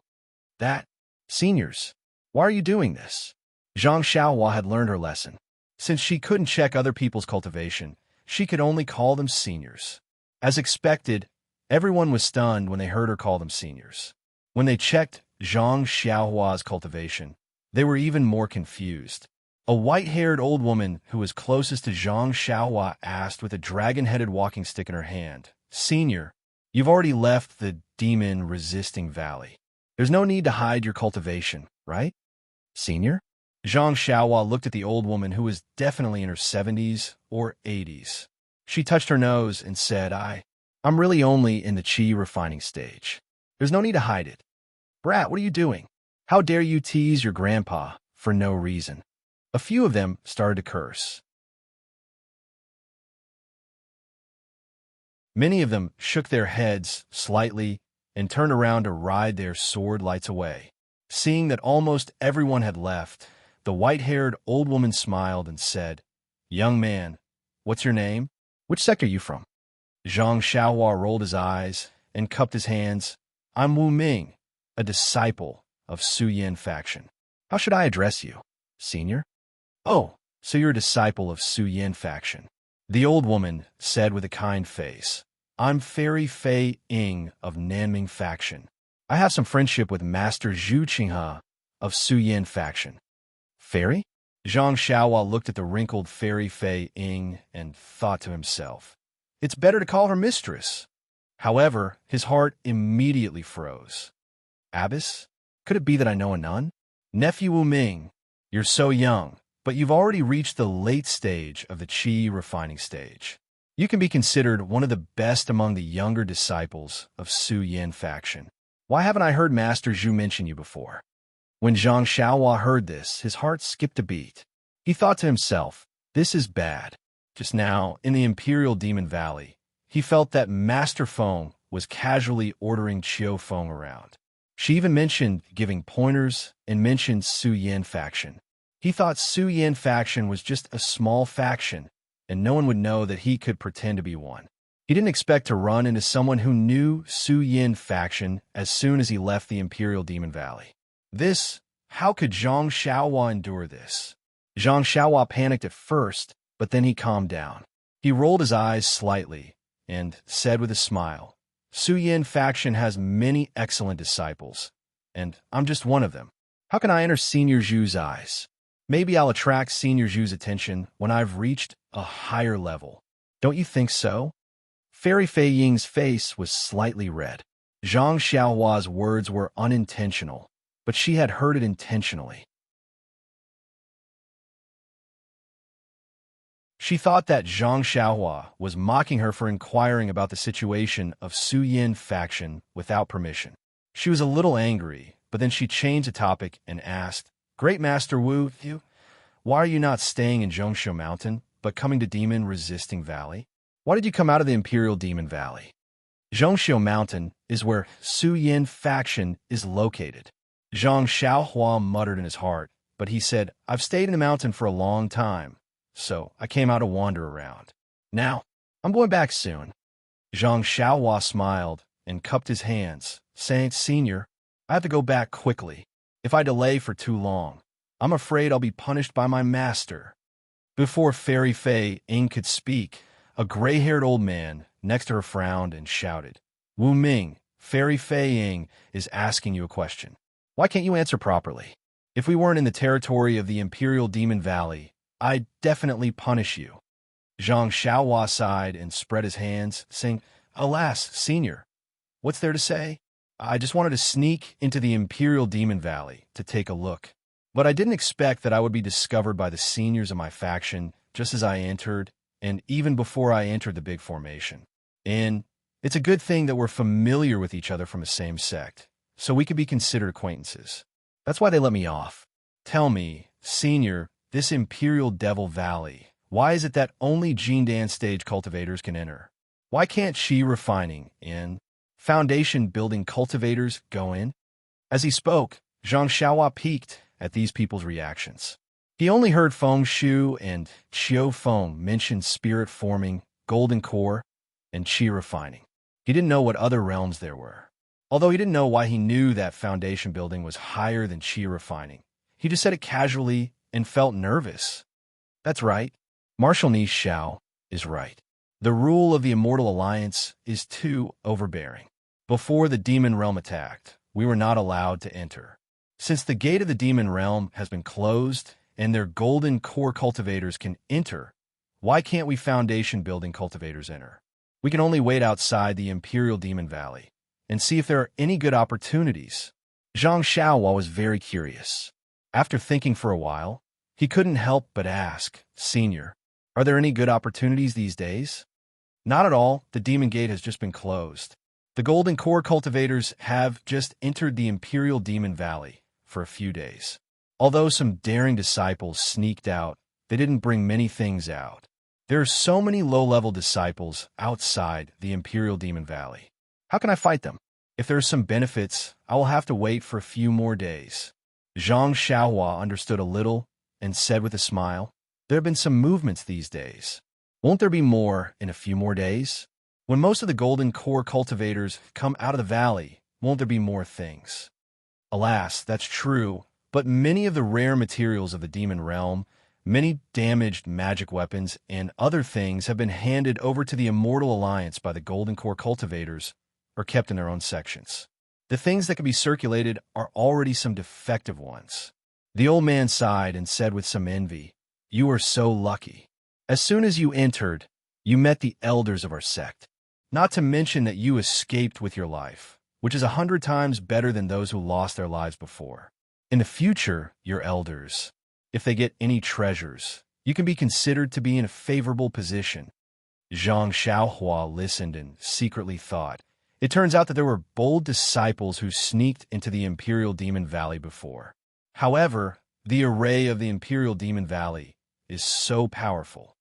Seniors, why are you doing this? Zhang Xiaohua had learned her lesson. Since she couldn't check other people's cultivation, she could only call them seniors. As expected, everyone was stunned when they heard her call them seniors. When they checked Zhang Xiaohua's cultivation, they were even more confused. A white-haired old woman who was closest to Zhang Xiaohua asked with a dragon-headed walking stick in her hand, "Senior, you've already left the demon-resisting valley. There's no need to hide your cultivation, right? Senior?" Zhang Xiaohua looked at the old woman who was definitely in her 70s or 80s. She touched her nose and said, I'm really only in the qi refining stage. There's no need to hide it." "Brat, what are you doing? How dare you tease your grandpa for no reason?" A few of them started to curse. Many of them shook their heads slightly and turned around to ride their sword lights away. Seeing that almost everyone had left, the white-haired old woman smiled and said, "Young man, what's your name? Which sect are you from?" Zhang Xiaohua rolled his eyes and cupped his hands. "I'm Wu Ming, a disciple of Su Yin faction. How should I address you, Senior?" "Oh, so you're a disciple of Su Yin faction," the old woman said with a kind face. "I'm Fairy Fei Ying of Nanming faction. I have some friendship with Master Zhu Qinghe of Su Yin faction." "Fairy?" Zhang Xiaohua looked at the wrinkled Fairy Fei Ying and thought to himself, "It's better to call her mistress." However, his heart immediately froze. "Abbess? Could it be that I know a nun?" "Nephew Wu Ming, you're so young. but you've already reached the late stage of the Qi refining stage. You can be considered one of the best among the younger disciples of Su Yin faction. Why haven't I heard Master Zhu mention you before? When Zhang Xiaohua heard this, his heart skipped a beat. He thought to himself, this is bad. Just now, in the Imperial Demon Valley, he felt that Master Feng was casually ordering Qiu Feng around. She even mentioned giving pointers and mentioned Su Yin faction. He thought Su Yin faction was just a small faction, and no one would know that he could pretend to be one. He didn't expect to run into someone who knew Su Yin faction as soon as he left the Imperial Demon Valley. How could Zhang Xiaohua endure this? Zhang Xiaohua panicked at first, but then he calmed down. He rolled his eyes slightly and said with a smile, Su Yin faction has many excellent disciples, and I'm just one of them. How can I enter Senior Zhu's eyes? Maybe I'll attract Senior Zhu's attention when I've reached a higher level. Don't you think so? Fairy Fei Ying's face was slightly red. Zhang Xiaohua's words were unintentional, but she had heard it intentionally. She thought that Zhang Xiaohua was mocking her for inquiring about the situation of Su Yin faction without permission. She was a little angry, but then she changed the topic and asked, Great Master Wu, why are you not staying in Zhongshu Mountain, but coming to Demon-Resisting Valley? Why did you come out of the Imperial Demon Valley? Zhongshu Mountain is where Su Yin faction is located. Zhang Xiaohua muttered in his heart, but he said, I've stayed in the mountain for a long time, so I came out to wander around. Now, I'm going back soon. Zhang Xiaohua smiled and cupped his hands, saying, Senior, I have to go back quickly. If I delay for too long, I'm afraid I'll be punished by my master. Before Fairy Fei Ying could speak, a gray-haired old man next to her frowned and shouted, Wu Ming, Fairy Fei Ying is asking you a question. Why can't you answer properly? If we weren't in the territory of the Imperial Demon Valley, I'd definitely punish you. Zhang Xiaohua sighed and spread his hands, saying, Alas, Senior, what's there to say? I just wanted to sneak into the Imperial Demon Valley to take a look. But I didn't expect that I would be discovered by the seniors of my faction just as I entered, and even before I entered the big formation. And it's a good thing that we're familiar with each other from the same sect, so we could be considered acquaintances. That's why they let me off. Tell me, Senior, this Imperial Devil Valley, why is it that only Jindan stage cultivators can enter? Why can't Qi refining and foundation building cultivators go in? As he spoke, Zhang Xiaohua peeked at these people's reactions. He only heard Feng Shu and Qiu Feng mention spirit forming, golden core, and Qi refining. He didn't know what other realms there were. Although he didn't know why he knew that foundation building was higher than Qi refining. He just said it casually and felt nervous. That's right. Marshal Ni Xiao is right. The rule of the Immortal Alliance is too overbearing. Before the demon realm attacked, we were not allowed to enter. Since the gate of the demon realm has been closed and their golden core cultivators can enter, why can't we foundation building cultivators enter? We can only wait outside the Imperial Demon Valley and see if there are any good opportunities. Zhang Xiaohua was very curious. After thinking for a while, he couldn't help but ask, Senior, are there any good opportunities these days? Not at all. The Demon Gate has just been closed. The Golden Core cultivators have just entered the Imperial Demon Valley for a few days. Although some daring disciples sneaked out, they didn't bring many things out. There are so many low-level disciples outside the Imperial Demon Valley. How can I fight them? If there are some benefits, I will have to wait for a few more days. Zhang Xiaohua understood a little and said with a smile, There have been some movements these days. Won't there be more in a few more days? When most of the Golden Core cultivators come out of the valley, won't there be more things? Alas, that's true, but many of the rare materials of the demon realm, many damaged magic weapons, and other things have been handed over to the Immortal Alliance by the Golden Core cultivators or kept in their own sections. The things that can be circulated are already some defective ones. The old man sighed and said with some envy, You are so lucky. As soon as you entered, you met the elders of our sect. Not to mention that you escaped with your life, which is 100 times better than those who lost their lives before. In the future, your elders, If they get any treasures, you can be considered to be in a favorable position. Zhang Xiaohua listened and secretly thought. It turns out that there were bold disciples who sneaked into the Imperial Demon Valley before. However, the array of the Imperial Demon Valley is so powerful.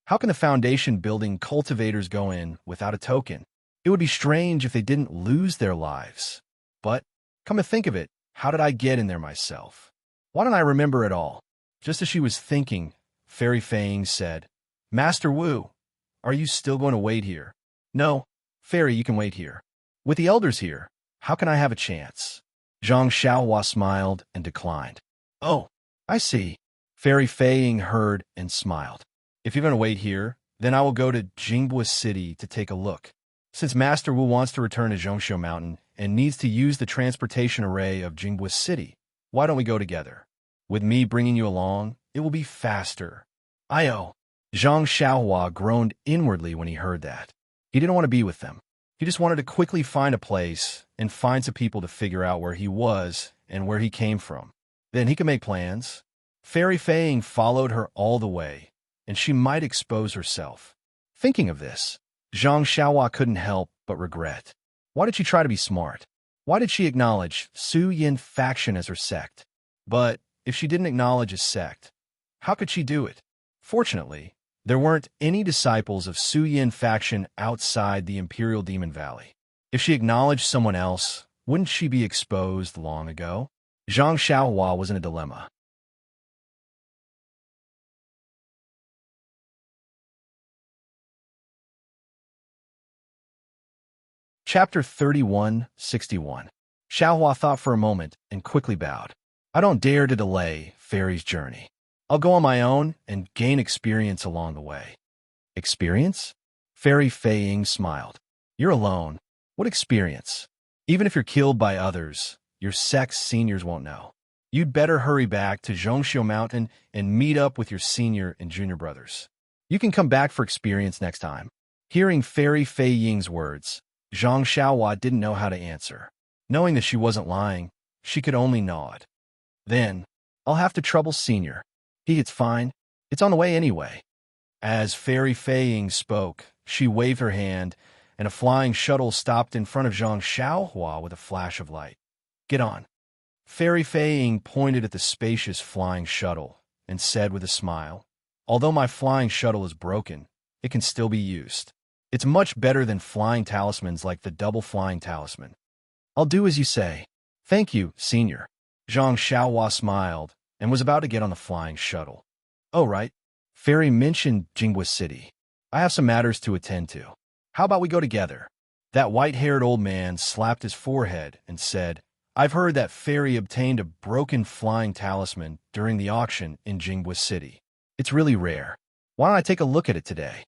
How can the foundation building cultivators go in without a token? It would be strange if they didn't lose their lives. But, come to think of it, how did I get in there myself? Why don't I remember it all? Just as she was thinking, Fairy Fang said, Master Wu, are you still going to wait here? No, Fairy, you can wait here. With the elders here, how can I have a chance? Zhang Xiaohua smiled and declined. Oh, I see. Fairy Fang heard and smiled. If you're going to wait here, then I will go to Jingbua City to take a look. Since Master Wu wants to return to Zhongshu Mountain and needs to use the transportation array of Jingbua City, why don't we go together? With me bringing you along, it will be faster. Io. Zhang Xiaohua groaned inwardly when he heard that. He didn't want to be with them. He just wanted to quickly find a place and find some people to figure out where he was and where he came from. Then he could make plans. Fairy Fang followed her all the way, and she might expose herself. Thinking of this, Zhang Xiaohua couldn't help but regret. Why did she try to be smart? Why did she acknowledge Su Yin faction as her sect? But if she didn't acknowledge a sect, how could she do it? Fortunately, there weren't any disciples of Su Yin faction outside the Imperial Demon Valley. If she acknowledged someone else, wouldn't she be exposed long ago? Zhang Xiaohua was in a dilemma. Chapter 3161. Xiaohua thought for a moment and quickly bowed. I don't dare to delay Fairy's journey. I'll go on my own and gain experience along the way. Experience? Fairy Fang smiled. You're alone. What experience? Even if you're killed by others, your sect's seniors won't know. You'd better hurry back to Zhongshu Mountain and meet up with your senior and junior brothers. You can come back for experience next time. Hearing Fairy Fei Ying's words, Zhang Xiaohua didn't know how to answer. Knowing that she wasn't lying, she could only nod. Then, I'll have to trouble Senior. It's fine. It's on the way anyway. As Fairy Fei Ying spoke, she waved her hand, and a flying shuttle stopped in front of Zhang Xiaohua with a flash of light. Get on. Fairy Fei Ying pointed at the spacious flying shuttle and said with a smile, Although my flying shuttle is broken, it can still be used. It's much better than flying talismans like the double flying talisman. I'll do as you say. Thank you, Senior. Zhang Xiaohua smiled and was about to get on the flying shuttle. Oh, right. Fairy mentioned Jingbua City. I have some matters to attend to. How about we go together? That white-haired old man slapped his forehead and said, I've heard that Fairy obtained a broken flying talisman during the auction in Jingbua City. It's really rare. Why don't I take a look at it today?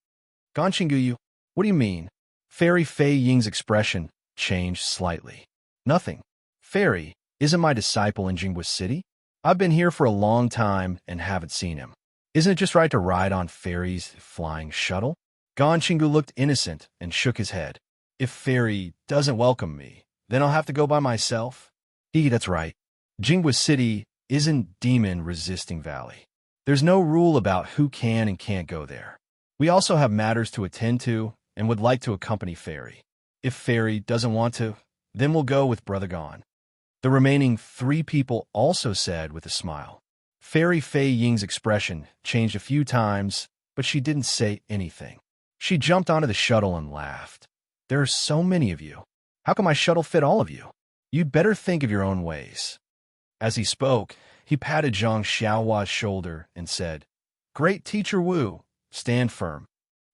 Ganshinguyu, what do you mean? Fairy Fei Ying's expression changed slightly. Nothing. Fairy isn't my disciple in Jingbua City. I've been here for a long time and haven't seen him. Isn't it just right to ride on Fairy's flying shuttle? Ganshingu looked innocent and shook his head. If Fairy doesn't welcome me, then I'll have to go by myself. That's right. Jingbua City isn't demon-resisting valley. There's no rule about who can and can't go there. We also have matters to attend to and would like to accompany Fairy. If Fairy doesn't want to, then we'll go with Brother Gon. The remaining 3 people also said with a smile. Fairy Fei Ying's expression changed a few times, but she didn't say anything. She jumped onto the shuttle and laughed. There are so many of you. How can my shuttle fit all of you? You'd better think of your own ways. As he spoke, he patted Zhang Xiaohua's shoulder and said, Great Teacher Wu, stand firm.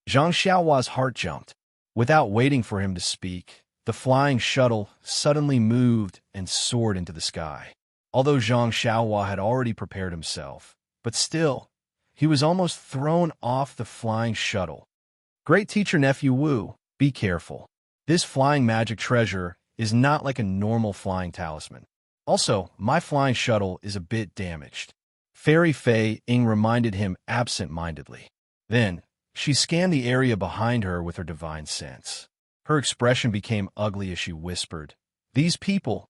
Zhang Xiaohua's heart jumped. Without waiting for him to speak, the flying shuttle suddenly moved and soared into the sky. Although Zhang Xiaohua had already prepared himself, but still, he was almost thrown off the flying shuttle. Great Teacher Nephew Wu, be careful. This flying magic treasure is not like a normal flying talisman. Also, my flying shuttle is a bit damaged. Fairy Fei Ying reminded him absent-mindedly. Then, she scanned the area behind her with her divine sense. Her expression became ugly as she whispered, These people,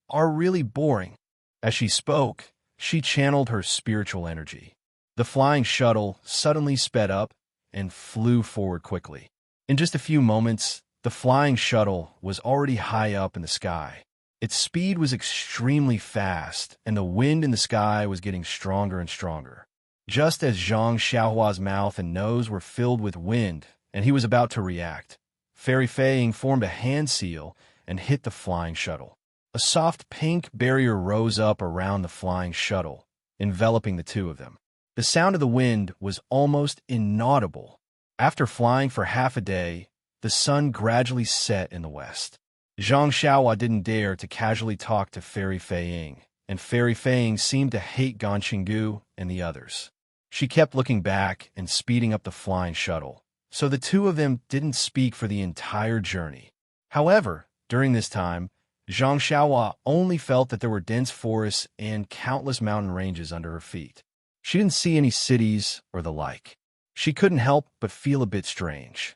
are really boring." As she spoke, she channeled her spiritual energy. The flying shuttle suddenly sped up and flew forward quickly. In just a few moments, the flying shuttle was already high up in the sky. Its speed was extremely fast, and the wind in the sky was getting stronger and stronger. Just as Zhang Xiaohua's mouth and nose were filled with wind, and he was about to react, Fairy Fei Ying formed a hand seal and hit the flying shuttle. A soft pink barrier rose up around the flying shuttle, enveloping the two of them. The sound of the wind was almost inaudible. After flying for half a day, the sun gradually set in the west. Zhang Xiaohua didn't dare to casually talk to Fairy Fei Ying, and Fairy Fei Ying seemed to hate Gan Qinggu and the others. She kept looking back and speeding up the flying shuttle, so the two of them didn't speak for the entire journey. However, during this time, Zhang Xiaohua only felt that there were dense forests and countless mountain ranges under her feet. She didn't see any cities or the like. She couldn't help but feel a bit strange.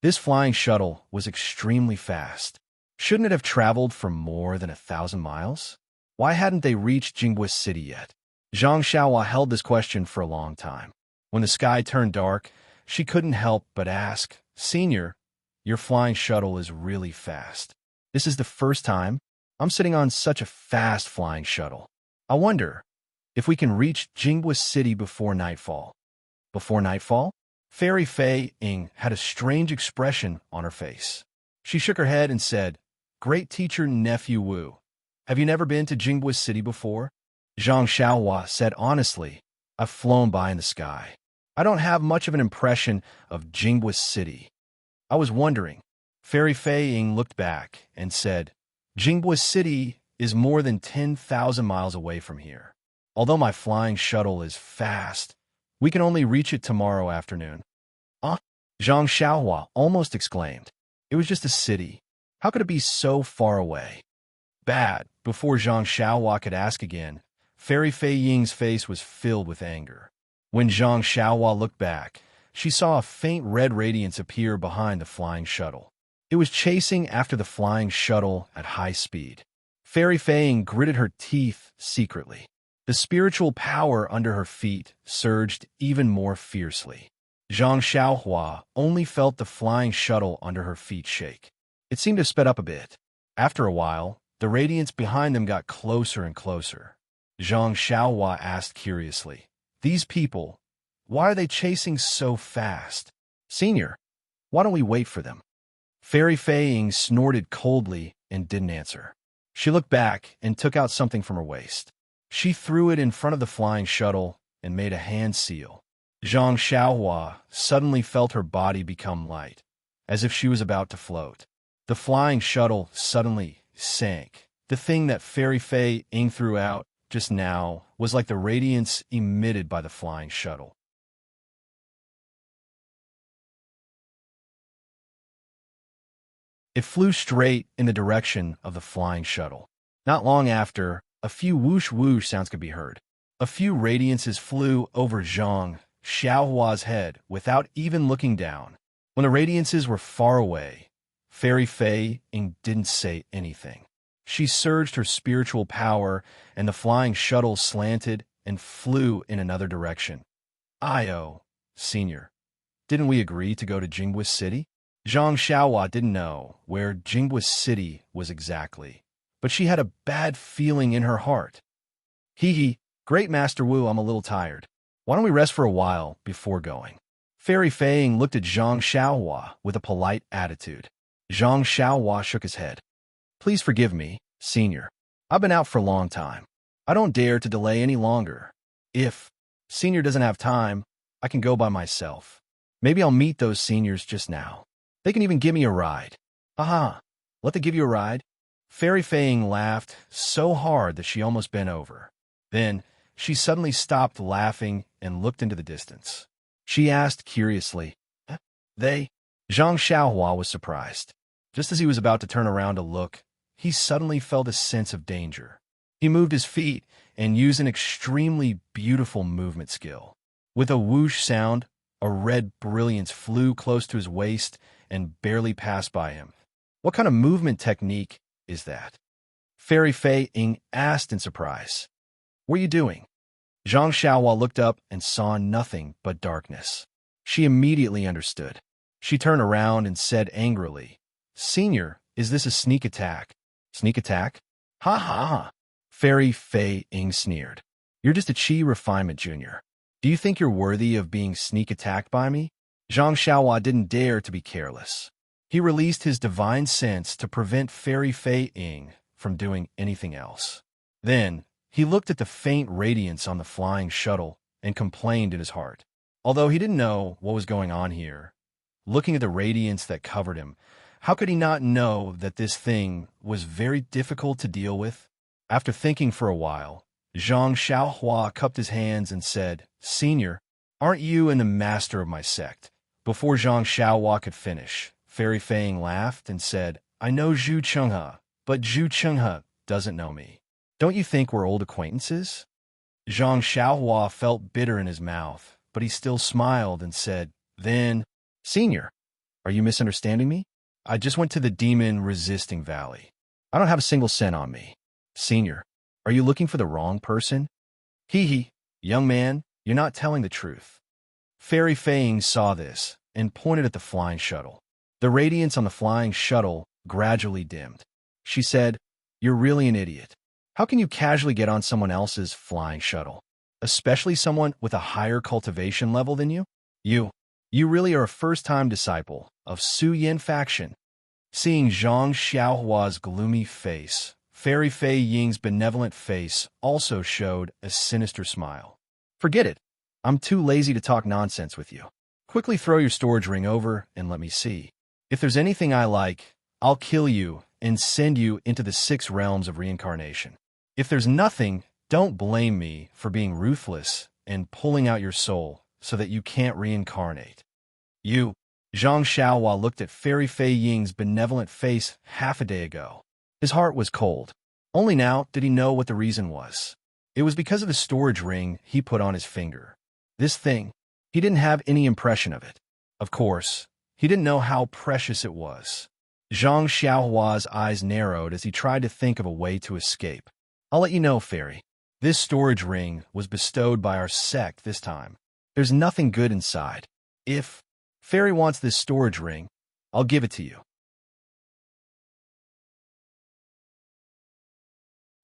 This flying shuttle was extremely fast. Shouldn't it have traveled for more than 1,000 miles? Why hadn't they reached Jingbo City yet? Zhang Xiaohua held this question for a long time. When the sky turned dark, she couldn't help but ask, "Senior, your flying shuttle is really fast. This is the first time I'm sitting on such a fast flying shuttle. I wonder if we can reach Jingbo City before nightfall." Before nightfall? Fairy Fei Ying had a strange expression on her face. She shook her head and said, "Great teacher Nephew Wu, have you never been to Jingbo City before?" Zhang Xiaohua said honestly, "I've flown by in the sky. I don't have much of an impression of Jingbo City. I was wondering." Fairy Fei Ying looked back and said, "Jingbo City is more than 10,000 miles away from here. Although my flying shuttle is fast, we can only reach it tomorrow afternoon." "Ah!" Zhang Xiaohua almost exclaimed. It was just a city. How could it be so far away? Bad. Before Zhang Xiaohua could ask again, Fairy Fei Ying's face was filled with anger. When Zhang Xiaohua looked back, she saw a faint red radiance appear behind the flying shuttle. It was chasing after the flying shuttle at high speed. Fairy Fei Ying gritted her teeth secretly. The spiritual power under her feet surged even more fiercely. Zhang Xiaohua only felt the flying shuttle under her feet shake. It seemed to sped up a bit. After a while, the radiance behind them got closer and closer. Zhang Xiaohua asked curiously, "These people, why are they chasing so fast? Senior, why don't we wait for them?" Fairy Fei Ying snorted coldly and didn't answer. She looked back and took out something from her waist. She threw it in front of the flying shuttle and made a hand seal. Zhang Xiaohua suddenly felt her body become light, as if she was about to float. The flying shuttle suddenly sank. The thing that Fairy Fei Ying threw out just now was like the radiance emitted by the flying shuttle. It flew straight in the direction of the flying shuttle. Not long after, a few whoosh-whoosh sounds could be heard. A few radiances flew over Zhang Xiaohua's head without even looking down. When the radiances were far away, Fairy Fei Ying didn't say anything. She surged her spiritual power, and the flying shuttle slanted and flew in another direction. "Io, Senior, didn't we agree to go to Jingbo City?" Zhang Xiaohua didn't know where Jingbo City was exactly, but she had a bad feeling in her heart. "Hee, Great Master Wu, I'm a little tired. Why don't we rest for a while before going?" Fairy Fei Ying looked at Zhang Xiaohua with a polite attitude. Zhang Xiaohua shook his head. "Please forgive me, Senior. I've been out for a long time. I don't dare to delay any longer. If Senior doesn't have time, I can go by myself. Maybe I'll meet those seniors just now. They can even give me a ride." "Aha, let them give you a ride?" Fairy Fei Ying laughed so hard that she almost bent over. Then she suddenly stopped laughing and looked into the distance. She asked curiously, "They?" Zhang Xiaohua was surprised. Just as he was about to turn around to look, he suddenly felt a sense of danger. He moved his feet and used an extremely beautiful movement skill. With a whoosh sound, a red brilliance flew close to his waist and barely passed by him. What kind of movement technique is that? Fairy Fei Ying asked in surprise. What are you doing? Zhang Xiaohua looked up and saw nothing but darkness. She immediately understood. She turned around and said angrily, Senior, is this a sneak attack? Sneak attack? Ha ha ha. Fairy Fei Ying sneered. You're just a chi refinement junior. Do you think you're worthy of being sneak attacked by me? Zhang Xiaohua didn't dare to be careless. He released his divine sense to prevent Fairy Fei Ying from doing anything else. Then, he looked at the faint radiance on the flying shuttle and complained in his heart. Although he didn't know what was going on here, looking at the radiance that covered him, how could he not know that this thing was very difficult to deal with? After thinking for a while, Zhang Xiaohua cupped his hands and said, Senior, aren't you and the master of my sect? Before Zhang Xiaohua could finish, Fairy Fei Ying laughed and said, I know Zhu Chenghe, but Zhu Chenghe doesn't know me. Don't you think we're old acquaintances? Zhang Xiaohua felt bitter in his mouth, but he still smiled and said, Then, Senior, are you misunderstanding me? I just went to the demon-resisting valley. I don't have a single cent on me. Senior, are you looking for the wrong person? Hee, young man, you're not telling the truth. Fairy Fei Ying saw this and pointed at the flying shuttle. The radiance on the flying shuttle gradually dimmed. She said, You're really an idiot. How can you casually get on someone else's flying shuttle, especially someone with a higher cultivation level than you? You really are a first-time disciple of Su Yin faction. Seeing Zhang Xiaohua's gloomy face, Fairy Fei Ying's benevolent face also showed a sinister smile. Forget it. I'm too lazy to talk nonsense with you. Quickly throw your storage ring over and let me see. If there's anything I like, I'll kill you and send you into the 6 realms of reincarnation. If there's nothing, don't blame me for being ruthless and pulling out your soul so that you can't reincarnate. Zhang Xiaohua looked at Fairy Fei Ying's benevolent face half a day ago. His heart was cold. Only now did he know what the reason was. It was because of the storage ring he put on his finger. This thing, he didn't have any impression of it. Of course, he didn't know how precious it was. Zhang Xiaohua's eyes narrowed as he tried to think of a way to escape. I'll let you know, Fairy. This storage ring was bestowed by our sect this time. There's nothing good inside. If Fairy wants this storage ring, I'll give it to you.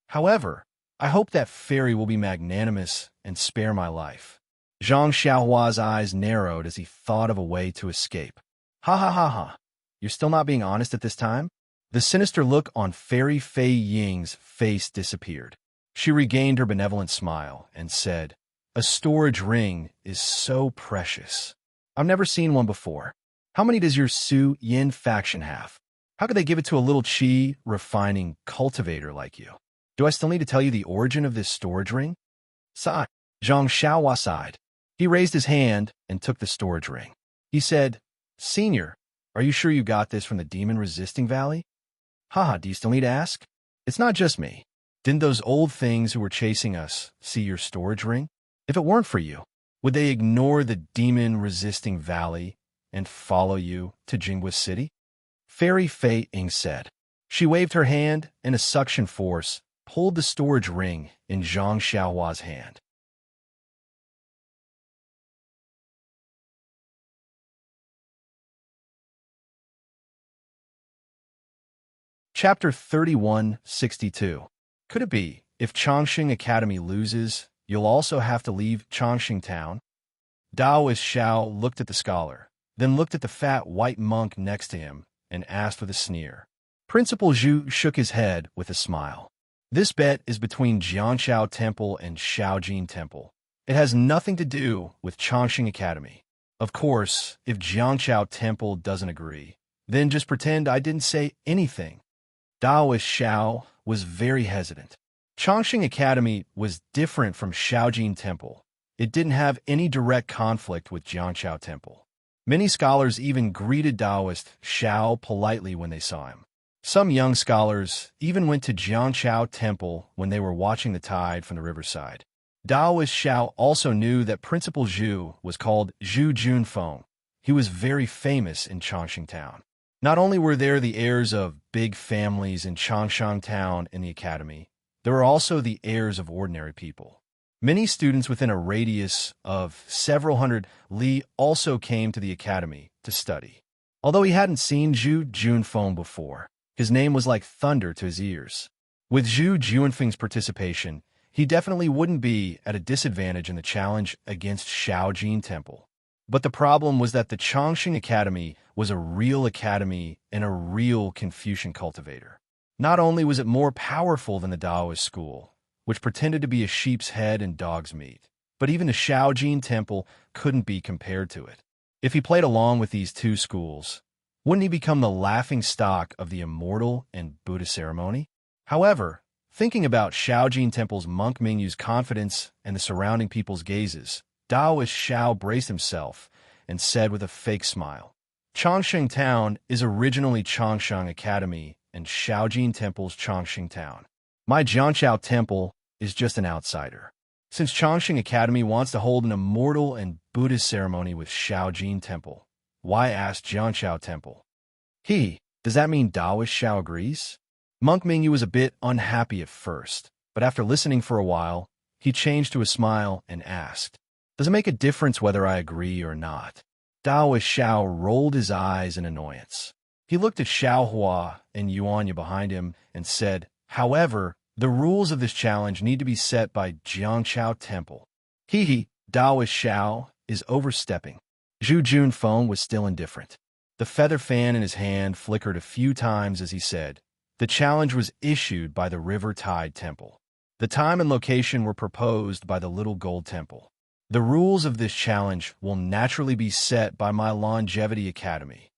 However, I hope that Fairy will be magnanimous and spare my life. Zhang Xiaohua's eyes narrowed as he thought of a way to escape. Ha ha ha ha. You're still not being honest at this time? The sinister look on Fairy Fei Ying's face disappeared. She regained her benevolent smile and said, A storage ring is so precious. I've never seen one before. How many does your Su Yin faction have? How could they give it to a little chi refining cultivator like you? Do I still need to tell you the origin of this storage ring? Sigh. Zhang Xiaohua sighed. He raised his hand and took the storage ring. He said, Senior, are you sure you got this from the demon-resisting valley? Haha, do you still need to ask? It's not just me. Didn't those old things who were chasing us see your storage ring? If it weren't for you, would they ignore the demon-resisting valley and follow you to Jinghua City? Fairy Fei Ying said. She waved her hand, and a suction force pulled the storage ring in Zhang Xiaohua's hand. Chapter 3162. Could it be, if Chongqing Academy loses, you'll also have to leave Chongqing Town? Daoist Xiao looked at the scholar, then looked at the fat white monk next to him, and asked with a sneer. Principal Zhu shook his head with a smile. This bet is between Jianshao Temple and Shaojin Temple. It has nothing to do with Chongqing Academy. Of course, if Jianshao Temple doesn't agree, then just pretend I didn't say anything. Daoist Xiao was very hesitant. Chongqing Academy was different from Shaojin Temple. It didn't have any direct conflict with Jianshao Temple. Many scholars even greeted Daoist Xiao politely when they saw him. Some young scholars even went to Jianshao Temple when they were watching the tide from the riverside. Daoist Xiao also knew that Principal Zhu was called Zhu Junfeng. He was very famous in Chongqing Town. Not only were there the heirs of big families in Changshan Town in the academy, there were also the heirs of ordinary people. Many students within a radius of several hundred li also came to the academy to study. Although he hadn't seen Zhu Junfeng before, his name was like thunder to his ears. With Zhu Junfeng's participation, he definitely wouldn't be at a disadvantage in the challenge against Shaojin Temple. But the problem was that the Chongqing Academy was a real academy and a real Confucian cultivator. Not only was it more powerful than the Taoist school, which pretended to be a sheep's head and dog's meat, but even the Shaojin Temple couldn't be compared to it. If he played along with these two schools, wouldn't he become the laughing stock of the immortal and Buddha ceremony? However, thinking about Shaojin Temple's monk Mingyu's confidence and the surrounding people's gazes, Taoist Xiao braced himself and said with a fake smile, Chongqing Town is originally Chongsheng Academy and Shaojin Temple's Chongqing Town. My Jianqiao Temple is just an outsider. Since Chongqing Academy wants to hold an immortal and Buddhist ceremony with Shaojin Temple, why ask Jianqiao Temple? Does that mean Taoist Xiao agrees? Monk Mingyu was a bit unhappy at first, but after listening for a while, he changed to a smile and asked, does it make a difference whether I agree or not? Taoist Xiao rolled his eyes in annoyance. He looked at Xiao Hua and Yuanya behind him and said, however, the rules of this challenge need to be set by Jiangqiao Temple. Taoist Xiao is overstepping. Zhu Junfeng was still indifferent. The feather fan in his hand flickered a few times as he said, the challenge was issued by the River Tide Temple. The time and location were proposed by the Little Gold Temple. The rules of this challenge will naturally be set by my Longevity Academy.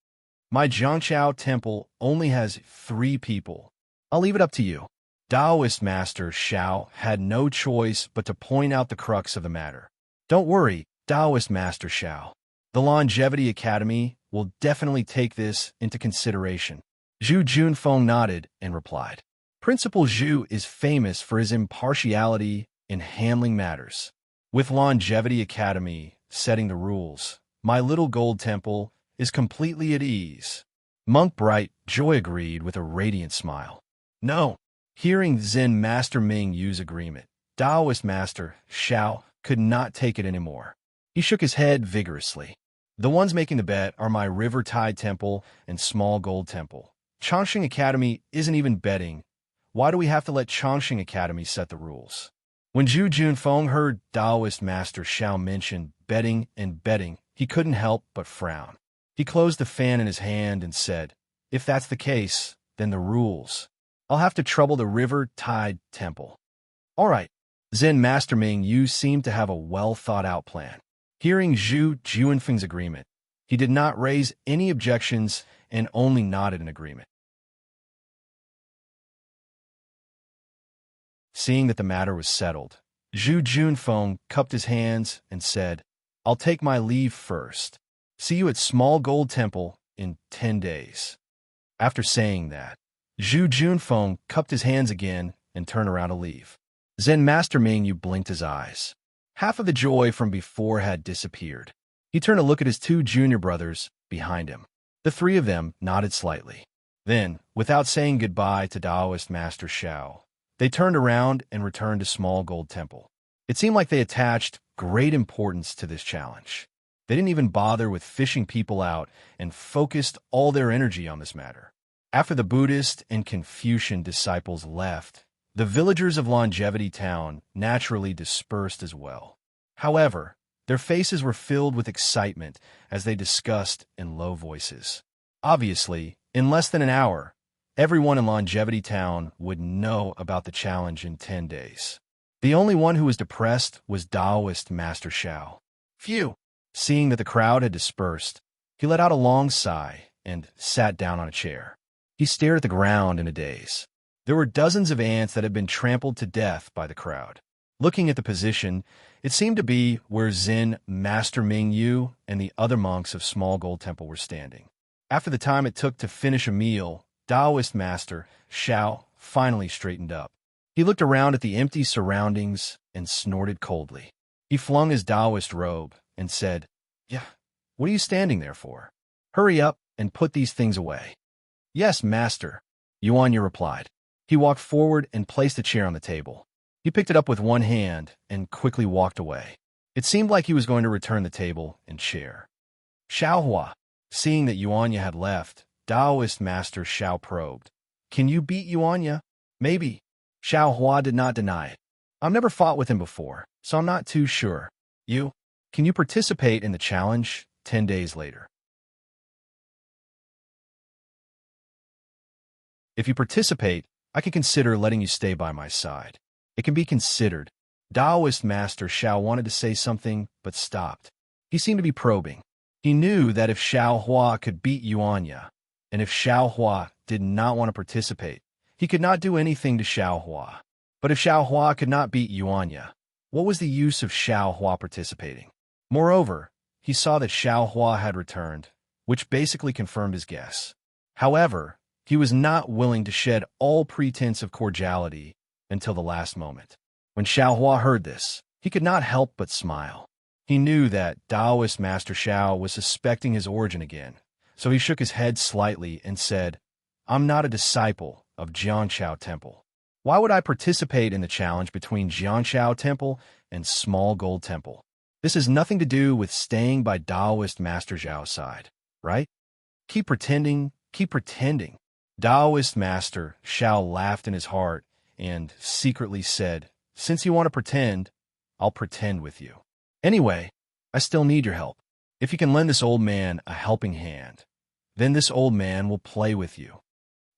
My Jiangqiao Temple only has 3 people. I'll leave it up to you. Taoist Master Xiao had no choice but to point out the crux of the matter. Don't worry, Taoist Master Xiao. The Longevity Academy will definitely take this into consideration. Zhu Junfeng nodded and replied. Principal Zhu is famous for his impartiality in handling matters. With Longevity Academy setting the rules, my Little Gold Temple is completely at ease. Monk Bright Joy agreed with a radiant smile. No. Hearing Zen Master Ming Yu's agreement, Taoist Master Xiao could not take it anymore. He shook his head vigorously. The ones making the bet are my River Tide Temple and Small Gold Temple. Chongqing Academy isn't even betting. Why do we have to let Chongqing Academy set the rules? When Zhu Junfeng heard Taoist Master Xiao mention betting and betting, he couldn't help but frown. He closed the fan in his hand and said, if that's the case, then the rules. I'll have to trouble the River Tide Temple. All right. Zen Master Ming Yu seemed to have a well-thought-out plan. Hearing Zhu Junfeng's agreement, he did not raise any objections and only nodded in agreement. Seeing that the matter was settled, Zhu Junfeng cupped his hands and said, I'll take my leave first. See you at Small Gold Temple in 10 days. After saying that, Zhu Junfeng cupped his hands again and turned around to leave. Zen Master Mingyu blinked his eyes. Half of the joy from before had disappeared. He turned to look at his 2 junior brothers behind him. The 3 of them nodded slightly. Then, without saying goodbye to Taoist Master Xiao, they turned around and returned to Small Gold Temple. It seemed like they attached great importance to this challenge. They didn't even bother with fishing people out and focused all their energy on this matter. After the Buddhist and Confucian disciples left, the villagers of Longevity Town naturally dispersed as well. However, their faces were filled with excitement as they discussed in low voices. Obviously, in less than an hour, everyone in Longevity Town would know about the challenge in 10 days. The only one who was depressed was Taoist Master Xiao. Phew! Seeing that the crowd had dispersed, he let out a long sigh and sat down on a chair. He stared at the ground in a daze. There were dozens of ants that had been trampled to death by the crowd. Looking at the position, it seemed to be where Zen Master Ming Yu and the other monks of Small Gold Temple were standing. After the time it took to finish a meal, Taoist Master Xiao finally straightened up. He looked around at the empty surroundings and snorted coldly. He flung his Taoist robe and said, Yeah, what are you standing there for? Hurry up, and put these things away. Yes, master, Yuanya replied. He walked forward and placed a chair on the table. He picked it up with one hand and quickly walked away. It seemed like he was going to return the table and chair. Xiaohua, seeing that Yuanya had left, Taoist Master Xiao probed. Can you beat Yuanya? Maybe. Xiaohua did not deny it. I've never fought with him before, so I'm not too sure. You? Can you participate in the challenge 10 days later? If you participate, I can consider letting you stay by my side. It can be considered. Taoist Master Xiao wanted to say something, but stopped. He seemed to be probing. He knew that if Xiaohua could beat Yuanya, and if Xiaohua did not want to participate, he could not do anything to Xiaohua. But if Xiaohua could not beat Yuanya, what was the use of Xiaohua participating? Moreover, he saw that Xiaohua had returned, which basically confirmed his guess. However, he was not willing to shed all pretense of cordiality until the last moment. When Xiaohua heard this, he could not help but smile. He knew that Taoist Master Xiao was suspecting his origin again, so he shook his head slightly and said, I'm not a disciple of Jianshao Temple. Why would I participate in the challenge between Jianshao Temple and Small Gold Temple? This has nothing to do with staying by Taoist Master Zhao's side, right? Keep pretending, keep pretending. Taoist Master Xiao laughed in his heart and secretly said, since you want to pretend, I'll pretend with you. Anyway, I still need your help. If you can lend this old man a helping hand, then this old man will play with you.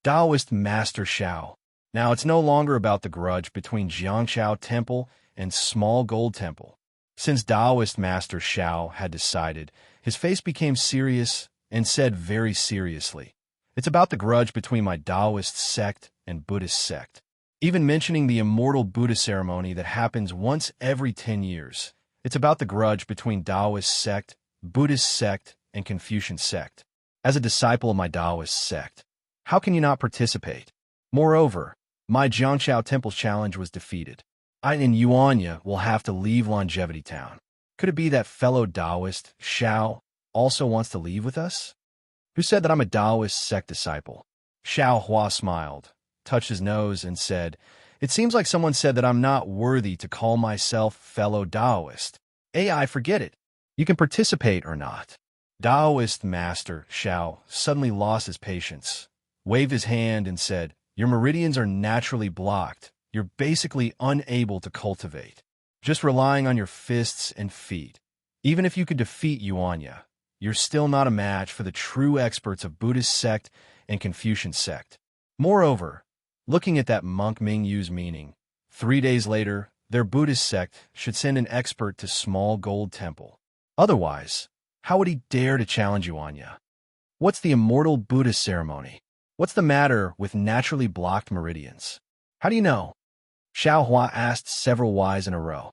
Taoist Master Xiao. Now it's no longer about the grudge between Jianshao Temple and Small Gold Temple. Since Taoist Master Xiao had decided, his face became serious and said very seriously, it's about the grudge between my Taoist sect and Buddhist sect. Even mentioning the immortal Buddha ceremony that happens once every 10 years, it's about the grudge between Taoist sect, Buddhist sect, and Confucian sect. As a disciple of my Taoist sect, how can you not participate? Moreover, my Jianshao Temple's challenge was defeated. I and Yuanya will have to leave Longevity Town. Could it be that fellow Taoist, Xiao, also wants to leave with us? Who said that I'm a Taoist sect disciple? Xiaohua smiled, touched his nose, and said, it seems like someone said that I'm not worthy to call myself fellow Taoist. I forget it. You can participate or not. Taoist Master Xiao suddenly lost his patience, waved his hand, and said, your meridians are naturally blocked. You're basically unable to cultivate, just relying on your fists and feet. Even if you could defeat Yuanya, you're still not a match for the true experts of Buddhist sect and Confucian sect. Moreover, looking at that monk Ming Yu's meaning, 3 days later, their Buddhist sect should send an expert to Small Gold Temple. Otherwise, how would he dare to challenge Yuanya? What's the immortal Buddhist ceremony? What's the matter with naturally blocked meridians? How do you know? Xiaohua asked several whys in a row.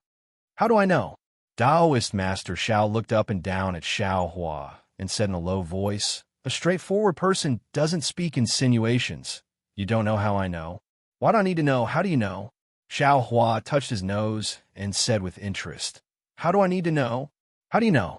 How do I know? Taoist Master Xiao looked up and down at Xiaohua and said in a low voice, a straightforward person doesn't speak insinuations. You don't know how I know? Why do I need to know? How do you know? Xiaohua touched his nose and said with interest, how do I need to know? How do you know?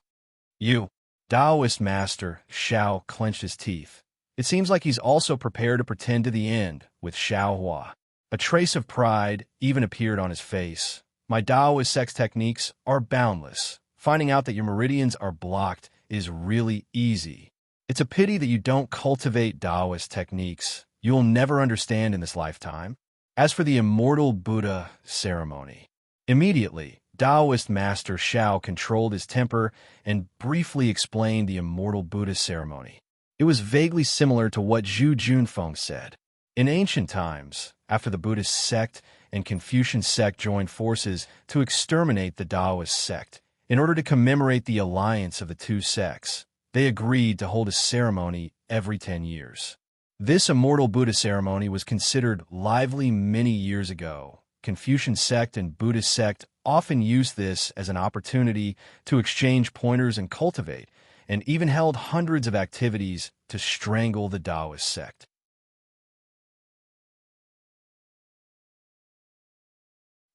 You. Taoist Master Xiao clenched his teeth. It seems like he's also prepared to pretend to the end with Xiaohua. A trace of pride even appeared on his face. My Taoist sex techniques are boundless. Finding out that your meridians are blocked is really easy. It's a pity that you don't cultivate Taoist techniques. You'll never understand in this lifetime. As for the immortal Buddha ceremony, immediately, Taoist Master Xiao controlled his temper and briefly explained the immortal Buddha ceremony. It was vaguely similar to what Zhu Junfeng said. In ancient times, after the Buddhist sect and Confucian sect joined forces to exterminate the Taoist sect, in order to commemorate the alliance of the two sects, they agreed to hold a ceremony every 10 years. This immortal Buddha ceremony was considered lively many years ago. Confucian sect and Buddhist sect often used this as an opportunity to exchange pointers and cultivate, and even held hundreds of activities to strangle the Taoist sect.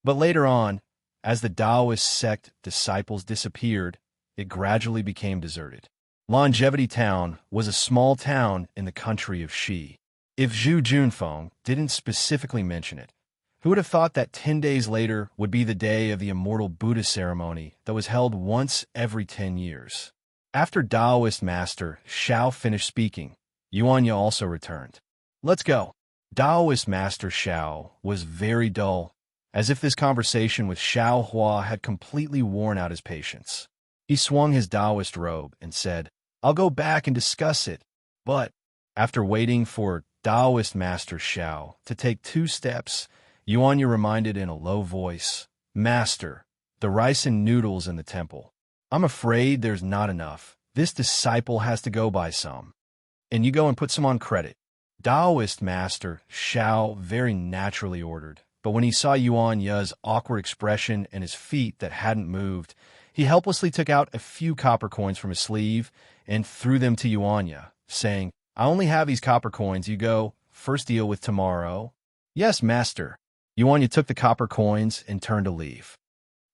But later on, as the Taoist sect disciples disappeared, it gradually became deserted. Longevity Town was a small town in the country of Shi. If Zhu Junfeng didn't specifically mention it, who would have thought that 10 days later would be the day of the immortal Buddha ceremony that was held once every 10 years? After Taoist master Xiao finished speaking, Yuanya also returned. Let's go. Taoist master Xiao was very dull, as if this conversation with Xiao Hua had completely worn out his patience. He swung his Taoist robe and said, I'll go back and discuss it, but after waiting for Taoist master Xiao to take 2 steps, Yuanya reminded in a low voice, Master, the rice and noodles in the temple. I'm afraid there's not enough. This disciple has to go buy some. And you go and put some on credit. Taoist master Xiao very naturally ordered, but when he saw Yuanya's awkward expression and his feet that hadn't moved, he helplessly took out a few copper coins from his sleeve and threw them to Yuanya, saying, I only have these copper coins. You go, first deal with tomorrow. Yes, master. Yuanya took the copper coins and turned to leave.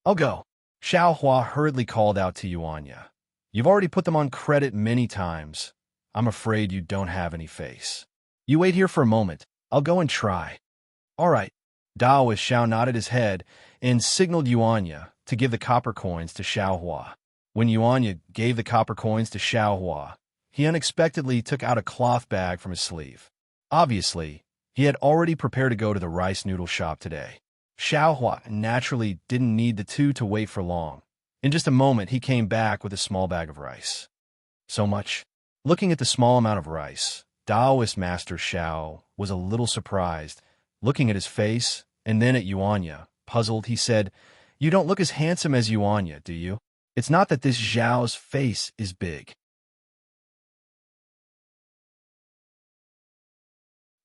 I'll go. Xiao Hua hurriedly called out to Yuanya. You've already put them on credit many times. I'm afraid you don't have any face. You wait here for a moment. I'll go and try. All right. Taoist Xiao nodded his head and signaled Yuanya to give the copper coins to Xiao Hua. When Yuanya gave the copper coins to Xiao Hua, he unexpectedly took out a cloth bag from his sleeve. Obviously, he had already prepared to go to the rice noodle shop today. Xiao Hua naturally didn't need the two to wait for long. In just a moment, he came back with a small bag of rice. So much. Looking at the small amount of rice, Taoist master Xiao was a little surprised. Looking at his face, and then at Yuanya, puzzled, he said, You don't look as handsome as Yuanya, do you? It's not that this Zhao's face is big.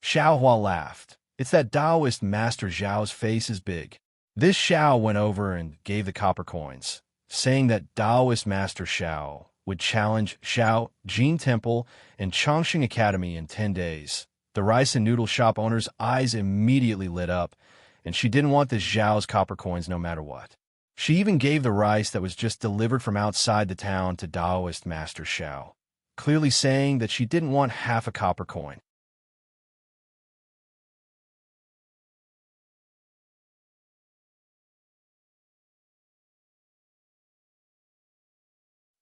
Xiao Hua laughed. It's that Taoist master Zhao's face is big. This Xiao went over and gave the copper coins, saying that Taoist master Xiao would challenge Xiao Jin Temple and Chongqing Academy in 10 days. The rice and noodle shop owner's eyes immediately lit up, and she didn't want this Zhao's copper coins no matter what. She even gave the rice that was just delivered from outside the town to Taoist master Xiao, clearly saying that she didn't want half a copper coin.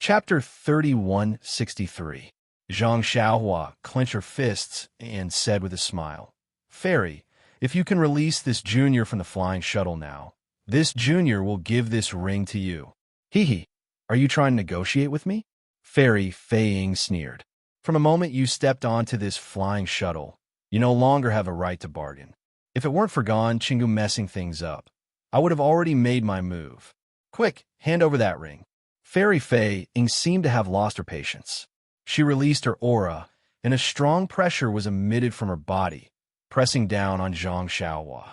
Chapter 3163. Zhang Xiaohua clenched her fists and said with a smile, Fairy, if you can release this junior from the flying shuttle now, this junior will give this ring to you. Hee hee, are you trying to negotiate with me? Fairy Fei Ying sneered. From the moment you stepped onto this flying shuttle, you no longer have a right to bargain. If it weren't for Gon Chingu messing things up, I would have already made my move. Quick, hand over that ring. Fairy Fei Ying seemed to have lost her patience. She released her aura, and a strong pressure was emitted from her body, pressing down on Zhang Xiaohua.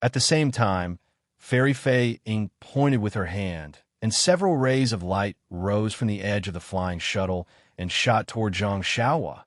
At the same time, Fairy Fei Ying pointed with her hand, and several rays of light rose from the edge of the flying shuttle and shot toward Zhang Xiaohua.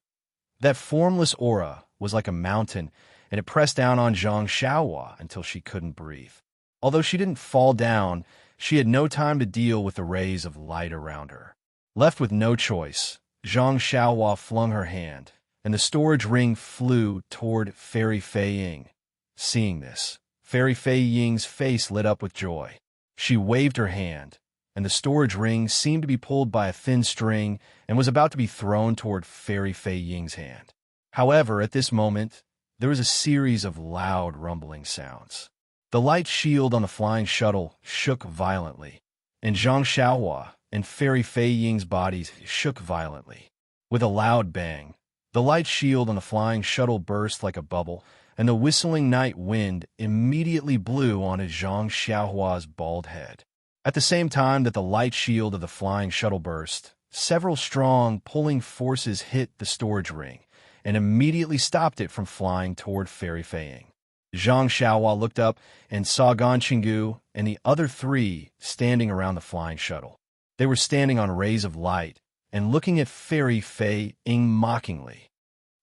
That formless aura was like a mountain, and it pressed down on Zhang Xiaohua until she couldn't breathe. Although she didn't fall down, she had no time to deal with the rays of light around her. Left with no choice, Zhang Xiaohua flung her hand, and the storage ring flew toward Fairy Fei Ying. Seeing this, Fairy Fei Ying's face lit up with joy. She waved her hand, and the storage ring seemed to be pulled by a thin string and was about to be thrown toward Fairy Fei Ying's hand. However, at this moment, there was a series of loud rumbling sounds. The light shield on the flying shuttle shook violently, and Zhang Xiaohua and Fairy Fei Ying's bodies shook violently. With a loud bang, the light shield on the flying shuttle burst like a bubble, and the whistling night wind immediately blew onto Zhang Xiaohua's bald head. At the same time that the light shield of the flying shuttle burst, several strong pulling forces hit the storage ring and immediately stopped it from flying toward Fairy Fei Ying. Zhang Xiaohua looked up and saw Gan Qinggu and the other 3 standing around the flying shuttle. They were standing on rays of light and looking at Fairy Fei Ying mockingly.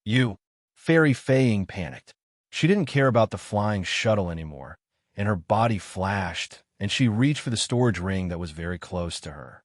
You! Fairy Fei Ying panicked. She didn't care about the flying shuttle anymore, and her body flashed, and she reached for the storage ring that was very close to her.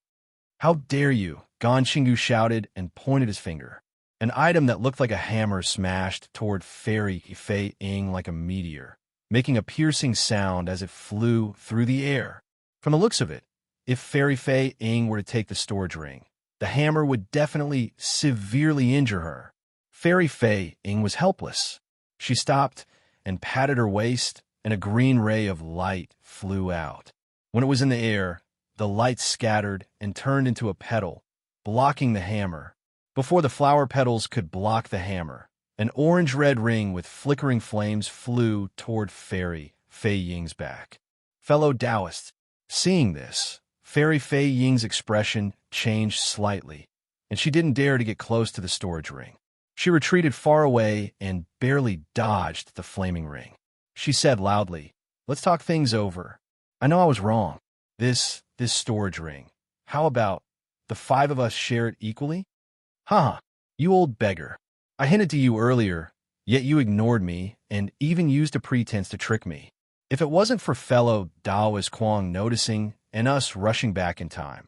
How dare you, Gan Qinggu shouted and pointed his finger. An item that looked like a hammer smashed toward Fairy Fei Ying like a meteor, making a piercing sound as it flew through the air. From the looks of it, if Fairy Fei Ying were to take the storage ring, the hammer would definitely severely injure her. Fairy Fei Ying was helpless. She stopped and patted her waist, and a green ray of light flew out. When it was in the air, the light scattered and turned into a petal, blocking the hammer. Before the flower petals could block the hammer, an orange-red ring with flickering flames flew toward Fairy Fei Ying's back. Fellow Taoists, seeing this, Fairy Fei Ying's expression changed slightly, and she didn't dare to get close to the storage ring. She retreated far away and barely dodged the flaming ring. She said loudly, "Let's talk things over. I know I was wrong. This storage ring. How about the 5 of us share it equally?" "Haha, you old beggar. I hinted to you earlier, yet you ignored me and even used a pretense to trick me. If it wasn't for fellow Taoist Kwong noticing and us rushing back in time,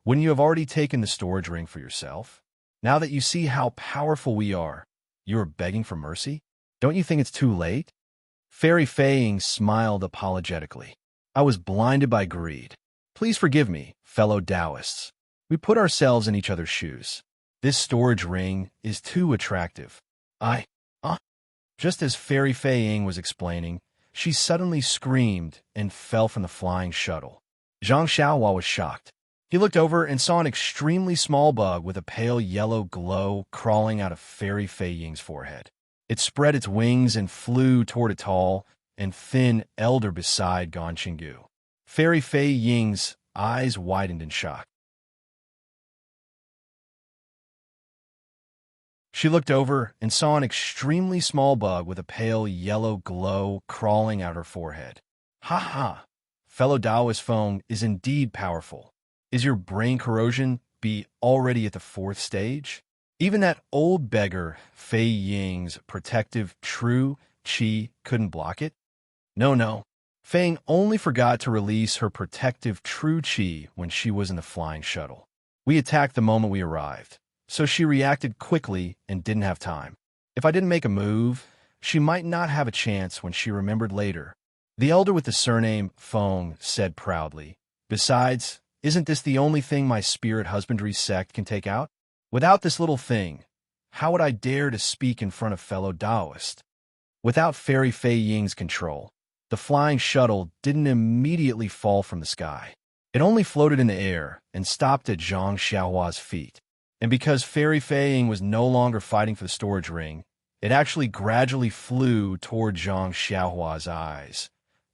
wouldn't you have already taken the storage ring for yourself? Now that you see how powerful we are, you are begging for mercy? Don't you think it's too late?" Fairy Fei Ying smiled apologetically. "I was blinded by greed. Please forgive me, fellow Taoists. We put ourselves in each other's shoes. This storage ring is too attractive. Just as Fairy Fei Ying was explaining, she suddenly screamed and fell from the flying shuttle. Zhang Xiaohua was shocked. He looked over and saw an extremely small bug with a pale yellow glow crawling out of Fairy Fei Ying's forehead. It spread its wings and flew toward a tall and thin elder beside Gan Qinggu. Fairy Fei Ying's eyes widened in shock. She looked over and saw an extremely small bug with a pale yellow glow crawling out her forehead. "Ha ha! Fellow Taoist Feng is indeed powerful. Is your brain corrosion be already at the 4th stage? Even that old beggar Fei Ying's protective true qi couldn't block it? No. Feng only forgot to release her protective true qi when she was in the flying shuttle. We attacked the moment we arrived, so she reacted quickly and didn't have time. If I didn't make a move, she might not have a chance when she remembered later." The elder with the surname Feng said proudly, "Besides, isn't this the only thing my spirit husbandry sect can take out? Without this little thing, how would I dare to speak in front of fellow Taoists?" Without Fairy Fei Ying's control, the flying shuttle didn't immediately fall from the sky. It only floated in the air and stopped at Zhang Xiaohua's feet. And because Fairy Fei Ying was no longer fighting for the storage ring, it actually gradually flew toward Zhang Xiaohua's eyes.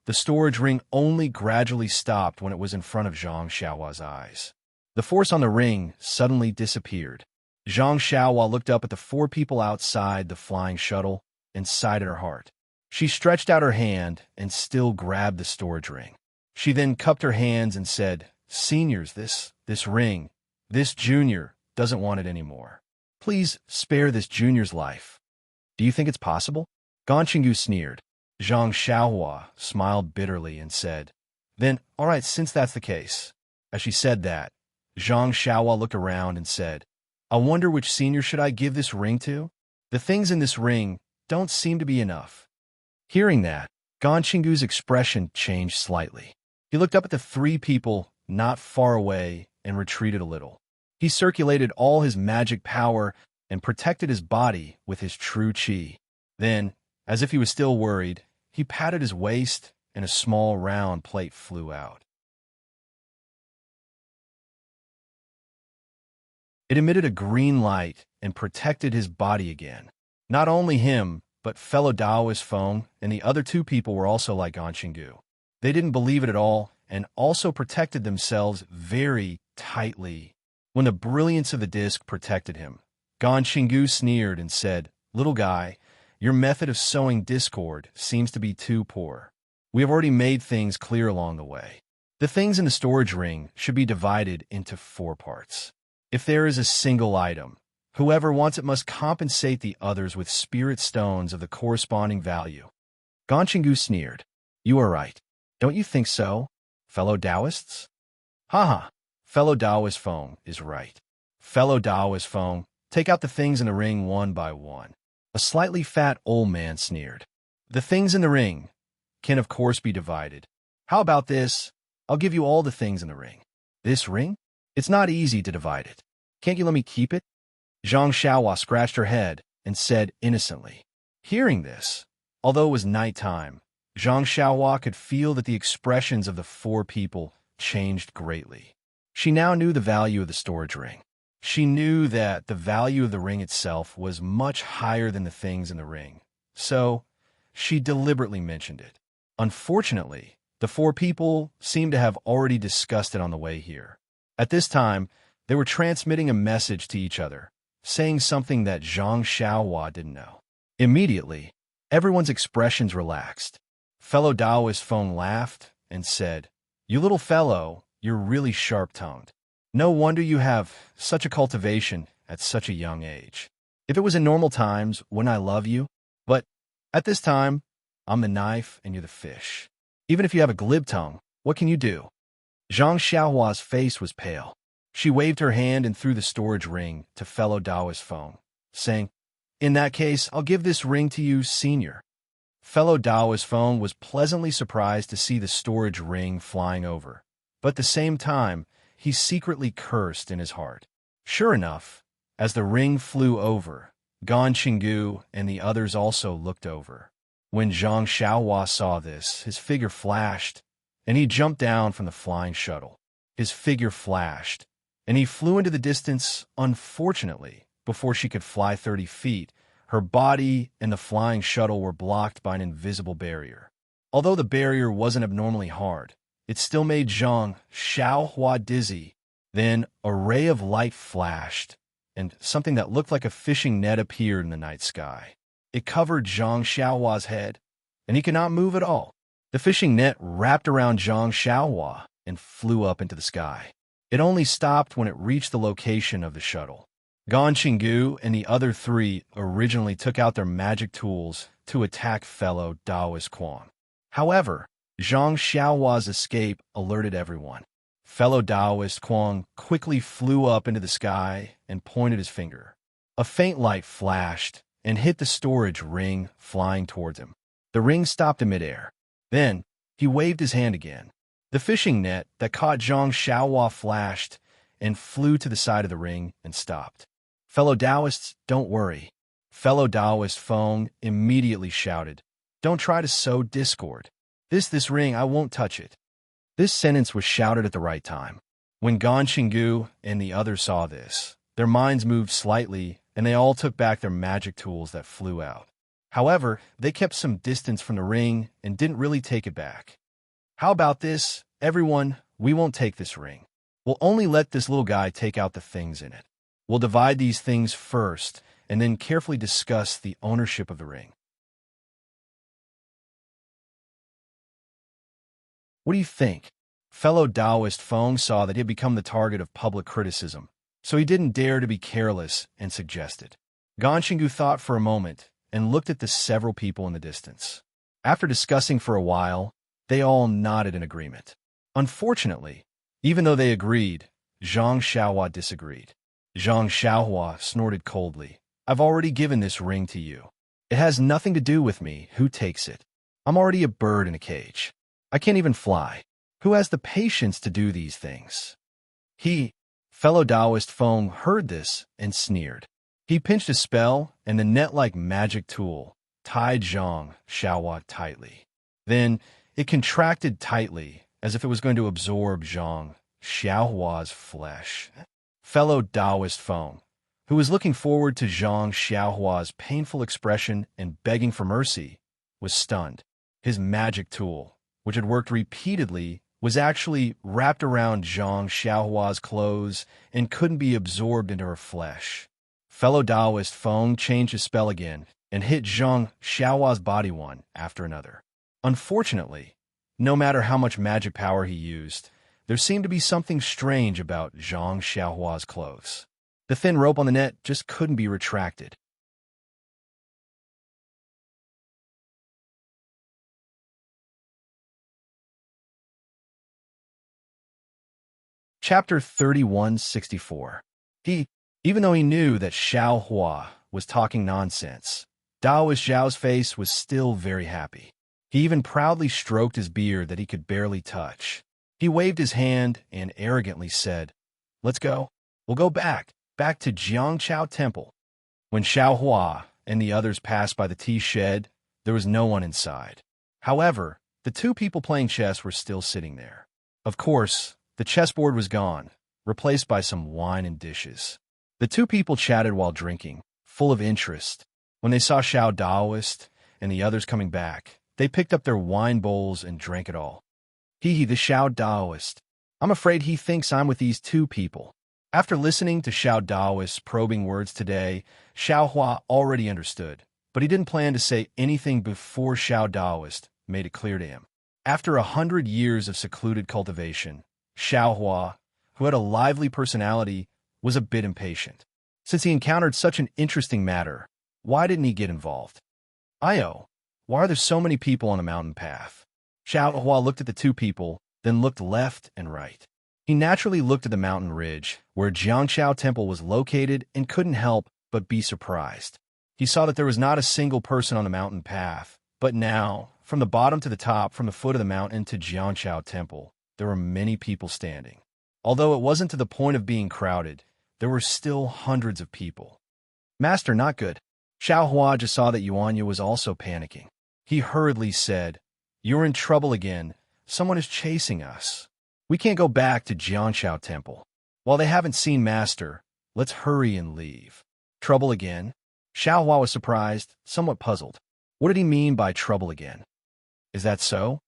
The storage ring only gradually stopped when it was in front of Zhang Xiaohua's eyes. The force on the ring suddenly disappeared. Zhang Xiaohua looked up at the 4 people outside the flying shuttle and sighed at her heart. She stretched out her hand and still grabbed the storage ring. She then cupped her hands and said, "Seniors, this ring, this junior doesn't want it anymore. Please spare this junior's life." "Do you think it's possible?" Gan Qinggu sneered. Zhang Xiaohua smiled bitterly and said, "Then, all right, since that's the case." As she said that, Zhang Xiaohua looked around and said, "I wonder which senior should I give this ring to? The things in this ring don't seem to be enough." Hearing that, Gan Qinggu's expression changed slightly. He looked up at the 3 people not far away and retreated a little. He circulated all his magic power and protected his body with his true qi. Then, as if he was still worried, he patted his waist and a small round plate flew out. It emitted a green light and protected his body again. Not only him, but fellow Taoist Feng and the other 2 people were also like Gan Qinggu. They didn't believe it at all and also protected themselves very tightly. When the brilliance of the disc protected him, Gan Qinggu sneered and said, "Little guy, your method of sowing discord seems to be too poor. We have already made things clear along the way. The things in the storage ring should be divided into 4 parts. If there is a single item, whoever wants it must compensate the others with spirit stones of the corresponding value." Gan Qinggu sneered. "You are right. Don't you think so, fellow Taoists?" "Haha, fellow Taoist Feng is right. Fellow Taoist Feng, take out the things in the ring one by one. A slightly fat old man sneered. The things in the ring can of course be divided. How about this? I'll give you all the things in the ring. This ring? It's not easy to divide it. Can't you let me keep it? Zhang Xiaohua scratched her head and said innocently. Hearing this, although it was nighttime, Zhang Xiaohua could feel that the expressions of the four people changed greatly. She now knew the value of the storage ring. She knew that the value of the ring itself was much higher than the things in the ring, so she deliberately mentioned it. Unfortunately, the four people seemed to have already discussed it on the way here. At this time, they were transmitting a message to each other, saying something that Zhang Xiaohua didn't know. Immediately, everyone's expressions relaxed. Fellow Taoist Feng laughed and said, "You little fellow, you're really sharp-tongued. No wonder you have such a cultivation at such a young age. If it was in normal times, wouldn't I love you? But at this time, I'm the knife and you're the fish. Even if you have a glib tongue, what can you do?" Zhang Xiaohua's face was pale. She waved her hand and threw the storage ring to fellow Taoist Feng, saying, "In that case, I'll give this ring to you, senior." Fellow Taoist Feng was pleasantly surprised to see the storage ring flying over, but at the same time, he secretly cursed in his heart. Sure enough, as the ring flew over, Gan Qinggu and the others also looked over. When Zhang Xiaohua saw this, his figure flashed, and he jumped down from the flying shuttle. His figure flashed, and he flew into the distance. Unfortunately, before she could fly 30 feet, her body and the flying shuttle were blocked by an invisible barrier. Although the barrier wasn't abnormally hard, it still made Zhang Xiaohua dizzy. Then a ray of light flashed, and something that looked like a fishing net appeared in the night sky. It covered Zhang Xiaohua's head, and he could not move at all. The fishing net wrapped around Zhang Xiaohua and flew up into the sky. It only stopped when it reached the location of the shuttle. Gan Qinggu and the other three originally took out their magic tools to attack fellow Taoist Quan. However, Zhang Xiaohua's escape alerted everyone. Fellow Taoist Quan quickly flew up into the sky and pointed his finger. A faint light flashed and hit the storage ring flying towards him. The ring stopped in midair. Then, he waved his hand again. The fishing net that caught Zhang Xiaohua flashed and flew to the side of the ring and stopped. Fellow Taoists, don't worry. Fellow Taoist Feng immediately shouted, "Don't try to sow discord. This ring, I won't touch it." This sentence was shouted at the right time. When Gan Qinggu and the others saw this, their minds moved slightly and they all took back their magic tools that flew out. However, they kept some distance from the ring and didn't really take it back. "How about this, everyone? We won't take this ring. We'll only let this little guy take out the things in it. We'll divide these things first and then carefully discuss the ownership of the ring." What do you think? Fellow Taoist Feng saw that he had become the target of public criticism, so he didn't dare to be careless and suggested. Gan Qinggu thought for a moment and looked at the several people in the distance. After discussing for a while, they all nodded in agreement. Unfortunately, even though they agreed, Zhang Xiaohua disagreed. Zhang Xiaohua snorted coldly. "I've already given this ring to you. It has nothing to do with me who takes it. I'm already a bird in a cage. I can't even fly. Who has the patience to do these things?" Fellow Taoist Feng heard this and sneered. He pinched a spell, and the net-like magic tool tied Zhang Xiaohua tightly. Then it contracted tightly, as if it was going to absorb Zhang Xiaohua's flesh. Fellow Taoist Feng, who was looking forward to Zhang Xiaohua's painful expression and begging for mercy, was stunned. His magic tool, which had worked repeatedly, was actually wrapped around Zhang Xiaohua's clothes and couldn't be absorbed into her flesh. Fellow Taoist Feng changed his spell again and hit Zhang Xiaohua's body one after another. Unfortunately, no matter how much magic power he used, there seemed to be something strange about Zhang Xiaohua's clothes. The thin rope on the net just couldn't be retracted. Chapter 3164. Even though he knew that Xiao Hua was talking nonsense, Daoist Zhao's face was still very happy. He even proudly stroked his beard that he could barely touch. He waved his hand and arrogantly said, "Let's go. We'll go back to Jiangchao Temple." When Xiao Hua and the others passed by the tea shed, there was no one inside. However, the two people playing chess were still sitting there. Of course, the chessboard was gone, replaced by some wine and dishes. The two people chatted while drinking, full of interest. When they saw Xiao Daoist and the others coming back, they picked up their wine bowls and drank it all. Hee, the Xiao Daoist. I'm afraid he thinks I'm with these two people. After listening to Xiao Daoist's probing words today, Xiao Hua already understood, but he didn't plan to say anything before Xiao Daoist made it clear to him. After 100 years of secluded cultivation, Xiao Hua, who had a lively personality, was a bit impatient. Since he encountered such an interesting matter, why didn't he get involved? Io, why are there so many people on the mountain path? Xiao Hua looked at the two people, then looked left and right. He naturally looked at the mountain ridge, where Jiangchao Temple was located, and couldn't help but be surprised. He saw that there was not a single person on the mountain path, but now, from the bottom to the top, from the foot of the mountain to Jiangchao Temple, there were many people standing. Although it wasn't to the point of being crowded, there were still hundreds of people. Master, not good. Xiao Hua just saw that Yuanya was also panicking. He hurriedly said, "You're in trouble again. Someone is chasing us. We can't go back to Jiangchao Temple. While they haven't seen Master, let's hurry and leave." Trouble again? Xiao Hua was surprised, somewhat puzzled. What did he mean by trouble again? Is that so?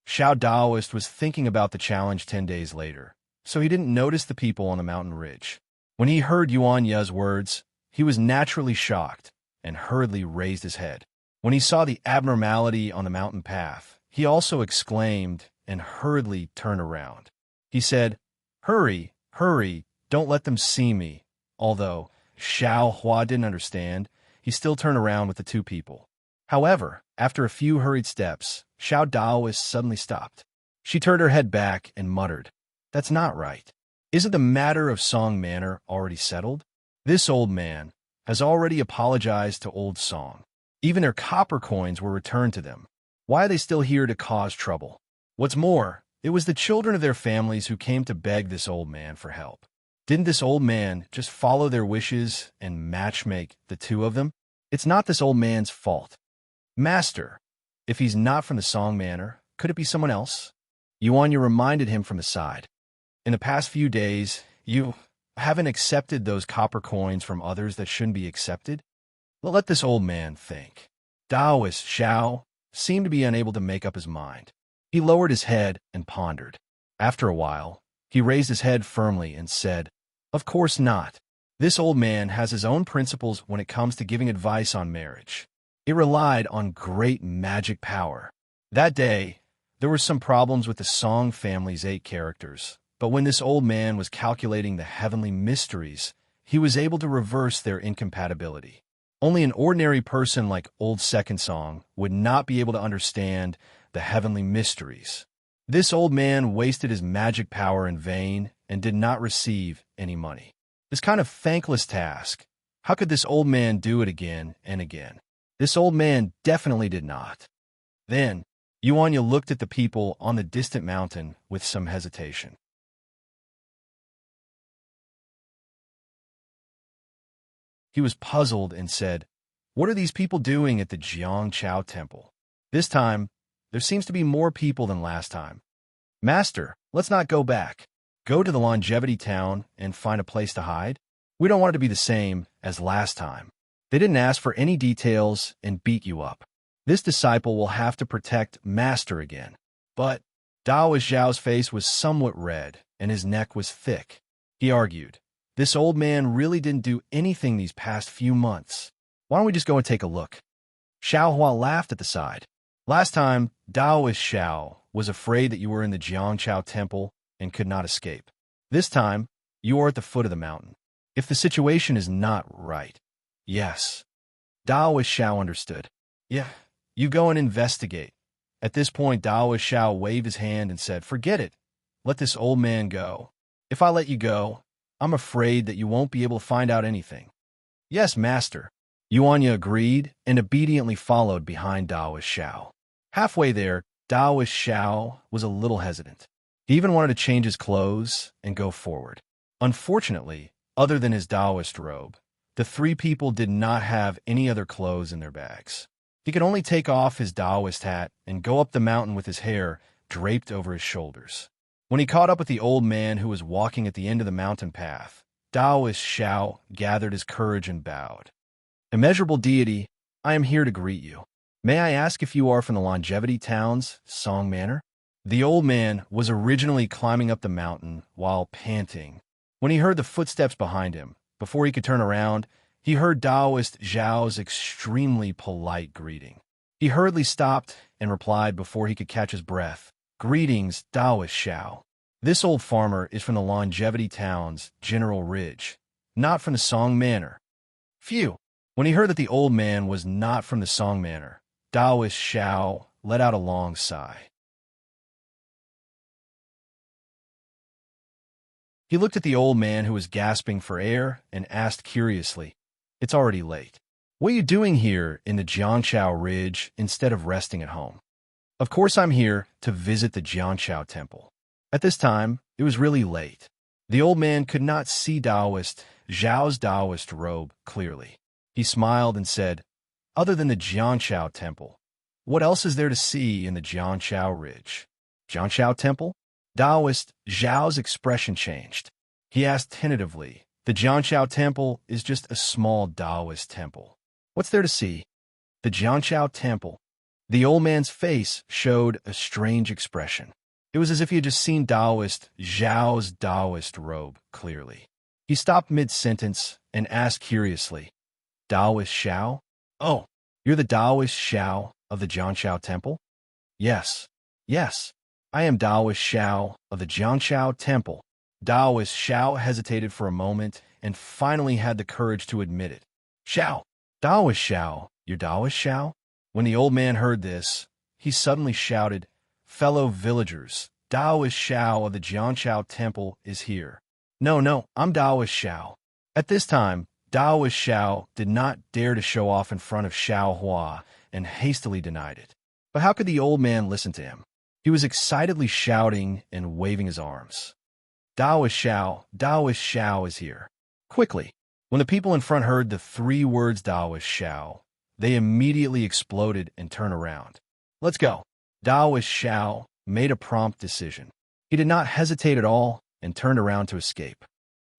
Xiao Daoist was thinking about the challenge 10 days later, so he didn't notice the people on the mountain ridge. When he heard Yuanya's words, he was naturally shocked and hurriedly raised his head. When he saw the abnormality on the mountain path, he also exclaimed and hurriedly turned around. He said, "Hurry, hurry, don't let them see me." Although Xiao Hua didn't understand, he still turned around with the two people. However, after a few hurried steps, Xiao Daoist suddenly stopped. She turned her head back and muttered, "That's not right. Isn't the matter of Song Manor already settled? This old man has already apologized to Old Song. Even their copper coins were returned to them. Why are they still here to cause trouble? What's more, it was the children of their families who came to beg this old man for help. Didn't this old man just follow their wishes and matchmake the two of them? It's not this old man's fault. Master, if he's not from the Song Manor, could it be someone else?" Yuanya reminded him from the side. "In the past few days, you haven't accepted those copper coins from others that shouldn't be accepted? Let this old man think." Daoist Xiao seemed to be unable to make up his mind. He lowered his head and pondered. After a while, he raised his head firmly and said, "Of course not. This old man has his own principles when it comes to giving advice on marriage. It relied on great magic power. That day, there were some problems with the Song family's 8 characters, but when this old man was calculating the heavenly mysteries, he was able to reverse their incompatibility. Only an ordinary person like Old Second Song would not be able to understand the heavenly mysteries. This old man wasted his magic power in vain and did not receive any money. This kind of thankless task, how could this old man do it again and again? This old man definitely did not." Then, Yuanya looked at the people on the distant mountain with some hesitation. He was puzzled and said, "What are these people doing at the Jiangchao Temple? This time, there seems to be more people than last time. Master, let's not go back. Go to the Longevity Town and find a place to hide? We don't want it to be the same as last time. They didn't ask for any details and beat you up. This disciple will have to protect Master again." But Daoist Zhao's face was somewhat red and his neck was thick. He argued, "This old man really didn't do anything these past few months. Why don't we just go and take a look?" Xiao Hua laughed at the side. "Last time, Daoist Xiao was afraid that you were in the Jiangchao Temple and could not escape. This time, you are at the foot of the mountain. If the situation is not right." "Yes." Daoist Xiao understood. "Yeah, you go and investigate." At this point, Daoist Xiao waved his hand and said, "Forget it. Let this old man go. If I let you go, I'm afraid that you won't be able to find out anything." "Yes, master." Yuanya agreed and obediently followed behind Daoist Xiao. Halfway there, Daoist Xiao was a little hesitant. He even wanted to change his clothes and go forward. Unfortunately, other than his Daoist robe, the three people did not have any other clothes in their bags. He could only take off his Daoist hat and go up the mountain with his hair draped over his shoulders. When he caught up with the old man who was walking at the end of the mountain path, Daoist Xiao gathered his courage and bowed. "Immeasurable deity, I am here to greet you. May I ask if you are from the Longevity Town's Song Manor?" The old man was originally climbing up the mountain while panting. When he heard the footsteps behind him, before he could turn around, he heard Daoist Zhao's extremely polite greeting. He hurriedly stopped and replied before he could catch his breath, "Greetings, Daoist Xiao. This old farmer is from the Longevity Town's General Ridge, not from the Song Manor." Phew! When he heard that the old man was not from the Song Manor, Daoist Xiao let out a long sigh. He looked at the old man who was gasping for air and asked curiously, "It's already late. What are you doing here in the Jianchao Ridge instead of resting at home?" "Of course I'm here to visit the Jianchao Temple." At this time, it was really late. The old man could not see Zhao's Daoist robe clearly. He smiled and said, "Other than the Jianchao Temple, what else is there to see in the Jianchao Ridge?" "Jianchao Temple?" Daoist Zhao's expression changed. He asked tentatively, "The Jianchao Temple is just a small Daoist temple. What's there to see?" "The Jianchao Temple." The old man's face showed a strange expression. It was as if he had just seen Daoist Zhao's Daoist robe clearly. He stopped mid-sentence and asked curiously, "Daoist Xiao? Oh, you're the Daoist Xiao of the Jianchao Temple?" "Yes, yes. I am Daoist Xiao of the Jianchao Temple." Daoist Xiao hesitated for a moment and finally had the courage to admit it. "Xiao, Daoist Xiao, you're Daoist Xiao?" When the old man heard this, he suddenly shouted, "Fellow villagers, Daoist Xiao of the Jianchao Temple is here." No, I'm Daoist Xiao." At this time, Daoist Xiao did not dare to show off in front of Xiao Hua and hastily denied it. But how could the old man listen to him? He was excitedly shouting and waving his arms. Daoist Xiao is here." Quickly, when the people in front heard the three words Daoist Xiao, they immediately exploded and turned around. "Let's go." Daoist Xiao made a prompt decision. He did not hesitate at all and turned around to escape.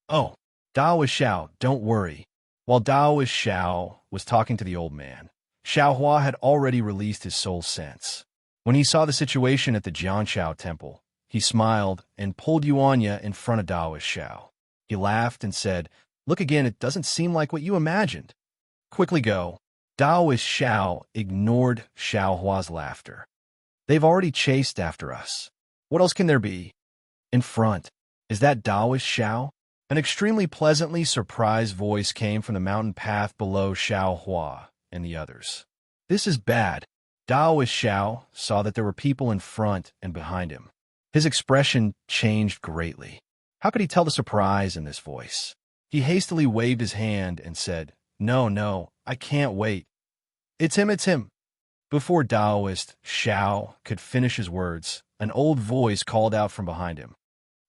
"Oh, Daoist Xiao, don't worry." While Daoist Xiao was talking to the old man, Xiao Hua had already released his soul sense. When he saw the situation at the Jianchao Temple, he smiled and pulled Yuanya in front of Daoist Xiao. He laughed and said, "Look again, it doesn't seem like what you imagined." "Quickly go." Daoist Xiao ignored Xiao Hua's laughter. "They've already chased after us. What else can there be?" "In front. Is that Daoist Xiao?" An extremely pleasantly surprised voice came from the mountain path below Xiao Hua and the others. "This is bad." Daoist Xiao saw that there were people in front and behind him. His expression changed greatly. How could he tell the surprise in this voice? He hastily waved his hand and said, No, I can't wait. It's him. Before Daoist Xiao could finish his words, an old voice called out from behind him.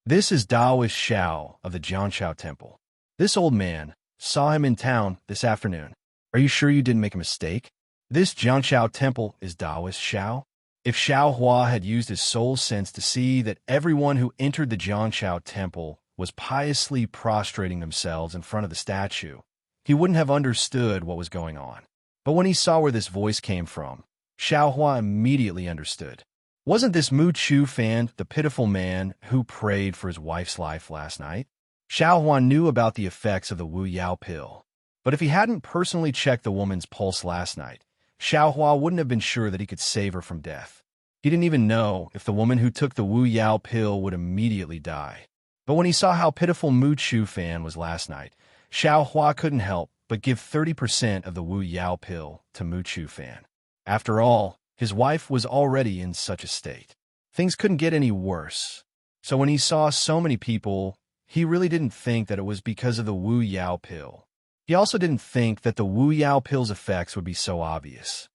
"This is Daoist Xiao of the Jianchao Temple. This old man saw him in town this afternoon. Are you sure you didn't make a mistake? This Jianchao Temple is Daoist Xiao." If Xiao Hua had used his soul sense to see that everyone who entered the Jianchao Temple was piously prostrating themselves in front of the statue, he wouldn't have understood what was going on. But when he saw where this voice came from, Xiao Hua immediately understood. Wasn't this Mu Chu Fan the pitiful man who prayed for his wife's life last night? Xiao Hua knew about the effects of the Wu Yao pill, but if he hadn't personally checked the woman's pulse last night, Xiao Hua wouldn't have been sure that he could save her from death. He didn't even know if the woman who took the Wu Yao pill would immediately die. But when he saw how pitiful Mu Chu Fan was last night, Xiao Hua couldn't help but give 30% of the Wu Yao pill to Mu Chu Fan. After all, his wife was already in such a state. Things couldn't get any worse. So when he saw so many people, he really didn't think that it was because of the Wu Yao pill. He also didn't think that the Wu Yao pill's effects would be so obvious.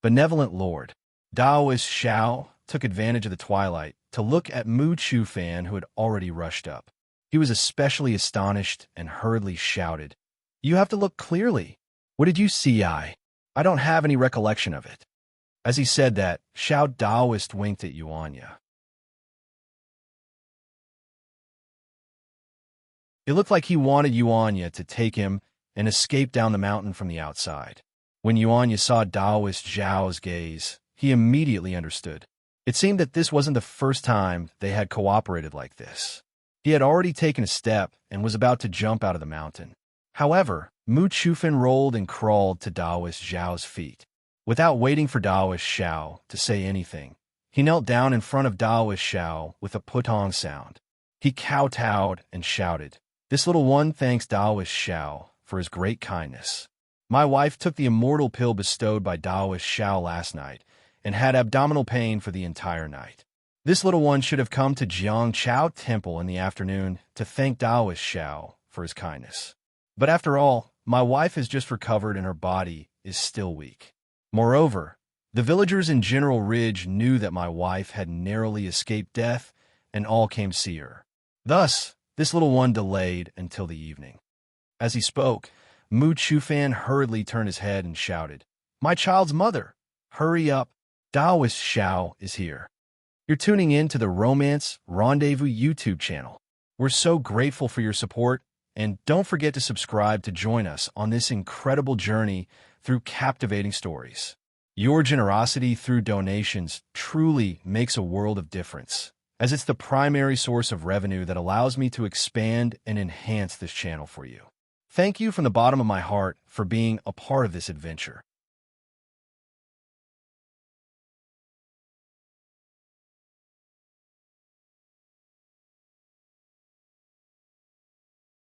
Benevolent Lord Daoist Xiao took advantage of the twilight to look at Mu Chufan, who had already rushed up. He was especially astonished and hurriedly shouted, "You have to look clearly. What did you see? I don't have any recollection of it." As he said that, Xiao Daoist winked at Yuanya. It looked like he wanted Yuanya to take him and escape down the mountain from the outside. When Yuanya saw Daoist Zhao's gaze, he immediately understood. It seemed that this wasn't the first time they had cooperated like this. He had already taken a step and was about to jump out of the mountain. However, Mu Chufan rolled and crawled to Daoist Zhao's feet. Without waiting for Daoist Xiao to say anything, he knelt down in front of Daoist Xiao with a putong sound. He kowtowed and shouted, "This little one thanks Daoist Xiao for his great kindness. My wife took the immortal pill bestowed by Daoist Xiao last night and had abdominal pain for the entire night. This little one should have come to Jiang Chao Temple in the afternoon to thank Daoist Xiao for his kindness. But after all, my wife has just recovered and her body is still weak. Moreover, the villagers in General Ridge knew that my wife had narrowly escaped death and all came to see her. Thus, this little one delayed until the evening." As he spoke, Mu Chufan hurriedly turned his head and shouted, "My child's mother! Hurry up! Daoist Xiao is here." You're tuning in to the Romance Rendezvous YouTube channel. We're so grateful for your support, and don't forget to subscribe to join us on this incredible journey through captivating stories. Your generosity through donations truly makes a world of difference, as it's the primary source of revenue that allows me to expand and enhance this channel for you. Thank you from the bottom of my heart for being a part of this adventure.